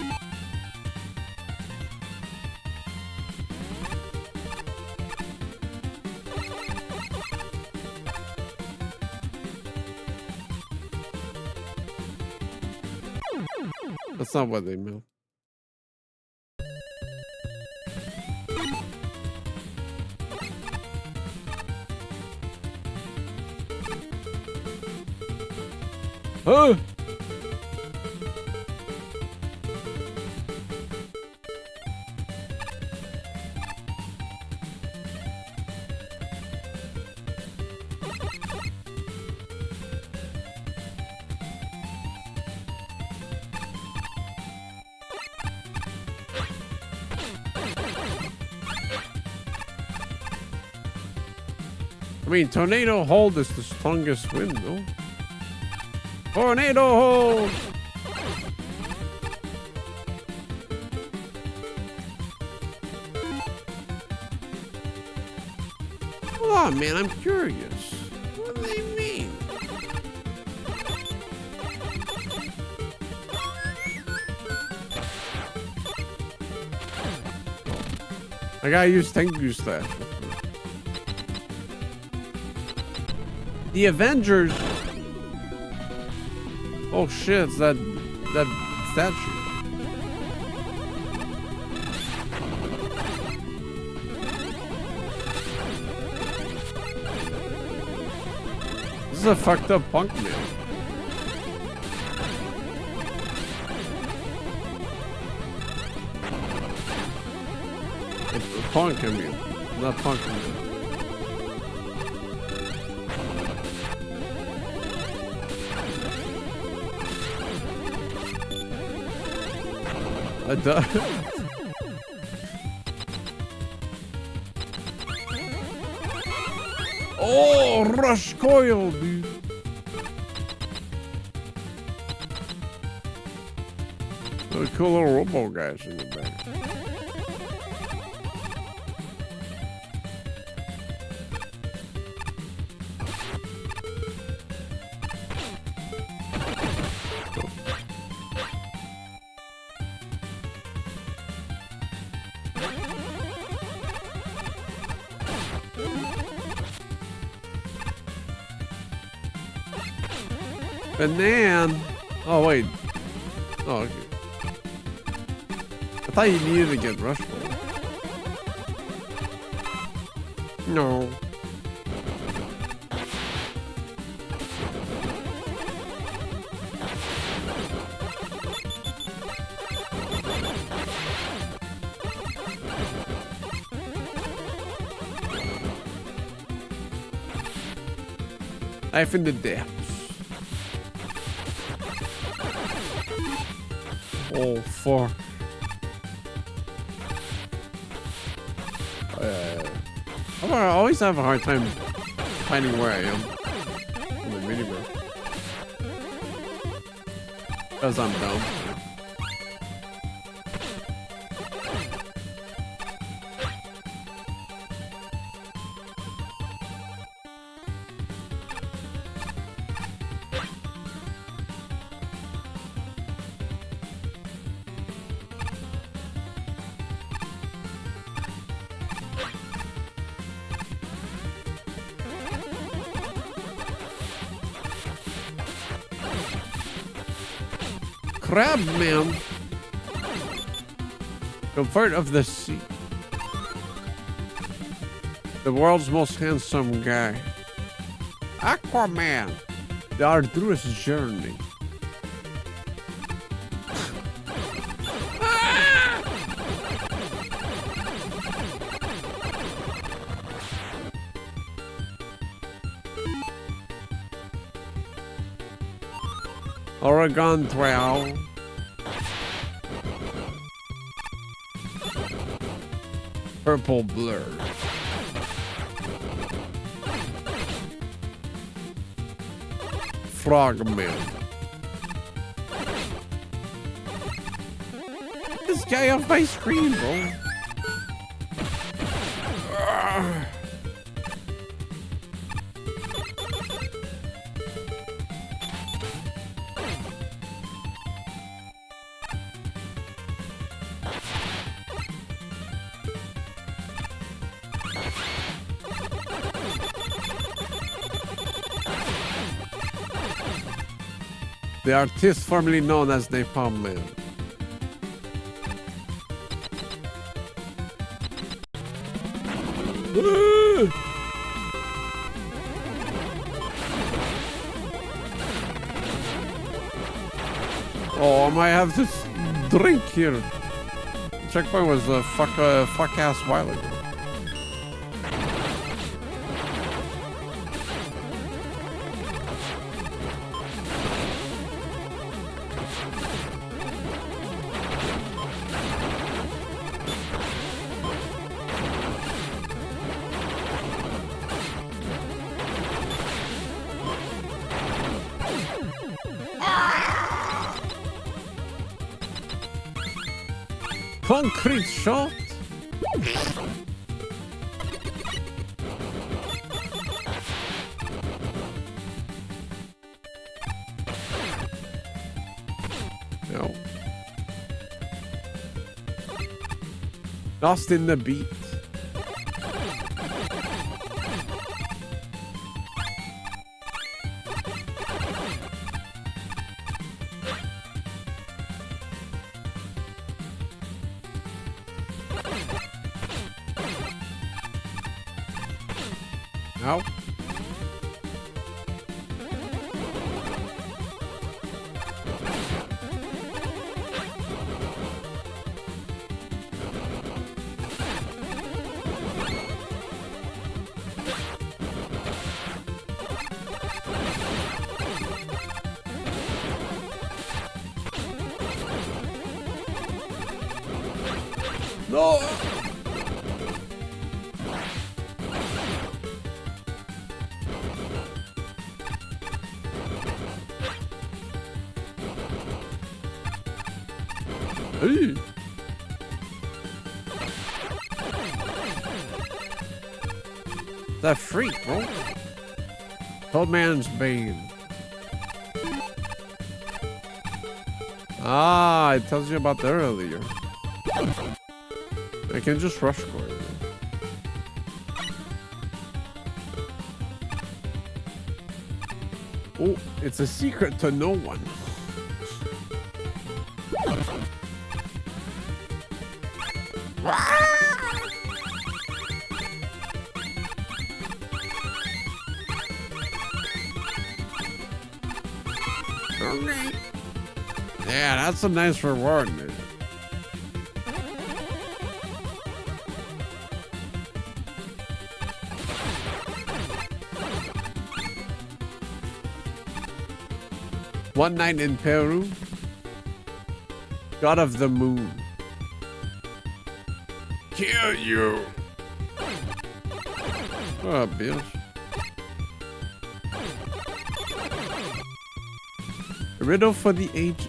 That's not what they meant. Huh? I mean, tornado hold is the strongest wind, though. Tornado hold! Hold on, man, I'm curious. What do they mean? I gotta use Tengu Slash. The Avengers. Oh shit! It's that statue. This is a fucked up punk man. It's a punk, I mean, not punk, I mean. Oh, rush coil, dude. Those cool little robo guys in the back. Banan. Oh wait. Oh, okay. I thought you needed to get rush for. No. Life in the depths. Oh, fuck. I always have a hard time finding where I am on the minimap. Because I'm dumb. Crab man. Comfort of the sea. The world's most handsome guy. Aquaman. The arduous journey. Oregon 12. Purple blur. Frogman. This guy off my screen, bro. The artist formerly known as Napalm Man. Oh, I might have this drink here. Checkpoint was a fuck ass while ago. Concrete shot. No. Lost in the beat. No! Hey! That freak, bro. Old man's bane. Ah, it tells you about that earlier. I can just rush for it. Oh, it's a secret to no one. Okay. Yeah, that's a nice reward, man. One night in Peru. God of the moon. Kill you. Oh, bitch. A riddle for the ages.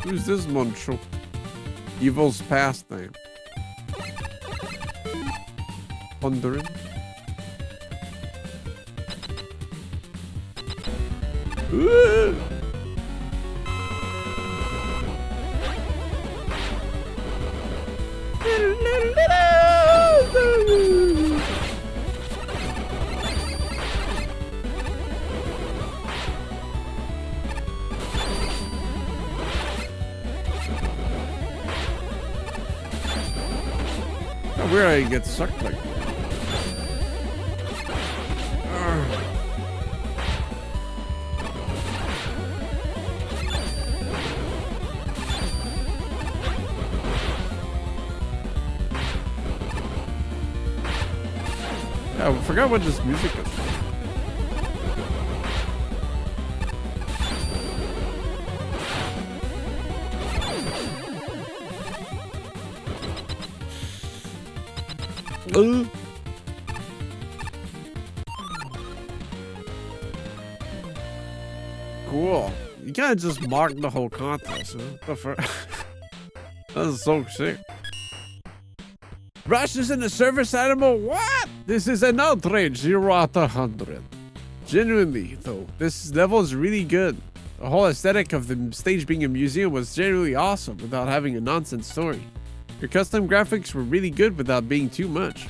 Who's this moncho? Evil's pastime. Pondering. Where I get sucked like that. I forgot what this music is. Cool. You can't just mark the whole contest. Huh? That's so sick. Rush isn't a service animal? What? This is an outrage. 0 out of 100. Genuinely, though, this level is really good. The whole aesthetic of the stage being a museum was generally awesome without having a nonsense story. Your custom graphics were really good without being too much.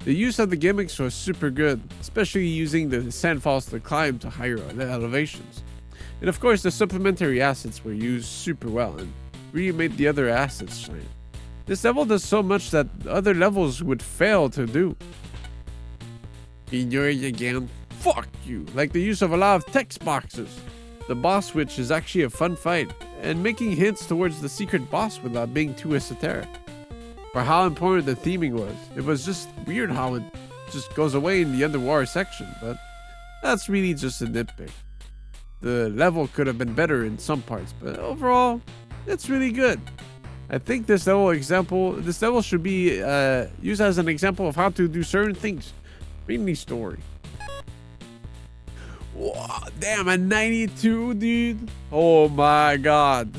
The use of the gimmicks was super good, especially using the sandfalls to climb to higher elevations. And of course, the supplementary assets were used super well and really made the other assets shine. This level does so much that other levels would fail to do. Enjoy it again. Fuck you. Like the use of a lot of text boxes. The boss witch is actually a fun fight, and making hints towards the secret boss without being too esoteric. For how important the theming was, it was just weird how it just goes away in the underwater section, but that's really just a nitpick. The level could have been better in some parts, but overall, it's really good. I think this level should be used as an example of how to do certain things. Mainly story. Whoa, damn, a 92, dude. Oh my god.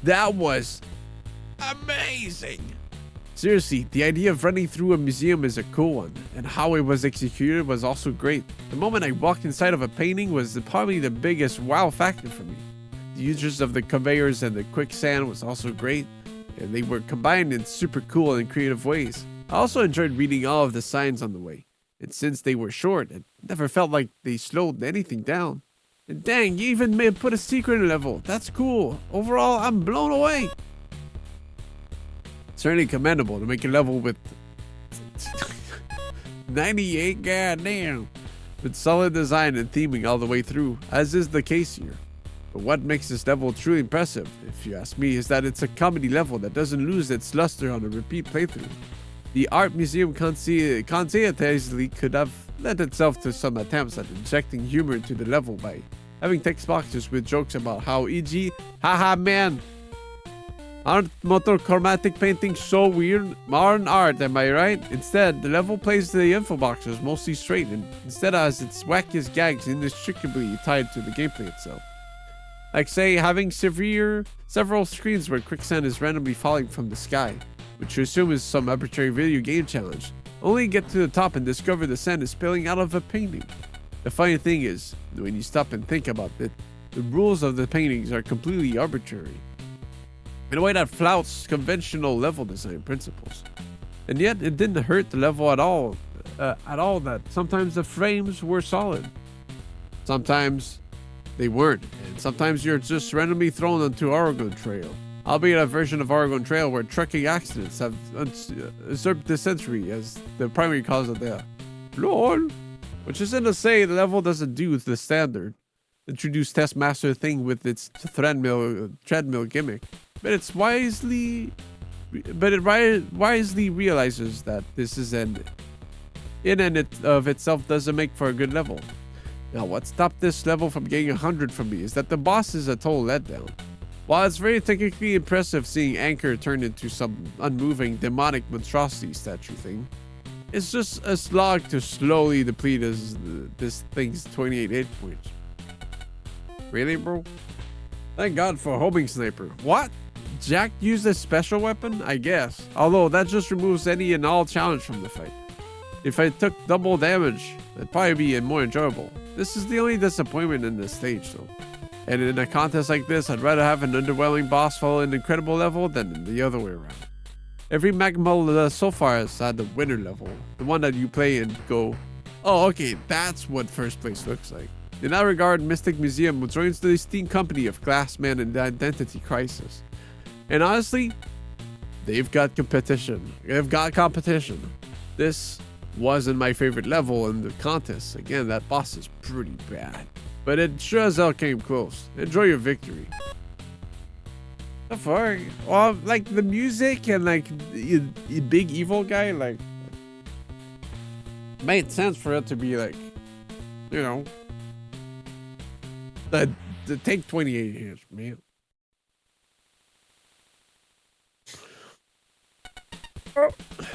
That was amazing. Seriously, the idea of running through a museum is a cool one, and how it was executed was also great. The moment I walked inside of a painting was probably the biggest wow factor for me. The uses of the conveyors and the quicksand was also great, and they were combined in super cool and creative ways. I also enjoyed reading all of the signs on the way, and since they were short, it never felt like they slowed anything down. And dang, you even may have put a secret level. That's cool. Overall, I'm blown away. Certainly commendable to make a level with 98, goddamn, with solid design and theming all the way through, as is the case here. But what makes this level truly impressive, if you ask me, is that it's a comedy level that doesn't lose its luster on a repeat playthrough. The art museum conceitedly could have lent itself to some attempts at injecting humor into the level by having text boxes with jokes about how, e.g., haha man, aren't monochromatic paintings so weird? Modern art, am I right? Instead, the level plays the info boxes mostly straight and instead has its wackiest gags inextricably tied to the gameplay itself. Like, say, having several screens where quicksand is randomly falling from the sky, which you assume is some arbitrary video game challenge, only get to the top and discover the sand is spilling out of a painting. The funny thing is, when you stop and think about it, the rules of the paintings are completely arbitrary, in a way that flouts conventional level design principles. And yet, it didn't hurt the level at all that sometimes the frames were solid. Sometimes they weren't, and sometimes you're just randomly thrown onto Oregon Trail, albeit a version of Oregon Trail where trucking accidents have usurped the century as the primary cause of death. LOL! Which isn't to say the level doesn't do the standard introduce Testmaster thing with its treadmill gimmick, but it wisely realizes that this is in and of itself doesn't make for a good level. Now, what stopped this level from getting 100 from me is that the boss is a total letdown. While it's very technically impressive seeing Anchor turn into some unmoving demonic monstrosity statue thing, it's just a slog to slowly deplete this thing's 28 hit points. Really, bro? Thank God for homing sniper. What? Jack used a special weapon? I guess. Although that just removes any and all challenge from the fight. If I took double damage, it'd probably be more enjoyable. This is the only disappointment in this stage though. And in a contest like this, I'd rather have an underwhelming boss follow an incredible level than the other way around. Every magma so far has had the winner level, the one that you play and go, oh okay, that's what first place looks like. In that regard, Mystic Museum joins the esteemed company of Glassman and Identity Crisis. And honestly, they've got competition. This wasn't my favorite level in the contest. Again, that boss is pretty bad. But it sure as hell came close. Enjoy your victory. The fuck? Well, like the music and like the big evil guy, like, made sense for it to be like, you know, the take 28 hits, man.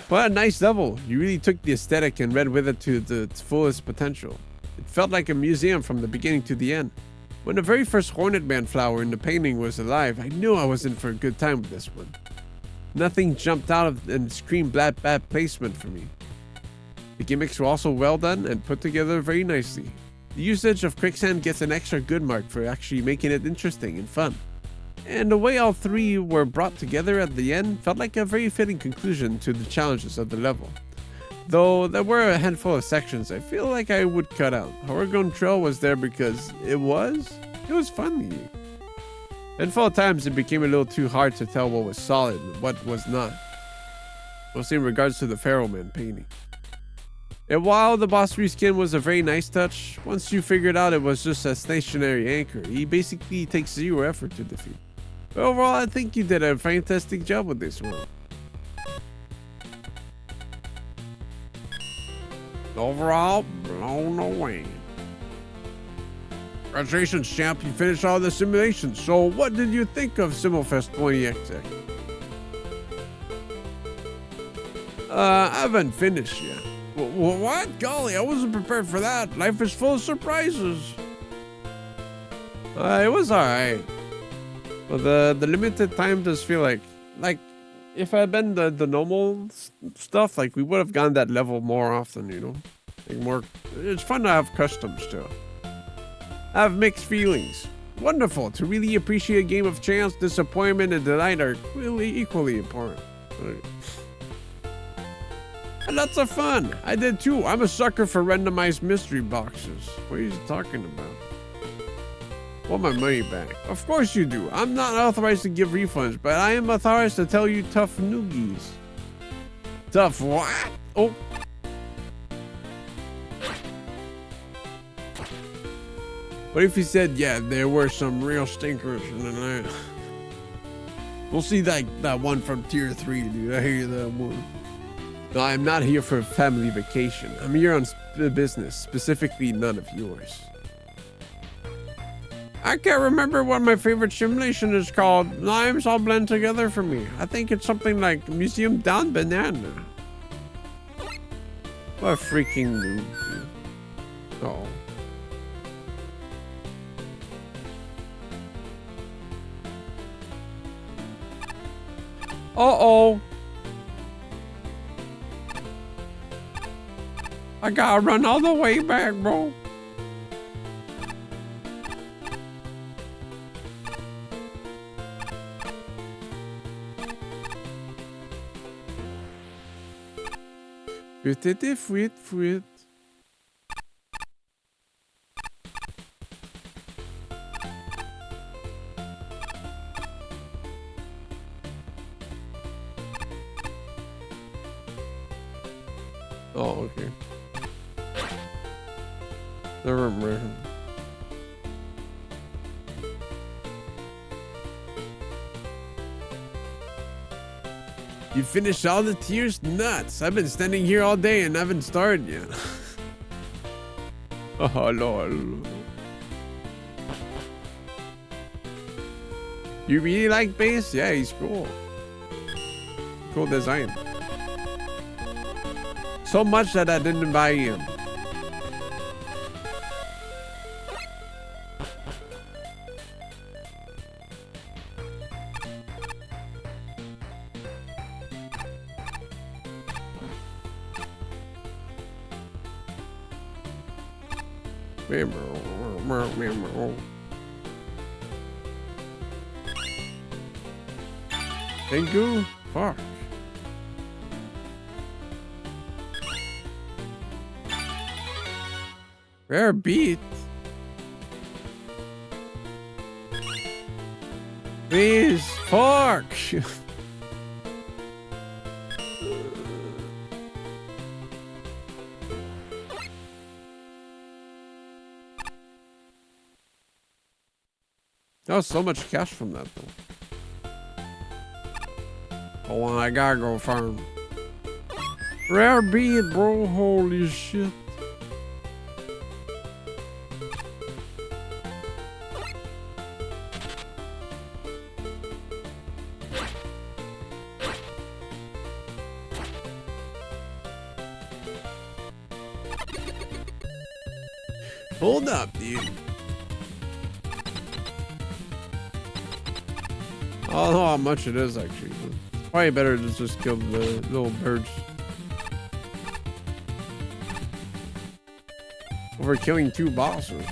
What a nice level. You really took the aesthetic and read with it to its fullest potential. It felt like a museum from the beginning to the end. When the very first Hornet Man flower in the painting was alive, I knew I was in for a good time with this one. Nothing jumped out of and screamed bad placement for me. The gimmicks were also well done and put together very nicely. The usage of quicksand gets an extra good mark for actually making it interesting and fun. And the way all three were brought together at the end felt like a very fitting conclusion to the challenges of the level. Though there were a handful of sections I feel like I would cut out. Oregon Trail was there because it was funny. And for times it became a little too hard to tell what was solid and what was not. Mostly in regards to the Pharaoh Man painting. And while the boss reskin was a very nice touch, once you figured out it was just a stationary anchor, he basically takes zero effort to defeat. But overall, I think you did a fantastic job with this one. Overall, blown away. Congratulations, champ. You finished all the simulations. So what did you think of Simulfest 20XX? I haven't finished yet. What? Golly, I wasn't prepared for that. Life is full of surprises. It was alright. But the limited time does feel like if I had been the normal stuff, like we would have gone that level more often, you know? Like more, it's fun to have customs too. I have mixed feelings. Wonderful. To really appreciate a game of chance, disappointment, and delight are really equally important. And lots of fun. I did too. I'm a sucker for randomized mystery boxes. What are you talking about? Want my money back. Of course you do. I'm not authorized to give refunds, but I am authorized to tell you tough noogies. Tough what? Oh. What if he said, yeah, there were some real stinkers in the night? We'll see that one from tier 3, dude. I hear that one. No, I'm not here for a family vacation. I'm here on business, specifically none of yours. I can't remember what my favorite simulation is called. Names all blend together for me. I think it's something like Museum Down Banana. What a freaking noob, dude. Oh. Uh-oh. I gotta run all the way back, bro. Fruit. Oh, okay. Never mind. You finished all the tiers? Nuts. I've been standing here all day and haven't started yet. Oh, lol. You really like Base? Yeah, he's cool. Cool design. So much that I didn't buy him. Thank you. Fuck. Rare beat. Please, fuck. That was so much cash from that though. Hold on, I gotta go farm. Rare beat, bro. Holy shit. Hold up, dude. I don't know how much it is actually. It's probably better to just kill the little birds. Over killing 2 bosses.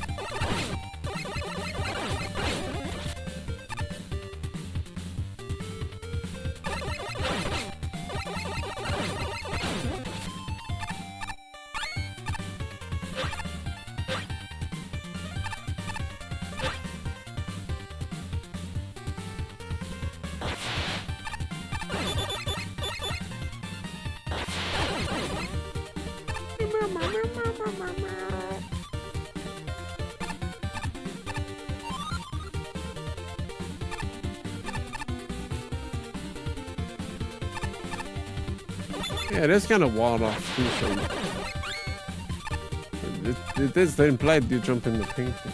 Yeah, it is kind of walled off too, so it is implied you jump in the pink thing.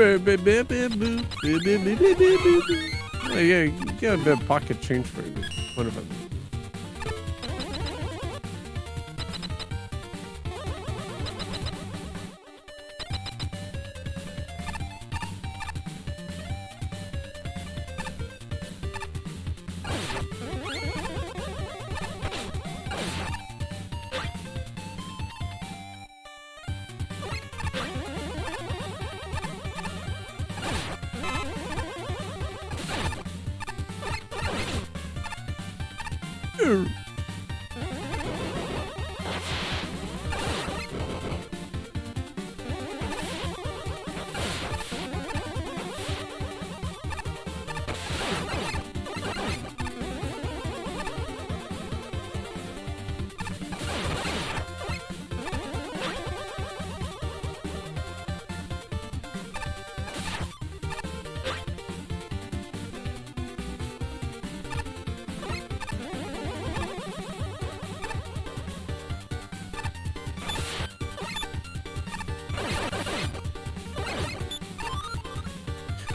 Yeah, get a bit of pocket change for me. One of them.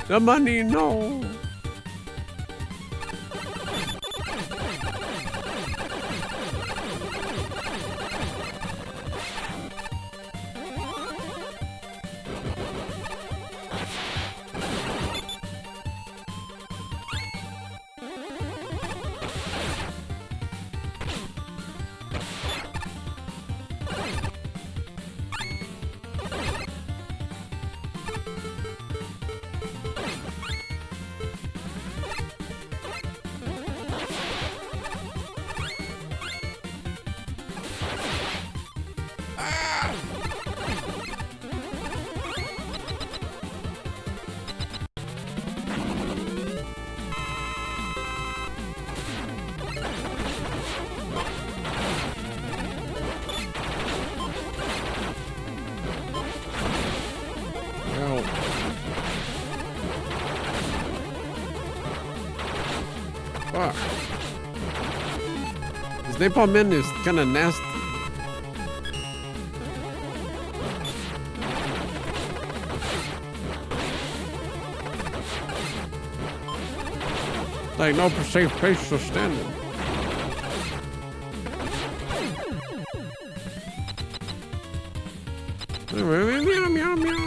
The money, no. Fuck. This napalm man is kind of nasty. Like no safe place to stand in. Meow, meow, meow, meow.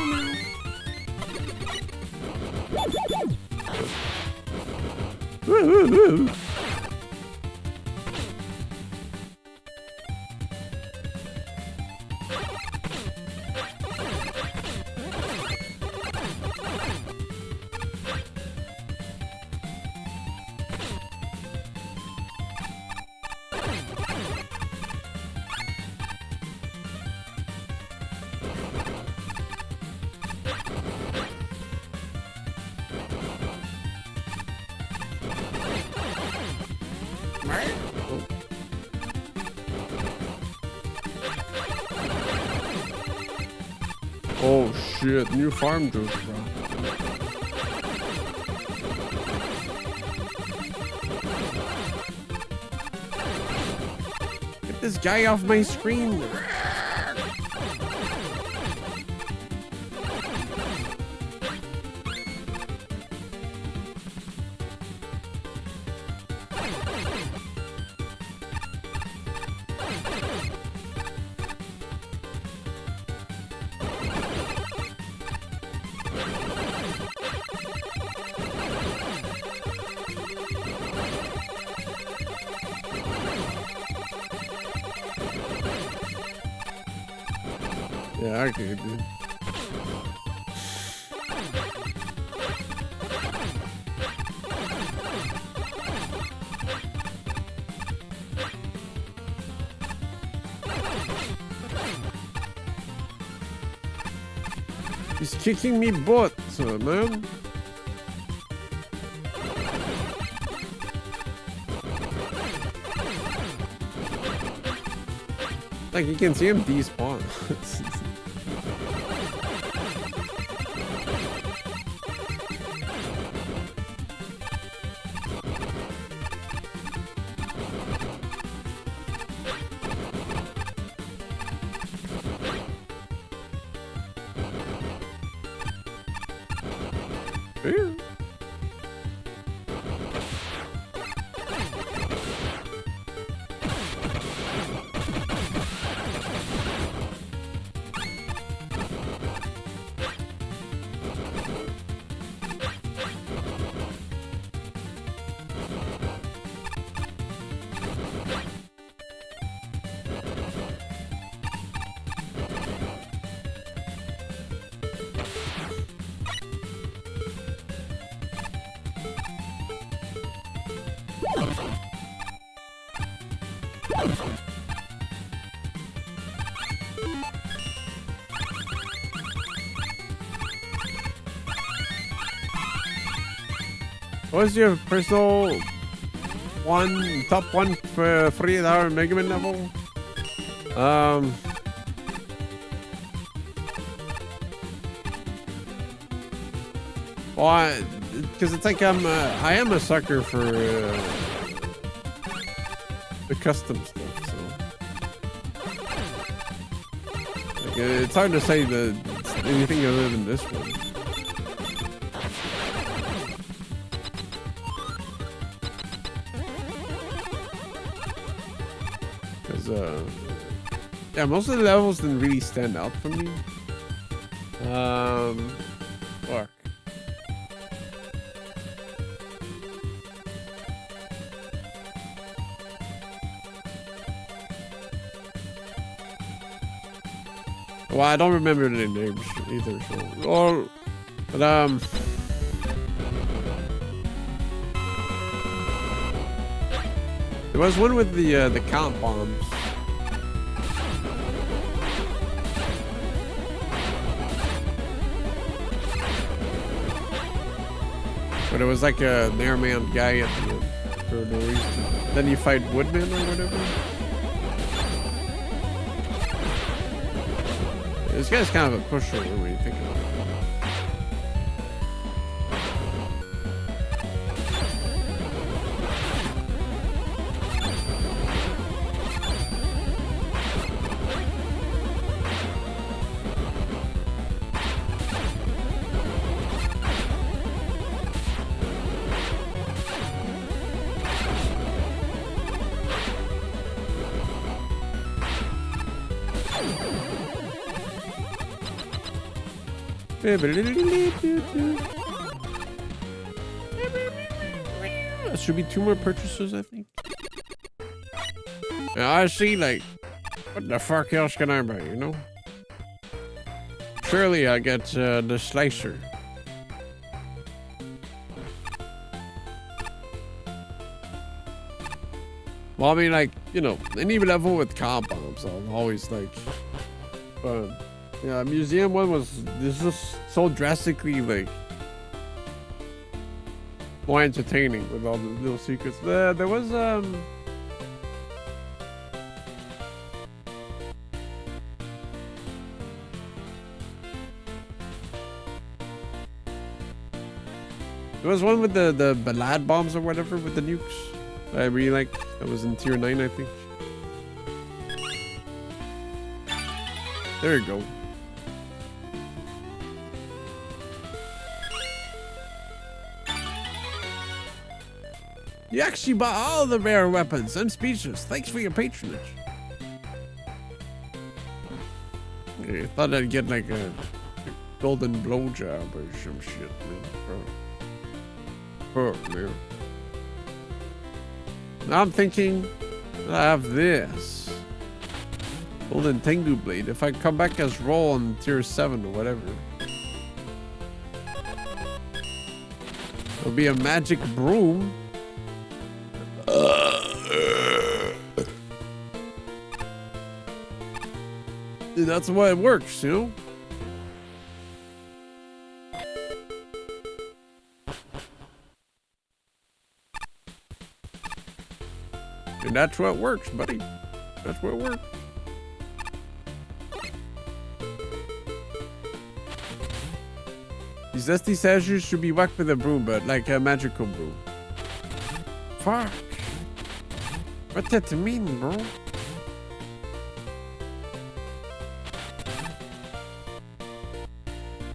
Woo. Oh shit, new farm juice, bro. Get this guy off my screen. Yeah, I could, dude. He's kicking me butt, man. Like you can see him despawn. Yeah. What's your personal top one for 3-hour Mega Man level? Well, because it's like I am a sucker for the custom stuff, so like, it's hard to say that it's anything other than this one. Yeah, most of the levels didn't really stand out for me. Fuck. Well, I don't remember the names either, so. But there was one with the count bombs. But it was like a airman guy at the end for no reason. Then you fight Woodman or whatever. This guy's kind of a pusher when you think about it. There should be 2 more purchases, I think. Yeah, I see, like, what the fuck else can I buy, you know? Surely I get the slicer. Well, I mean, like, you know, any level with comp bombs, I'm always like, fun. Yeah, museum one was this is so drastically like more entertaining with all the little secrets. There was There was one with the ballad bombs or whatever with the nukes. I really liked. That was in tier 9, I think. There you go. You actually bought all the rare weapons. I'm speechless. Thanks for your patronage. I thought I'd get like a golden blowjob or some shit, man. Fuck, man. Now I'm thinking I have this. Golden Tengu Blade. If I come back as Roll on tier 7 or whatever. It'll be a magic broom. That's the way it works, you know? And that's what works, buddy. That's what works. These SD statues should be whacked with a broom, but like a magical broom. Fuck. What that mean, bro?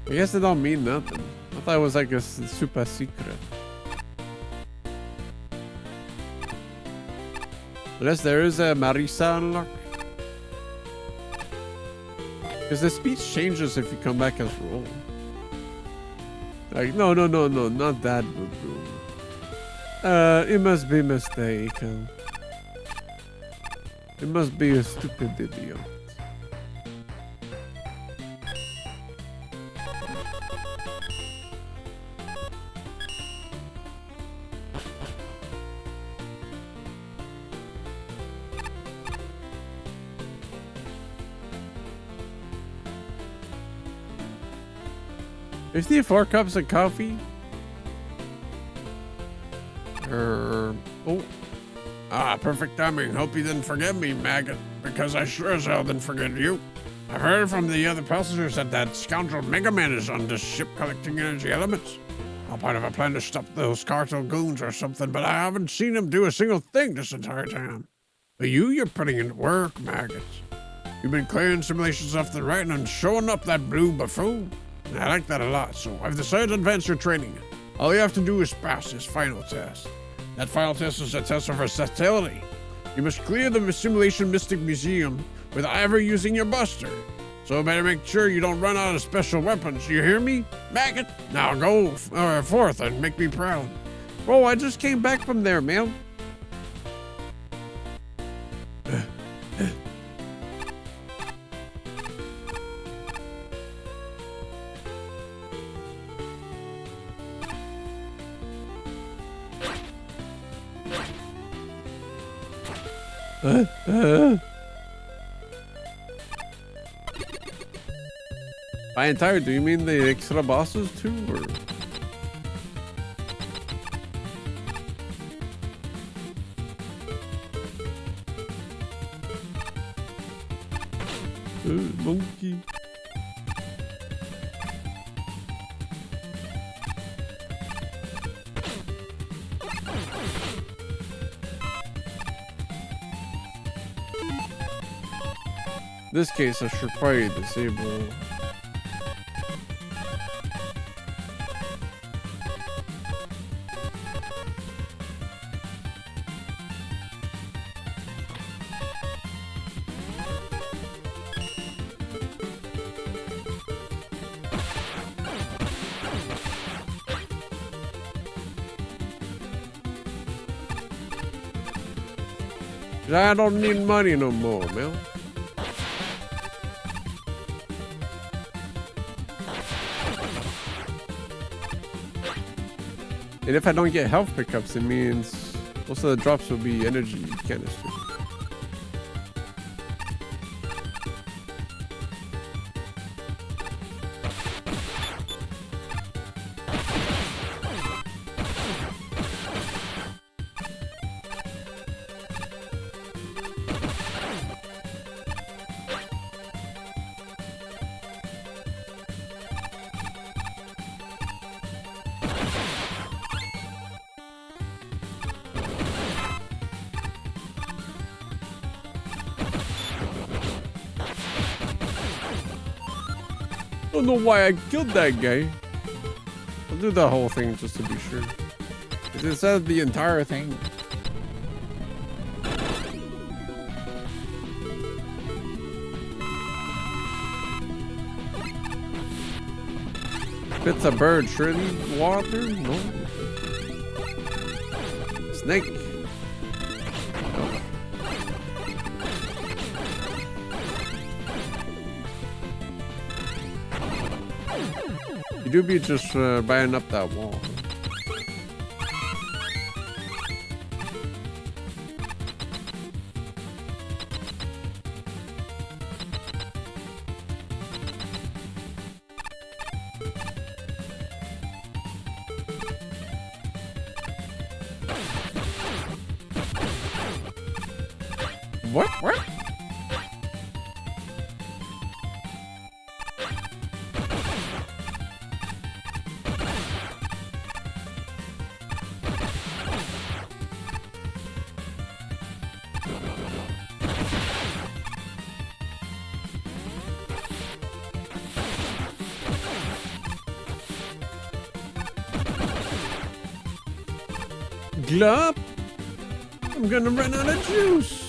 I guess it don't mean nothing. I thought it was like a super secret. Unless there is a Marisa unlock. Because the speech changes if you come back as Roll. Like, no, not that, boo-boo. It must be mistaken. It must be a stupid idiot. Is there 4 cups of coffee? Oh. Ah, perfect timing. Hope you didn't forget me, maggot. Because I sure as hell didn't forget you. I've heard from the other passengers that scoundrel Mega Man is on this ship collecting energy elements. All part of a plan to stop those cartel goons or something, but I haven't seen him do a single thing this entire time. But you're putting in work, maggots. You've been clearing simulations left and right and showing up that blue buffoon. I like that a lot, so I've decided to advance your training. All you have to do is pass this final test. That final test is a test of versatility. You must clear the Simulation Mystic Museum without ever using your buster. So better make sure you don't run out of special weapons. You hear me, maggot? Now go forth and make me proud. Bro, I just came back from there, man. By entire, do you mean the extra bosses too, or? Monkey. In this case, I should probably disable. I don't need money no more, man. And if I don't get health pickups, it means most of the drops will be energy canisters. I don't know why I killed that guy. I'll do the whole thing just to be sure. It said the entire thing. If it's a bird, surely water? No. Snake. You do be just buying up that wall. What? What? Glop! I'm gonna run out of juice.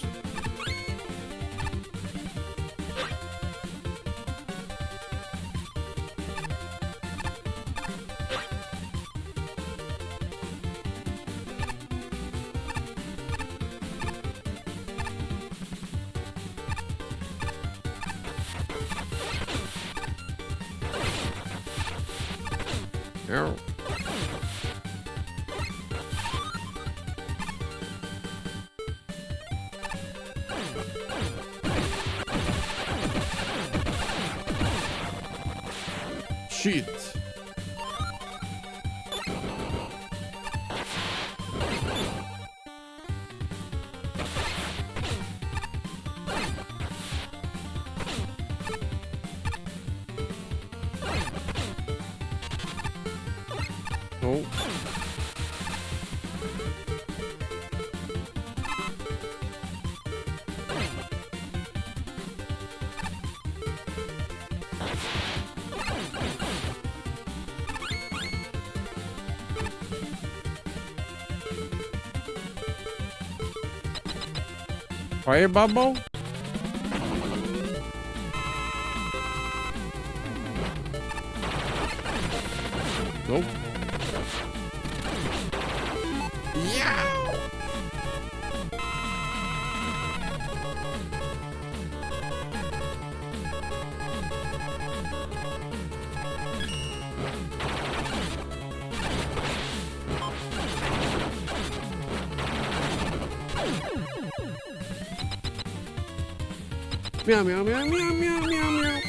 Ow. Shit. Oh. Fire bubble? Nope. Yeah. Meow meow meow meow meow meow meow.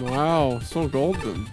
Wow, so golden.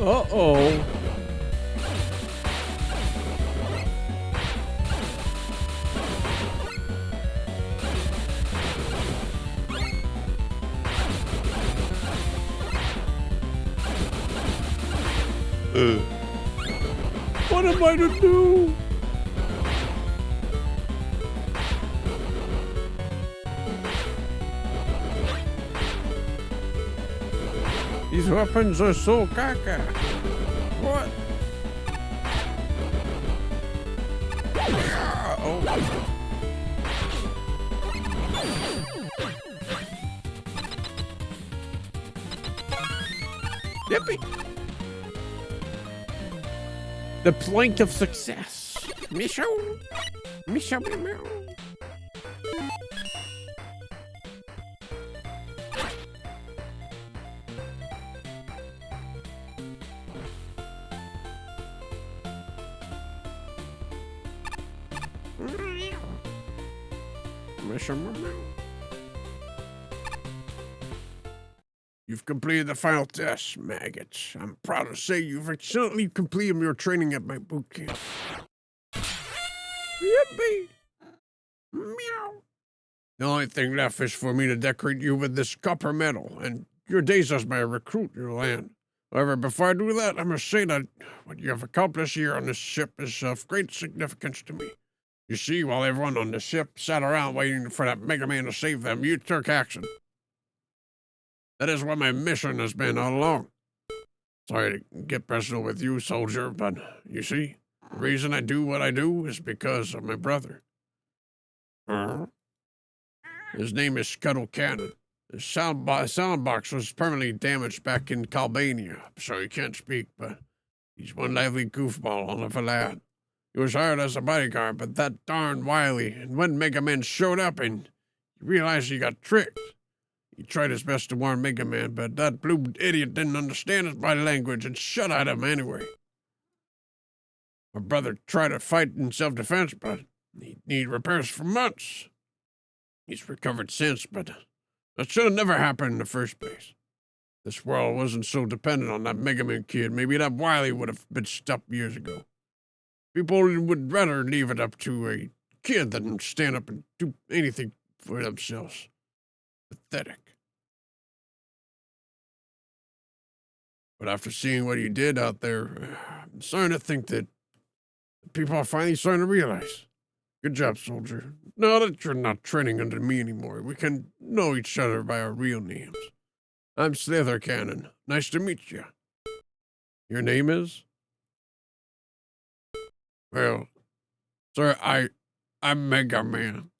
Uh-oh. What am I to do? These weapons are so caca. What? Oh. Yippee! The point of success. Misho. Misho. You've completed the final test, maggots. I'm proud to say you've excellently completed your training at my boot camp. Yippee! Meow. The only thing left is for me to decorate you with this copper medal, and your days as my recruit will land. However, before I do that, I must say that what you have accomplished here on this ship is of great significance to me. You see, while everyone on the ship sat around waiting for that Mega Man to save them, you took action. That is what my mission has been all along. Sorry to get personal with you, soldier, but you see, the reason I do what I do is because of my brother. His name is Scuttle Cannon. His sound box was permanently damaged back in Albania, so he can't speak, but he's one lively goofball of a lad. He was hired as a bodyguard, but that darn wily, and when Mega Man showed up and he realized he got tricked, he tried his best to warn Mega Man, but that blue idiot didn't understand his body language and shot at him anyway. My brother tried to fight in self-defense, but he needed repairs for months. He's recovered since, but that should have never happened in the first place. This world wasn't so dependent on that Mega Man kid. Maybe that Wily would have been stopped years ago. People would rather leave it up to a kid than stand up and do anything for themselves. Pathetic. But after seeing what you did out there, I'm starting to think that people are finally starting to realize. Good job, soldier. Now that you're not training under me anymore, we can know each other by our real names. I'm Slither Cannon. Nice to meet you. Your name is? Well, sir, I'm Mega Man.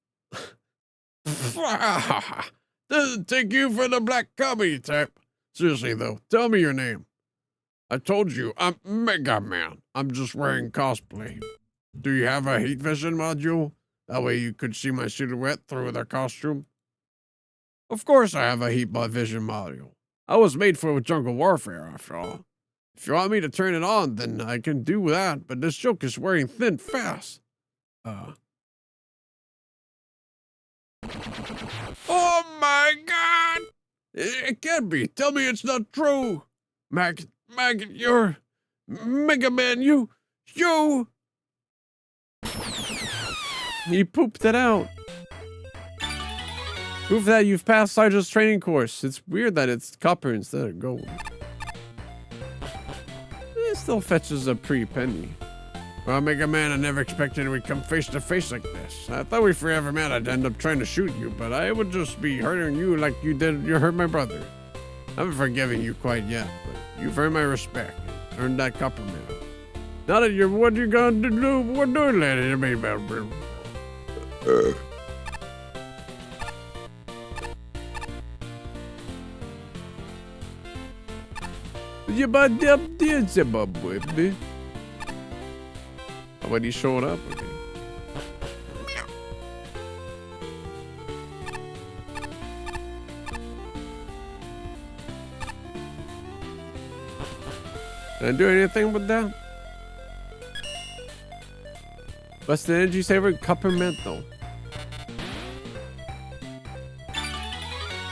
Doesn't take you for the black comedy type. Seriously, though, tell me your name. I told you, I'm Mega Man. I'm just wearing cosplay. Do you have a heat vision module? That way you could see my silhouette through the costume? Of course I have a heat vision module. I was made for jungle warfare, after all. If you want me to turn it on, then I can do that, but this joke is wearing thin fast. Oh my God! It can't be. Tell me it's not true. Maggot, you're Mega Man, you. He pooped it out. Prove that you've passed Sergeant's training course. It's weird that it's copper instead of gold. It still fetches a pretty penny. Well, Mega Man, I never expected we'd come face to face like this. I thought we forever met, I'd end up trying to shoot you, but I would just be hurting you like you hurt my brother. I haven't forgiven you quite yet, but you've earned my respect. Earned that copper medal. Now that you're what you gonna do, what do you let it be about, bro? You bought them did Zimbabwe, man. When he showed up again. Did I do anything with that? What's the energy saver? Coppermental.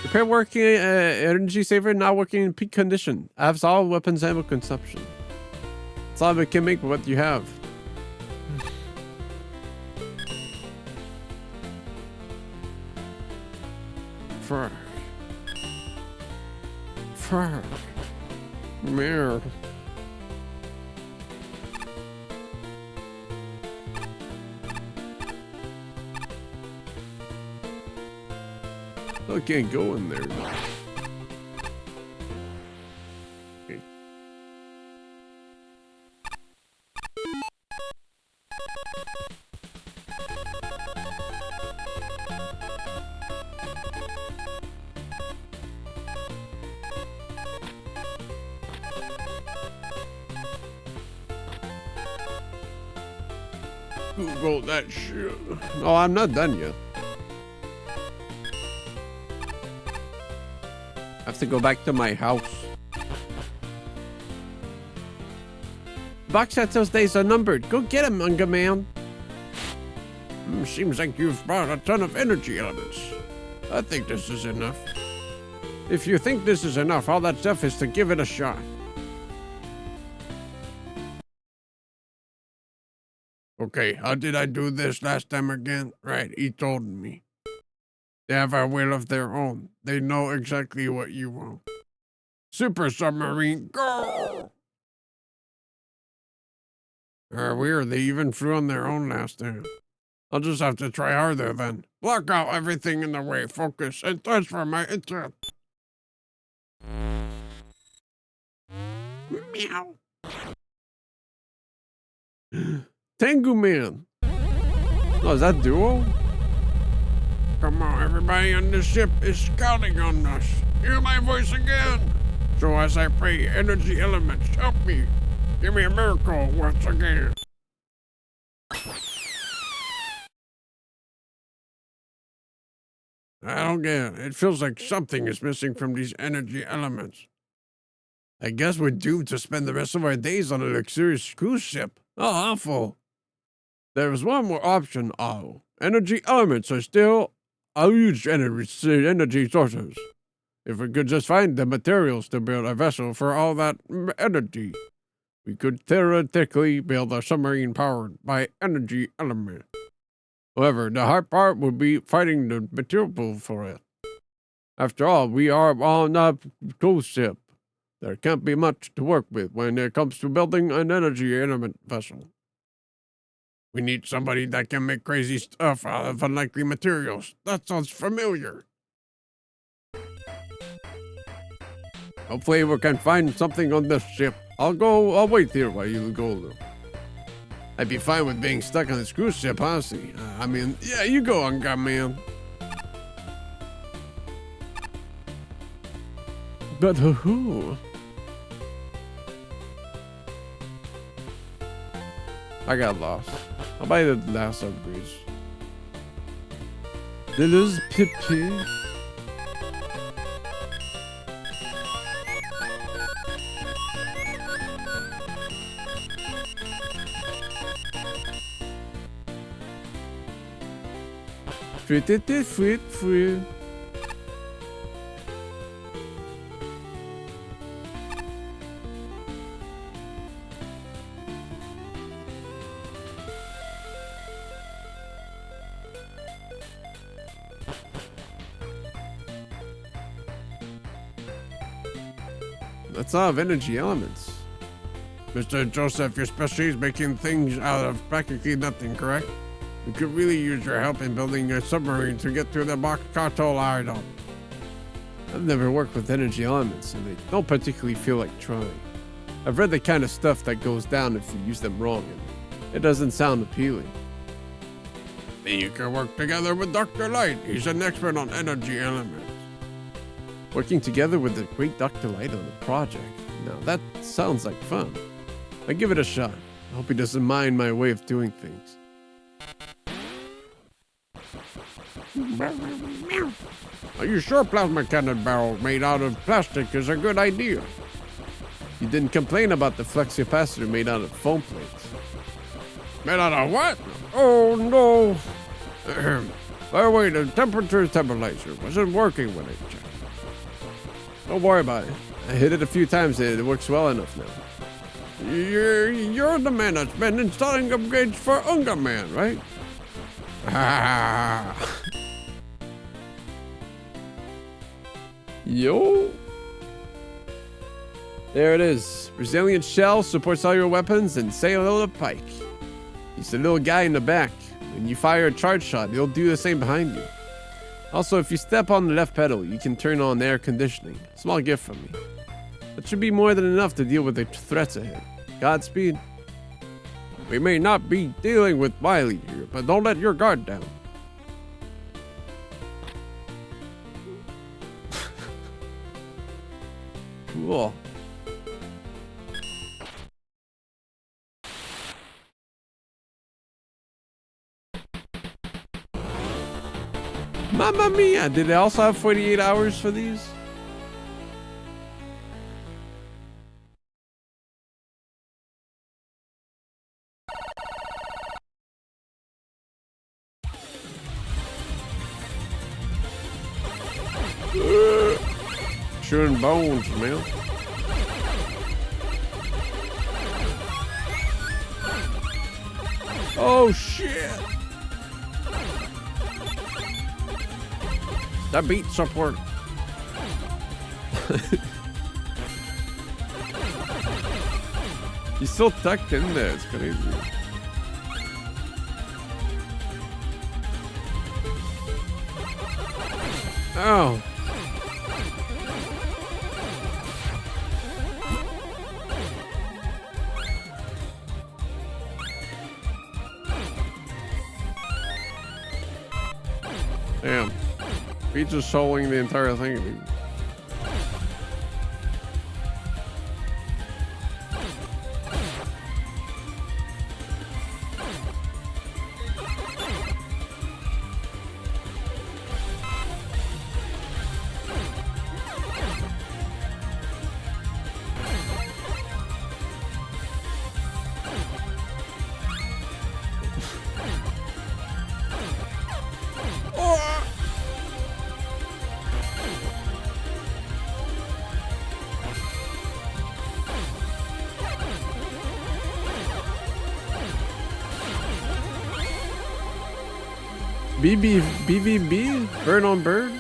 Repair working energy saver not working in peak condition. Absolve weapons ammo consumption. That's all we can make with what you have. Frog. Mirror. I can't go in there. Okay. Google that shit. No, I'm not done yet. I have to go back to my house. Box said those days are numbered. Go get him, Unga man. Seems like you've brought a ton of energy elements. I think this is enough. If you think this is enough, all that's left is to give it a shot. Okay, how did I do this last time again? Right, he told me. They have a will of their own. They know exactly what you want. Super submarine, go! Weird, they even flew on their own last time. I'll just have to try harder then. Block out everything in the way, focus, and transfer my intent. Meow. Tengu Man. Oh, is that Duo? Come on, everybody on the ship is scouting on us. Hear my voice again. So as I pray, energy elements, help me. Give me a miracle once again. I don't get it. It feels like something is missing from these energy elements. I guess we're doomed to spend the rest of our days on a luxurious cruise ship. Oh, awful. There is one more option, oh. Energy elements are still huge energy sources. If we could just find the materials to build a vessel for all that energy, we could theoretically build a submarine powered by energy element. However, the hard part would be finding the material pool for it. After all, we are on a cruise ship. There can't be much to work with when it comes to building an energy element vessel. We need somebody that can make crazy stuff out of unlikely materials. That sounds familiar. Hopefully we can find something on this ship. I'll wait here while you go though. I'd be fine with being stuck on this cruise ship, honestly. Yeah, you go, Unga man. But who? I got lost. I'll buy the last upgrades. This is Pippi. Free. That's all of energy elements. Mr. Joseph, your specialty is making things out of practically nothing, correct? We could really use your help in building a submarine to get through the Makato idol. I've never worked with energy elements, and they don't particularly feel like trying. I've read the kind of stuff that goes down if you use them wrong, and it doesn't sound appealing. Then you can work together with Dr. Light. He's an expert on energy elements. Working together with the great Dr. Light on a project. Now that sounds like fun. I'll give it a shot. I hope he doesn't mind my way of doing things. Are you sure plasma cannon barrel made out of plastic is a good idea? You didn't complain about the flux capacitor made out of foam plates. Made out of what? Oh no. By the way, the temperature stabilizer wasn't working when I checked. Don't worry about it. I hit it a few times and it works well enough now. You're the man that's been installing upgrades for Unga Man, right? Yo. There it is. Resilient shell, supports all your weapons, and say hello to Pike. He's the little guy in the back. When you fire a charge shot, he'll do the same behind you. Also, if you step on the left pedal, you can turn on air conditioning. Small gift from me. That should be more than enough to deal with the threats ahead. Godspeed. We may not be dealing with Wiley here, but don't let your guard down. Cool. Mamma mia! Did they also have 48 hours for these? Chewing bones, man. Oh shit! That beat support. He's still tucked in there. It's crazy. Oh. Damn. He's just soloing the entire thing, dude. BVB? Bird on bird?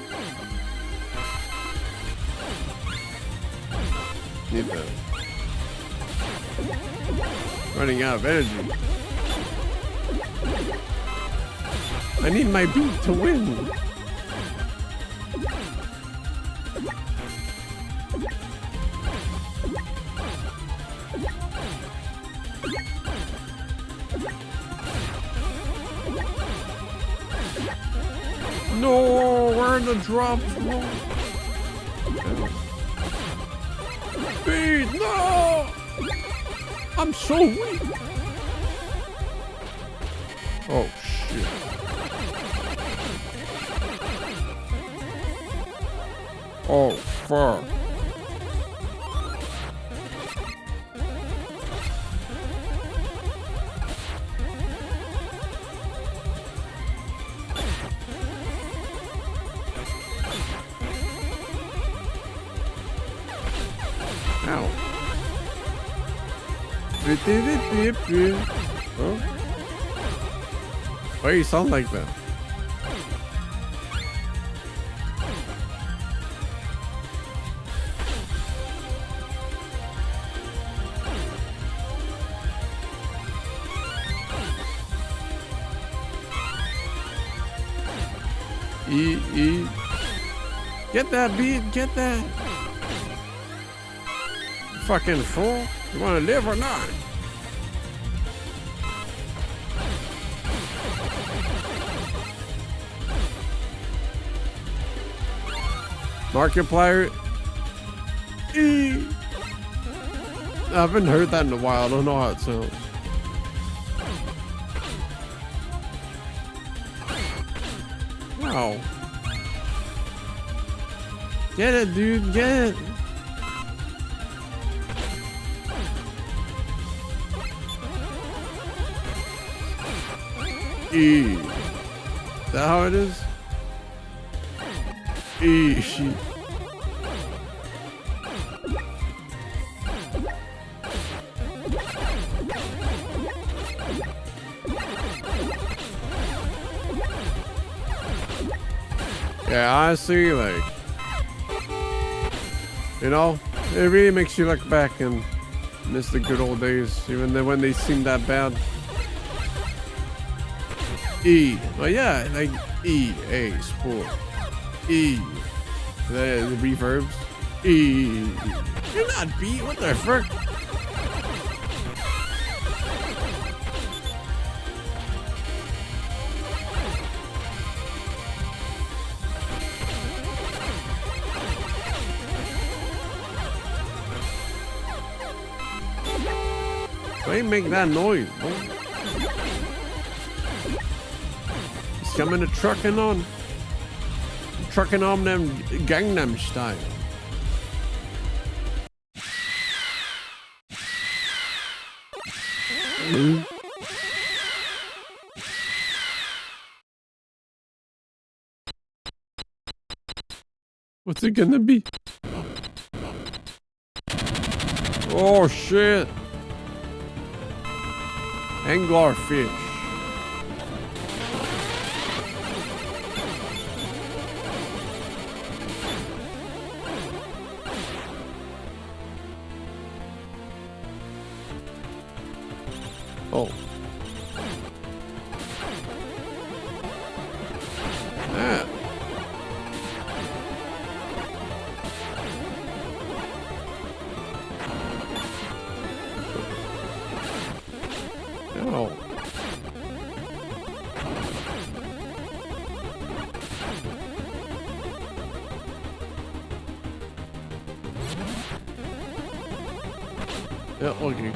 Need that. Running out of energy. I need my beat to win. No, where are the drops? No. Beat, no! I'm so weak. Oh shit. Oh fuck. Ow. Huh? Why you sound like that? E. Get that beat, get that. Fucking fool. You wanna live or not? Markiplier. E. I haven't heard that in a while. I don't know how it sounds. Wow. Get it, dude. Get it. E. Is that how it is? E. Yeah, honestly, like, you know, it really makes you look back and miss the good old days, even then when they seemed that bad. E. Oh yeah, like E, A, sport. E. The reverbs. E. You're not beat. What the frick? Why make that noise, bro? He's coming to trucking on. trucking on them Gangnam style. What's it gonna be? Oh shit. Anglerfish. Oh. Ah. Oh. Yeah, okay.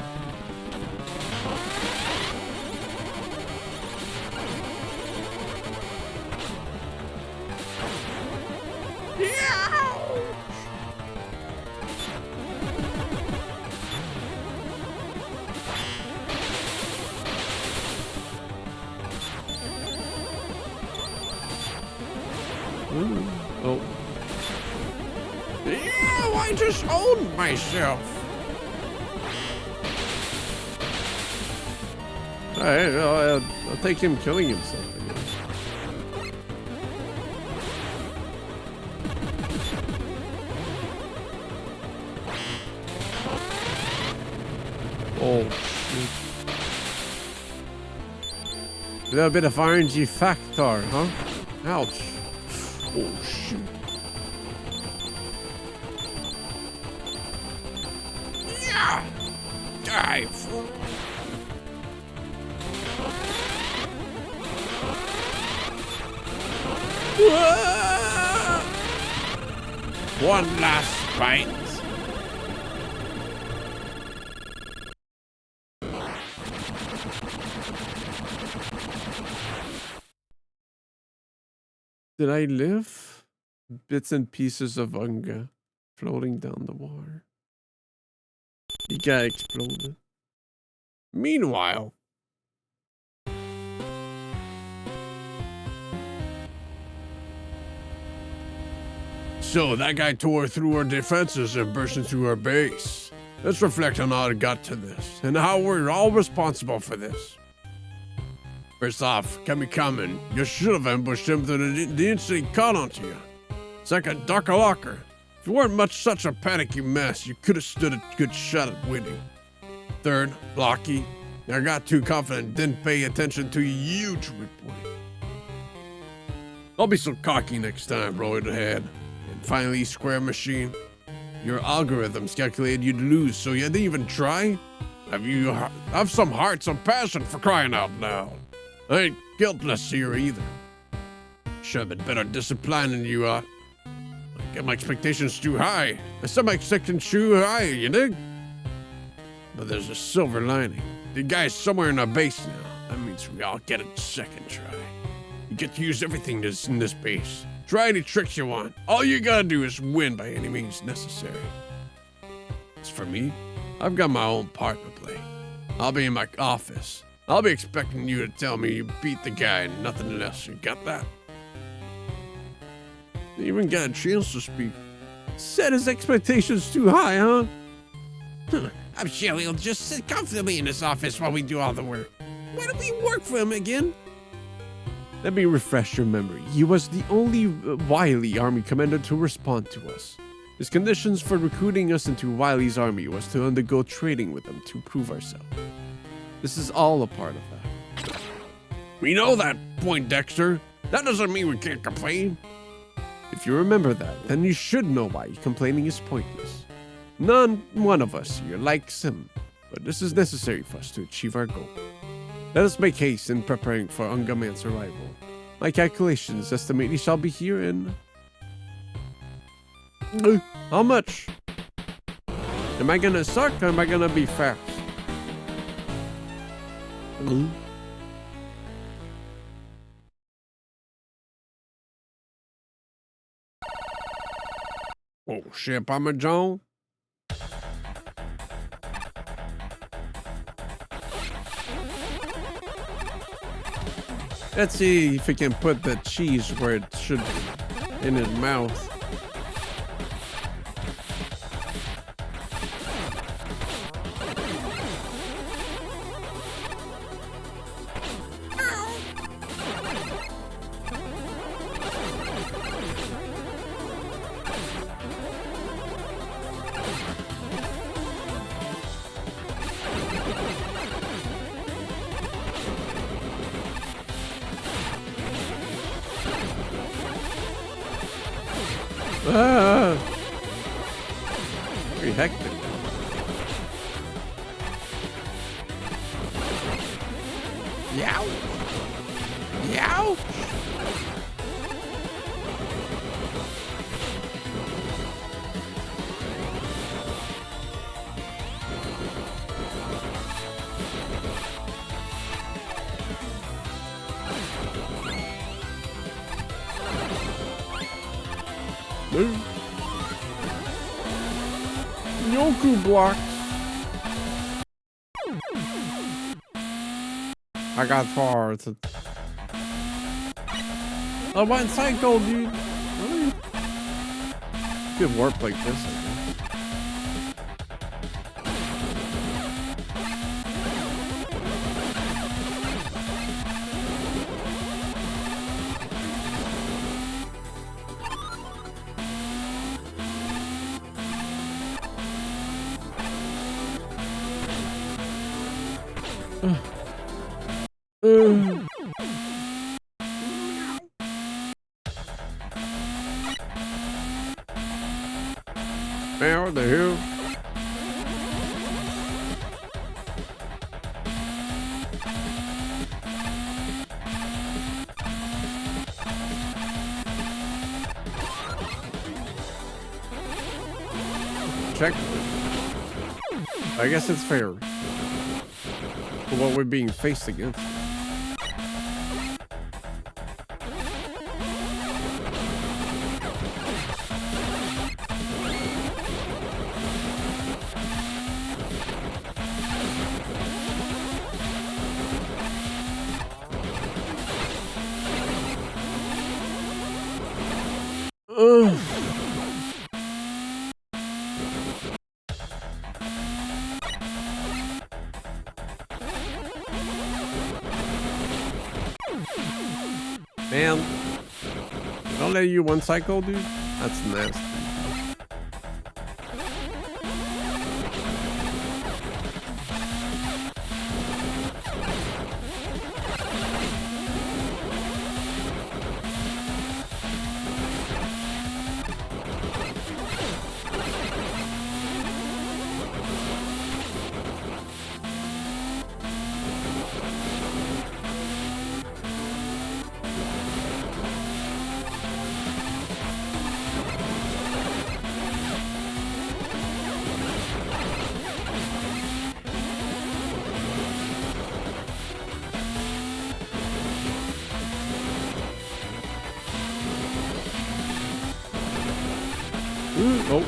Ooh. Oh. Yeah, I just owned myself. Alright, I'll take him killing himself, I guess. Oh, shoot. A little bit of RNG factor, huh? Ouch. Oh, shoot. Yeah! Die, fool. One last bite. Did I live? Bits and pieces of unga floating down the water. He got exploded. Meanwhile, so that guy tore through our defenses and burst into our base. Let's reflect on how it got to this and how we're all responsible for this. First off, Kamikamin, you should have ambushed him the instant he caught onto you. It's like a duck a locker. If you weren't much such a panicky mess, you could have stood a good shot at winning. Third, Blocky, I got too confident and didn't pay attention to your huge report. Don't be so cocky next time, Roid ahead. And finally, Square Machine, your algorithms calculated you'd lose, so you didn't even try? Have some heart, some passion, for crying out loud. I ain't guiltless here either. Should have been better disciplined than you are. I get my expectations too high. I set my expectations too high, you dig? But there's a silver lining. The guy's somewhere in our base now. That means we all get a second try. You get to use everything that's in this base. Try any tricks you want. All you gotta do is win by any means necessary. As for me, I've got my own part to play. I'll be in my office. I'll be expecting you to tell me you beat the guy and nothing less. You got that? You even got a chance to speak. Set his expectations too high, huh? I'm sure he'll just sit comfortably in his office while we do all the work. Why do we work for him again? Let me refresh your memory. He was the only wily army commander to respond to us. His conditions for recruiting us into Wily's army was to undergo trading with them to prove ourselves. This is all a part of that. We know that, Poindexter. That doesn't mean we can't complain. If you remember that, then you should know why complaining is pointless. One of us here likes him, but this is necessary for us to achieve our goal. Let us make haste in preparing for Unga Man's arrival. My calculations estimate he shall be here in... How much? Am I gonna suck or am I gonna be fast? Oh shit, Mama Joan. Let's see if he can put the cheese where it should be, in his mouth. Ah, pretty hectic. Yow! Yow! Move. Yoku blocks. I got far. It's a... I went psycho, dude. Really? Could warp like this, I guess. Man, what the hell? Check. I guess it's fair. For what we're being faced against. Man, don't let you one cycle, dude. That's nasty. Oh.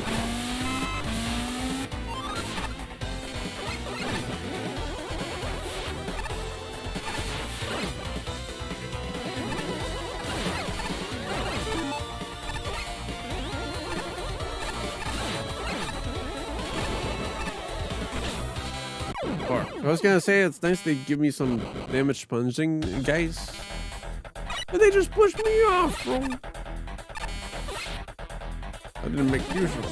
I was gonna say it's nice they give me some damage sponging, guys. But they just pushed me off, bro. I didn't make use of it.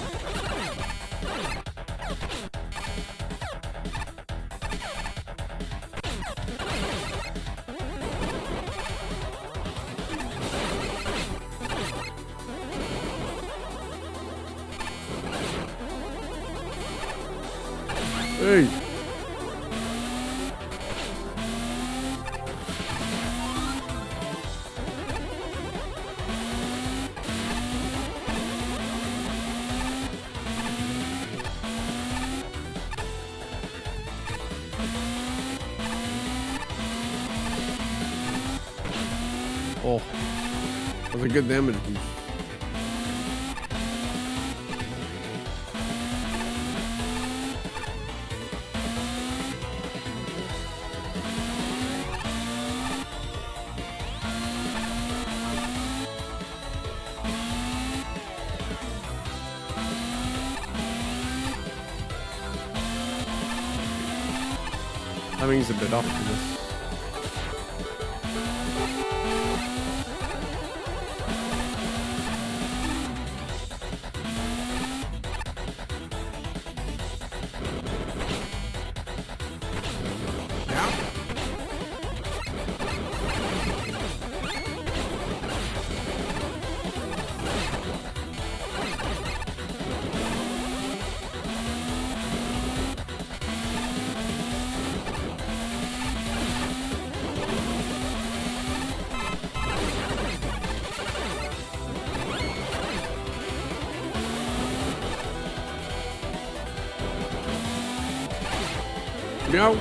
Hey. Oh, that was a good damage boost. Timing's a bit off for this. No.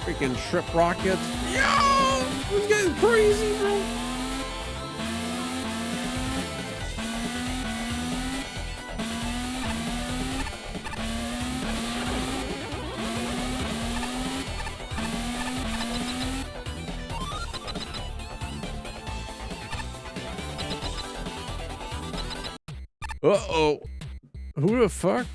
Freaking shrimp rockets. Yo! It's getting crazy, bro. Uh-oh. Who the fuck?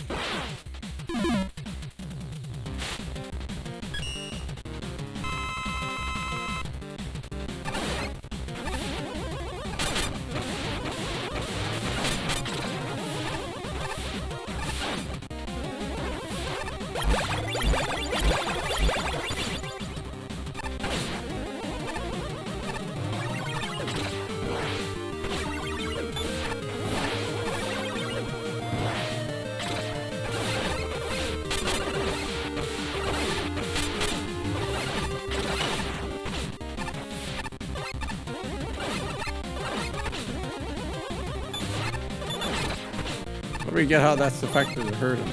Let me get how that's affected to hurt him.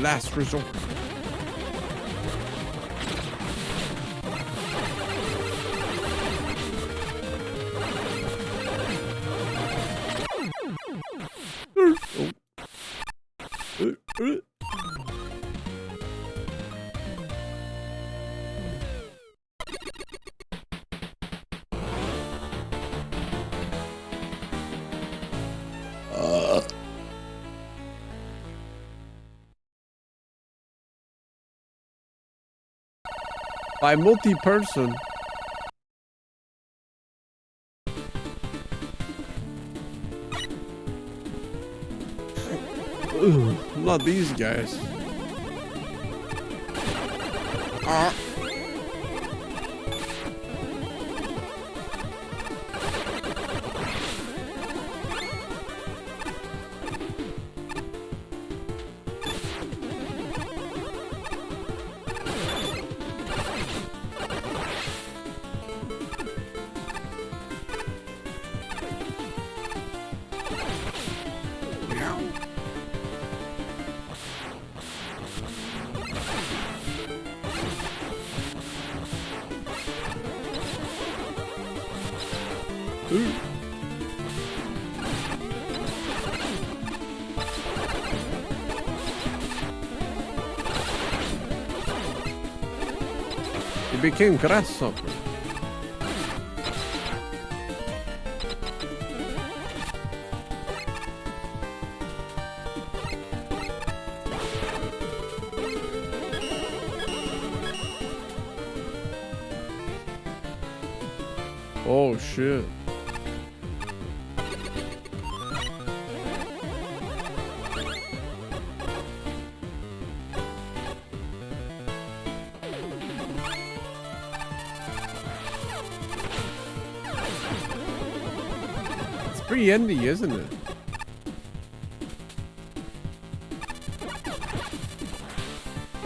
Last resort. By multi-person. Not these guys. He became grasshopper. Oh shit. pretty indie, isn't it?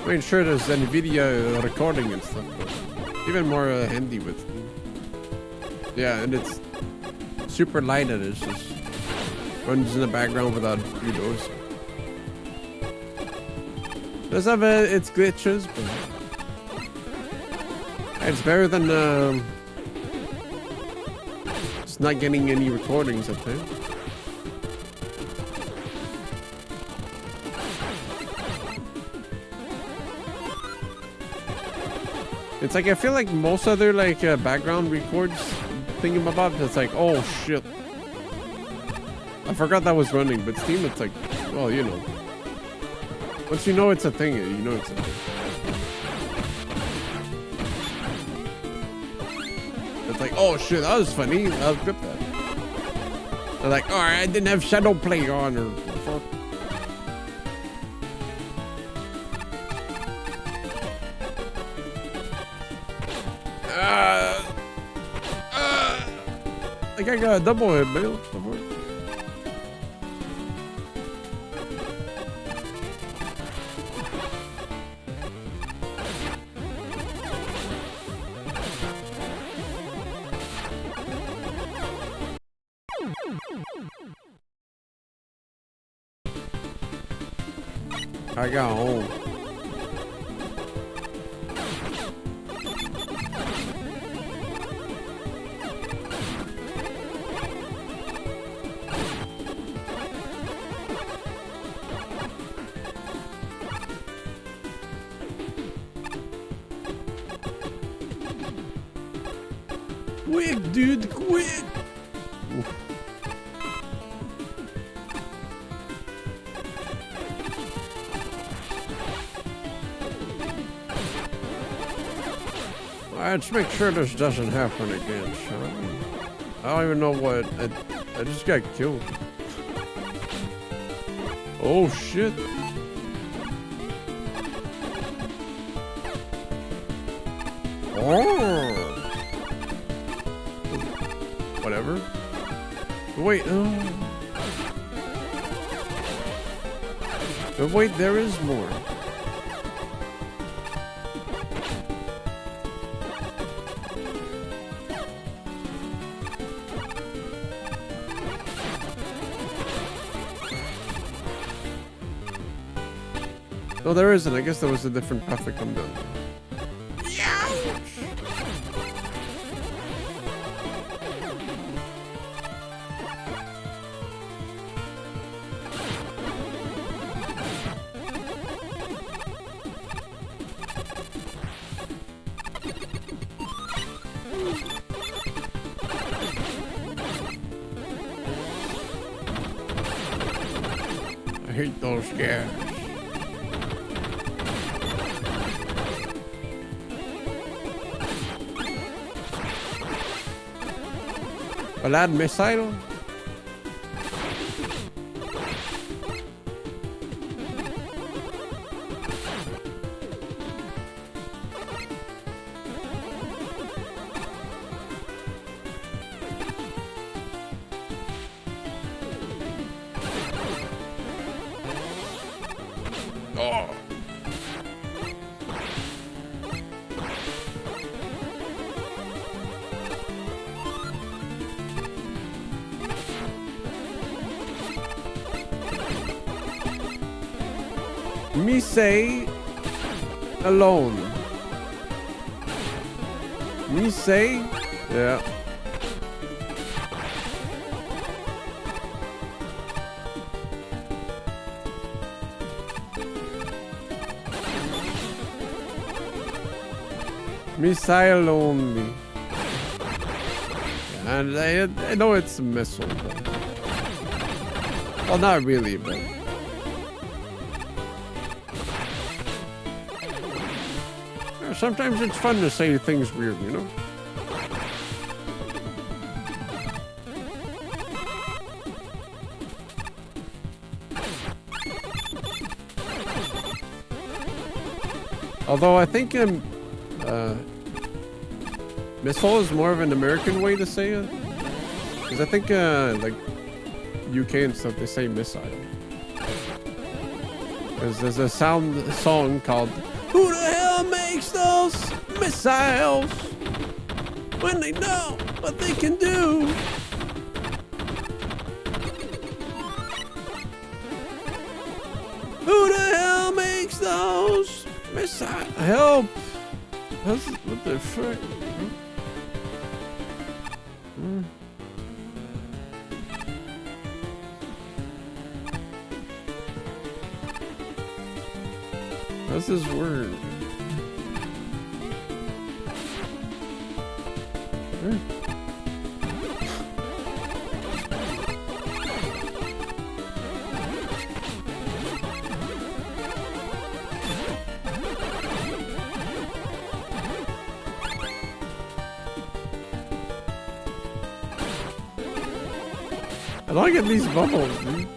I mean, sure, there's NVIDIA recording and stuff, but even more handy with. Yeah, and it's super light and it just runs in the background without videos. Does have its glitches, but it's better than just not getting any recordings, I think. It's like I feel like most other like background records thingamabobs, it's like, oh shit, I forgot that was running. But Steam, it's like, well, you know, once you know it's a thing, you know it's a thing. It's like, oh shit, that was funny. I'll clip that. They're like, oh, I didn't have shadow play on or fuck. Like I got a double hit, Bill. I got home. Quick, dude, quick! Oof. Let's make sure this doesn't happen again, son. I don't even know what. I just got killed. Oh shit. Oh. Whatever. Wait. But wait, there is more. No, there isn't. I guess there was a different path to come down. I hate those guys. Ballad missile? Oh. Me say alone. Me say, yeah. Missile only. And I know it's a missile, but... Well, not really, but... Sometimes it's fun to say things weird, you know? Although I think missile is more of an American way to say it. Because I think like UK and stuff, they say missile. Because there's a song called "Who the hell makes those missiles when they know what they can do?" Who the hell makes those missiles? Help! What the frick? What's this word? I don't get these bubbles, dude.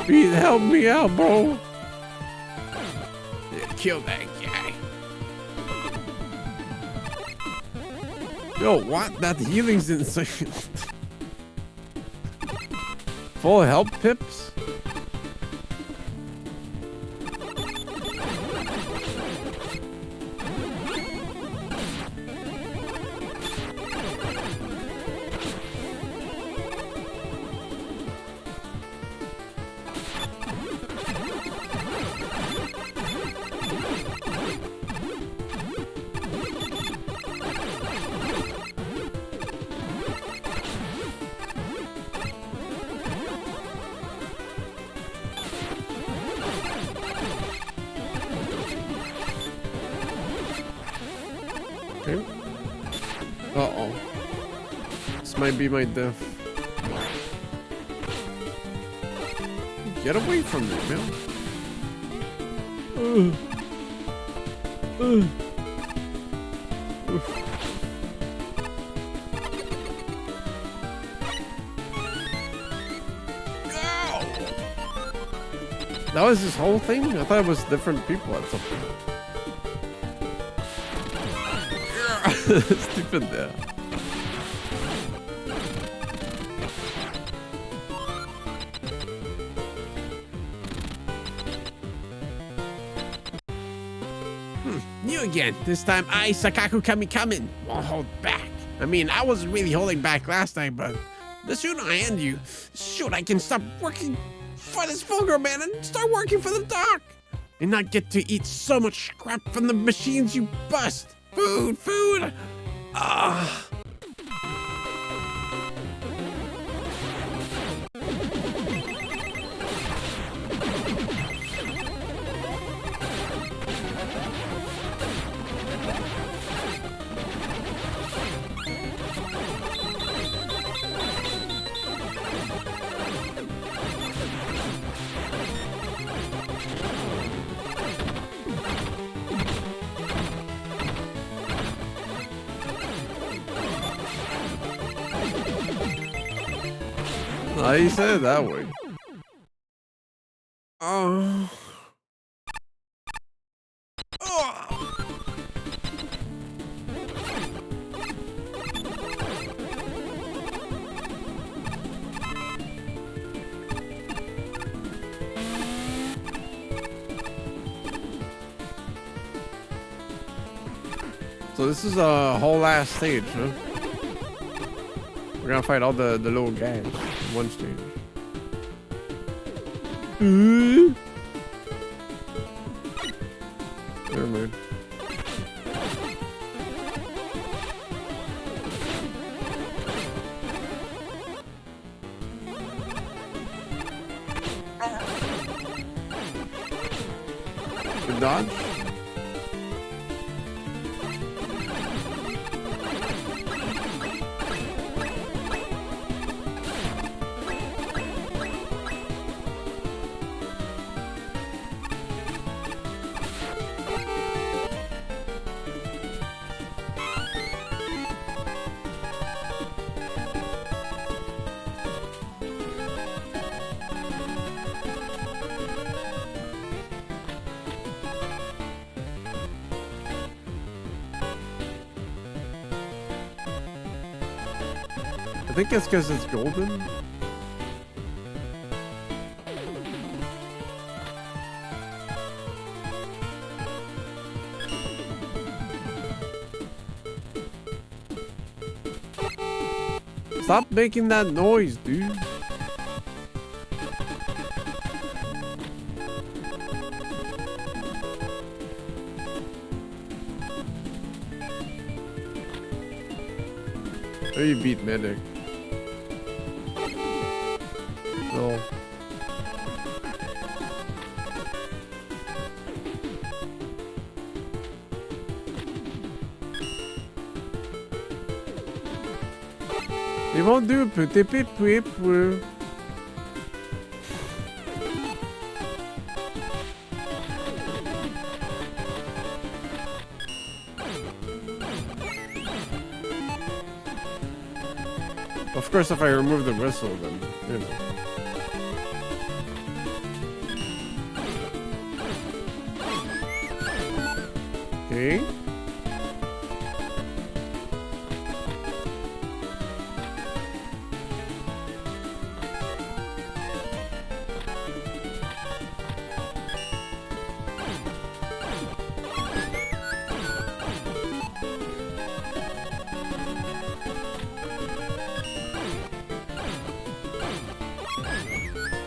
Please help me out, bro. Yeah, kill that guy. Yo, what? That healing's insane. Full health pips? Okay. Uh-oh. This might be my death. Get away from me, man. That was this whole thing? I thought it was different people at some point. Stupid there. You again. This time I, Sakaku Kami coming, won't hold back. I mean, I wasn't really holding back last time, but the sooner I end you, shoot, I can stop working for this Fulgur man and start working for the dock. And not get to eat so much scrap from the machines you bust. Food. Ah. He said it that way. Oh. So this is a whole last stage, huh? We're gonna fight all the little guys in one stage. Never mind. Good dodge. think it's because it's golden. Stop making that noise, dude. Oh, you beat medic. No. They won't do put it pip whip. Of course, if I remove the whistle, then you know. Okay.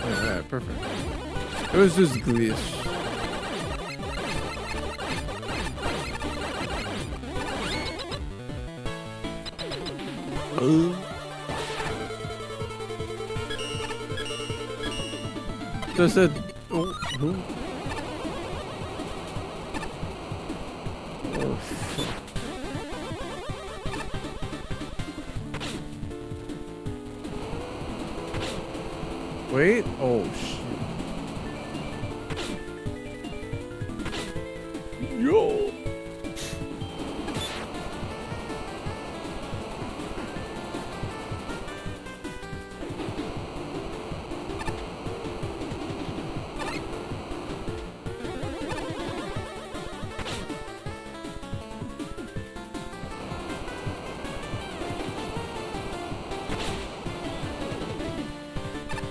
Alright, perfect. It was just glitch. Does it? Oh, oh. Oh, fuck. Wait. Oh shit. Yo.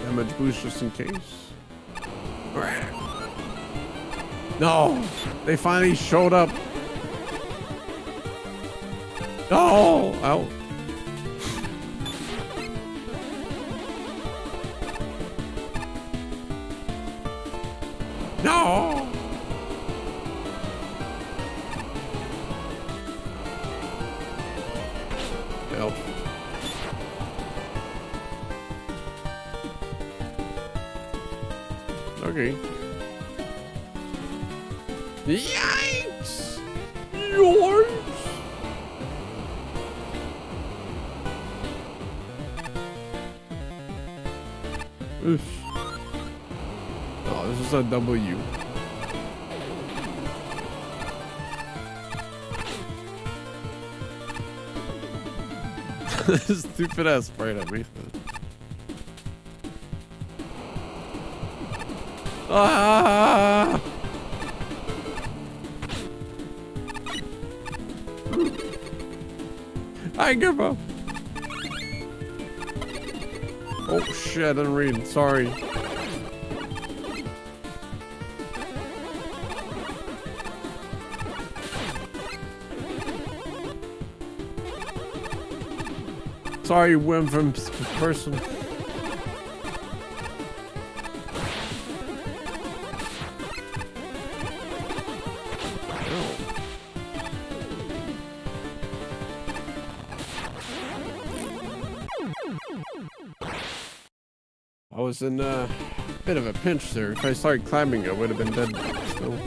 Damage boost just in case. No, they finally showed up. No, ow. No. Help. Okay. Yikes! Yours! Oof. Oh, this is a W. Stupid ass sprite at me. Ah! I give up. Oh shit, I didn't read. Sorry. Sorry, went from person. I was in a bit of a pinch there. If I started climbing, I would have been dead still.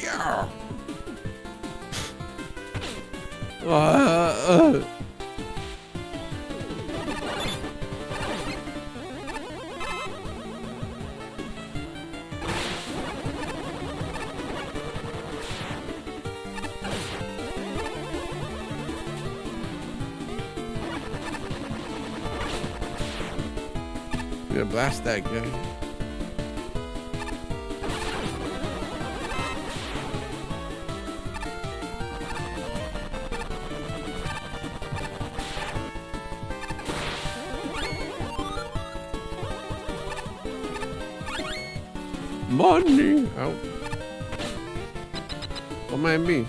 Yeah. Yeah, blast that guy. Money! Oh. Don't mind me.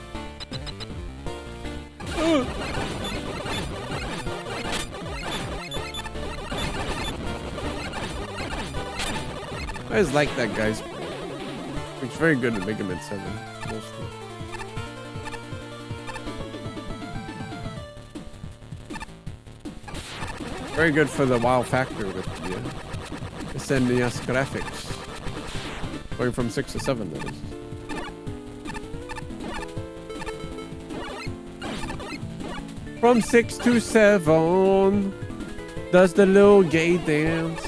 I just like that guy's. He's very good at making him at 7, mostly. Very good for the wow factor with the SNES graphics. Going from 6 to 7, that is. From 6 to 7, does the little gay dance.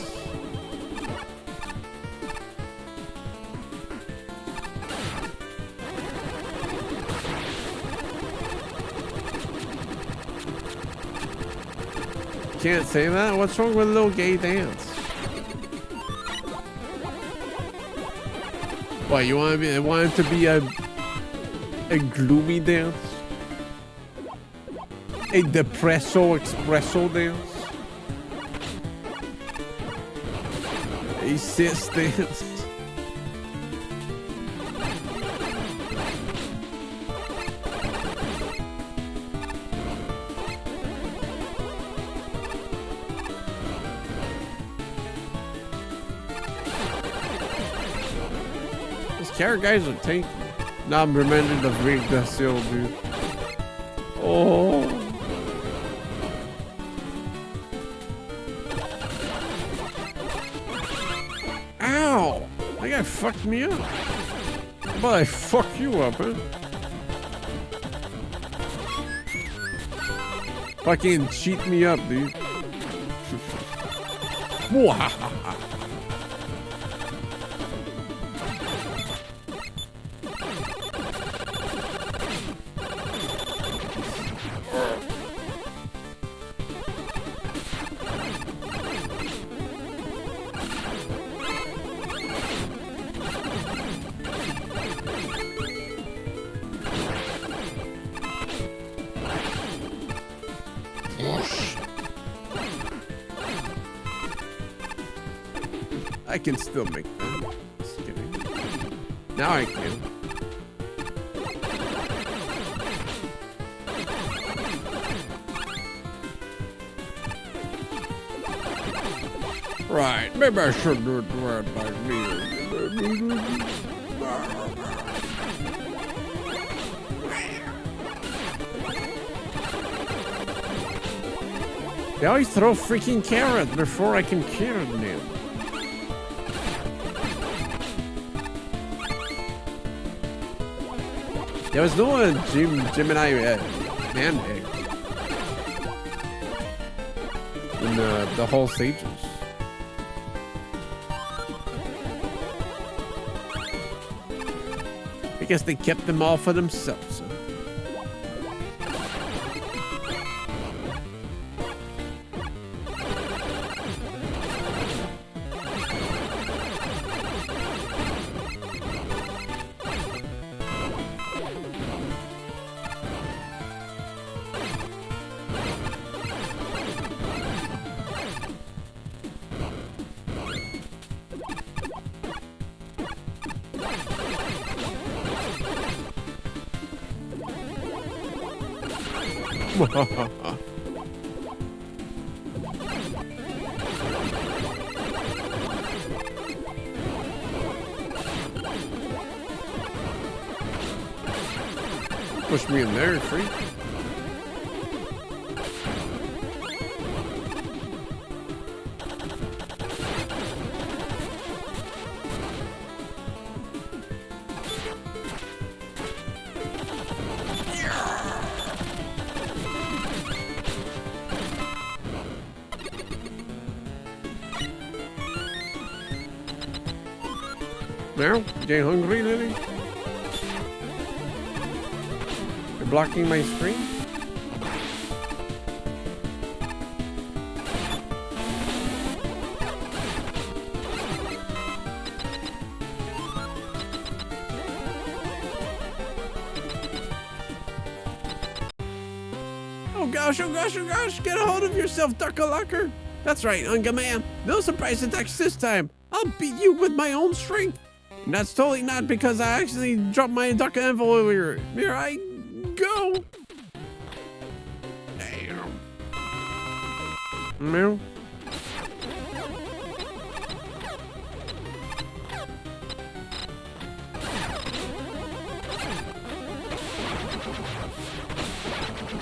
Can't say that? What's wrong with a little gay dance? What, you want it to be a gloomy dance? A depresso espresso dance? A cis dance? Carrot guys are tanky. Now I'm reminded of Rick Daciel, dude. Oh. Ow! That guy fucked me up. But I fuck you up, huh? Fucking cheat me up, dude. I can still make that. Just kidding. Now I can. Right, maybe I should do it like me. They always throw freaking carrot before I can kill them. There was no Gemini man egg in the whole stages. I guess they kept them all for themselves. Huh? Push me in there, freak. Now, getting hungry, Lily? You're blocking my screen? gosh, oh gosh, oh gosh. Get a hold of yourself, Duck-a-Lucker. That's right, Unga Man. No surprise attacks this time. I'll beat you with my own strength. And that's totally not because I actually dropped my duck envelope here. Here I go. Damn. Meow.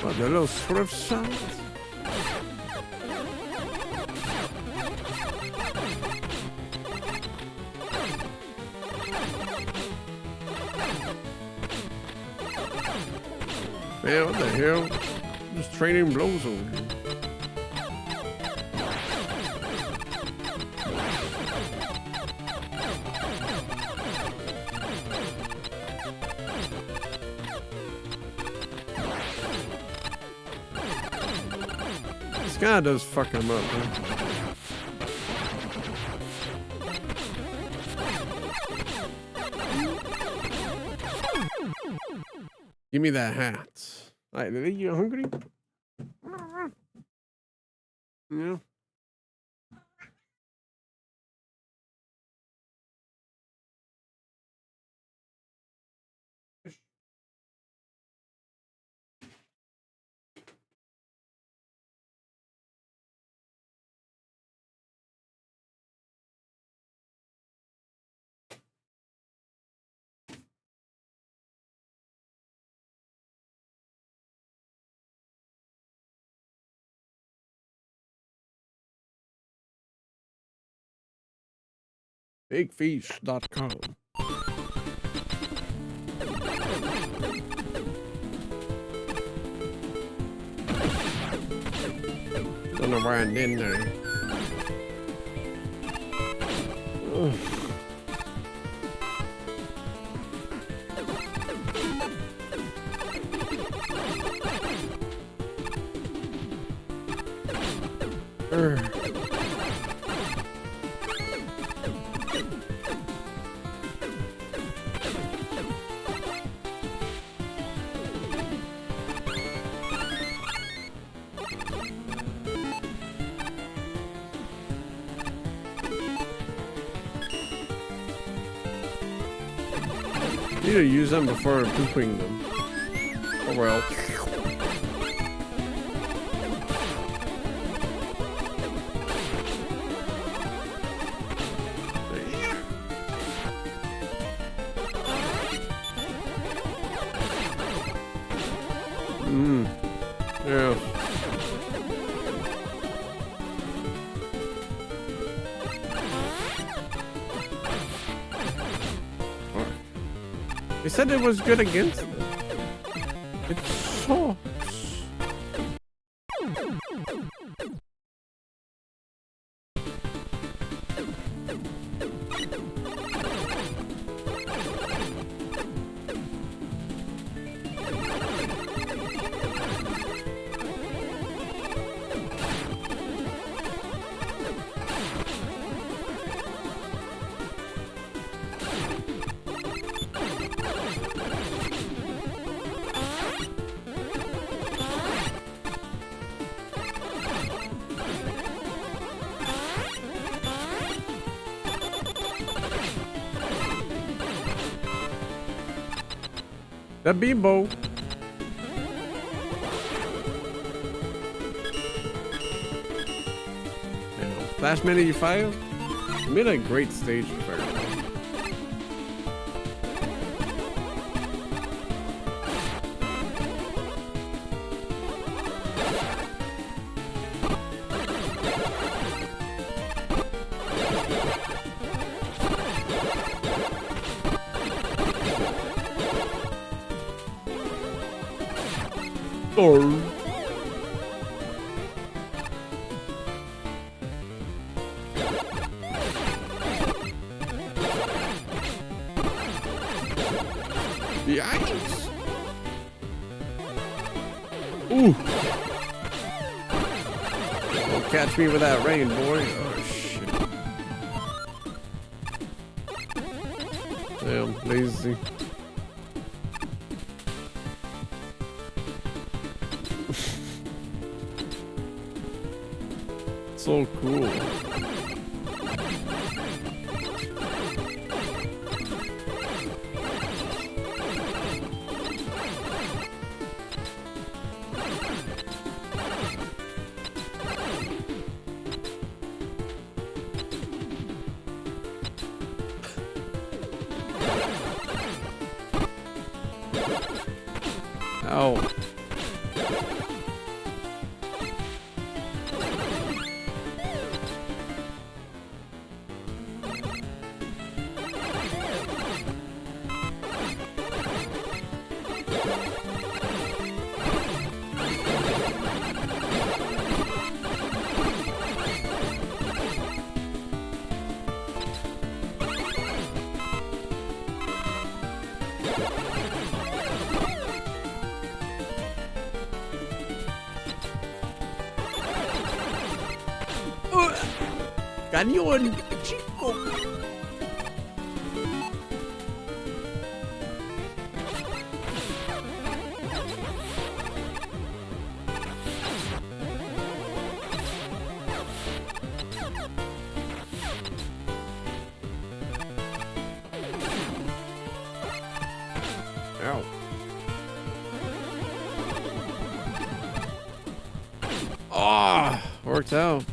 Oh, the little swift shots. Man, what the hell? Just training blows over here. This guy does fuck him up, man. Give me that hat. All right, are you hungry? Yeah. Bigfish.com. Don't know why I'm in there. Ugh. Need to use them before pooping them. Oh well. Yeah. They said it was good against them. It sucks. The bimbo. Last minute you fire? You made a great stage to fire. Or yikes! Ooh! Don't catch me with that rain, boy. Oh shit! Damn, lazy. So cool. Ow. Cañón, chico. Ow. Ah, worked out.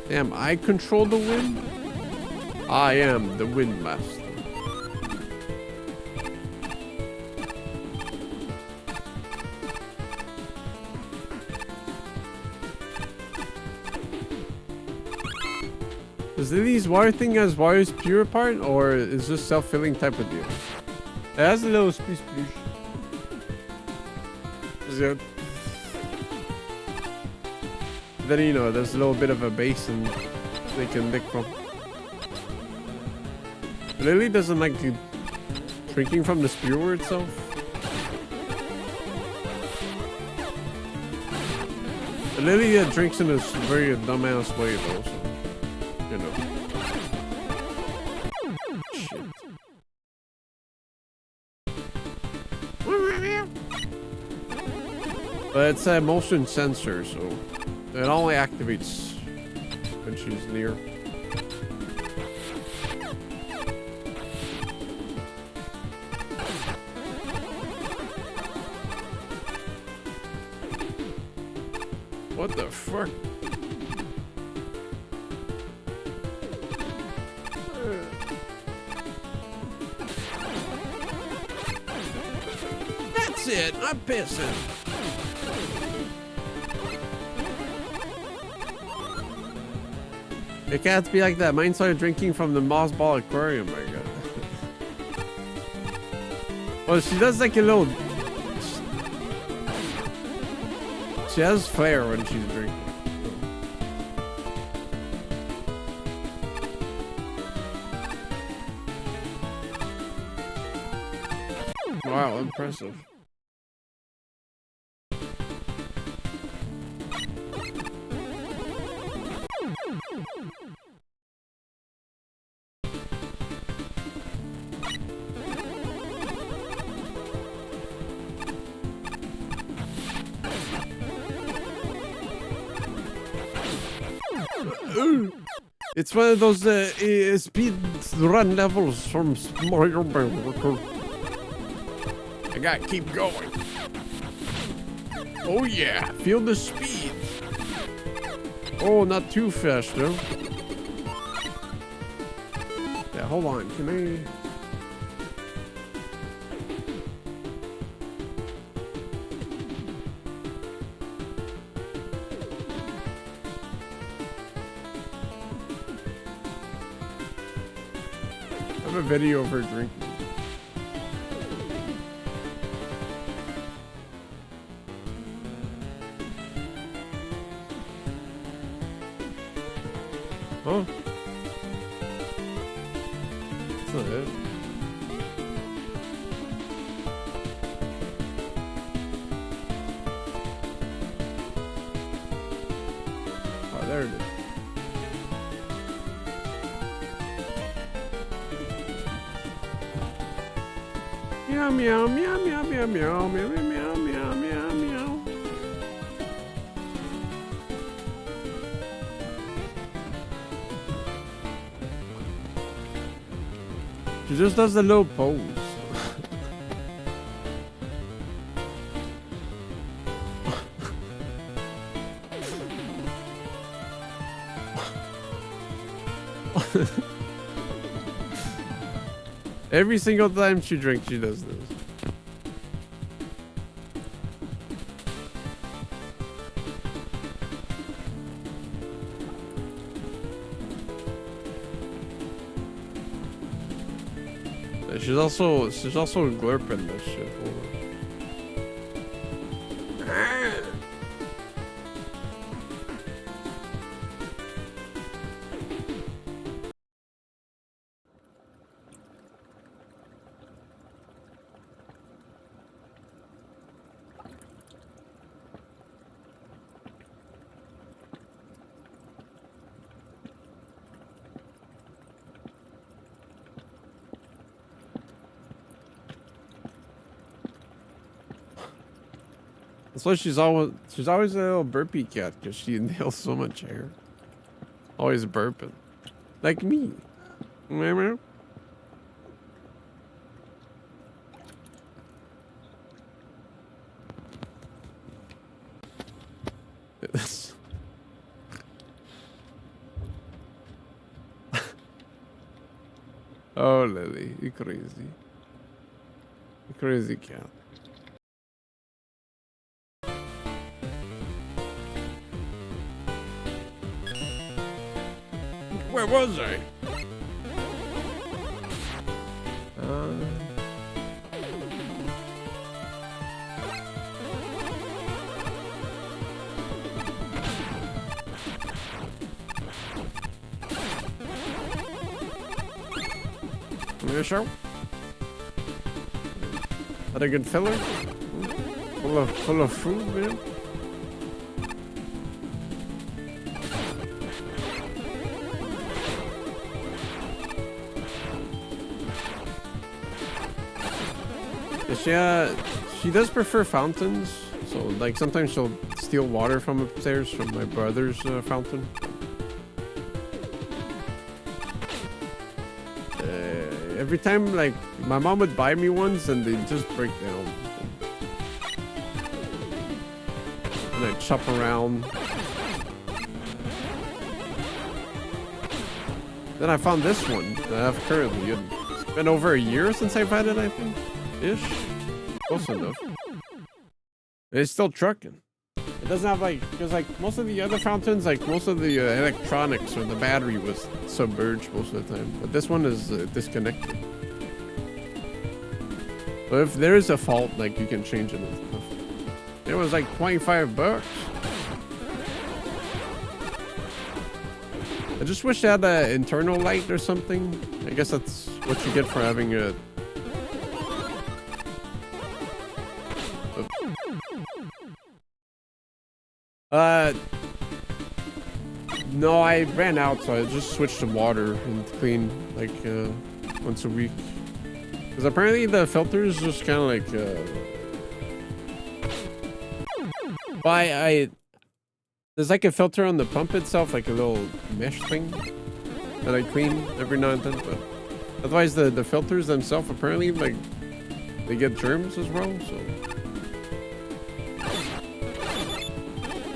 Damn, I control the wind? I am the wind master. Is Lily's water thing as water's pure part, or is this self-filling type of deal? It has a little splish splish. Is it? Then, you know, there's a little bit of a basin they can lick from. Lily doesn't like drinking from the spewer itself. Lily drinks in a very dumbass way though, so, you know. Shit. But it's a motion sensor, so it only activates when she's near. What the fuck? That's it. I'm pissing. It can't be like that. Mine started drinking from the moss ball aquarium. My god. Well, she does like a little. She has flair when she's drinking. Wow, impressive. It's one of those speed run levels from Mario Bros. I gotta keep going. Oh yeah, feel the speed. Oh, not too fast though. Yeah, hold on. Can I? I have a video of her drinking. Huh? That's not it. Oh, there it is. Meow meow meow meow meow meow meow meow meow meow meow. She just does the little pose. Every single time she drinks, she does this. She's also glurping this shit. That's why she's always a little burpy cat, because she inhales so much air. Always burping. Like me. Remember? Oh, Lily, you crazy. You crazy cat. Where was I? You sure? That a good filler? Full of food, man. She does prefer fountains, so like sometimes she'll steal water from upstairs from my brother's fountain. Every time, like, my mom would buy me ones and they just break down. And I chop around. Then I found this one that I have currently. It's been over a year since I've had it, I think. Ish. Close enough. It's still trucking. It doesn't have like, because like most of the other fountains, like most of the electronics or the battery was submerged most of the time. But this one is disconnected. But if there is a fault, like you can change it and stuff. It was like 25 bucks. I just wish it had an internal light or something. I guess that's what you get for having a... No, I ran out, so I just switched to water and clean like once a week. Because apparently the filter is just kind of like well, there's like a filter on the pump itself, like a little mesh thing that I clean every now and then. But otherwise, the filters themselves apparently like they get germs as well. So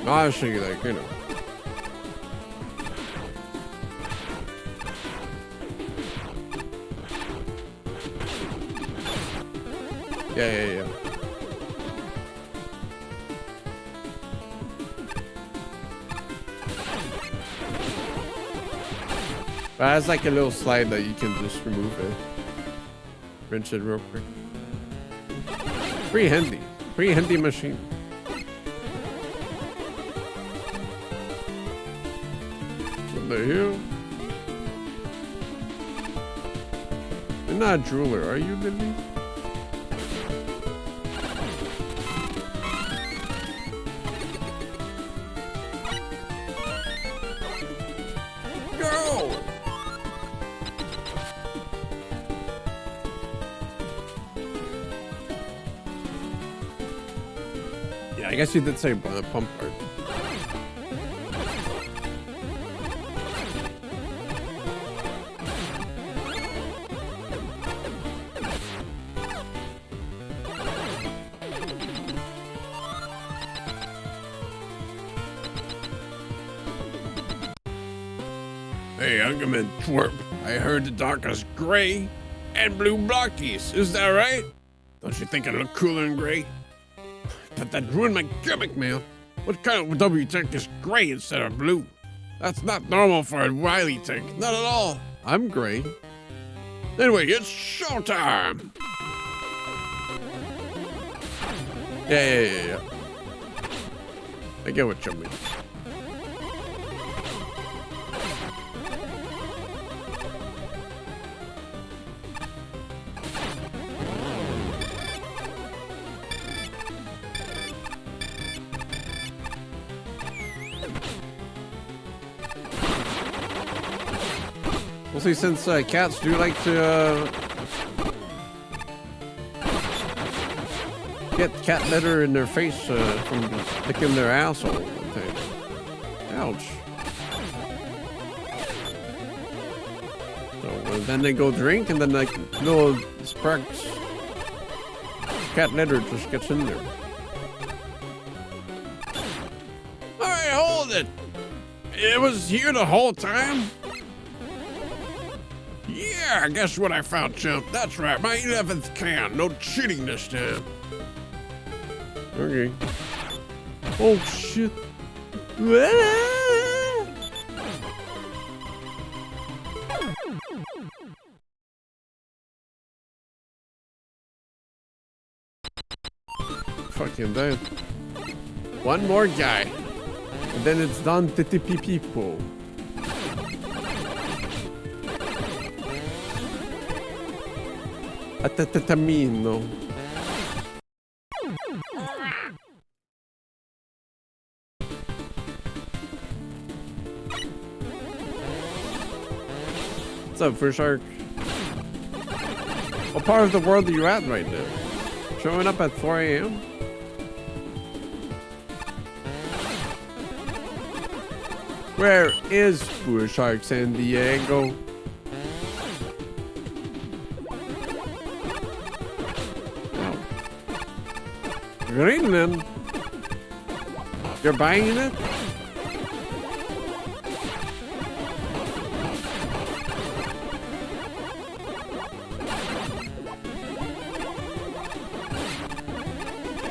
honestly, like, you know. Yeah. But it has like a little slide that you can just remove it. Rinse it real quick. Pretty handy machine. What the hell? You're not a drooler, are you, Lily? Yeah, I guess you did say pump part. Hey, Ungaman twerp. I heard the dock is gray and blue blockies. Is that right? Don't you think I look cooler in gray? But that ruined my gimmick, man. What kind of W tank is gray instead of blue? That's not normal for a Wily tank. Not at all. I'm gray. Anyway, it's showtime. Yeah. I get what you mean. Well, see, since cats do like to get cat litter in their face from licking their asshole. Ouch. So then they go drink, and then like little sparks, cat litter just gets in there. All right, hold it. It was here the whole time. Yeah, guess what I found, chump? That's right, my 11th can. No cheating this time. Okay. Oh, shit. Fucking dead. One more guy. And then it's done to the people. Atatamino. What's up, Fish Shark? What part of the world are you at right now? Showing up at 4 a.m.? Where is Fish Shark San Diego? Greenland? You're buying it?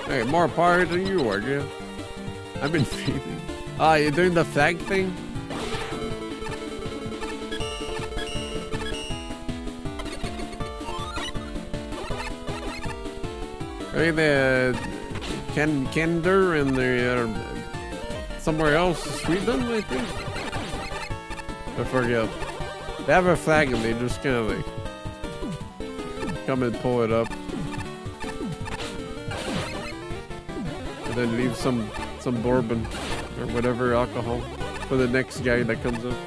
Hey, more power than you are, dude. I've been feeding. Ah, you're doing the flag thing? Hey, the Kender and the somewhere else, Sweden, I think. I forget. They have a flag and they just kind of like come and pull it up, and then leave some bourbon or whatever alcohol for the next guy that comes up.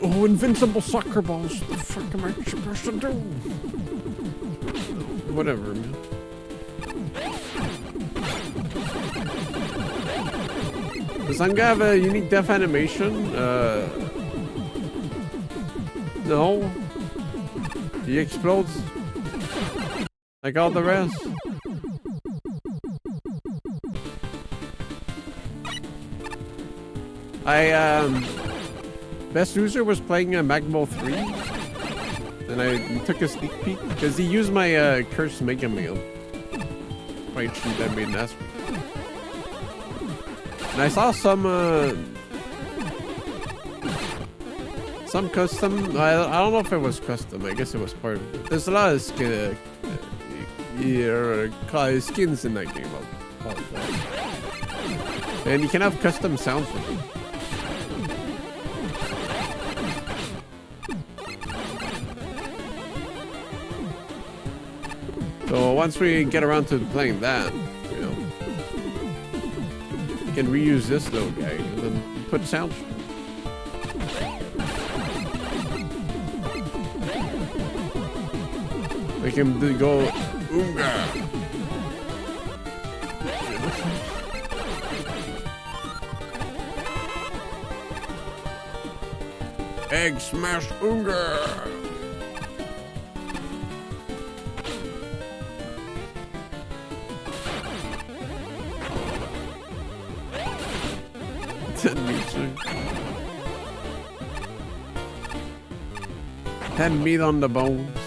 Oh, invincible soccer balls. What the fuck am I supposed to do? Whatever, man. Does Unga have a unique death animation? No. He explodes like all the rest. Best user was playing Magmo 3, and I took a sneak peek because he used my cursed Mega Mail fight sheet I made last week. And I saw some custom. I don't know if it was custom. I guess it was part of it. There's a lot of skins in that game. And you can have custom sounds with them. So once we get around to playing that, you know, we can reuse this little guy and then put sound. We can go unga. Egg smash unga. Had meat on the bones.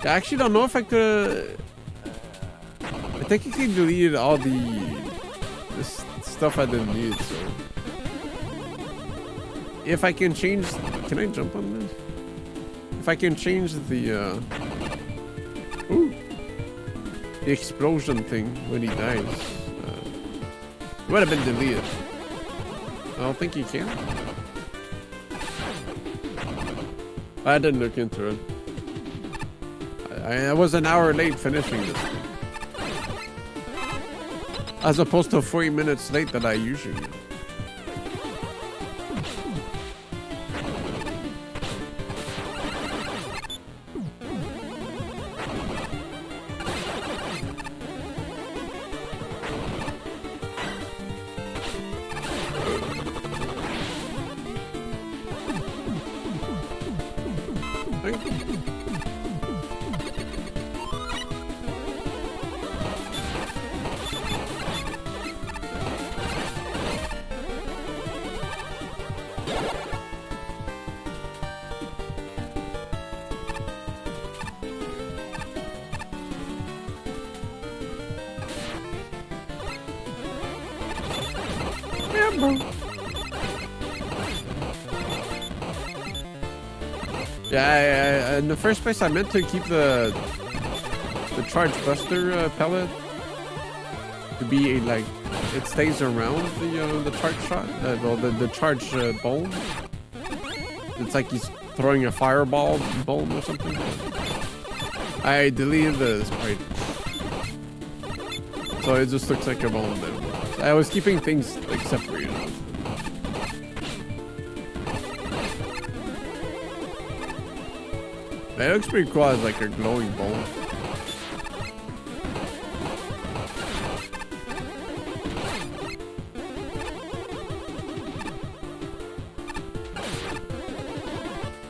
I actually don't know if I could. I think I can delete all this stuff I didn't need. So if I can change, can I jump on this? If I can change the explosion thing when he dies, it would have been deleted. I don't think you can. I didn't look into it. I was an hour late finishing this, as opposed to 40 minutes late that I usually do. Yeah, in the first place, I meant to keep the charge buster pellet to be like it stays around the charge shot. Well, the charge bomb. It's like he's throwing a fireball bomb or something. I deleted the sprite, so it just looks like a bomb now. I was keeping things like separated. It looks pretty cool as like a glowing ball.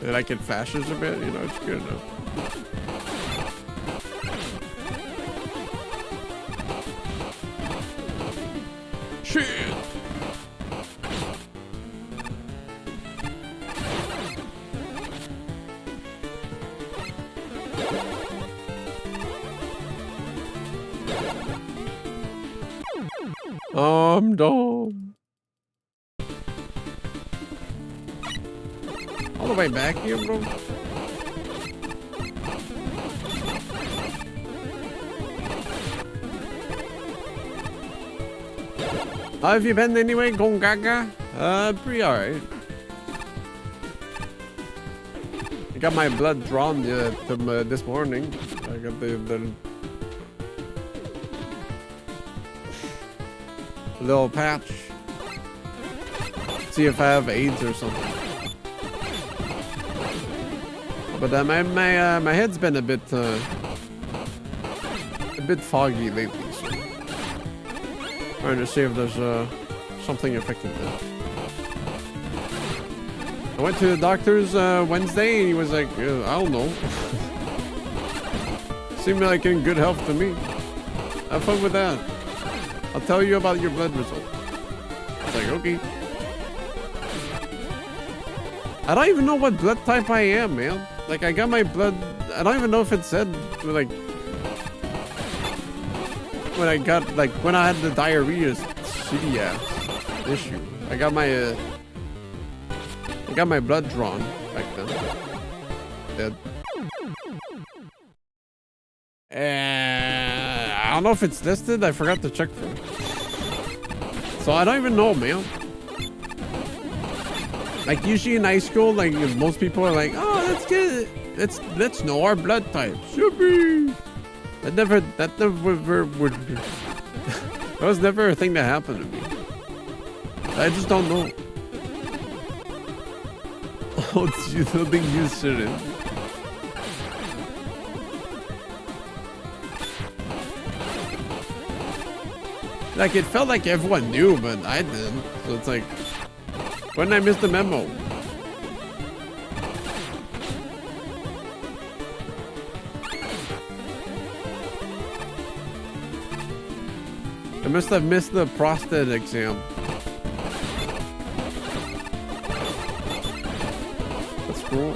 And like it flashes a bit, you know, it's good enough. Shit! I'm dumb. All the way back here, bro. How have you been anyway, Gongaga? Pretty alright. I got my blood drawn this morning. I got the little patch. See if I have AIDS or something. But my head's been a bit foggy lately. So trying to see if there's something affecting that. I went to the doctor's Wednesday and he was like, I don't know. Seemed like in good health to me. Have fun with that. I'll tell you about your blood result. It's like, okay. I don't even know what blood type I am, man. Like, I got my blood. I don't even know if it said, like, when I got, like, when I had the diarrhea shitty ass issue. I got my blood drawn back then. Dead. I don't know if it's listed. I forgot to check for it. So I don't even know, man. Like usually in high school, like most people are like, oh, let's get it. Let's know our blood type. Shippy. That never would that was never a thing that happened to me. I just don't know. Oh, you don't think you shouldn't. Like it felt like everyone knew, but I didn't. So it's like, when did I miss the memo? I must have missed the prostate exam. That's cool.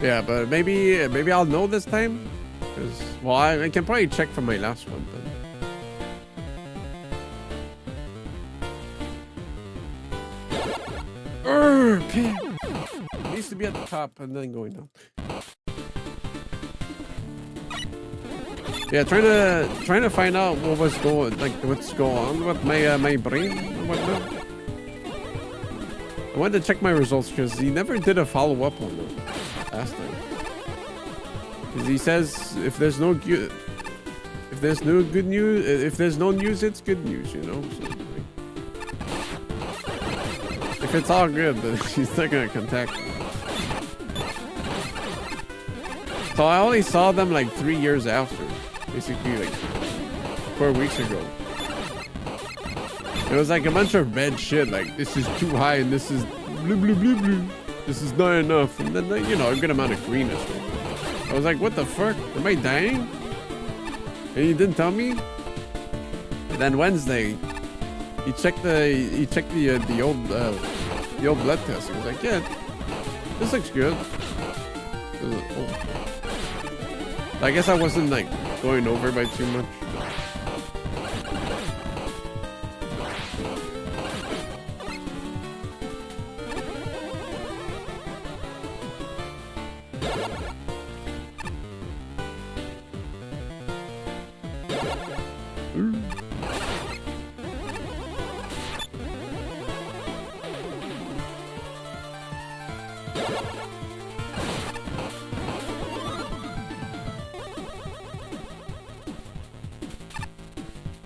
Yeah, but maybe I'll know this time. Because, well, I can probably check from my last one. But... It needs to be at the top and then going down. Yeah, trying to find out what's going on with my my brain and whatnot. I wanted to check my results because he never did a follow-up on them last time. Because he says if there's no good news, if there's no news, it's good news, you know. So, like, if it's all good, then he's not gonna contact me. So I only saw them like 3 years after, basically like 4 weeks ago. It was like a bunch of red shit, like this is too high and this is blue blue blue blue. This is not enough, and then you know a good amount of greenish. I was like, what the fuck? Am I dying? And he didn't tell me. And then Wednesday, he checked the old blood test. He was like, yeah, this looks good. I guess I wasn't like going over by too much.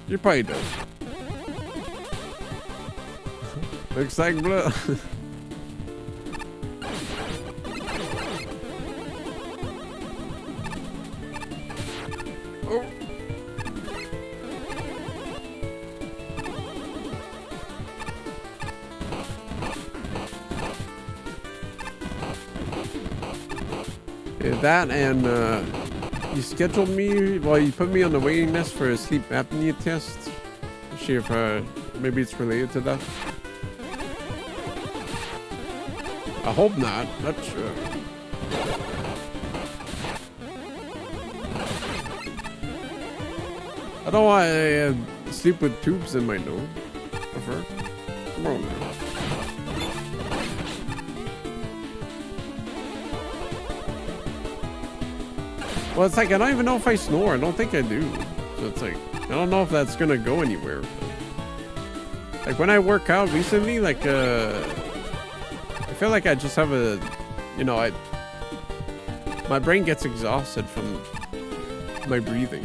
You probably do. Looks like blood. Oh. Yeah, that and you scheduled me, well, you put me on the waiting list for a sleep apnea test. See if maybe it's related to that. I hope not. Not sure. I don't want to sleep with tubes in my nose. Prefer. Come on now. Well, it's like I don't even know if I snore. I don't think I do. So it's like I don't know if that's gonna go anywhere. Like when I work out recently, like I feel like I just have a, you know, my brain gets exhausted from my breathing,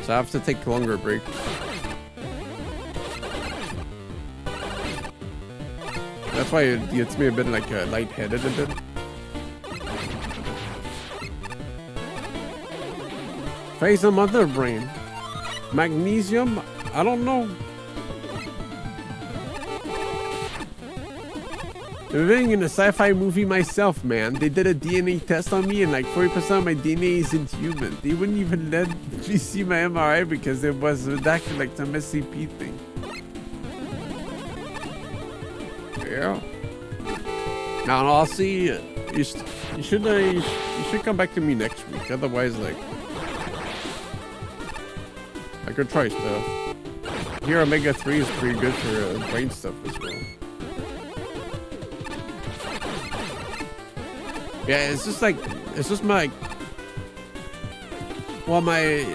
so I have to take longer breaks. That's why it gets me a bit like lightheaded a bit. Face of mother brain. Magnesium? I don't know. Living in a sci-fi movie myself, man. They did a DNA test on me and like 40% of my DNA isn't human. They wouldn't even let me see my MRI because it was redacted like some SCP thing. Yeah. Now, I'll see. You should come back to me next week. Otherwise, like, I could try stuff. If hear omega-3 is pretty good for brain stuff as well. Yeah, it's just like, it's just my, well, my,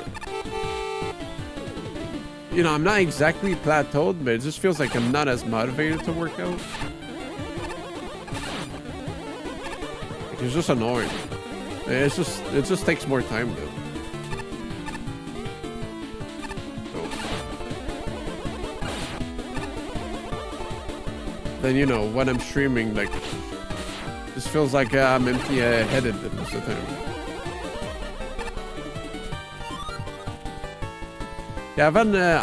you know, I'm not exactly plateaued, but it just feels like I'm not as motivated to work out. It's just annoying. It just takes more time though. Then, you know, when I'm streaming, like, this feels like I'm empty-headed most of the time. Yeah,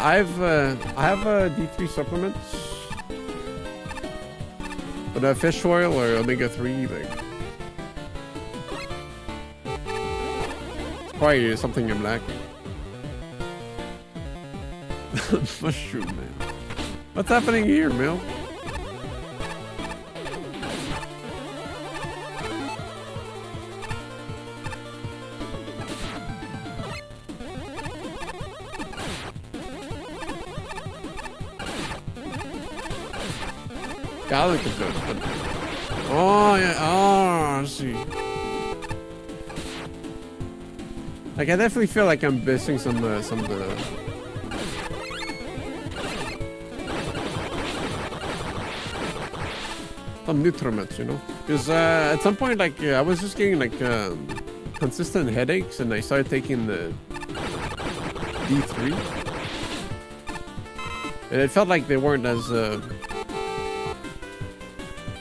I have D3 supplements, but fish oil or omega-3, like, it's probably something I'm lacking. Mushroom, man. What's happening here, Mel? Garlic is good. Oh yeah. Oh, I see. Like I definitely feel like I'm missing some nutriments, you know. Because at some point, like I was just getting like consistent headaches, and I started taking the D3, and it felt like they weren't as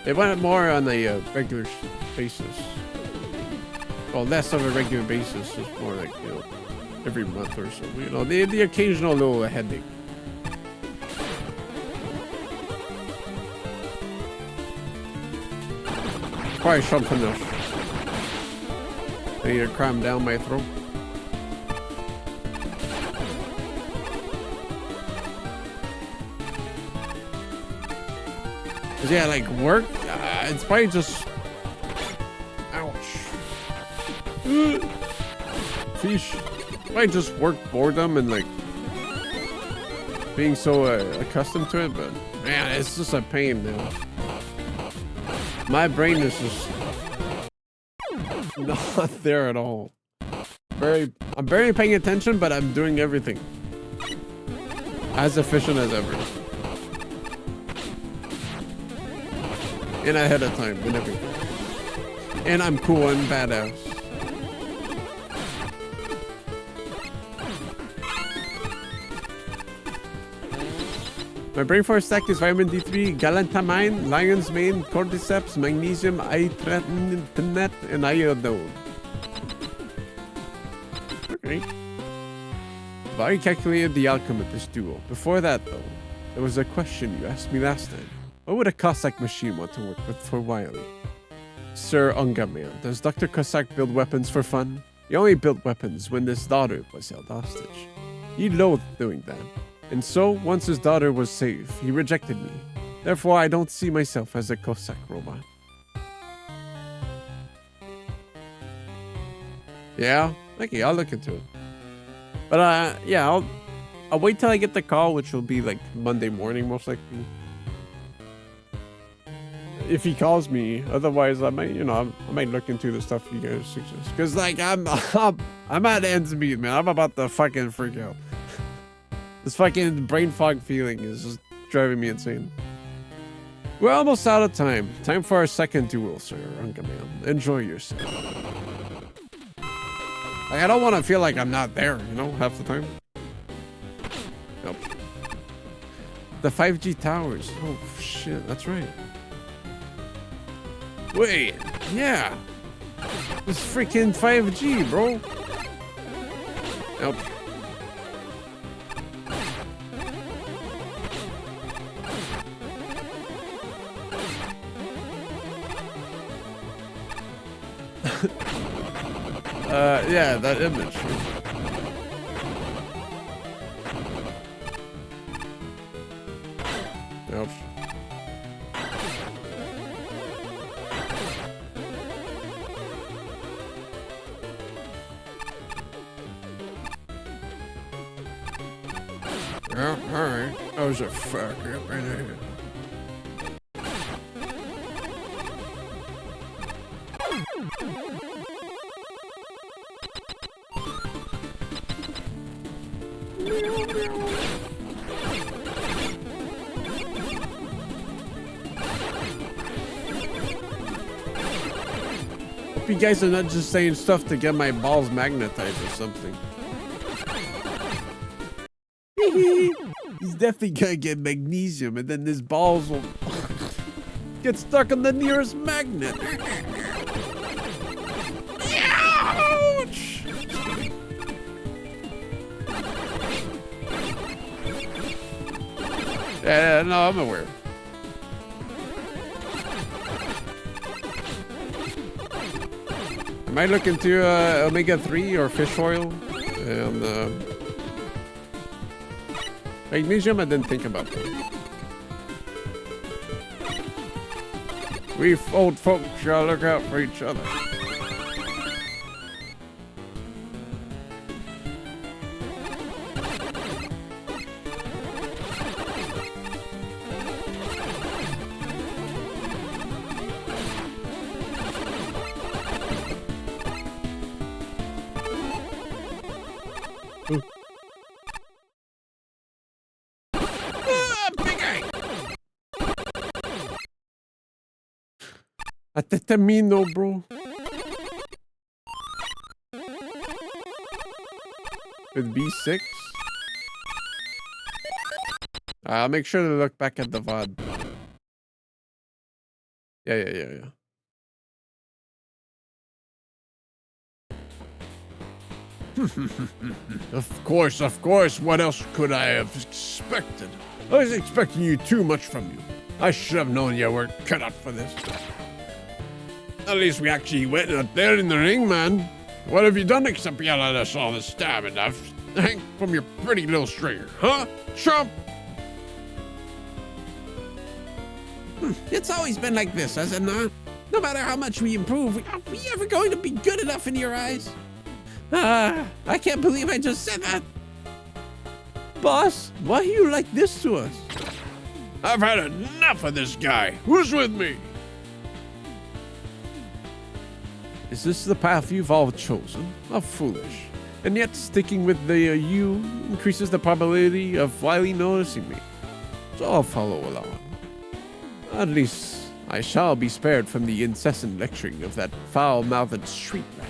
it went more on a regular basis. Well, less of a regular basis, just more like, you know, every month or so. You know, the occasional little headache. Probably something else. I need to cram down my throat. Yeah, like work, it's probably just, ouch. Fish. Probably just work boredom and like being so accustomed to it, but man, it's just a pain now. My brain is just not there at all. I'm barely paying attention, but I'm doing everything as efficient as ever. And ahead of time and everything. And I'm cool and badass. My brain force stack is vitamin D3, galantamine, lion's mane, cordyceps, magnesium, itretinate, and iodine. Okay. I've already calculated the outcome of this duel. Before that, though, there was a question you asked me last time. What would a Cossack machine want to work with for Wiley? Sir Unga man, does Dr. Cossack build weapons for fun? He only built weapons when his daughter was held hostage. He loathed doing that. And so, once his daughter was safe, he rejected me. Therefore, I don't see myself as a Cossack robot. Yeah? Okay, I'll look into it. But, yeah, I'll wait till I get the call, which will be, like, Monday morning, most likely. If he calls me, otherwise I might, you know, I might look into the stuff you guys suggest. Because, like, I'm at ends meet, man. I'm about to fucking freak out. This fucking brain fog feeling is just driving me insane. We're almost out of time. Time for our second duel, sir. Enjoy yourself. Like, I don't want to feel like I'm not there, you know, half the time. Nope. The 5G towers. Oh, shit. That's right. Wait. Yeah. It's freaking 5G, bro. Nope. Yeah, that image. Yep. Yeah, all right. I was a fucker up in there. Hope you guys are not just saying stuff to get my balls magnetized or something. He's definitely gonna get magnesium, and then his balls will get stuck on the nearest magnet. Ouch! Yeah, no, I'm aware. I might look into omega-3 or fish oil and magnesium. I didn't think about that. We old folks gotta look out for each other. Atetamino, bro. With B6. I'll make sure to look back at the VOD. Yeah. Of course. What else could I have expected? I was expecting you too much from you. I should have known you weren't cut out for this. At least we actually went out there in the ring, man. What have you done except yell at us all this time and hang from your pretty little stringer, huh, chump? It's always been like this, has it not? No matter how much we improve, are we ever going to be good enough in your eyes? I can't believe I just said that. Boss, why are you like this to us? I've had enough of this guy. Who's with me? Is this the path you've all chosen? How foolish. And yet sticking with the you increases the probability of Wiley noticing me. So I'll follow along. At least I shall be spared from the incessant lecturing of that foul-mouthed street rat.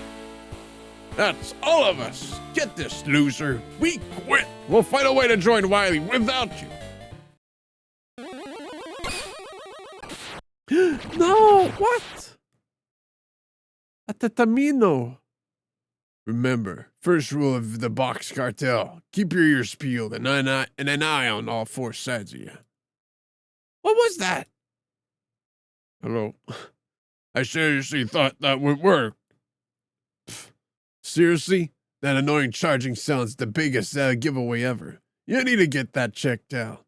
That's all of us. Get this, loser. We quit. We'll find a way to join Wiley without you. No, what? Atetamino. Remember, first rule of the box cartel, keep your ears peeled and an eye on all four sides of you. What was that? Hello. I seriously thought that would work. Pfft. Seriously? That annoying charging sound's the biggest giveaway ever. You need to get that checked out.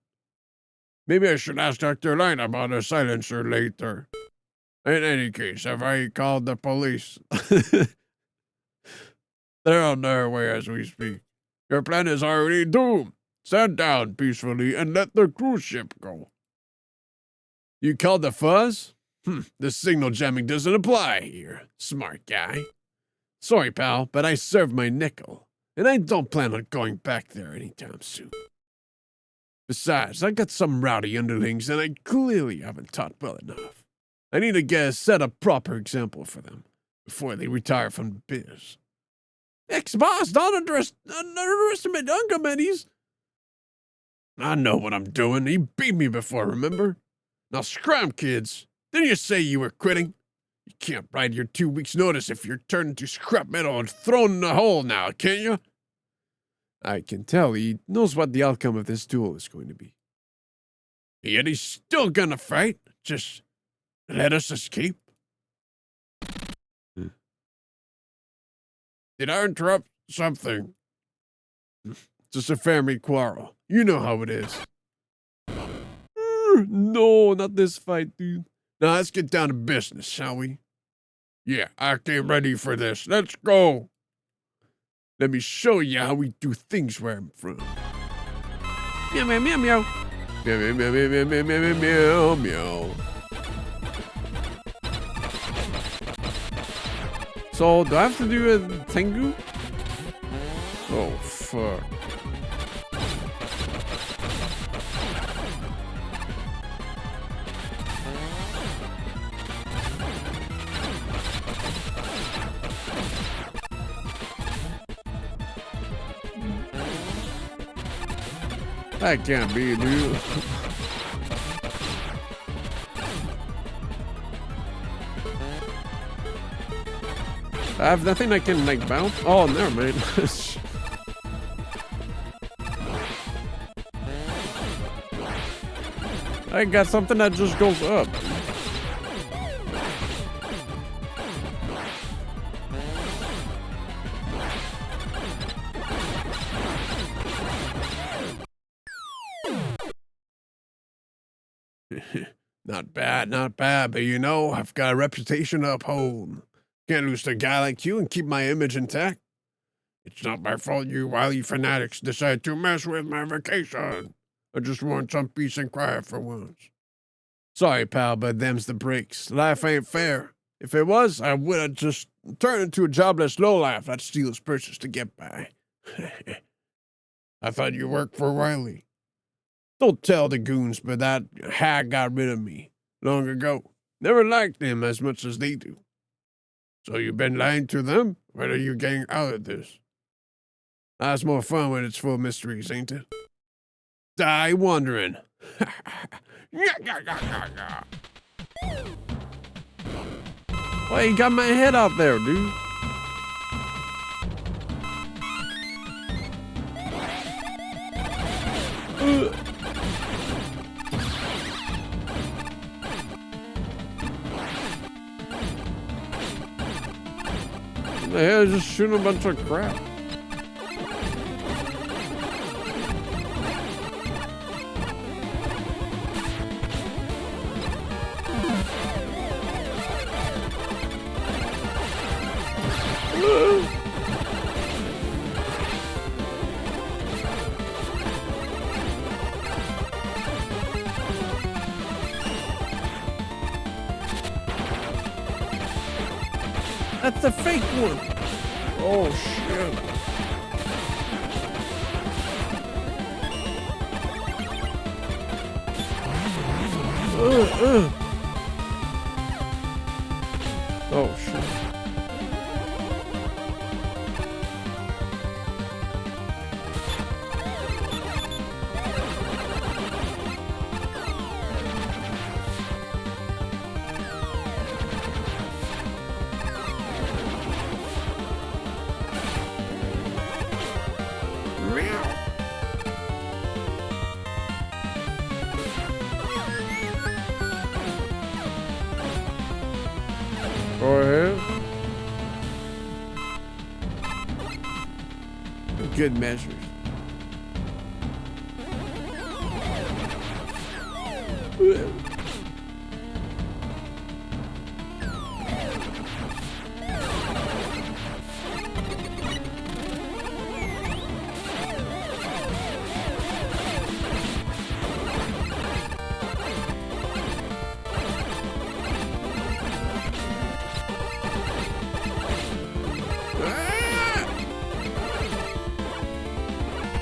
Maybe I should ask Dr. Line about a silencer later. In any case, have I called the police? They're on their way as we speak. Your plan is already doomed. Sit down peacefully and let the cruise ship go. You called the fuzz? The signal jamming doesn't apply here, smart guy. Sorry, pal, but I served my nickel, and I don't plan on going back there anytime soon. Besides, I got some rowdy underlings, and I clearly haven't taught well enough. I need to set a proper example for them before they retire from the biz. Ex-boss, don't underestimate unga, man. I know what I'm doing. He beat me before, remember? Now scram, kids. Didn't you say you were quitting? You can't ride your 2 weeks' notice if you're turned into scrap metal and thrown in the hole now, can you? I can tell he knows what the outcome of this duel is going to be. Yet he's still gonna fight. Just let us escape. Did I interrupt something? Just a family quarrel. You know how it is. No, not this fight, dude. Now let's get down to business, shall we? Yeah, I came ready for this. Let's go. Let me show you how we do things where I'm from. Meow, meow, meow, meow. Meow, meow, meow, meow, meow, meow, meow, meow. So, do I have to do a Tengu? Oh, fuck. That can't be, dude. I have nothing I can, like, bounce. Oh, never mind. I got something that just goes up. Not bad, but you know, I've got a reputation to uphold. Can't lose to a guy like you and keep my image intact. It's not my fault you wily fanatics decide to mess with my vacation. I just want some peace and quiet for once. Sorry, pal, but them's the breaks. Life ain't fair. If it was, I would have just turned into a jobless lowlife that steals purses to get by. I thought you worked for Riley. Don't tell the goons, but that hag got rid of me long ago. Never liked them as much as they do. So you've been lying to them? When are you getting out of this? That's more fun when it's full of mysteries, ain't it? Die wondering. Why you got my head out there, dude? The hell, just shooting a bunch of crap. That's the fake one. Oh, shit. Oh, shit. Go ahead. Good measures.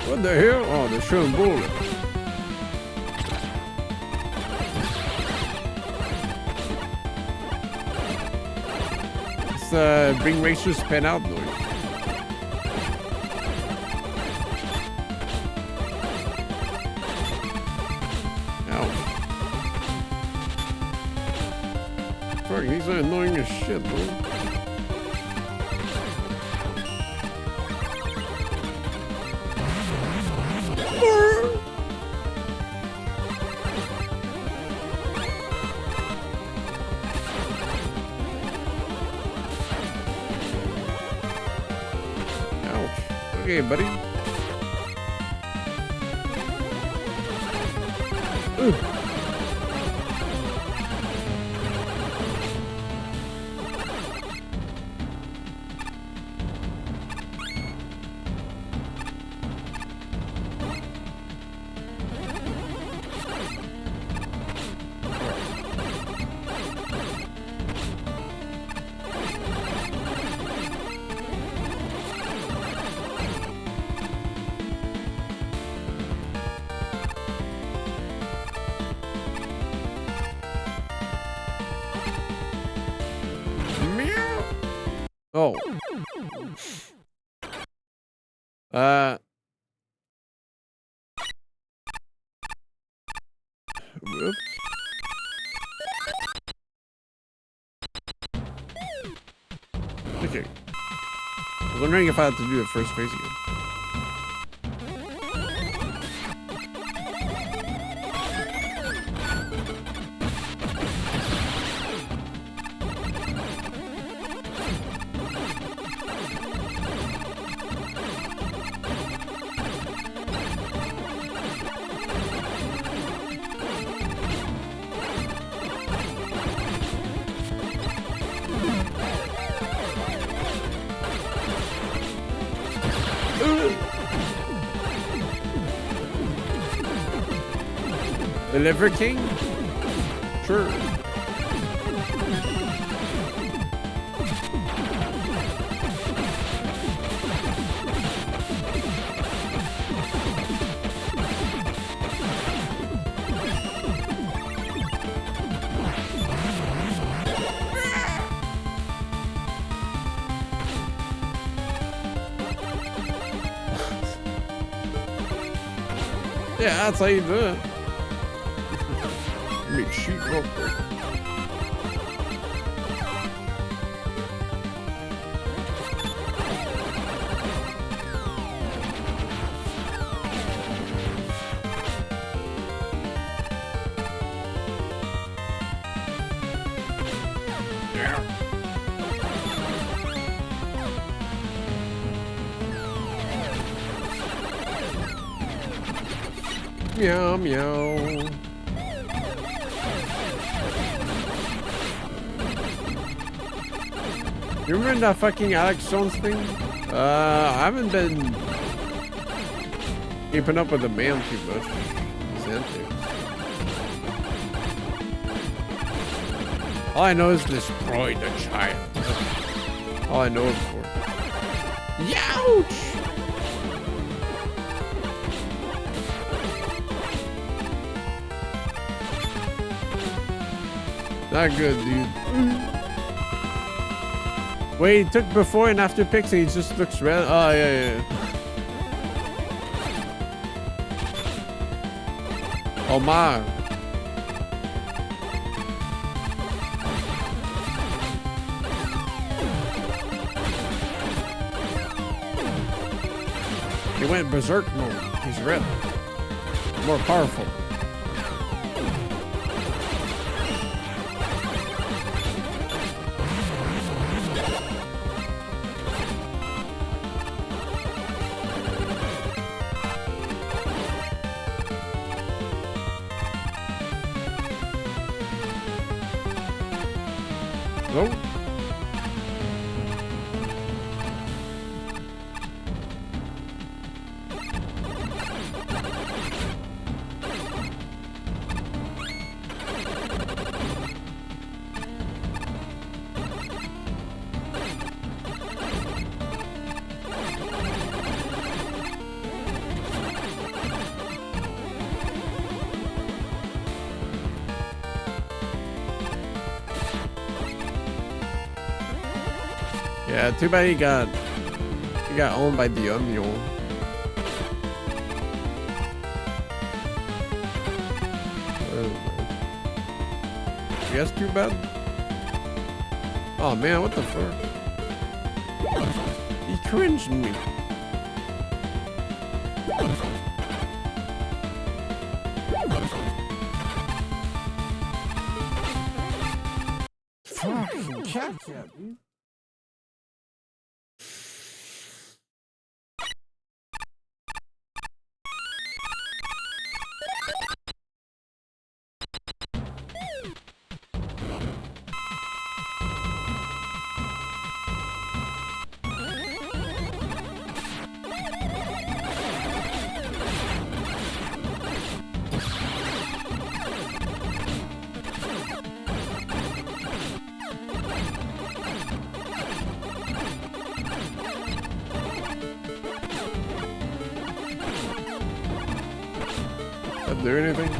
What the hell? Oh, they're showing bullets. It's bring racers pen out noise. Ouch. Fuck, these are annoying as shit, bro. Okay, buddy. Meow. Oh. Whoops. Okay. I was wondering if I had to do the first phase again. The Liver King? Sure. Yeah, that's how you do it. Let me shoot real quick. Meow, meow. You remember that fucking Alex Jones thing? I haven't been keeping up with the man too much. His antics. All I know is destroy the child. All I know it for. Youch! Not good, dude. Wait, he took before and after pics and he just looks red. Oh, yeah. Oh, my. He went berserk mode. He's red. More powerful. Hello? Yeah, too bad he got owned by the Onion. Yes, too bad. Oh man, what the fuck? He cringed me. Fucking cat, dude. Is there anything?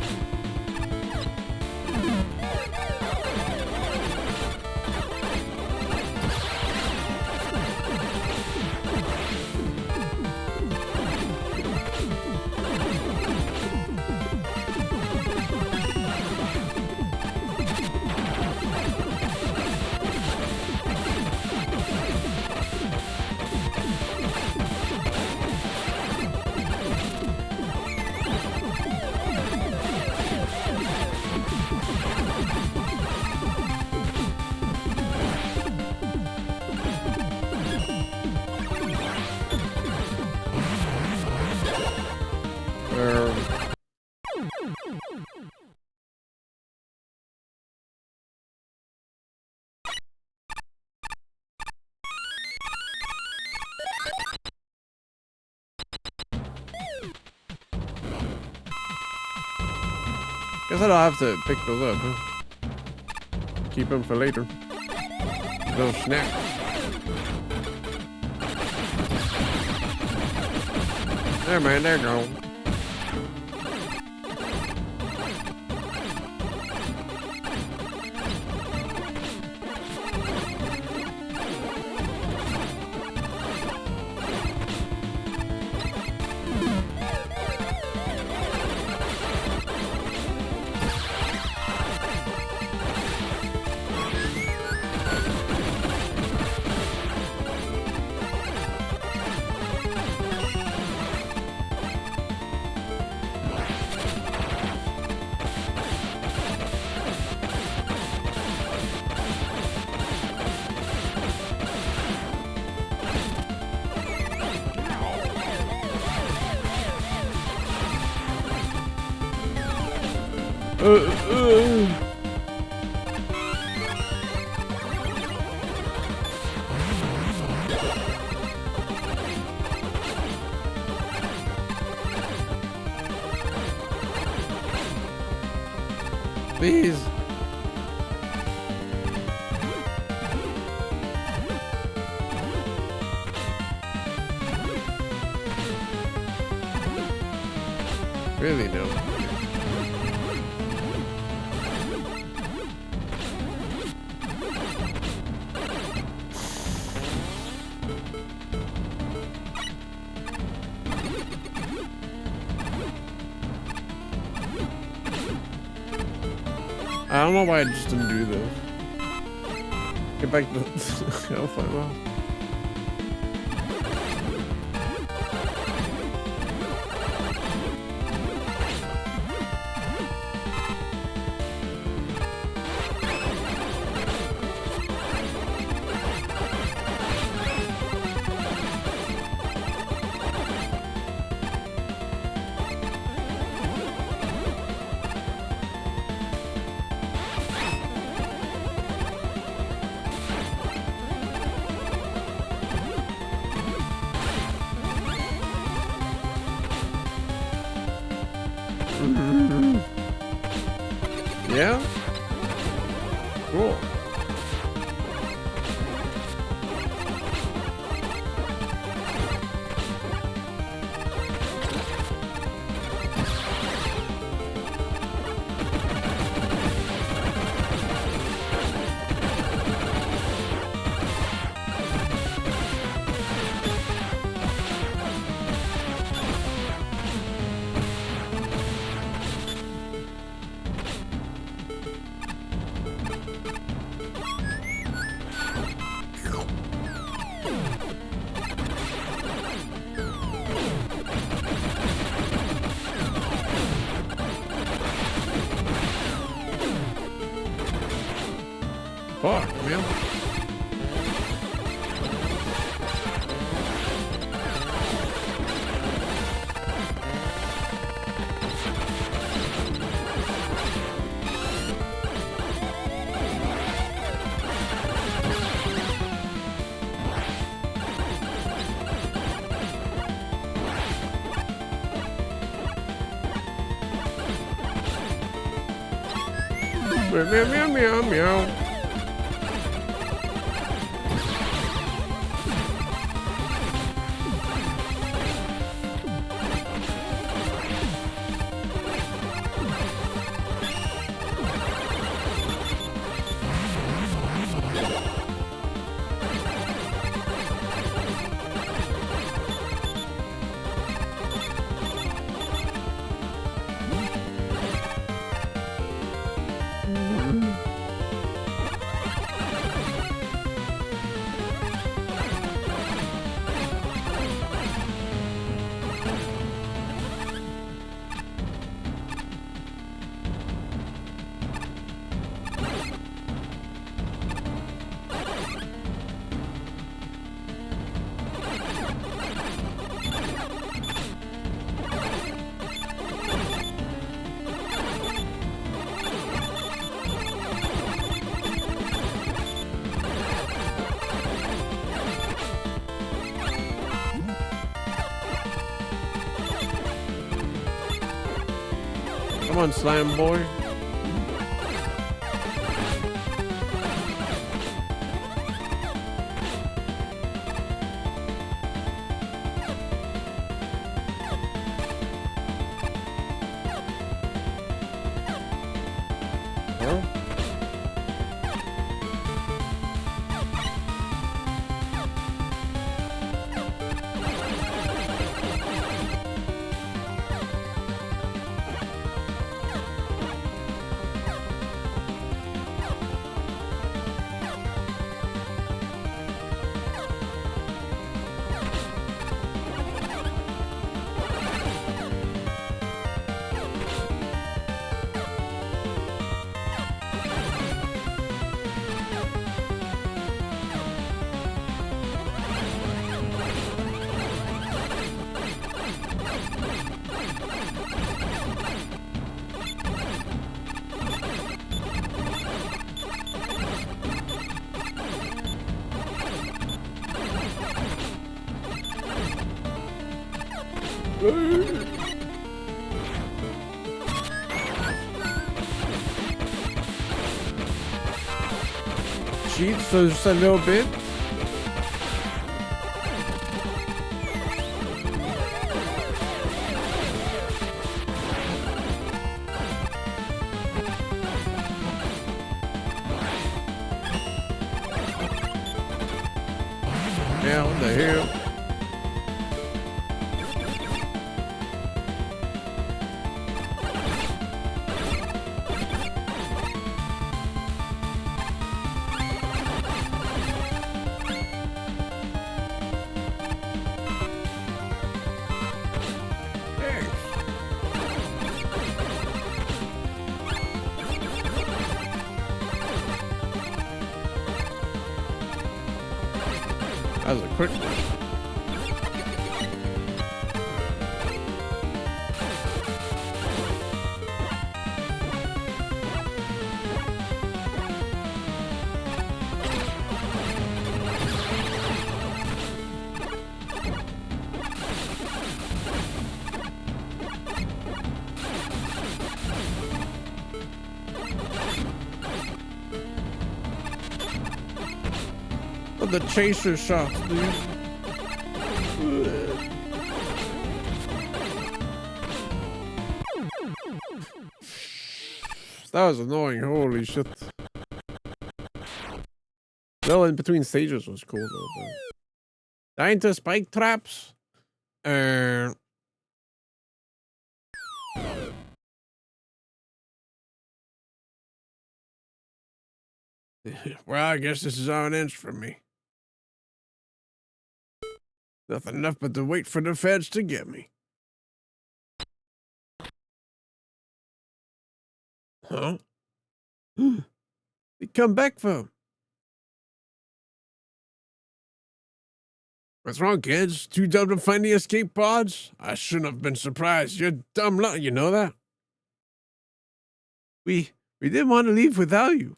Guess I don't have to pick those up, huh? Keep them for later. Little snack. There, man, there you go. Please. Really no. I don't know why I just didn't do this. Get back to the I'll find out. Yeah? Cool. Fuck, man. Meow, meow, meow, meow, meow. Come on, slime boy. Cheat, so just a little bit. Yeah, what the hell? That was a quick one. The chaser shots, dude. That was annoying. Holy shit. Well, in between stages was cool though. But... dying to spike traps. Well, I guess this is how it ends for me. Nothing left but to wait for the feds to get me. Huh? They come back for him. What's wrong, kids? Too dumb to find the escape pods? I shouldn't have been surprised. You're dumb luck, you know that? We didn't want to leave without you.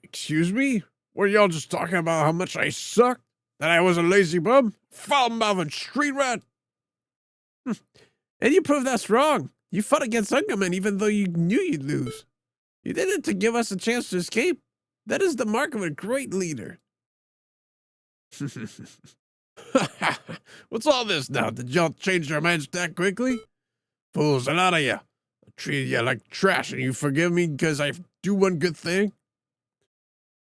Excuse me? Were y'all just talking about how much I suck? That I was a lazy bum? Foul-mouthed street rat? And you proved that's wrong. You fought against Ungaman even though you knew you'd lose. You did it to give us a chance to escape. That is the mark of a great leader. What's all this now? Did y'all change your minds that quickly? Fools, a lot of you. I treated you like trash and you forgive me because I do one good thing?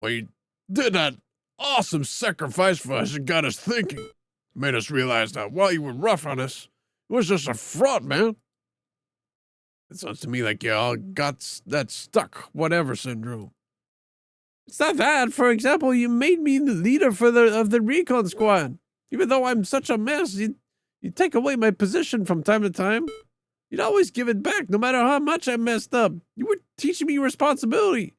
Well, you did that awesome sacrifice for us and got us thinking. Made us realize that while you were rough on us, it was just a fraud, man. It sounds to me like you all got that stuck whatever syndrome. It's not that. For example, you made me the leader of the recon squad. Even though I'm such a mess, you take away my position from time to time. You'd always give it back, no matter how much I messed up. You were teaching me responsibility.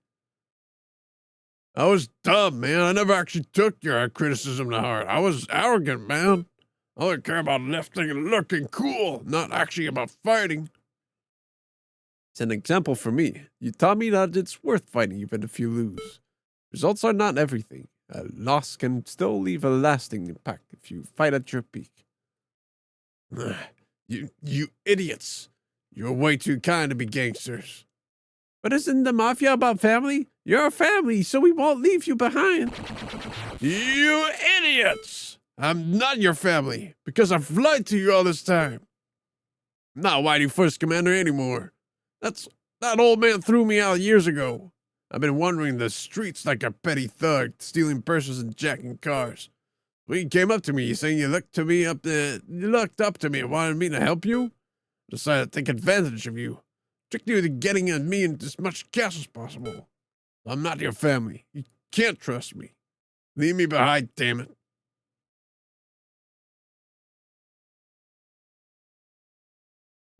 I was dumb, man. I never actually took your criticism to heart. I was arrogant, man. I only care about lifting and looking cool, not actually about fighting. It's an example for me. You taught me that it's worth fighting even if you lose. Results are not everything. A loss can still leave a lasting impact if you fight at your peak. You idiots. You're way too kind to be gangsters. But isn't the mafia about family? You're a family, so we won't leave you behind. You idiots! I'm not your family, because I've lied to you all this time. I'm not Whitey First Commander anymore. That old man threw me out years ago. I've been wandering the streets like a petty thug, stealing purses and jacking cars. When you came up to me, saying you looked up to me and wanted me to help you, I decided to take advantage of you. Tricked you into getting me into as much cash as possible. I'm not your family. You can't trust me. Leave me behind, damn it.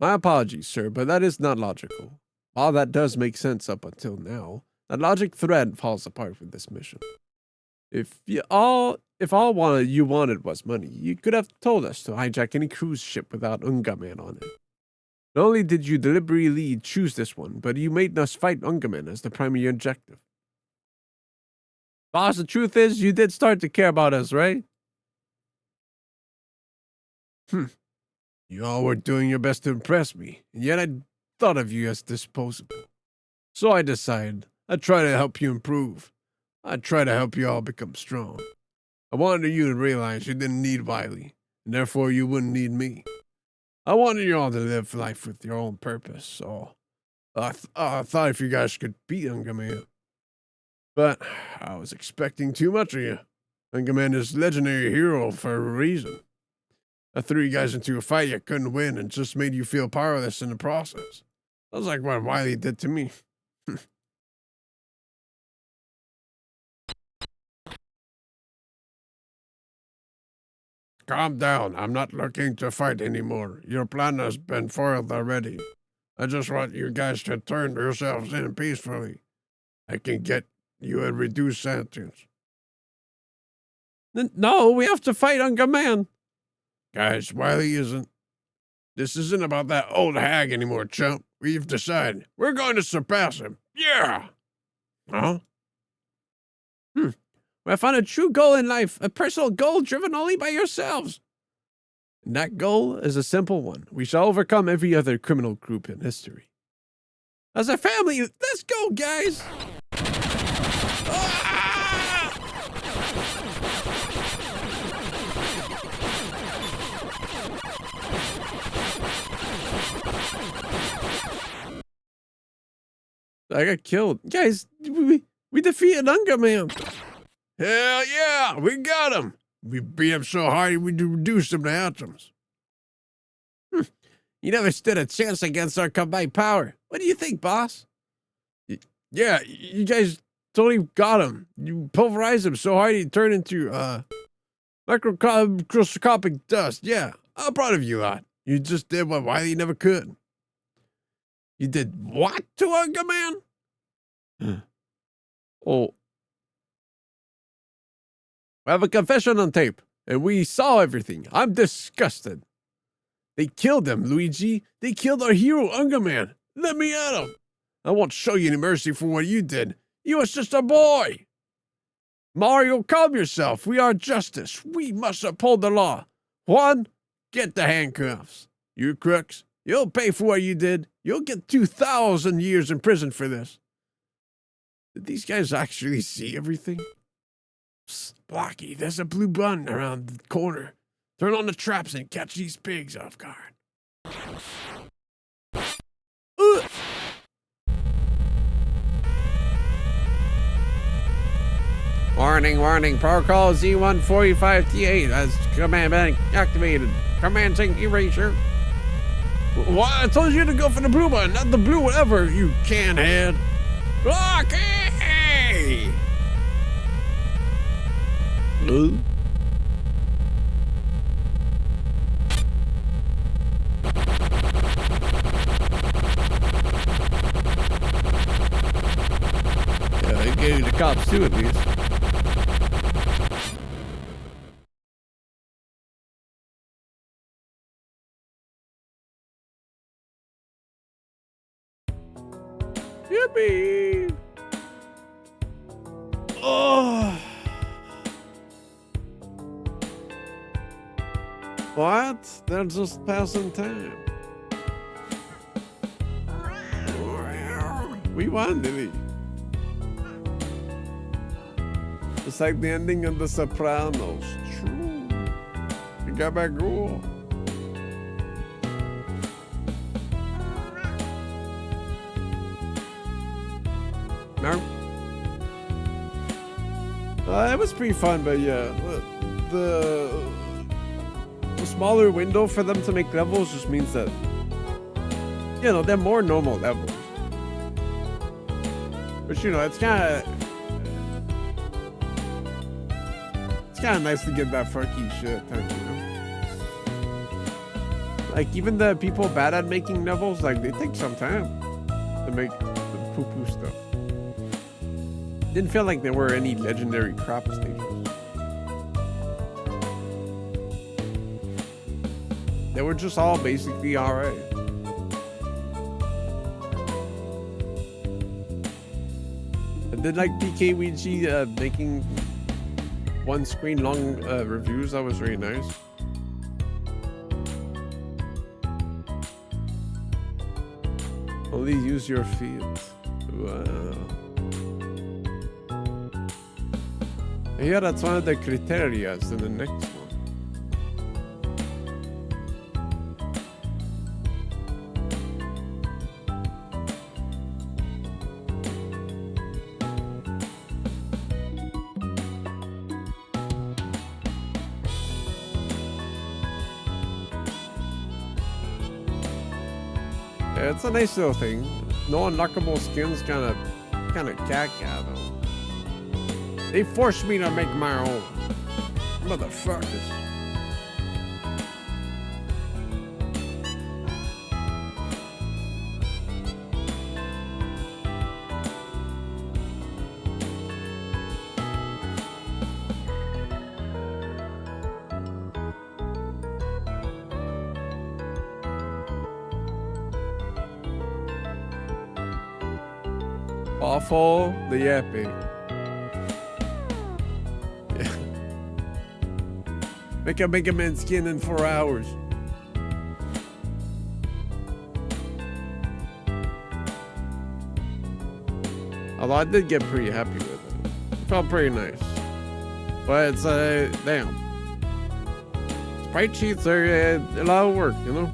My apologies, sir, but that is not logical. While that does make sense up until now, that logic thread falls apart with this mission. If all you wanted was money, you could have told us to hijack any cruise ship without Unga Man on it. Not only did you deliberately choose this one, but you made us fight Ungaman as the primary objective. Boss, the truth is, you did start to care about us, right? You all were doing your best to impress me, and yet I thought of you as disposable. So I decided I'd try to help you improve. I'd try to help you all become strong. I wanted you to realize you didn't need Wiley, and therefore you wouldn't need me. I wanted you all to live life with your own purpose, so I thought if you guys could beat Unga Man. But I was expecting too much of you. Unga Man is a legendary hero for a reason. I threw you guys into a fight you couldn't win and just made you feel powerless in the process. That was like what Wiley did to me. Calm down. I'm not looking to fight anymore. Your plan has been foiled already. I just want you guys to turn yourselves in peacefully. I can get you a reduced sentence. No, we have to fight Unga Man. Guys, Wiley isn't. This isn't about that old hag anymore, chump. We've decided we're going to surpass him. Yeah. Huh? I found a true goal in life, a personal goal driven only by yourselves. And that goal is a simple one. We shall overcome every other criminal group in history. As a family, let's go, guys! Ah! I got killed. Guys, we defeated Unga Man. Hell yeah, we got him. We beat him so hard we reduced him to atoms. You never stood a chance against our combined power. What do you think, boss? Yeah, you guys totally got him. You pulverized him so hard he turned into microscopic dust. Yeah, I'm proud of you lot. You just did what Wiley never could. You did what to Unga Man? Oh. I have a confession on tape, and we saw everything. I'm disgusted. They killed him, Luigi. They killed our hero, Unga Man. Let me at him. I won't show you any mercy for what you did. You was just a boy. Mario, calm yourself. We are justice. We must uphold the law. Juan, get the handcuffs. You crooks, you'll pay for what you did. You'll get 2,000 years in prison for this. Did these guys actually see everything? Psst, Blocky, there's a blue button around the corner. Turn on the traps and catch these pigs off guard. Warning, warning. Protocol Z145T8 as command bank activated. Commencing erasure. What? I told you to go for the blue button, not the blue whatever, you canhead. Blocky! Yeah, they gave the cops too, at least. Yippee! Oh. What? They're just passing time. We won, did we? It's like the ending of The Sopranos. True. You got back cool. No. It was pretty fun, but yeah, the smaller window for them to make levels just means that, you know, they're more normal levels. But you know, it's kind of nice to get that funky shit, you know. Like even the people bad at making levels, like they take some time to make the poo-poo stuff. Didn't feel like there were any legendary crop stages. They were just all basically alright. And then like PKWG making one screen long reviews, that was really nice. Only use your feet. Wow. Yeah, that's one of the criteria in the next one. Yeah, it's a nice little thing. No unlockable skins kind of caca though. They forced me to make my own. Motherfuckers. Awful the yappy. Yeah. Make a Mega Man skin in 4 hours. Although I did get pretty happy with it. It felt pretty nice. But it's damn. Sprite sheets are a lot of work, you know?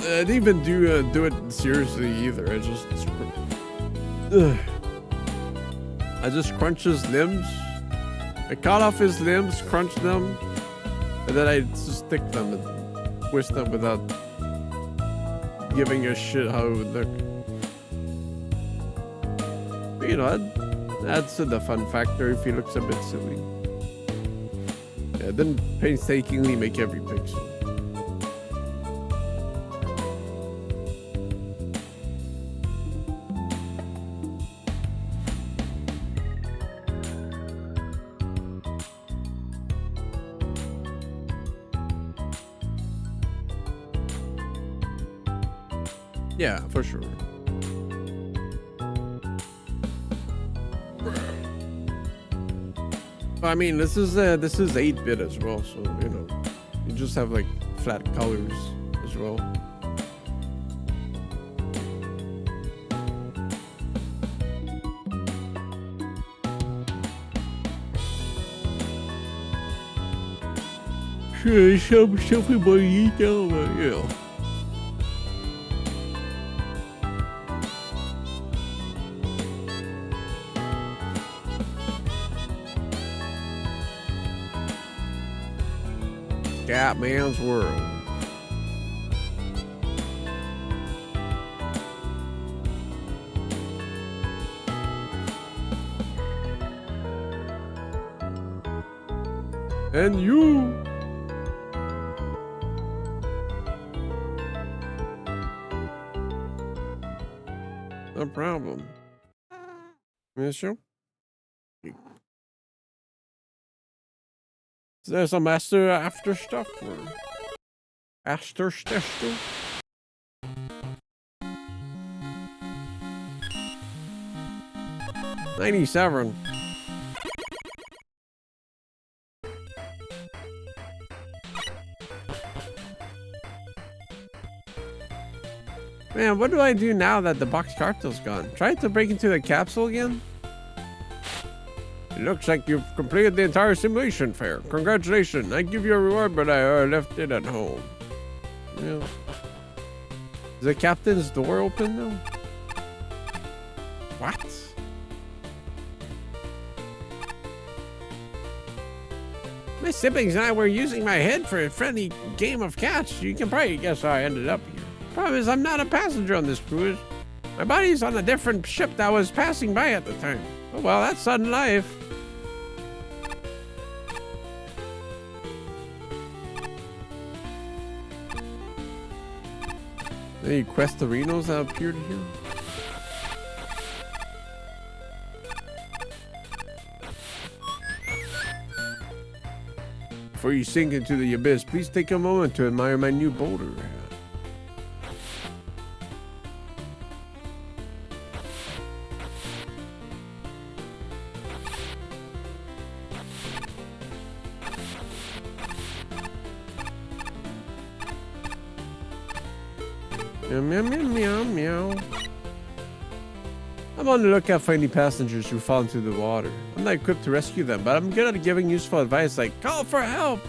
I didn't even do it seriously either. I just crunch his limbs. I cut off his limbs, crunch them, and then I just stick them and twist them without giving a shit how it would look. But, you know, that adds to the fun factor if he looks a bit silly. Yeah, then painstakingly make every pixel. Yeah, for sure. I mean, this is 8-bit as well, so you know, you just have like flat colors as well. Sure, something about you know, yeah. Catman's World. And you. No problem. Miss you? Is there some after stuff or after stuff? 97. Man, what do I do now that the box cartel's gone? Try to break into the capsule again? It looks like you've completed the entire simulation fair. Congratulations. I give you a reward, but I left it at home. Yeah. Is the captain's door open now? What? My siblings and I were using my head for a friendly game of catch. You can probably guess how I ended up here. Problem is, I'm not a passenger on this cruise. My body's on a different ship that was passing by at the time. Oh well, that's sudden life. Any questarinos that appeared here? Before you sink into the abyss, please take a moment to admire my new boulder. Meow, meow, meow, meow, meow. I'm on the lookout for any passengers who fall into the water. I'm not equipped to rescue them, but I'm good at giving useful advice like, call for help!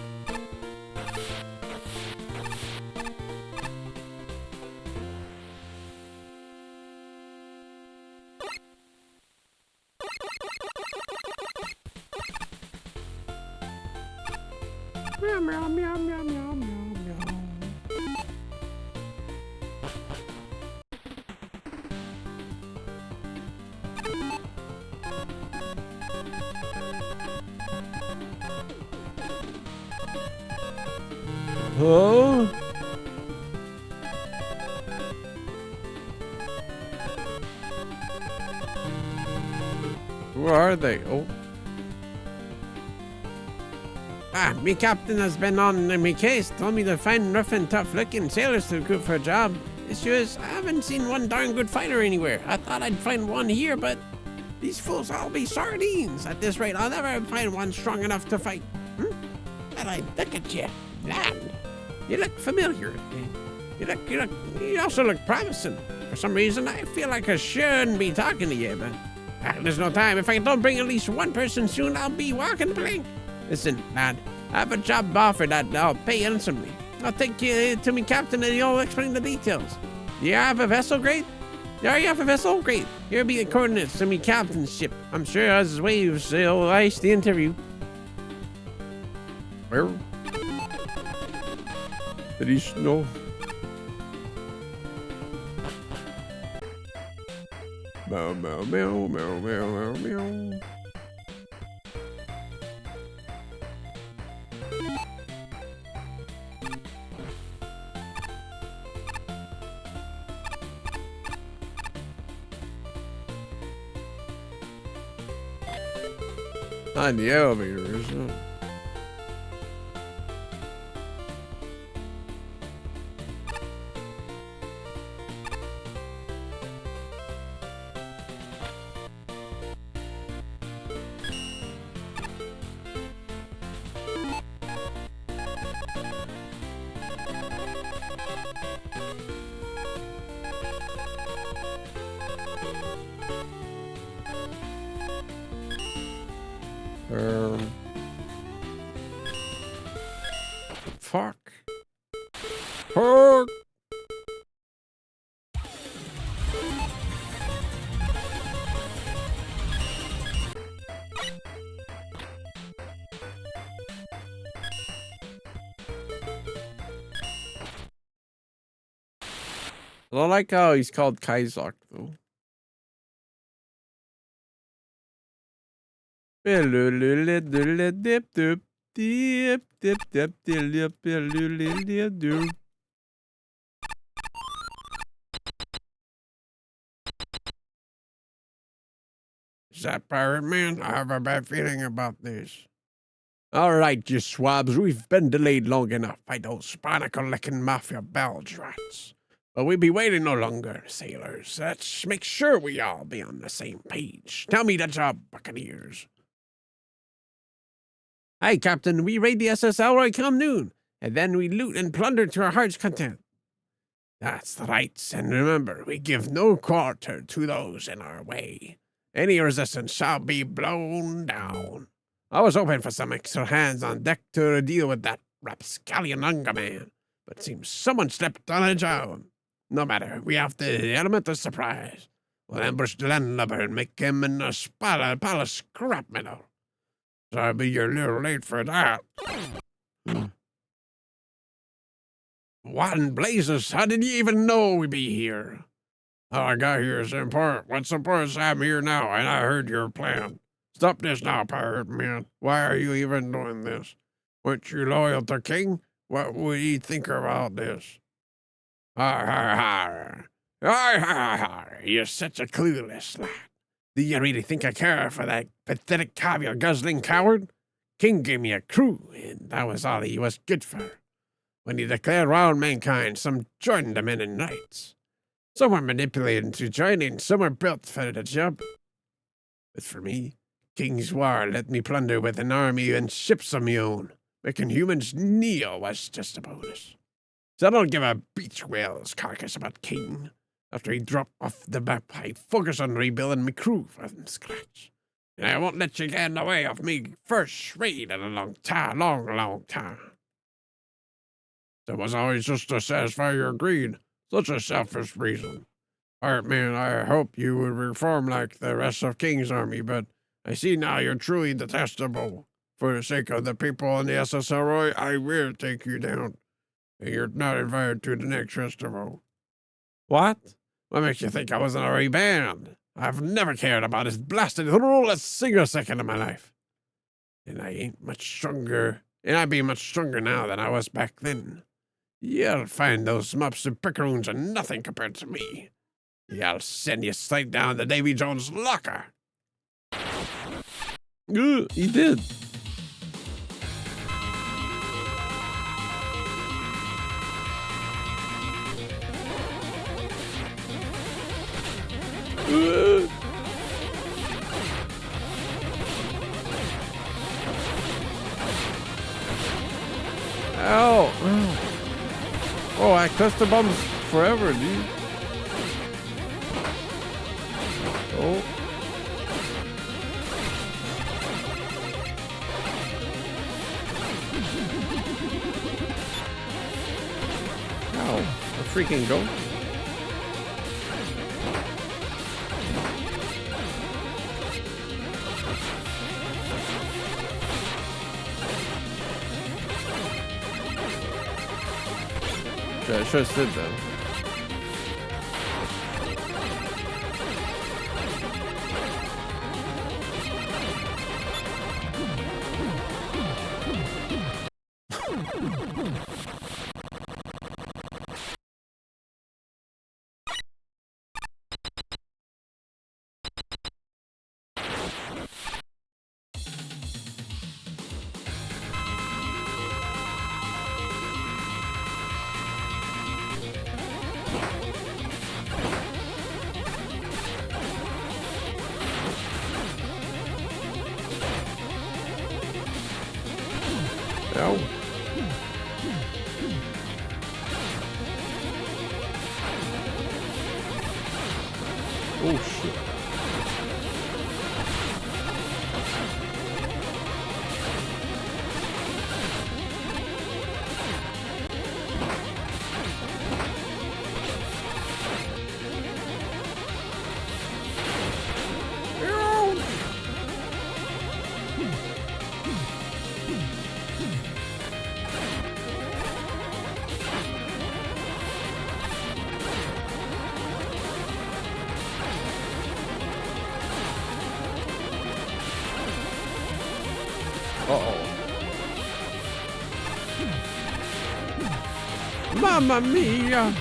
Meow, meow, meow, meow, meow, meow, meow. Oh? Who are they? Oh. Me captain has been on me case. Told me to find rough and tough looking sailors to recruit for a job. Issue is, I haven't seen one darn good fighter anywhere. I thought I'd find one here, but these fools all be sardines. At this rate, I'll never find one strong enough to fight. But I look at you, lad. You look familiar. You also look promising. For some reason, I feel like I shouldn't be talking to you, but there's no time. If I don't bring at least one person soon, I'll be walking blank. Listen, lad, I have a job offer that I'll pay handsomely. I'll take you to me captain and you'll explain the details. Do you have a vessel? Great. Yeah, you have a vessel? Great. Here be the coordinates to me captain's ship. I'm sure as waves will ice the interview. Where? Did he snow? Meow, meow, meow, meow, meow, meow, meow. On the elevators, huh? Fuck. Fuck. I don't like how he's called Kaizak though. Is that pirate man? I have a bad feeling about this. All right, you swabs, we've been delayed long enough by those barnacle-licking mafia bilge rats. But we'll be waiting no longer, sailors. Let's make sure we all be on the same page. Tell me the job, buccaneers. Aye, Captain, we raid the SS Elroy come noon, and then we loot and plunder to our heart's content. That's right, and remember, we give no quarter to those in our way. Any resistance shall be blown down. I was hoping for some extra hands on deck to deal with that rapscallion unga man, but it seems someone stepped on a job. No matter, we have the element of surprise. We'll ambush the landlubber and make him in a palace scrap metal. So I'll be a little late for that. What in blazes? How did you even know we'd be here? All I got here is important. What's important? I'm here now, and I heard your plan. Stop this now, pirate man. Why are you even doing this? Weren't you loyal to King? What would he think about this? Har, har, har. Har, har, har. You're such a clueless lad. Do you really think I care for that pathetic caviar-guzzling coward? King gave me a crew, and that was all he was good for. When he declared round mankind, some joined the men in knights. Some were manipulated into joining, some were built for the job. But for me, King's War let me plunder with an army and ships of my own. Making humans kneel was just a bonus. So I don't give a breach Whale's carcass about King. After he dropped off the map, I focus on rebuilding my crew from scratch. And I won't let you get in the way of me first raid in a long time, long time. That was always just to satisfy your greed. Such a selfish reason. Alright, man, I hope you would reform like the rest of King's army, but I see now you're truly detestable. For the sake of the people in the SSRI, I will take you down. And you're not invited to the next festival. What? What makes you think I wasn't already banned? I've never cared about this blasted rule a single second of my life. And I ain't much stronger, and I'd be much stronger now than I was back then. You'll find those mops and pickaroons are nothing compared to me. I'll send you straight down to Davy Jones' locker. He did. Ow. Oh, I cluster bombs forever, dude. Oh. Ow. A freaking go. Yeah, I should have stood though. Ow. Oh shit. Uh-oh. Mamma mia!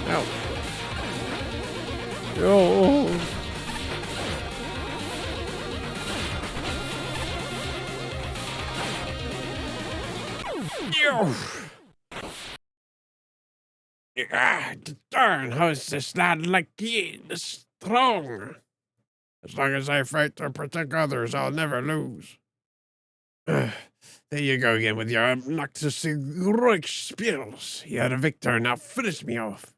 Ouch. Oh. Darn, how is this lad like ye strong? As long as I fight to protect others, I'll never lose. There you go again with your obnoxious heroic spills. You're a victor, now finish me off.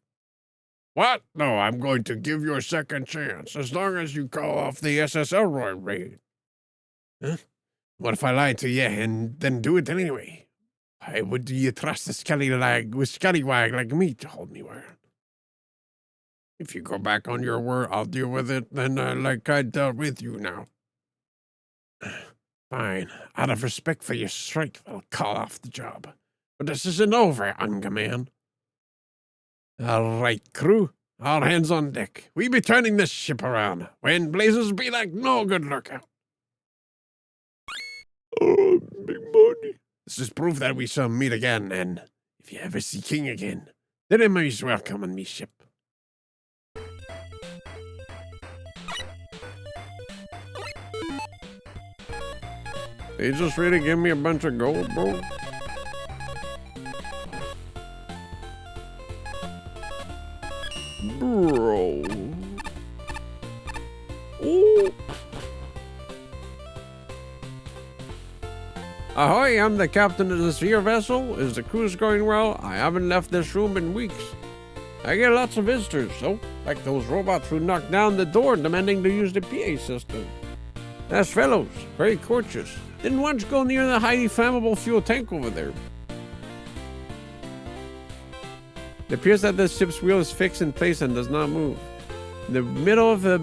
What? No, I'm going to give you a second chance, as long as you call off the SSL raid. Huh? What if I lie to you and then do it anyway? Why would you trust a scallywag like me to hold me word? If you go back on your word, I'll deal with it then like I dealt with you now. Fine. Out of respect for your strength, I'll call off the job. But this isn't over, unga man. All right, crew. All hands on deck. We be turning this ship around. When blazes be like no good lookout. Oh, big money. This is proof that we shall meet again, and If you ever see King again, then I might as well come on me ship. They just really give me a bunch of gold, bro. Bro. Ooh. Ahoy, I'm the captain of this here vessel. Is the cruise going well? I haven't left this room in weeks. I get lots of visitors, so like those robots who knock down the door demanding to use the PA system. Nice fellows, very courteous. Didn't once go near the highly flammable fuel tank over there. It appears that the ship's wheel is fixed in place and does not move. In the middle of the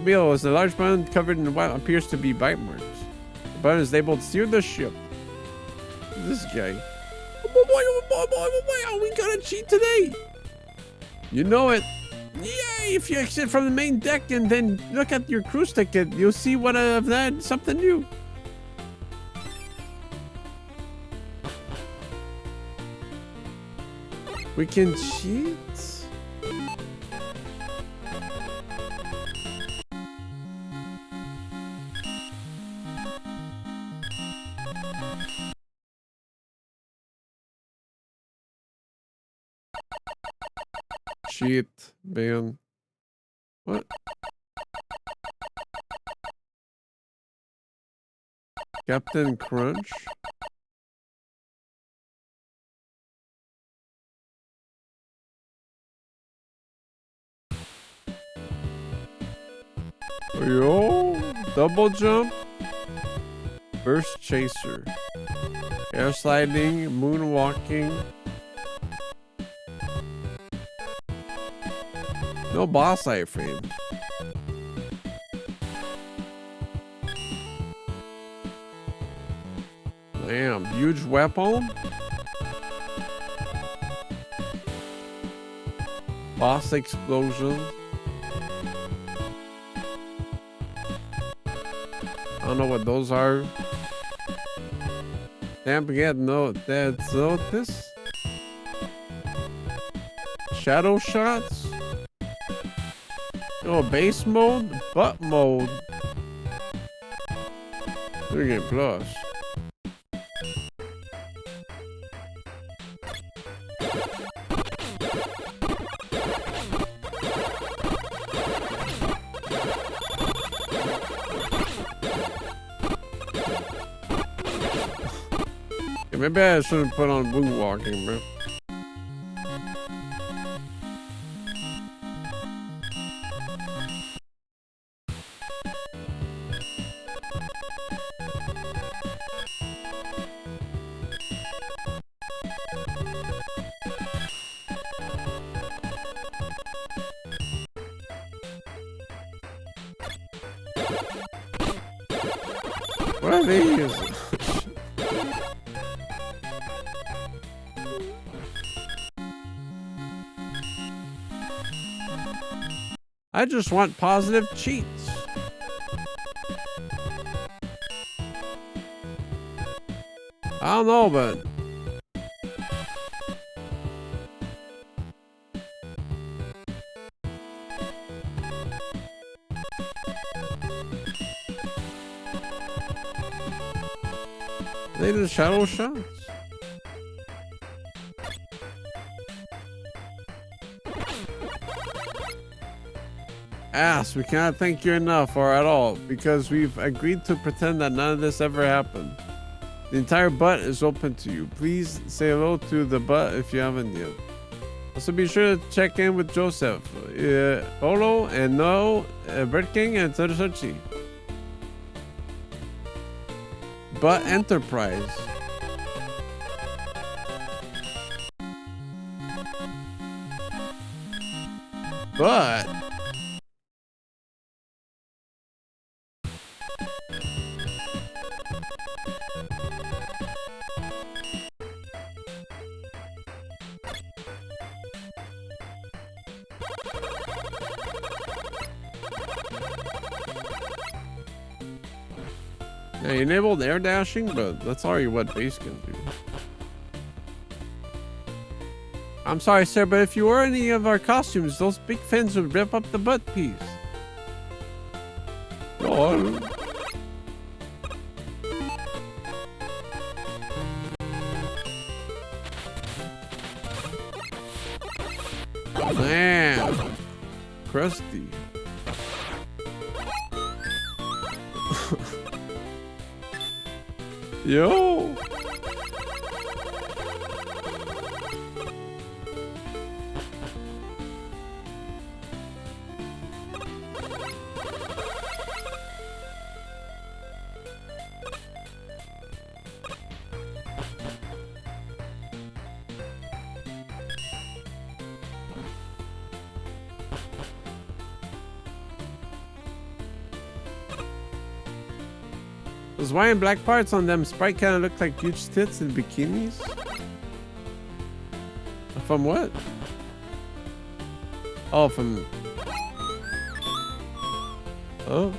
wheel is a large button covered in what appears to be bite marks. The button is able to steer the ship. This guy. Oh, we got a cheat today. You know it. Yay! If you exit from the main deck and then look at your cruise ticket, you'll see what I've had, something new. We can cheat? Cheat, man. What? Captain Crunch? Yo, double jump, burst chaser, air sliding, moonwalking. No boss iframe. Damn, huge weapon. Boss explosion. I don't know what those are. Can't forget, no, that's this. Shadow shots. Oh, base mode, butt mode. 3 plus. Maybe I shouldn't put on moonwalking, bro. What are these? I just want positive cheats. I don't know, but they did shadow shots. Ass, we cannot thank you enough or at all because we've agreed to pretend that none of this ever happened. The entire butt is open to you. Please say hello to the butt if you haven't yet. Also be sure to check in with Joseph, Polo, and No, Bird King, and Tsurusuchi. Butt Enterprise. But yeah, you enabled air dashing, but that's already what base can do. I'm sorry, sir, but if you wore any of our costumes, those big fins would rip up the butt piece. Oh. Man. Crusty. Yo. Those white and black parts on them Sprite kind of look like huge tits in bikinis. From what? Oh, from... Oh.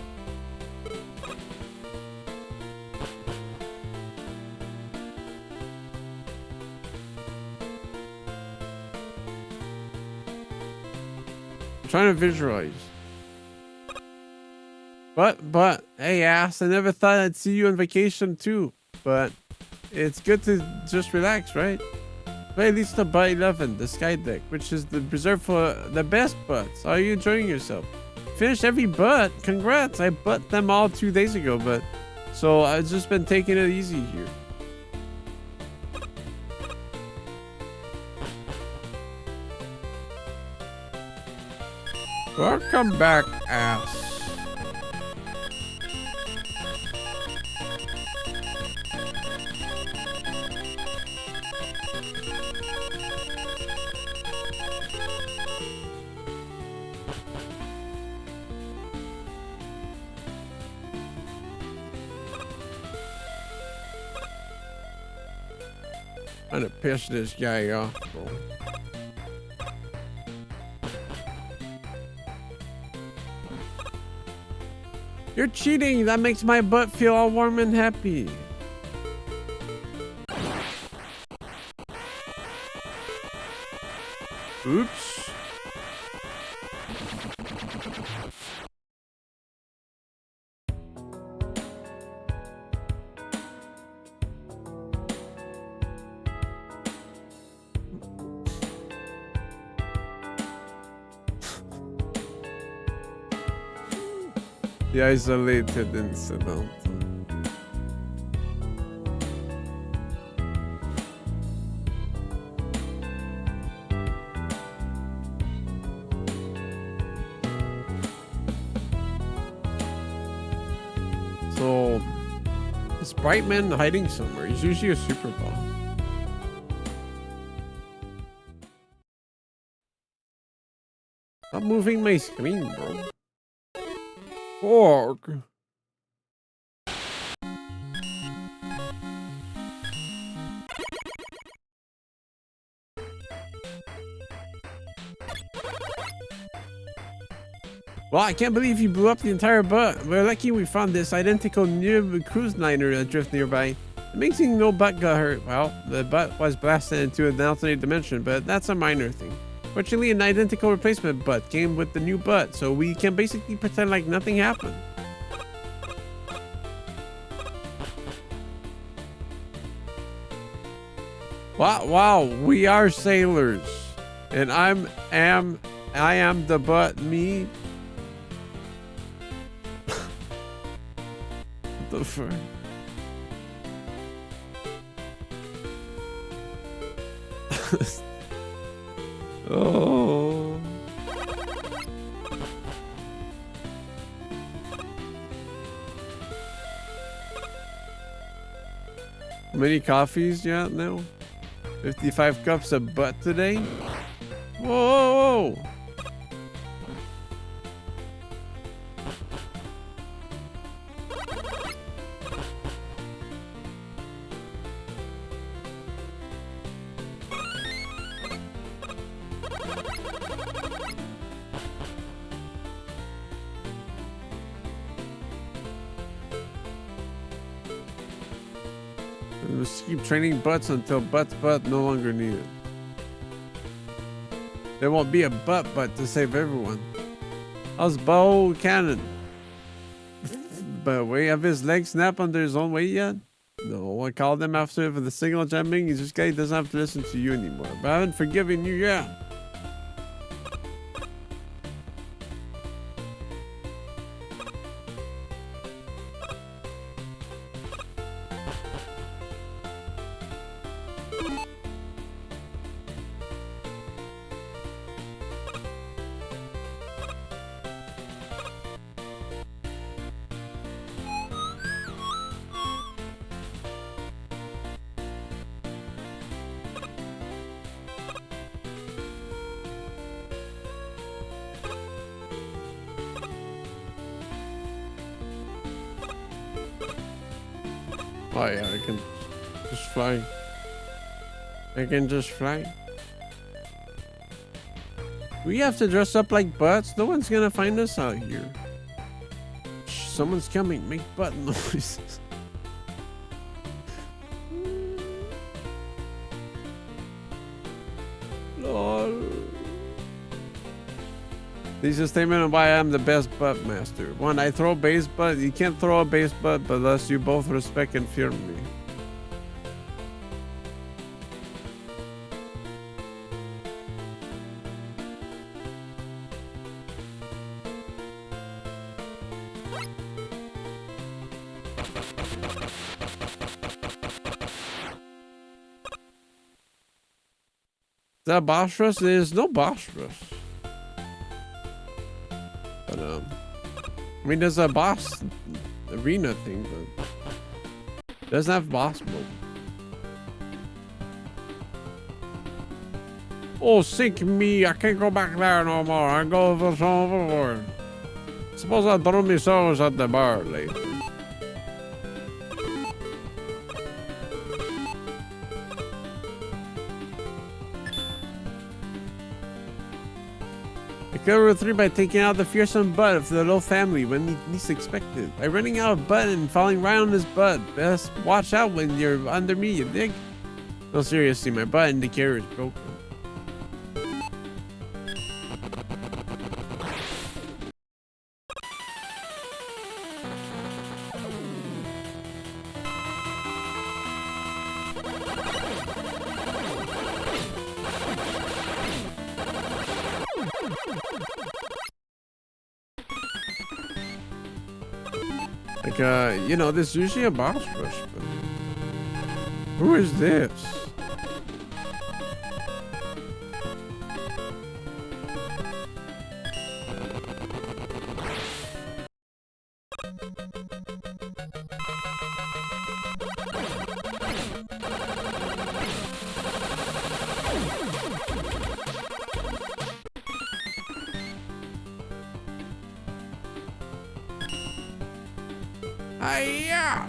I'm trying to visualize. But, hey ass, I never thought I'd see you on vacation too. But it's good to just relax, right? Play at least the Butt 11, the Sky Deck, which is the reserved for the best butts. Are you enjoying yourself? Finished every butt? Congrats! I butt them all 2 days ago, but so I've just been taking it easy here. Welcome back, ass. Trying to piss this guy off, bro. You're cheating. That makes my butt feel all warm and happy. Oops. The isolated incident. So, is Brightman hiding somewhere? He's usually a super boss. Stop moving my screen, bro. Fuck. Well, I can't believe you blew up the entire butt. We're lucky we found this identical new cruise liner adrift nearby. Amazing no butt got hurt. Well, the butt was blasted into an alternate dimension, but that's a minor thing. Fortunately, an identical replacement butt came with the new butt, so we can basically pretend like nothing happened. Wow, we are sailors. And I am the butt me. What the fuck? Oh. How many coffees you got now? 55 cups of butt today? Whoa! Let's keep training butts until butt no longer needed. There won't be a but to save everyone. How's Bo Cannon? But wait, have his legs snap under his own weight yet? No, I called him after for the signal jamming. This guy doesn't have to listen to you anymore. But I haven't forgiven you yet. Oh yeah, I can just fly. I can just fly. We have to dress up like butts. No one's gonna find us out here. Shh, someone's coming. Make butt noises. Lol. This is a statement of why I'm the best butt master. One, I throw base butt. You can't throw a base butt unless you both respect and fear me. Is that boss rush? There's no boss rush. But I mean, there's a boss arena thing, but it doesn't have boss mode. Oh, sink me! I can't go back there no more. I go overboard. Suppose I throw me souls at the bar later. Cover 3 by taking out the fearsome butt of the little family when least expected. By running out of butt and falling right on his butt. Best watch out when you're under me, you dig? No, seriously, my butt indicator is broken. Like, you know, there's usually a boss rush, but who is this? Hiya!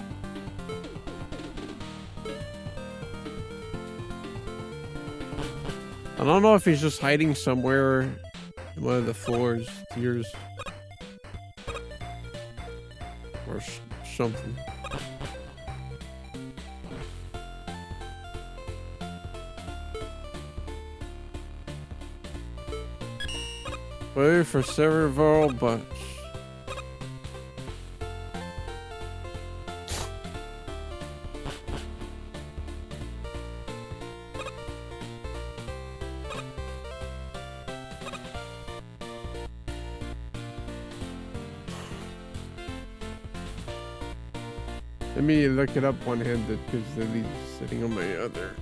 I don't know if he's just hiding somewhere in one of the floors, tiers, or something. Wait for several butts. Let me look it up one-handed because Lily's sitting on my other.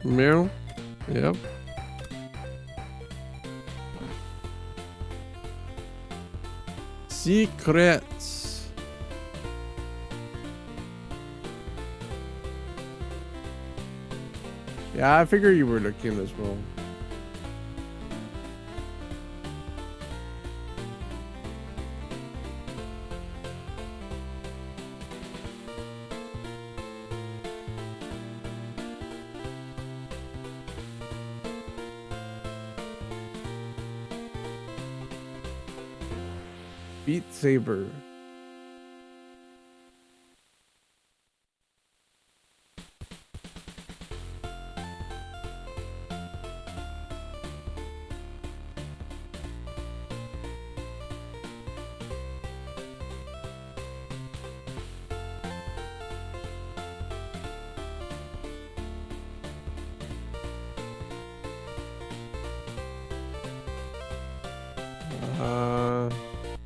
Meow. Yep. Secrets. Yeah, I figure you were looking as well. Beat Saber.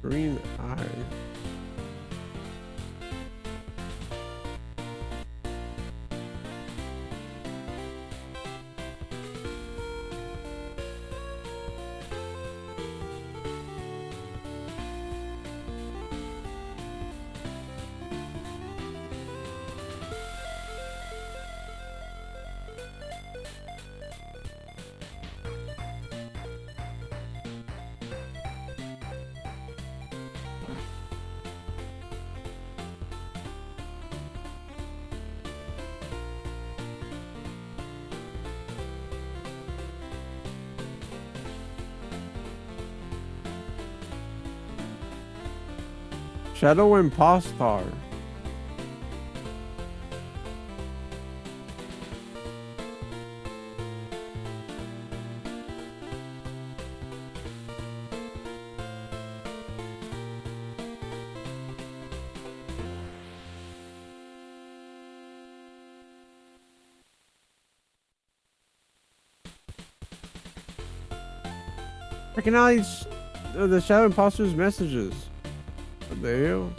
Green eye. Shadow Impostor. Recognize the Shadow Impostor's messages. What the hell?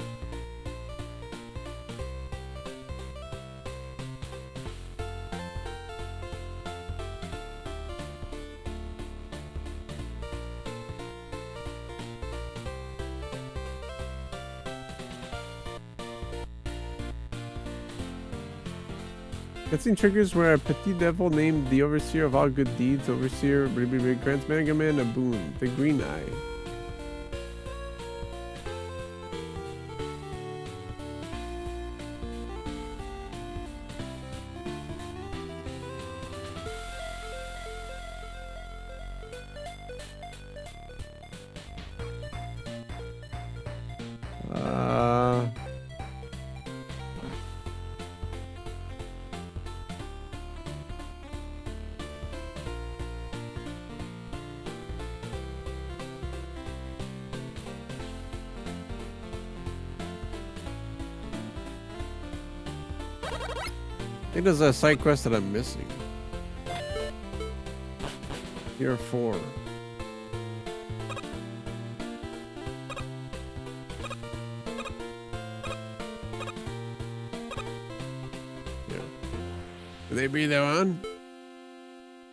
Cutscene triggers where a petit devil named the Overseer of all good deeds, Overseer grants Mega Man a boon, the Green Eye. I think there's a side quest that I'm missing. Here are 4. Yeah. Could they be the one?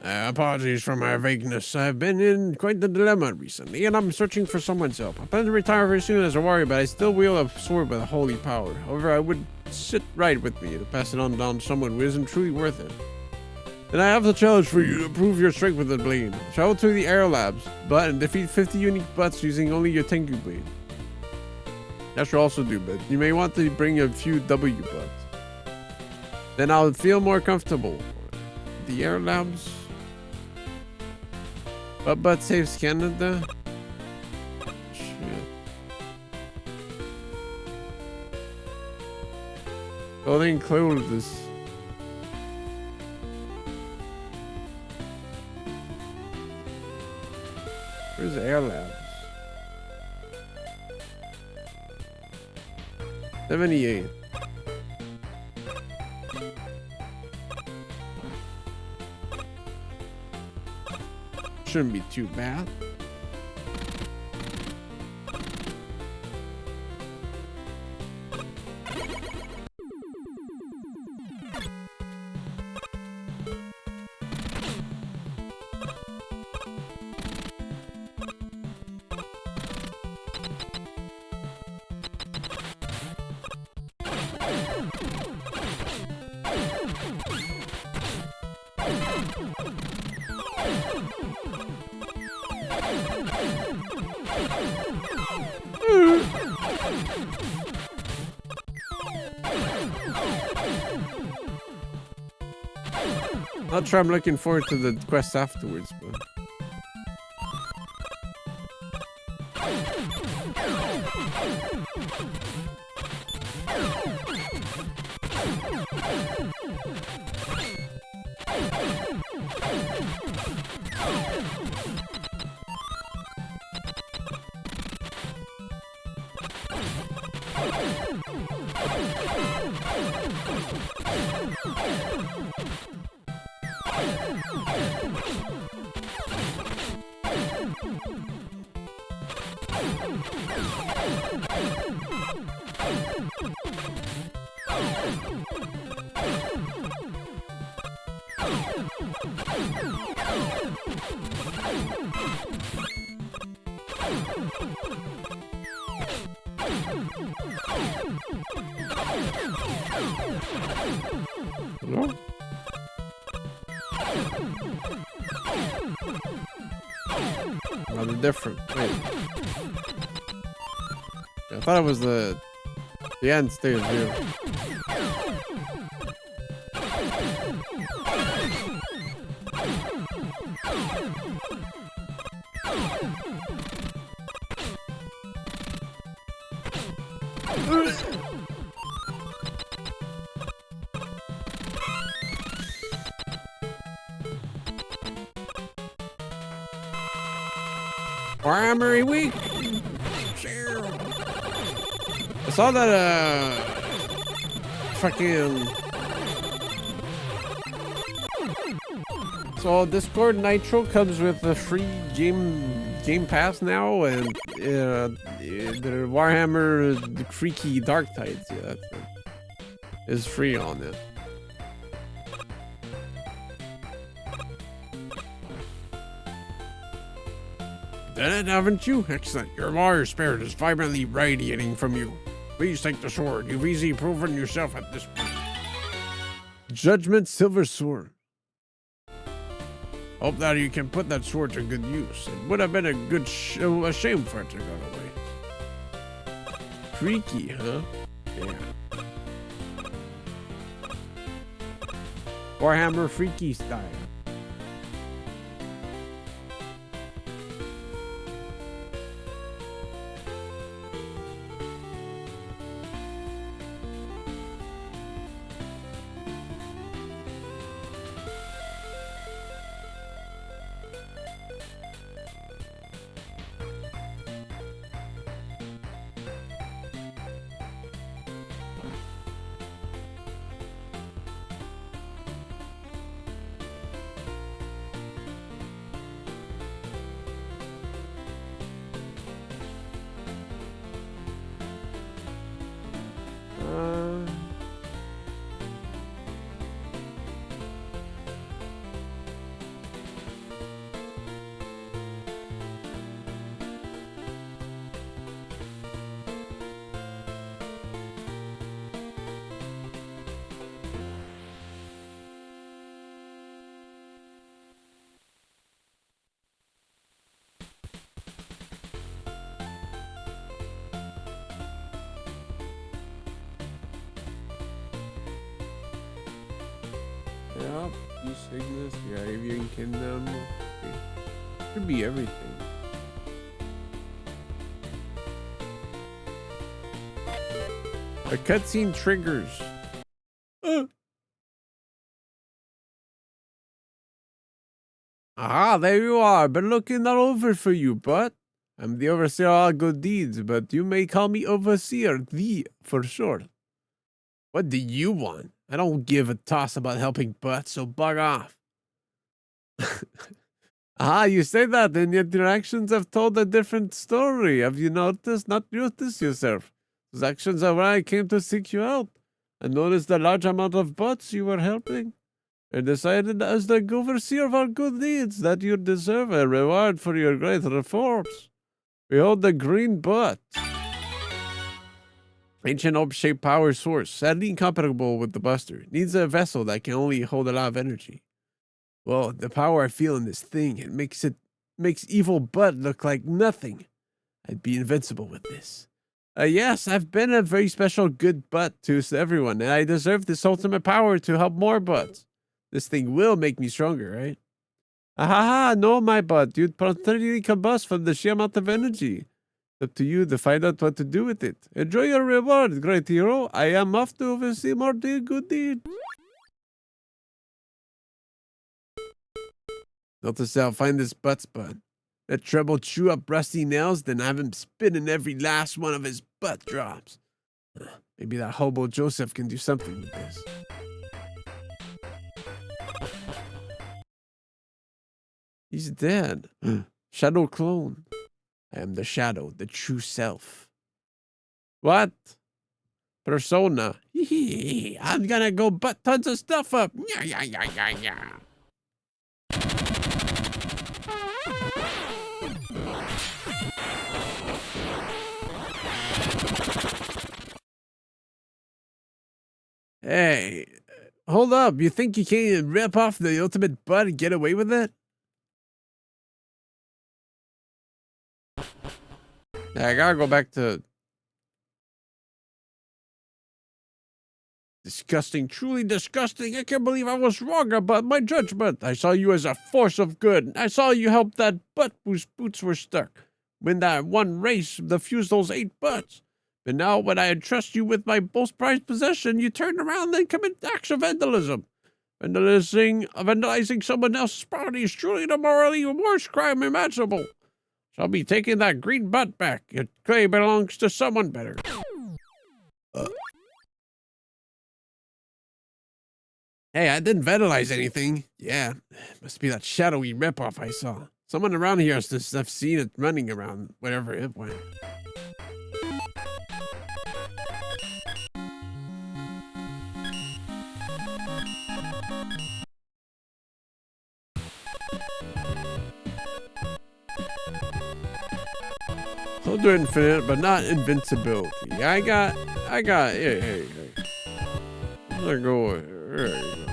Apologies for my vagueness. I've been in quite the dilemma recently, and I'm searching for someone's help. I plan to retire very soon as a warrior, but I still wield a sword with a holy power. However, I would sit right with me to pass it on down to someone who isn't truly worth it. Then I have the challenge for you to prove your strength with the blade. Travel to the Air Labs, and defeat 50 unique butts using only your Tengu blade. That should also do, but you may want to bring a few W butts. Then I'll feel more comfortable. The Air Labs. Butt saves Canada. Shit. Clothing clothes. Where's the Air Labs? 78. Shouldn't be too bad. Not sure I'm looking forward to the quest afterwards, but No? Rather different. Wait. I thought it was the end stage here. Primary week. I saw that fucking so Discord Nitro comes with a free game pass now, and the Warhammer the Freaky Dark Tides, yeah, that's it, is free on it. Done it, haven't you? Excellent. Your warrior spirit is vibrantly radiating from you. Please take the sword. You've easily proven yourself at this point. Judgment Silver Sword. Hope that you can put that sword to good use. It would have been a shame for it to go away. Freaky, huh? Yeah. Warhammer Freaky style. Yep, East Cygnus, the Avian Kingdom. It could be everything. A cutscene triggers. Aha, there you are. Been looking all over for you, but I'm the overseer of all good deeds, but you may call me overseer, for short. What do you want? I don't give a toss about helping butts, so bug off. Ah, you say that, and yet your actions have told a different story. Have you noticed? Not noticed yourself. Those actions are why I came to seek you out. I noticed the large amount of butts you were helping. I decided as the overseer of our good deeds that you deserve a reward for your great reforms. Behold the green butt. Ancient orb-shaped power source, sadly incompatible with the Buster. Needs a vessel that can only hold a lot of energy. Well, the power I feel in this thing, it makes evil butt look like nothing. I'd be invincible with this. Yes, I've been a very special good butt to everyone, and I deserve this ultimate power to help more butts. This thing will make me stronger, right? Ahaha, no, my butt. You'd probably combust from the sheer amount of energy. Up to you to find out what to do with it. Enjoy your reward, great hero. I am off to oversee more good deeds. Notice I'll find this butt spot. Let Treble chew up rusty nails, then have him spit in every last one of his butt drops. Maybe that hobo Joseph can do something with this. He's dead. Shadow clone. I am the shadow, the true self. What? Persona. I'm gonna go butt tons of stuff up. Yeah. Hey, hold up. You think you can rip off the ultimate butt and get away with it? Yeah, I gotta go back to disgusting, truly disgusting. I can't believe I was wrong about my judgment. I saw you as a force of good. I saw you help that butt whose boots were stuck. Win that one race, defuse those 8 butts. But now when I entrust you with my most prized possession, you turn around and commit acts of vandalism. Vandalizing someone else's property is truly the morally worst crime imaginable. So I'll be taking that green butt back. It clearly belongs to someone better. Hey, I didn't vandalize anything. Yeah, must be that shadowy ripoff I saw. Someone around here has this. I've seen it running around wherever it went. Soldier infinite, but not invincibility. I got, hey. I'm gonna go, there you go.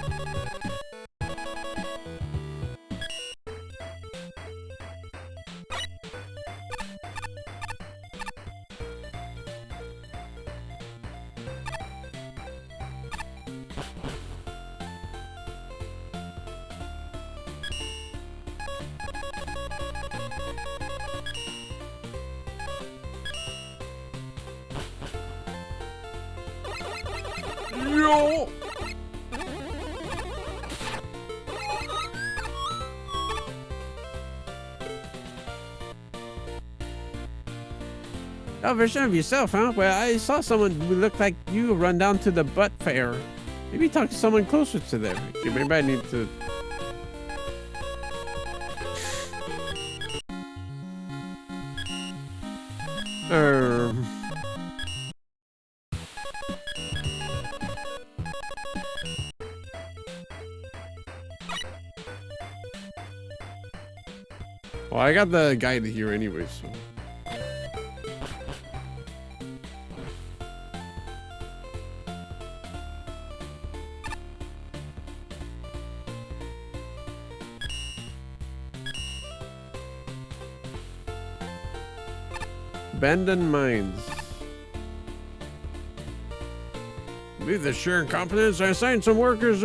Yo! Oh, version of yourself, huh? Well, I saw someone who looked like you run down to the butt fair. Maybe talk to someone closer to them. Okay, maybe I need to... Well, I got the guide here anyway, so... Abandoned mines. With the sheer confidence, I assigned some workers.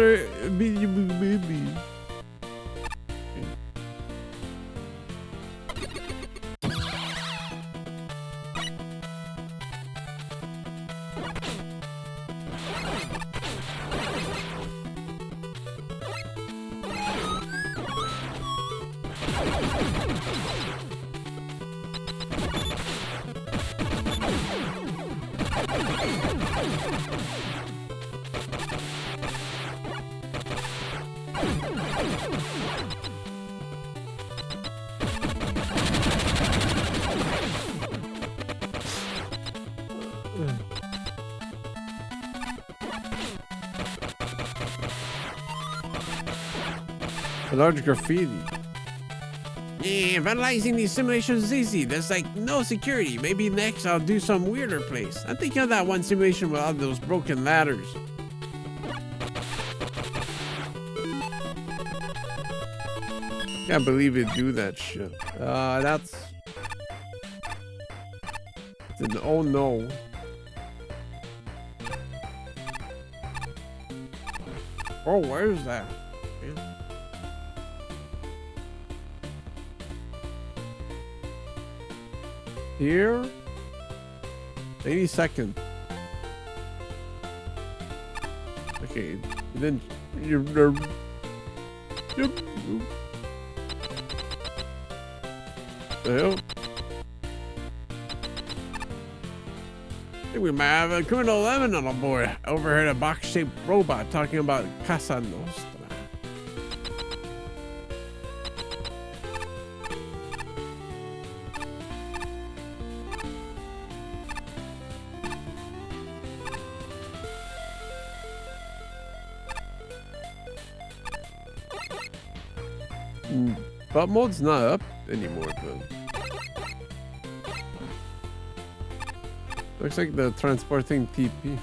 A large graffiti. Yeah, vandalizing these simulations is easy. There's like no security. Maybe next I'll do some weirder place. I'm thinking of that one simulation with all those broken ladders. Can't believe it do that shit. That's... Oh no. Oh, where's that? Yeah. Here? 80 seconds. Okay, then you're Well, I think we might have a criminal lemon on board. I overheard a box-shaped robot talking about Casa Nostra. But mode's not up anymore, though. Looks like the transporting TP.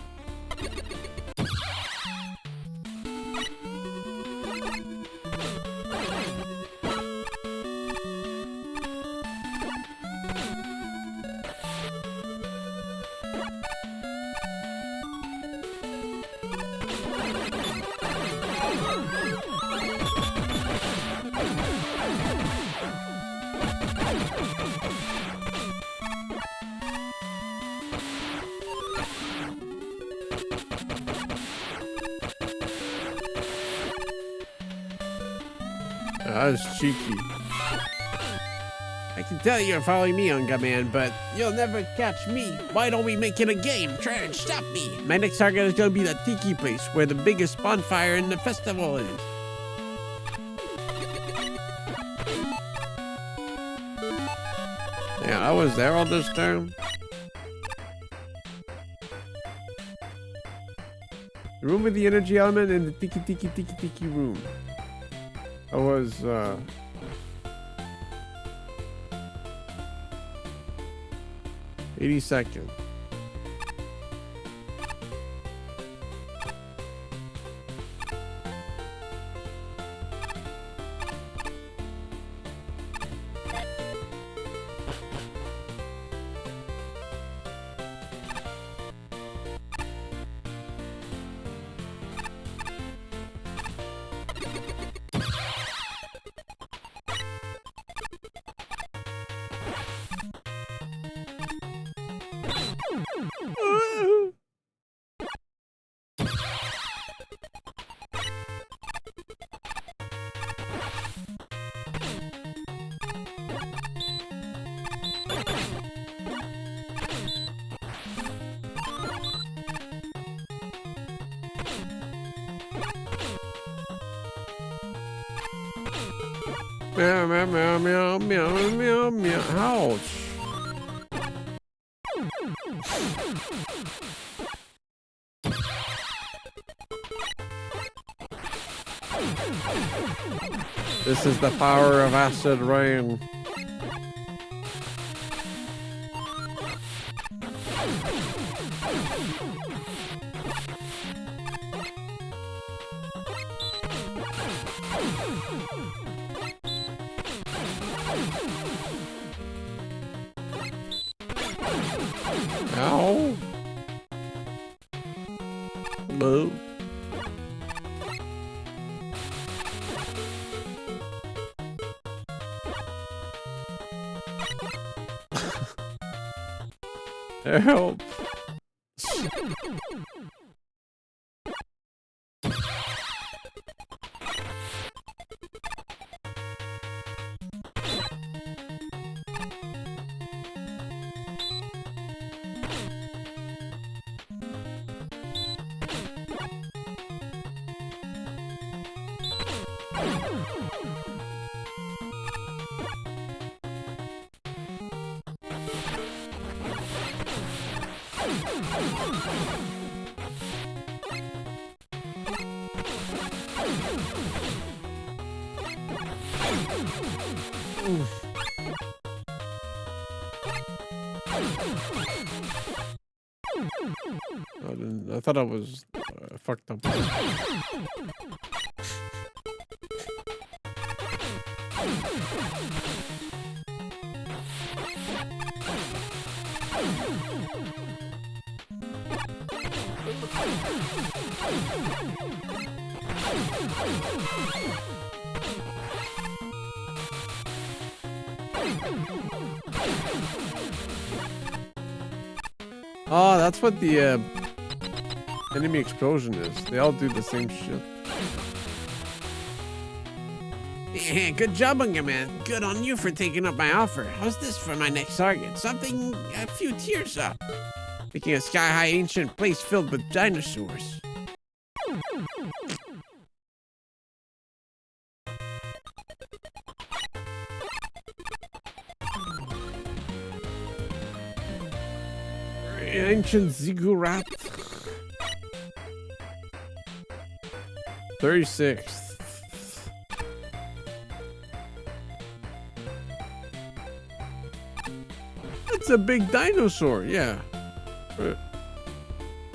That was cheeky. I can tell you're following me, Unga Man, but you'll never catch me. Why don't we make it a game? Try and stop me. My next target is gonna be the tiki place where the biggest bonfire in the festival is. Yeah, I was there all this time. The room with the energy element and the tiki room. I was, 82nd. Meow, meow, meow, meow, meow, meow, meow. Ouch. This is the power of acid rain. Ow. Move. Help. I thought I was fucked up. Oh, that's what the enemy explosion is. They all do the same shit. Good job, unga man. Good on you for taking up my offer. How's this for my next target? Something a few tiers up. Making a sky-high ancient place filled with dinosaurs. Ancient ziggurat. 36. It's a big dinosaur, yeah.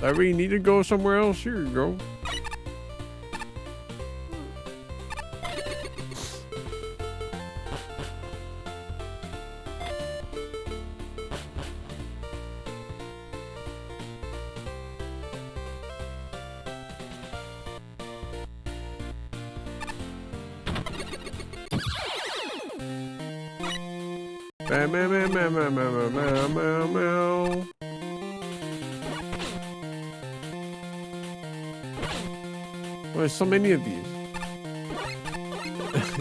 I really need to go somewhere else. Here you go. Meow, meow, meow, meow, meow, meow, meow, meow, meow. Oh, there's so many of these.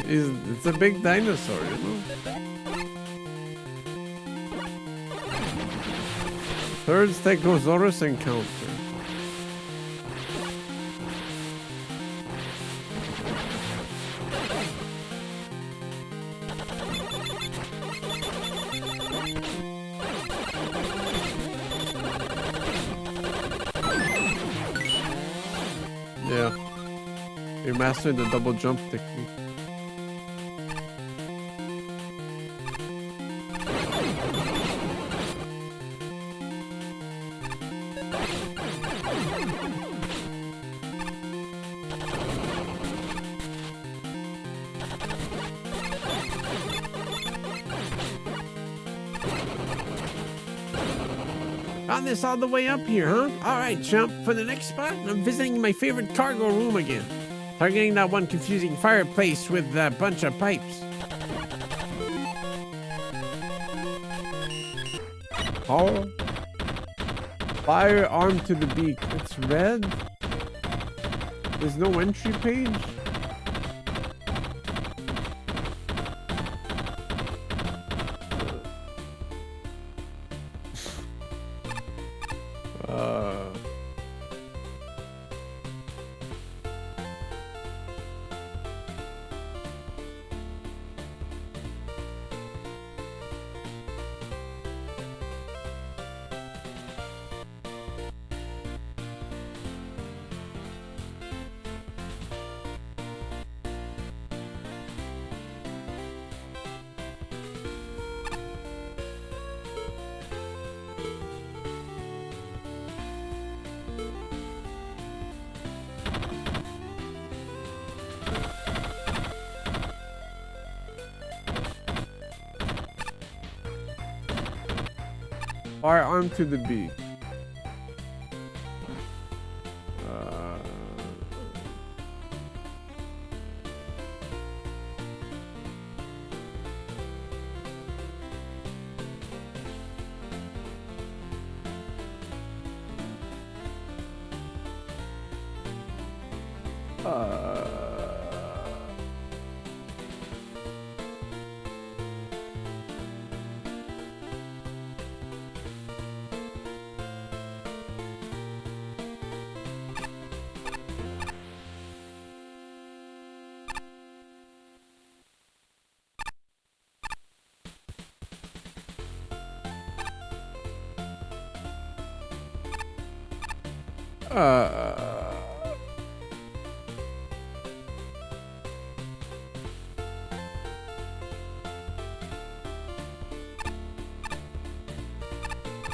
It's a big dinosaur, you know? Third Stegosaurus encounter. Yeah. You mastered the double jump technique. Found this all the way up here, huh? All right, chump. For the next spot, I'm visiting my favorite cargo room again. Targeting that one confusing fireplace with a bunch of pipes. Oh. Firearm to the beak. It's red. There's no entry page. Firearm to the beak.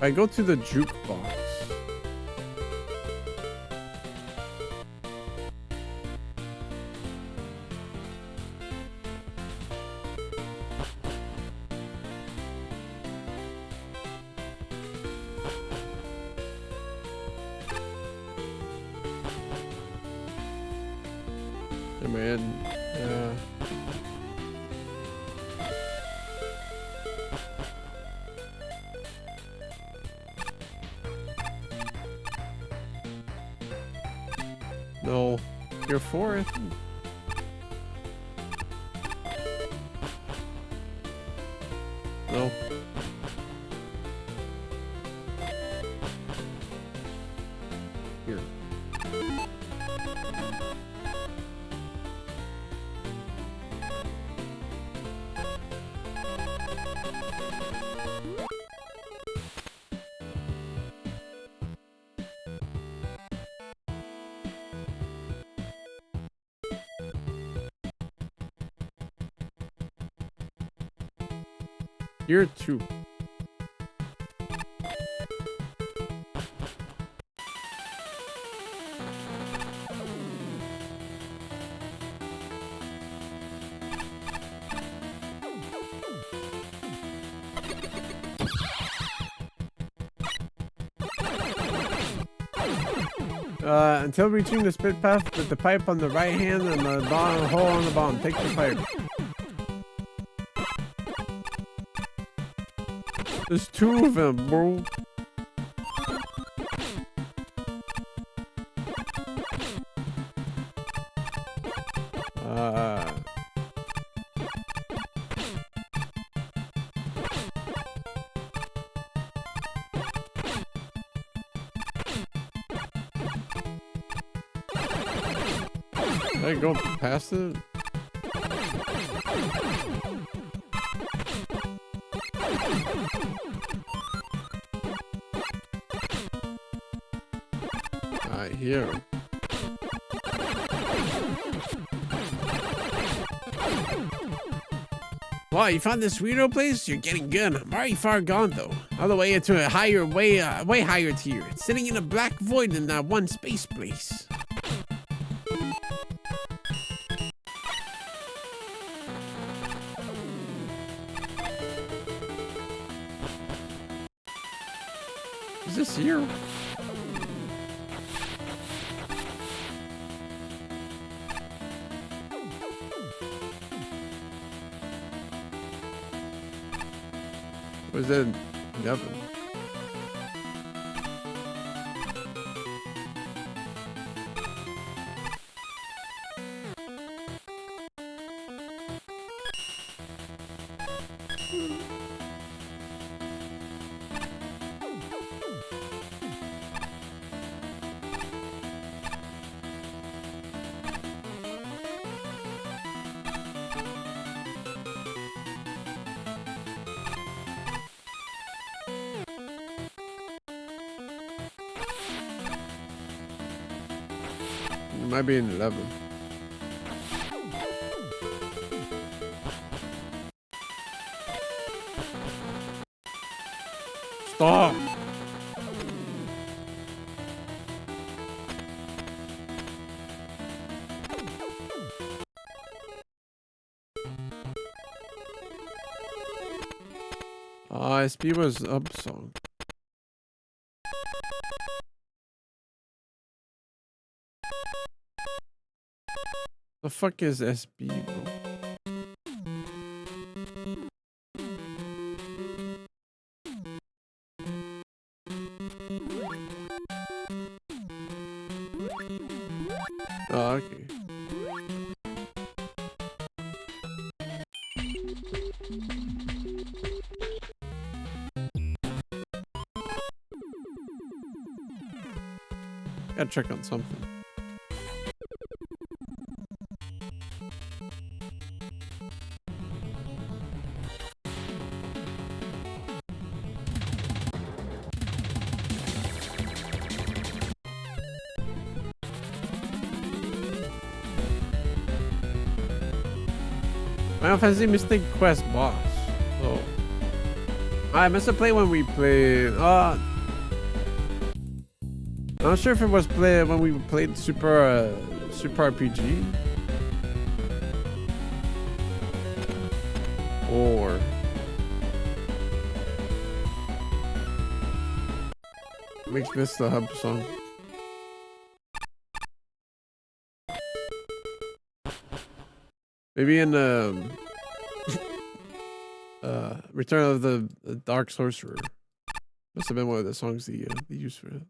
I go to the jukebox. Hey man, no, you're fourth. No. Here. Here too. Until reaching the spit path with the pipe on the right hand and the bottom hole on the bottom. Take the pipe. There's 2 of them, bro. Did I go past it? I hear him. Wow, you found this weirdo place? You're getting good. I'm already far gone though. All the way into a higher, way higher tier. It's sitting in a black void in that one space place. Is this here? Was it nothing? It might be in 11. Stop! SP was up song. The fuck is SB, bro? Oh, okay. Gotta check on something. Final Fantasy Mystic Quest boss. Oh. I must have played when we played. I'm not sure if it was played when we played Super RPG. Or. Makes this the hub song. Maybe in Return of the Dark Sorcerer. Must have been one of the songs they used for it.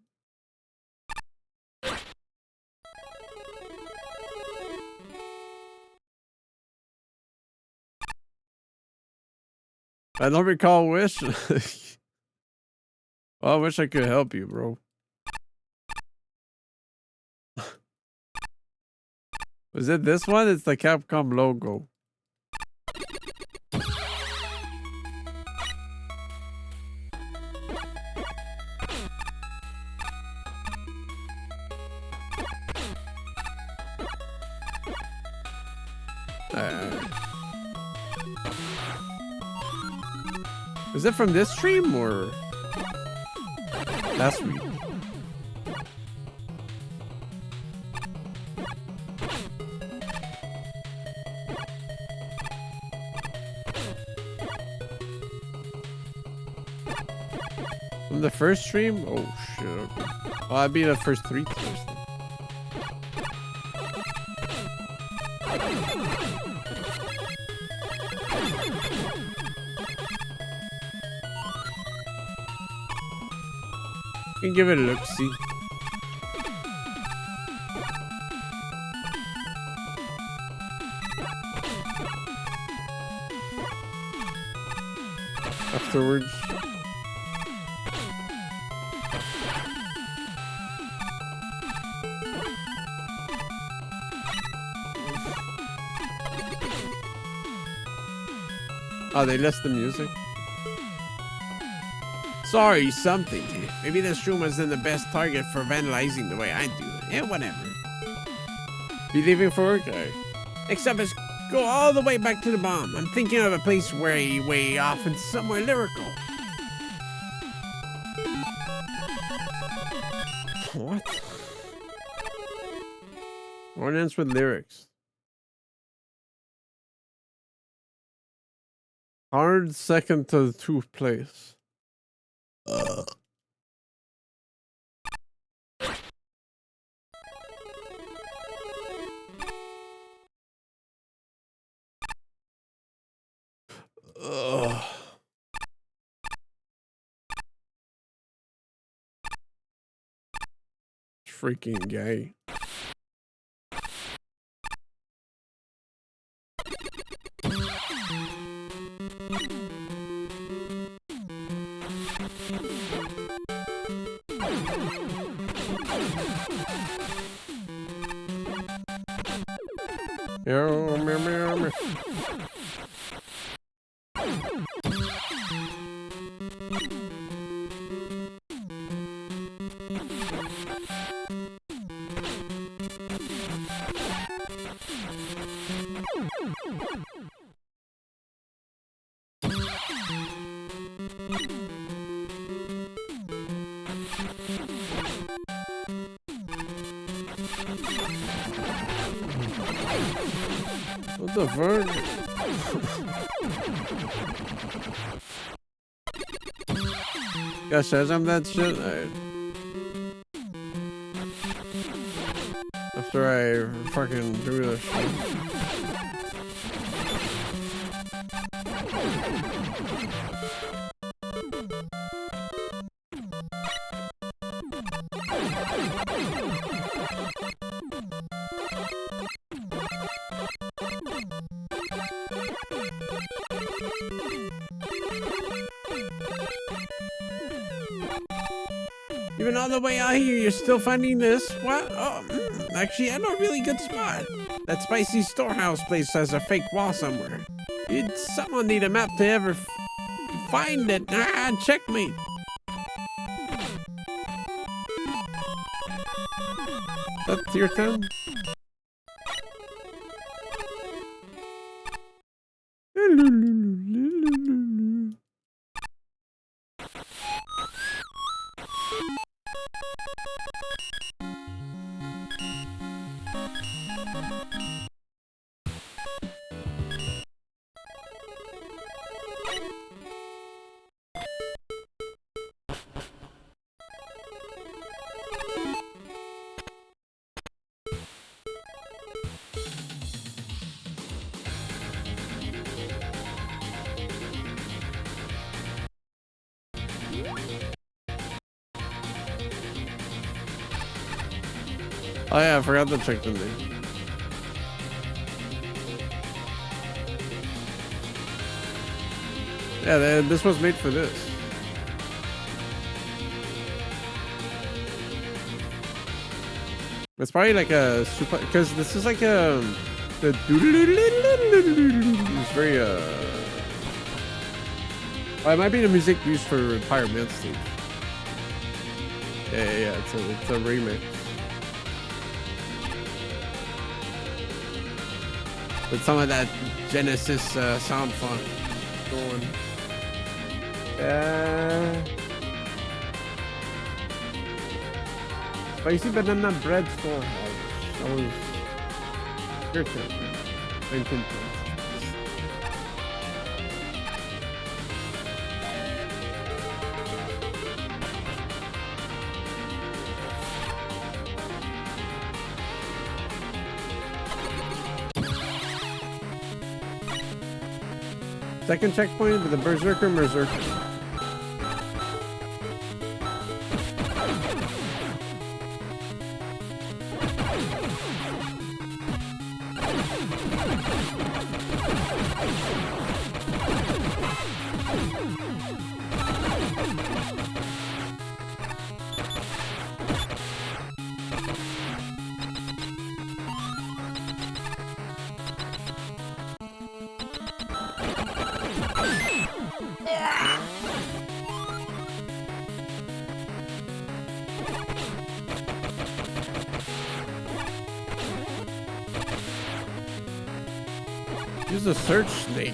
I don't recall Wish. Well, I wish I could help you, bro. Was it this one? It's the Capcom logo. Is it from this stream or last week? From the first stream? Oh shit. Okay. Well, I'd be the first 3 tiers then. You can give it a look-see. Afterwards. Oh, they list the music? Sorry, something. Maybe this room isn't the best target for vandalizing the way I do. Yeah, whatever. Be leaving for work? Right. Next up is go all the way back to the bomb. I'm thinking of a place way off and somewhere lyrical. What? Ordinance with lyrics. Hard second to the 2th place. Freaking gay. Meow, meow, meow, meow. What the fuck? Gosh, I'm that shit. After I fucking do this shit. Even all the way out here, you're still finding this? What? Oh, actually, I know a really good spot. That spicy storehouse place has a fake wall somewhere. Someone need a map to ever find it. Ah, checkmate. That's your turn? Oh yeah, I forgot to check the name. Yeah, this was made for this. It's probably like a super, because this is like the it's very well, it might be the music used for Empire Man stage. Yeah, it's a remix. With some of that Genesis sound font going. Spicy banana bread storehouse. That was your turn. 19 points. Second checkpoint with the Berserker. Use a search snake.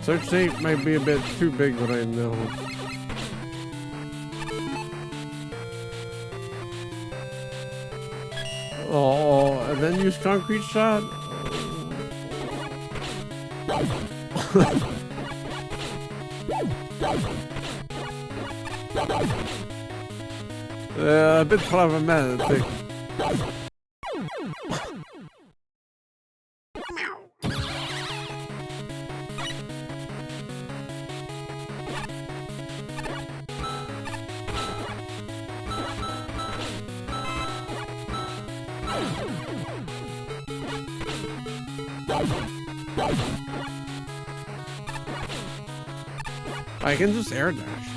Search snake might be a bit too big, but I know. Oh, and then use concrete shot. A bit problematic. I can just air dash.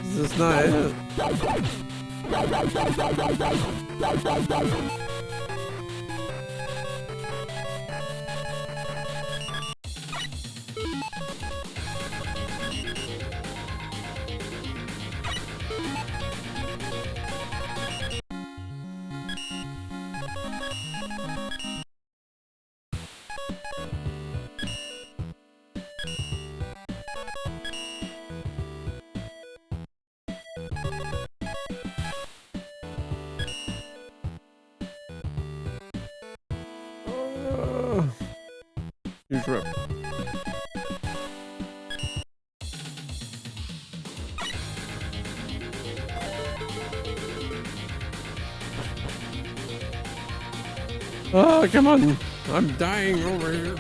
This is not it. Huge rip. Oh, come on. I'm dying over here.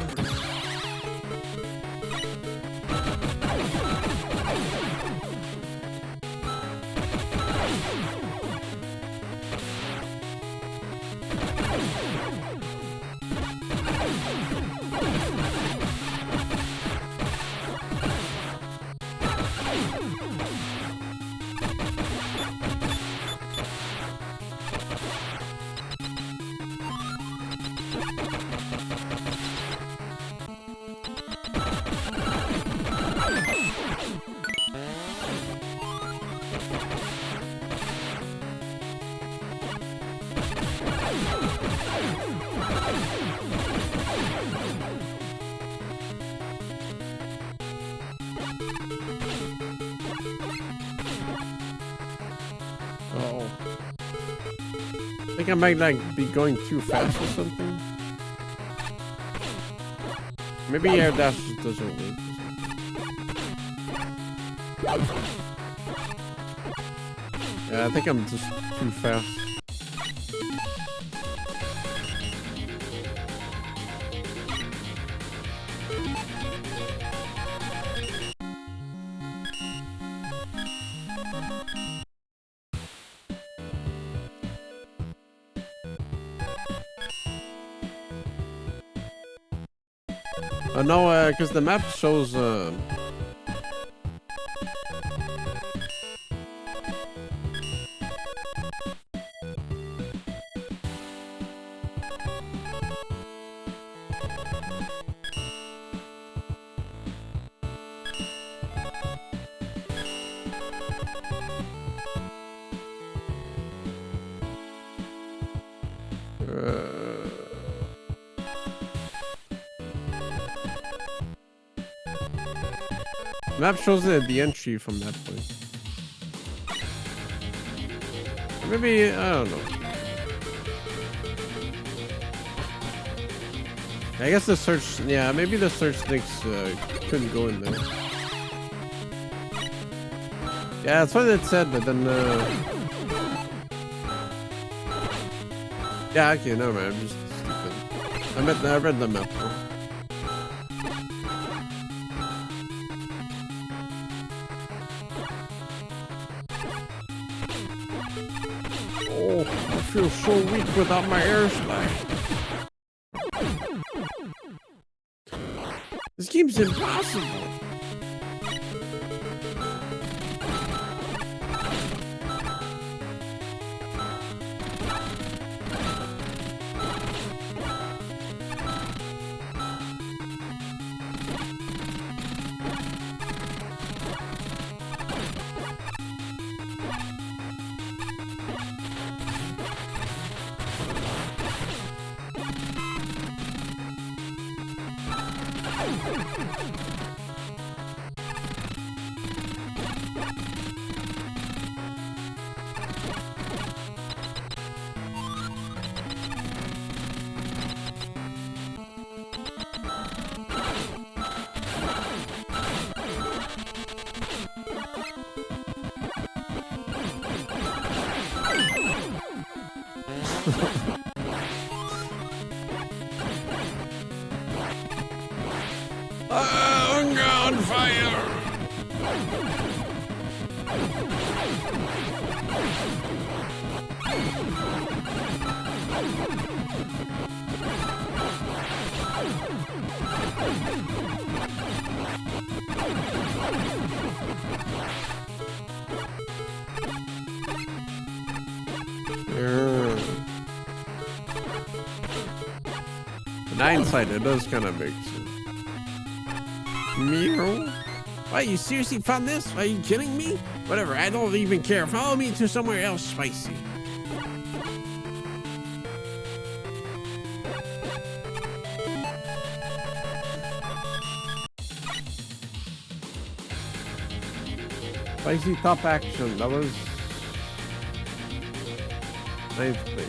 Oh. I think I might like be going too fast or something. Maybe air dash just doesn't work. Yeah, I think I'm just too fast. No, because the map shows map shows the entry from that place. Or maybe I don't know. I guess the search, yeah, maybe the search sticks couldn't go in there. Yeah, that's what it said, but then yeah, okay, no man, I'm just stupid. I read the map though. Oh, I feel so weak without my air slide. This game's impossible. Unga on fire! In hindsight, it does kind of make sense. Meow. Why, you seriously found this? Are you kidding me? Whatever, I don't even care. Follow me to somewhere else spicy. Spicy top action. That was 9th place.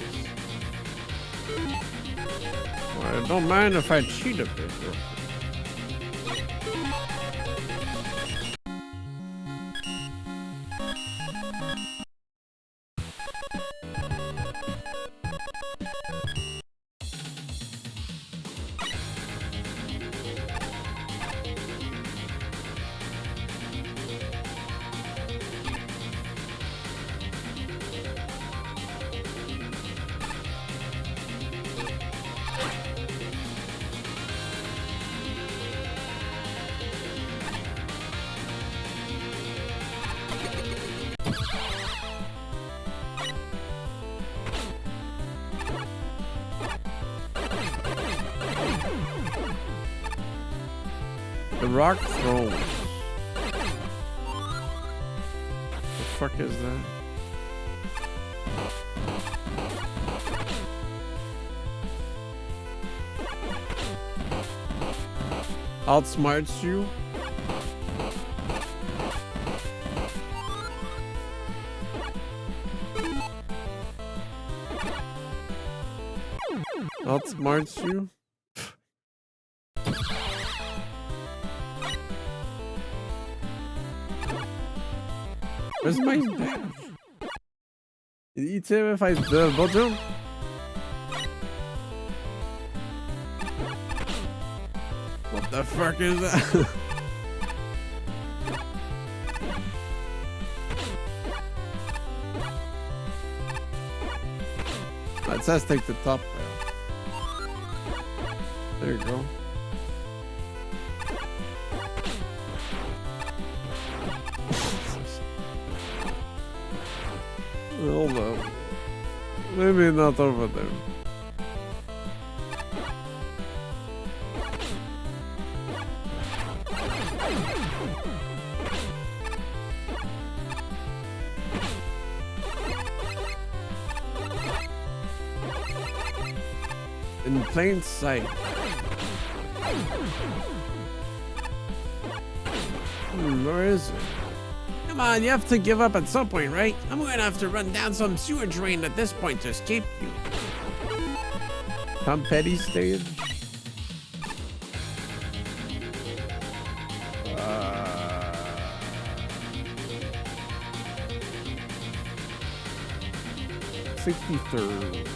Well, I don't mind if I cheat a bit though. The rock throne. The fuck is that? Outsmarts you? outsmarts you. Where's my badge? Did you tell if I build jump? What the fuck is that? It says take the top out. There you go. Hold up. Maybe not over there. In plain sight. Where is it? Come on, you have to give up at some point, right? I'm gonna have to run down some sewer drain at this point to escape you. Tom Petty stage. Uh, 63rd.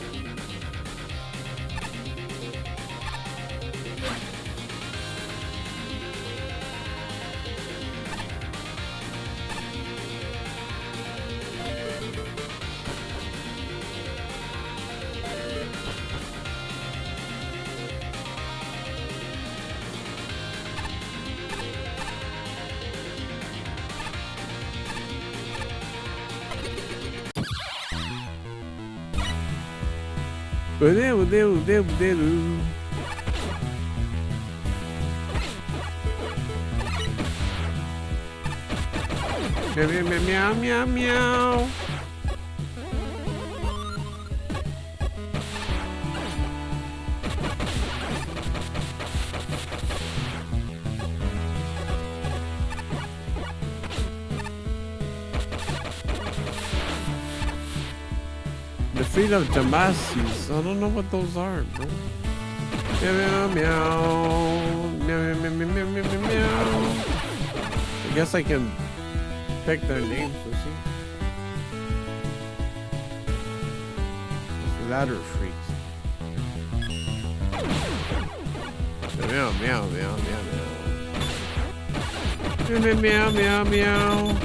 Meow, meow, meow, meow. The feet of Damasis. I don't know what those are, bro. Meow, meow, meow. Meow, meow, meow, meow, meow, meow, meow. I guess I can pick their names, you see. Ladder freaks. Meow, meow, meow, meow, meow. Meow, meow, meow, meow.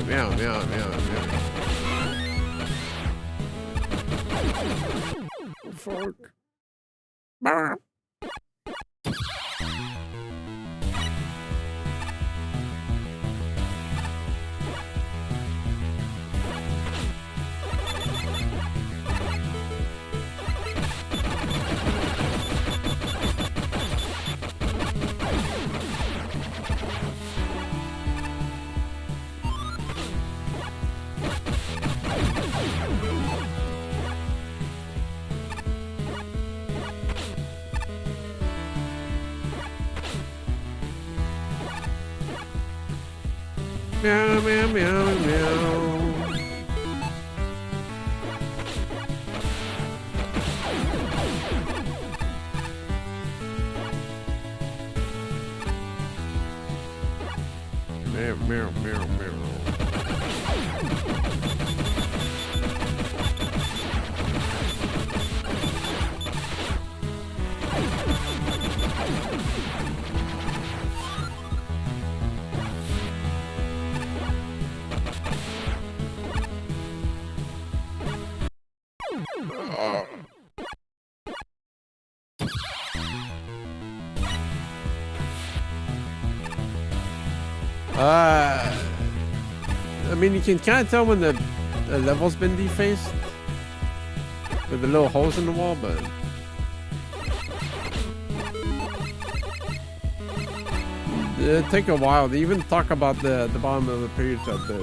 Meow, meow, meow, meow. Fork. Brr. Meow, meow, meow, meow. Meow, meow, meow, meow. I mean, you can kind of tell when the level's been defaced with the little holes in the wall, but it take a while. They even talk about the bottom of the page that the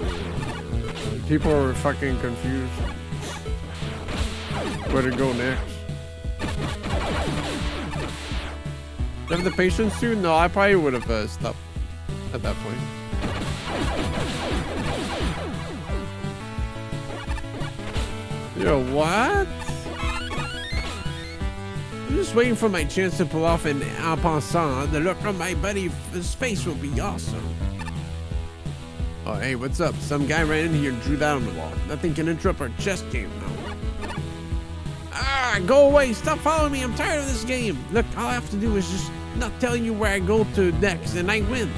people were fucking confused where to go next. Do you have the patience to? No, I probably would have stopped at that point. Yo, what? I'm just waiting for my chance to pull off an en passant. The look on my buddy's face will be awesome. Oh, hey, what's up? Some guy ran in here and drew that on the wall. Nothing can interrupt our chess game now. Ah, go away. Stop following me. I'm tired of this game. Look, all I have to do is just not tell you where I go to next, and I win.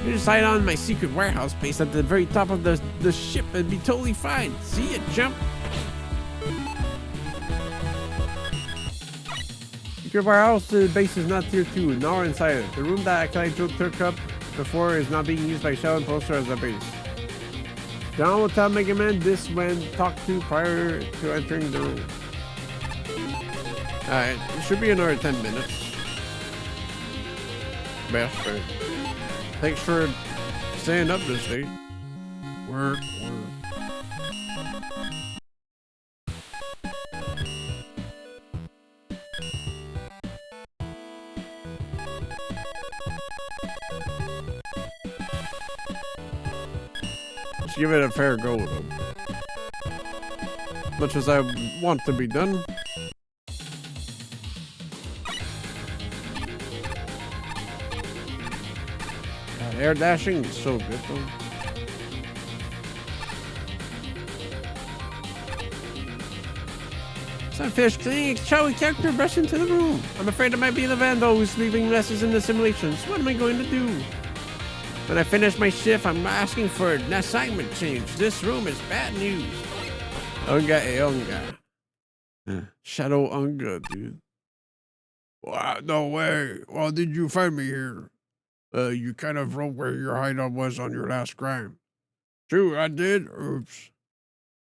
You just hide on my secret warehouse base at the very top of the ship and be totally fine. See ya, chump. Secret warehouse base is not tier 2, nor inside it. The room that I took up before is not being used by Shadow and Poster as a base. John will tell Mega Man this when talked to prior to entering the room. Alright, it should be another 10 minutes. Best friend. Thanks for staying up this late. Work. Let's give it a fair go, though. Much as I want to be done. Air dashing is so good, though. Some fish cleaning showy character brush into the room. I'm afraid it might be the vandal who's leaving messes in the simulations. What am I going to do? When I finish my shift, I'm asking for an assignment change. This room is bad news. Unga. Shadow Unga, dude. What? No way. Well, did you find me here? You kind of wrote where your hideout was on your last crime. True, I did. Oops.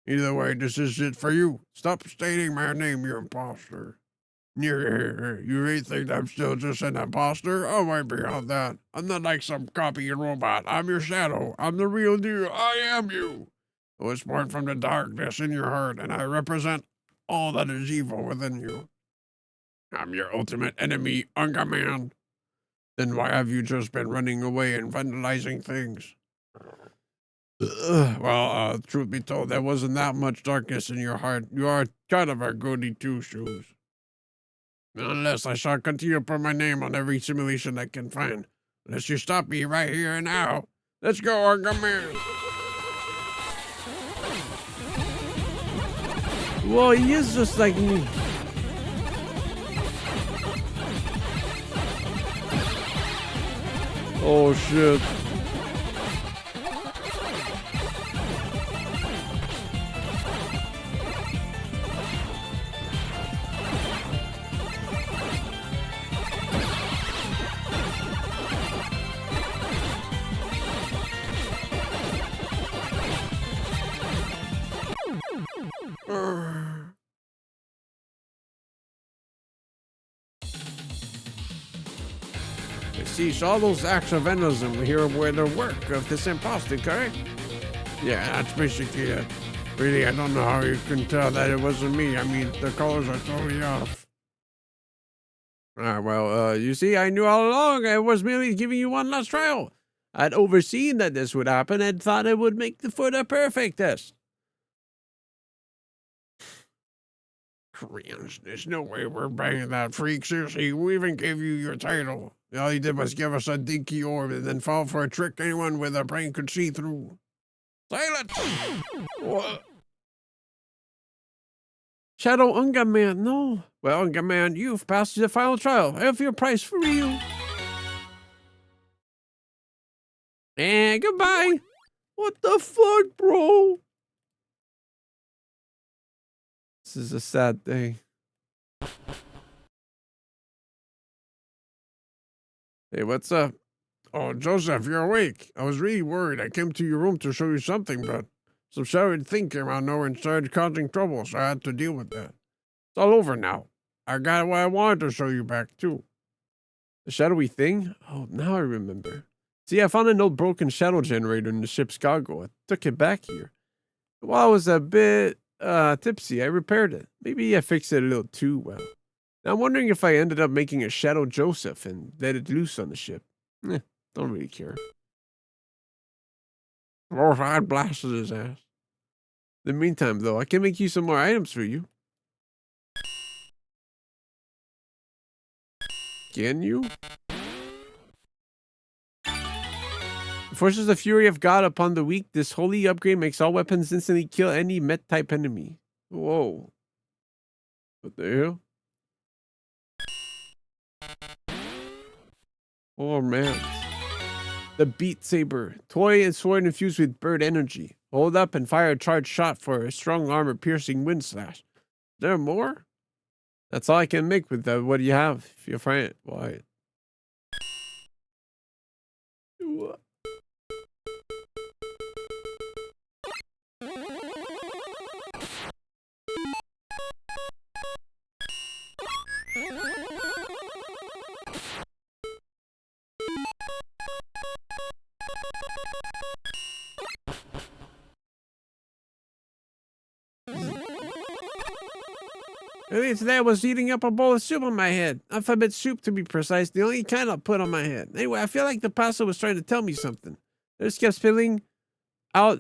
Either way, this is it for you. Stop stating my name, you imposter. You really think I'm still just an imposter? I might be on that. I'm not like some copy robot. I'm your shadow. I'm the real deal. I am you. I was born from the darkness in your heart, and I represent all that is evil within you. I'm your ultimate enemy, Unga Man. Then why have you just been running away and vandalizing things? Well, truth be told, there wasn't that much darkness in your heart. You are kind of a goody two-shoes. Unless I shall continue to put my name on every simulation I can find. Unless you stop me right here and now. Let's go, Unga Man. Well, he is just like me. Oh, shit. See, so all those acts of vandalism here were the work of this imposter, correct? Yeah, that's basically it. Really, I don't know how you can tell that it wasn't me. I mean, the colors are totally off. Well, you see, I knew all along. I was merely giving you one last trial. I'd overseen that this would happen and thought it would make for the perfect test. Cringe. There's no way we're banging that freak. Seriously, we even gave you your title. All he did was give us a dinky orb and then fall for a trick anyone with a brain could see through. Silence! What? Shadow Unga Man, no. Well, Unga Man, you've passed the final trial. I have your prize for you. And goodbye. What the fuck, bro? This is a sad day. Hey, what's up? Oh, Joseph, you're awake. I was really worried. I came to your room to show you something, but some shadowy thing came out of nowhere and started causing trouble, so I had to deal with that. It's all over now. I got what I wanted to show you back, too. The shadowy thing? Oh, now I remember. See, I found an old broken shadow generator in the ship's cargo. I took it back here. While I was a bit tipsy, I repaired it. Maybe I fixed it a little too well. Now I'm wondering if I ended up making a Shadow Joseph and let it loose on the ship. Don't really care. Or I blasted his ass. In the meantime, though, I can make you some more items for you. Can you? Forces the fury of God upon the weak. This holy upgrade makes all weapons instantly kill any met-type enemy. Whoa. What the hell? Oh, man. The Beat Saber. Toy and sword infused with bird energy. Hold up and fire a charged shot for a strong armor-piercing wind slash. Is there more? That's all I can make with that. What do you have? If you're fine. Why? Earlier today, I was eating up a bowl of soup on my head. Alphabet soup, to be precise. The only kind I'll put on my head. Anyway, I feel like the pasta was trying to tell me something. I just kept spilling out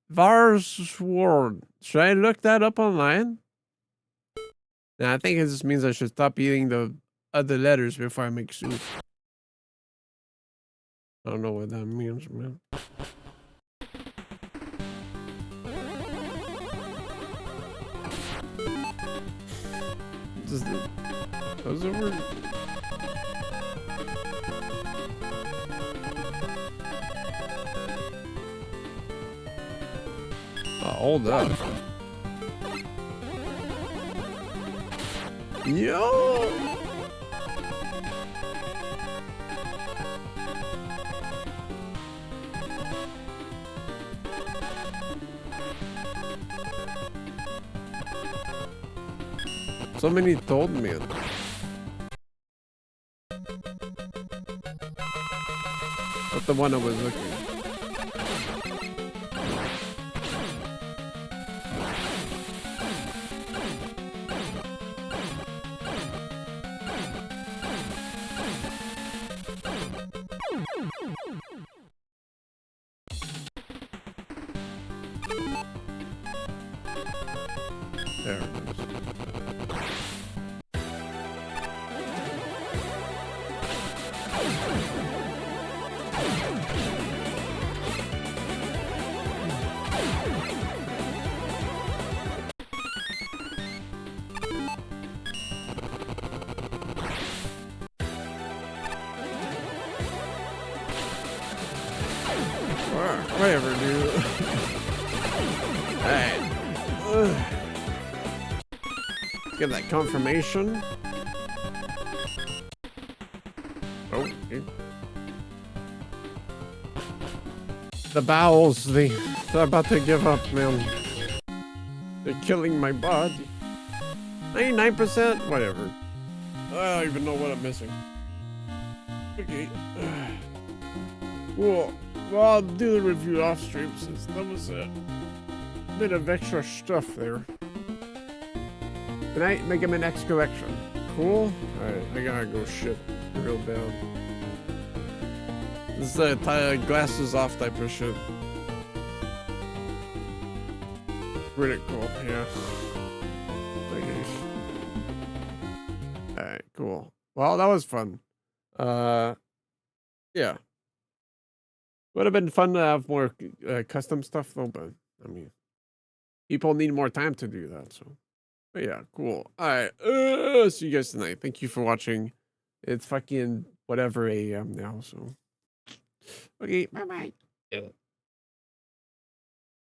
Var's word. Should I look that up online? Nah, I think it just means I should stop eating the other letters before I make soup. I don't know what that means, man. Does it work? Oh, hold up. Yo! Somebody told me it. That's the one I was looking at. There it is. Whatever, dude. Alright. Get that confirmation. Oh, okay. The bowels, they're about to give up, man. They're killing my body. 99%? Whatever. I don't even know what I'm missing. Okay. Cool. Well, I'll do the review off stream since that was a bit of extra stuff there. Can I make him an X collection? Cool. Alright, I gotta go shit real bad. This is a glasses off type of shit. Really cool, yeah. Okay. Alright, cool. Well, that was fun. Yeah. Would have been fun to have more custom stuff though, but I mean, people need more time to do that, so. But yeah, cool. All right. See you guys tonight. Thank you for watching. It's fucking whatever AM now, so. Okay, bye-bye.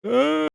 Yeah.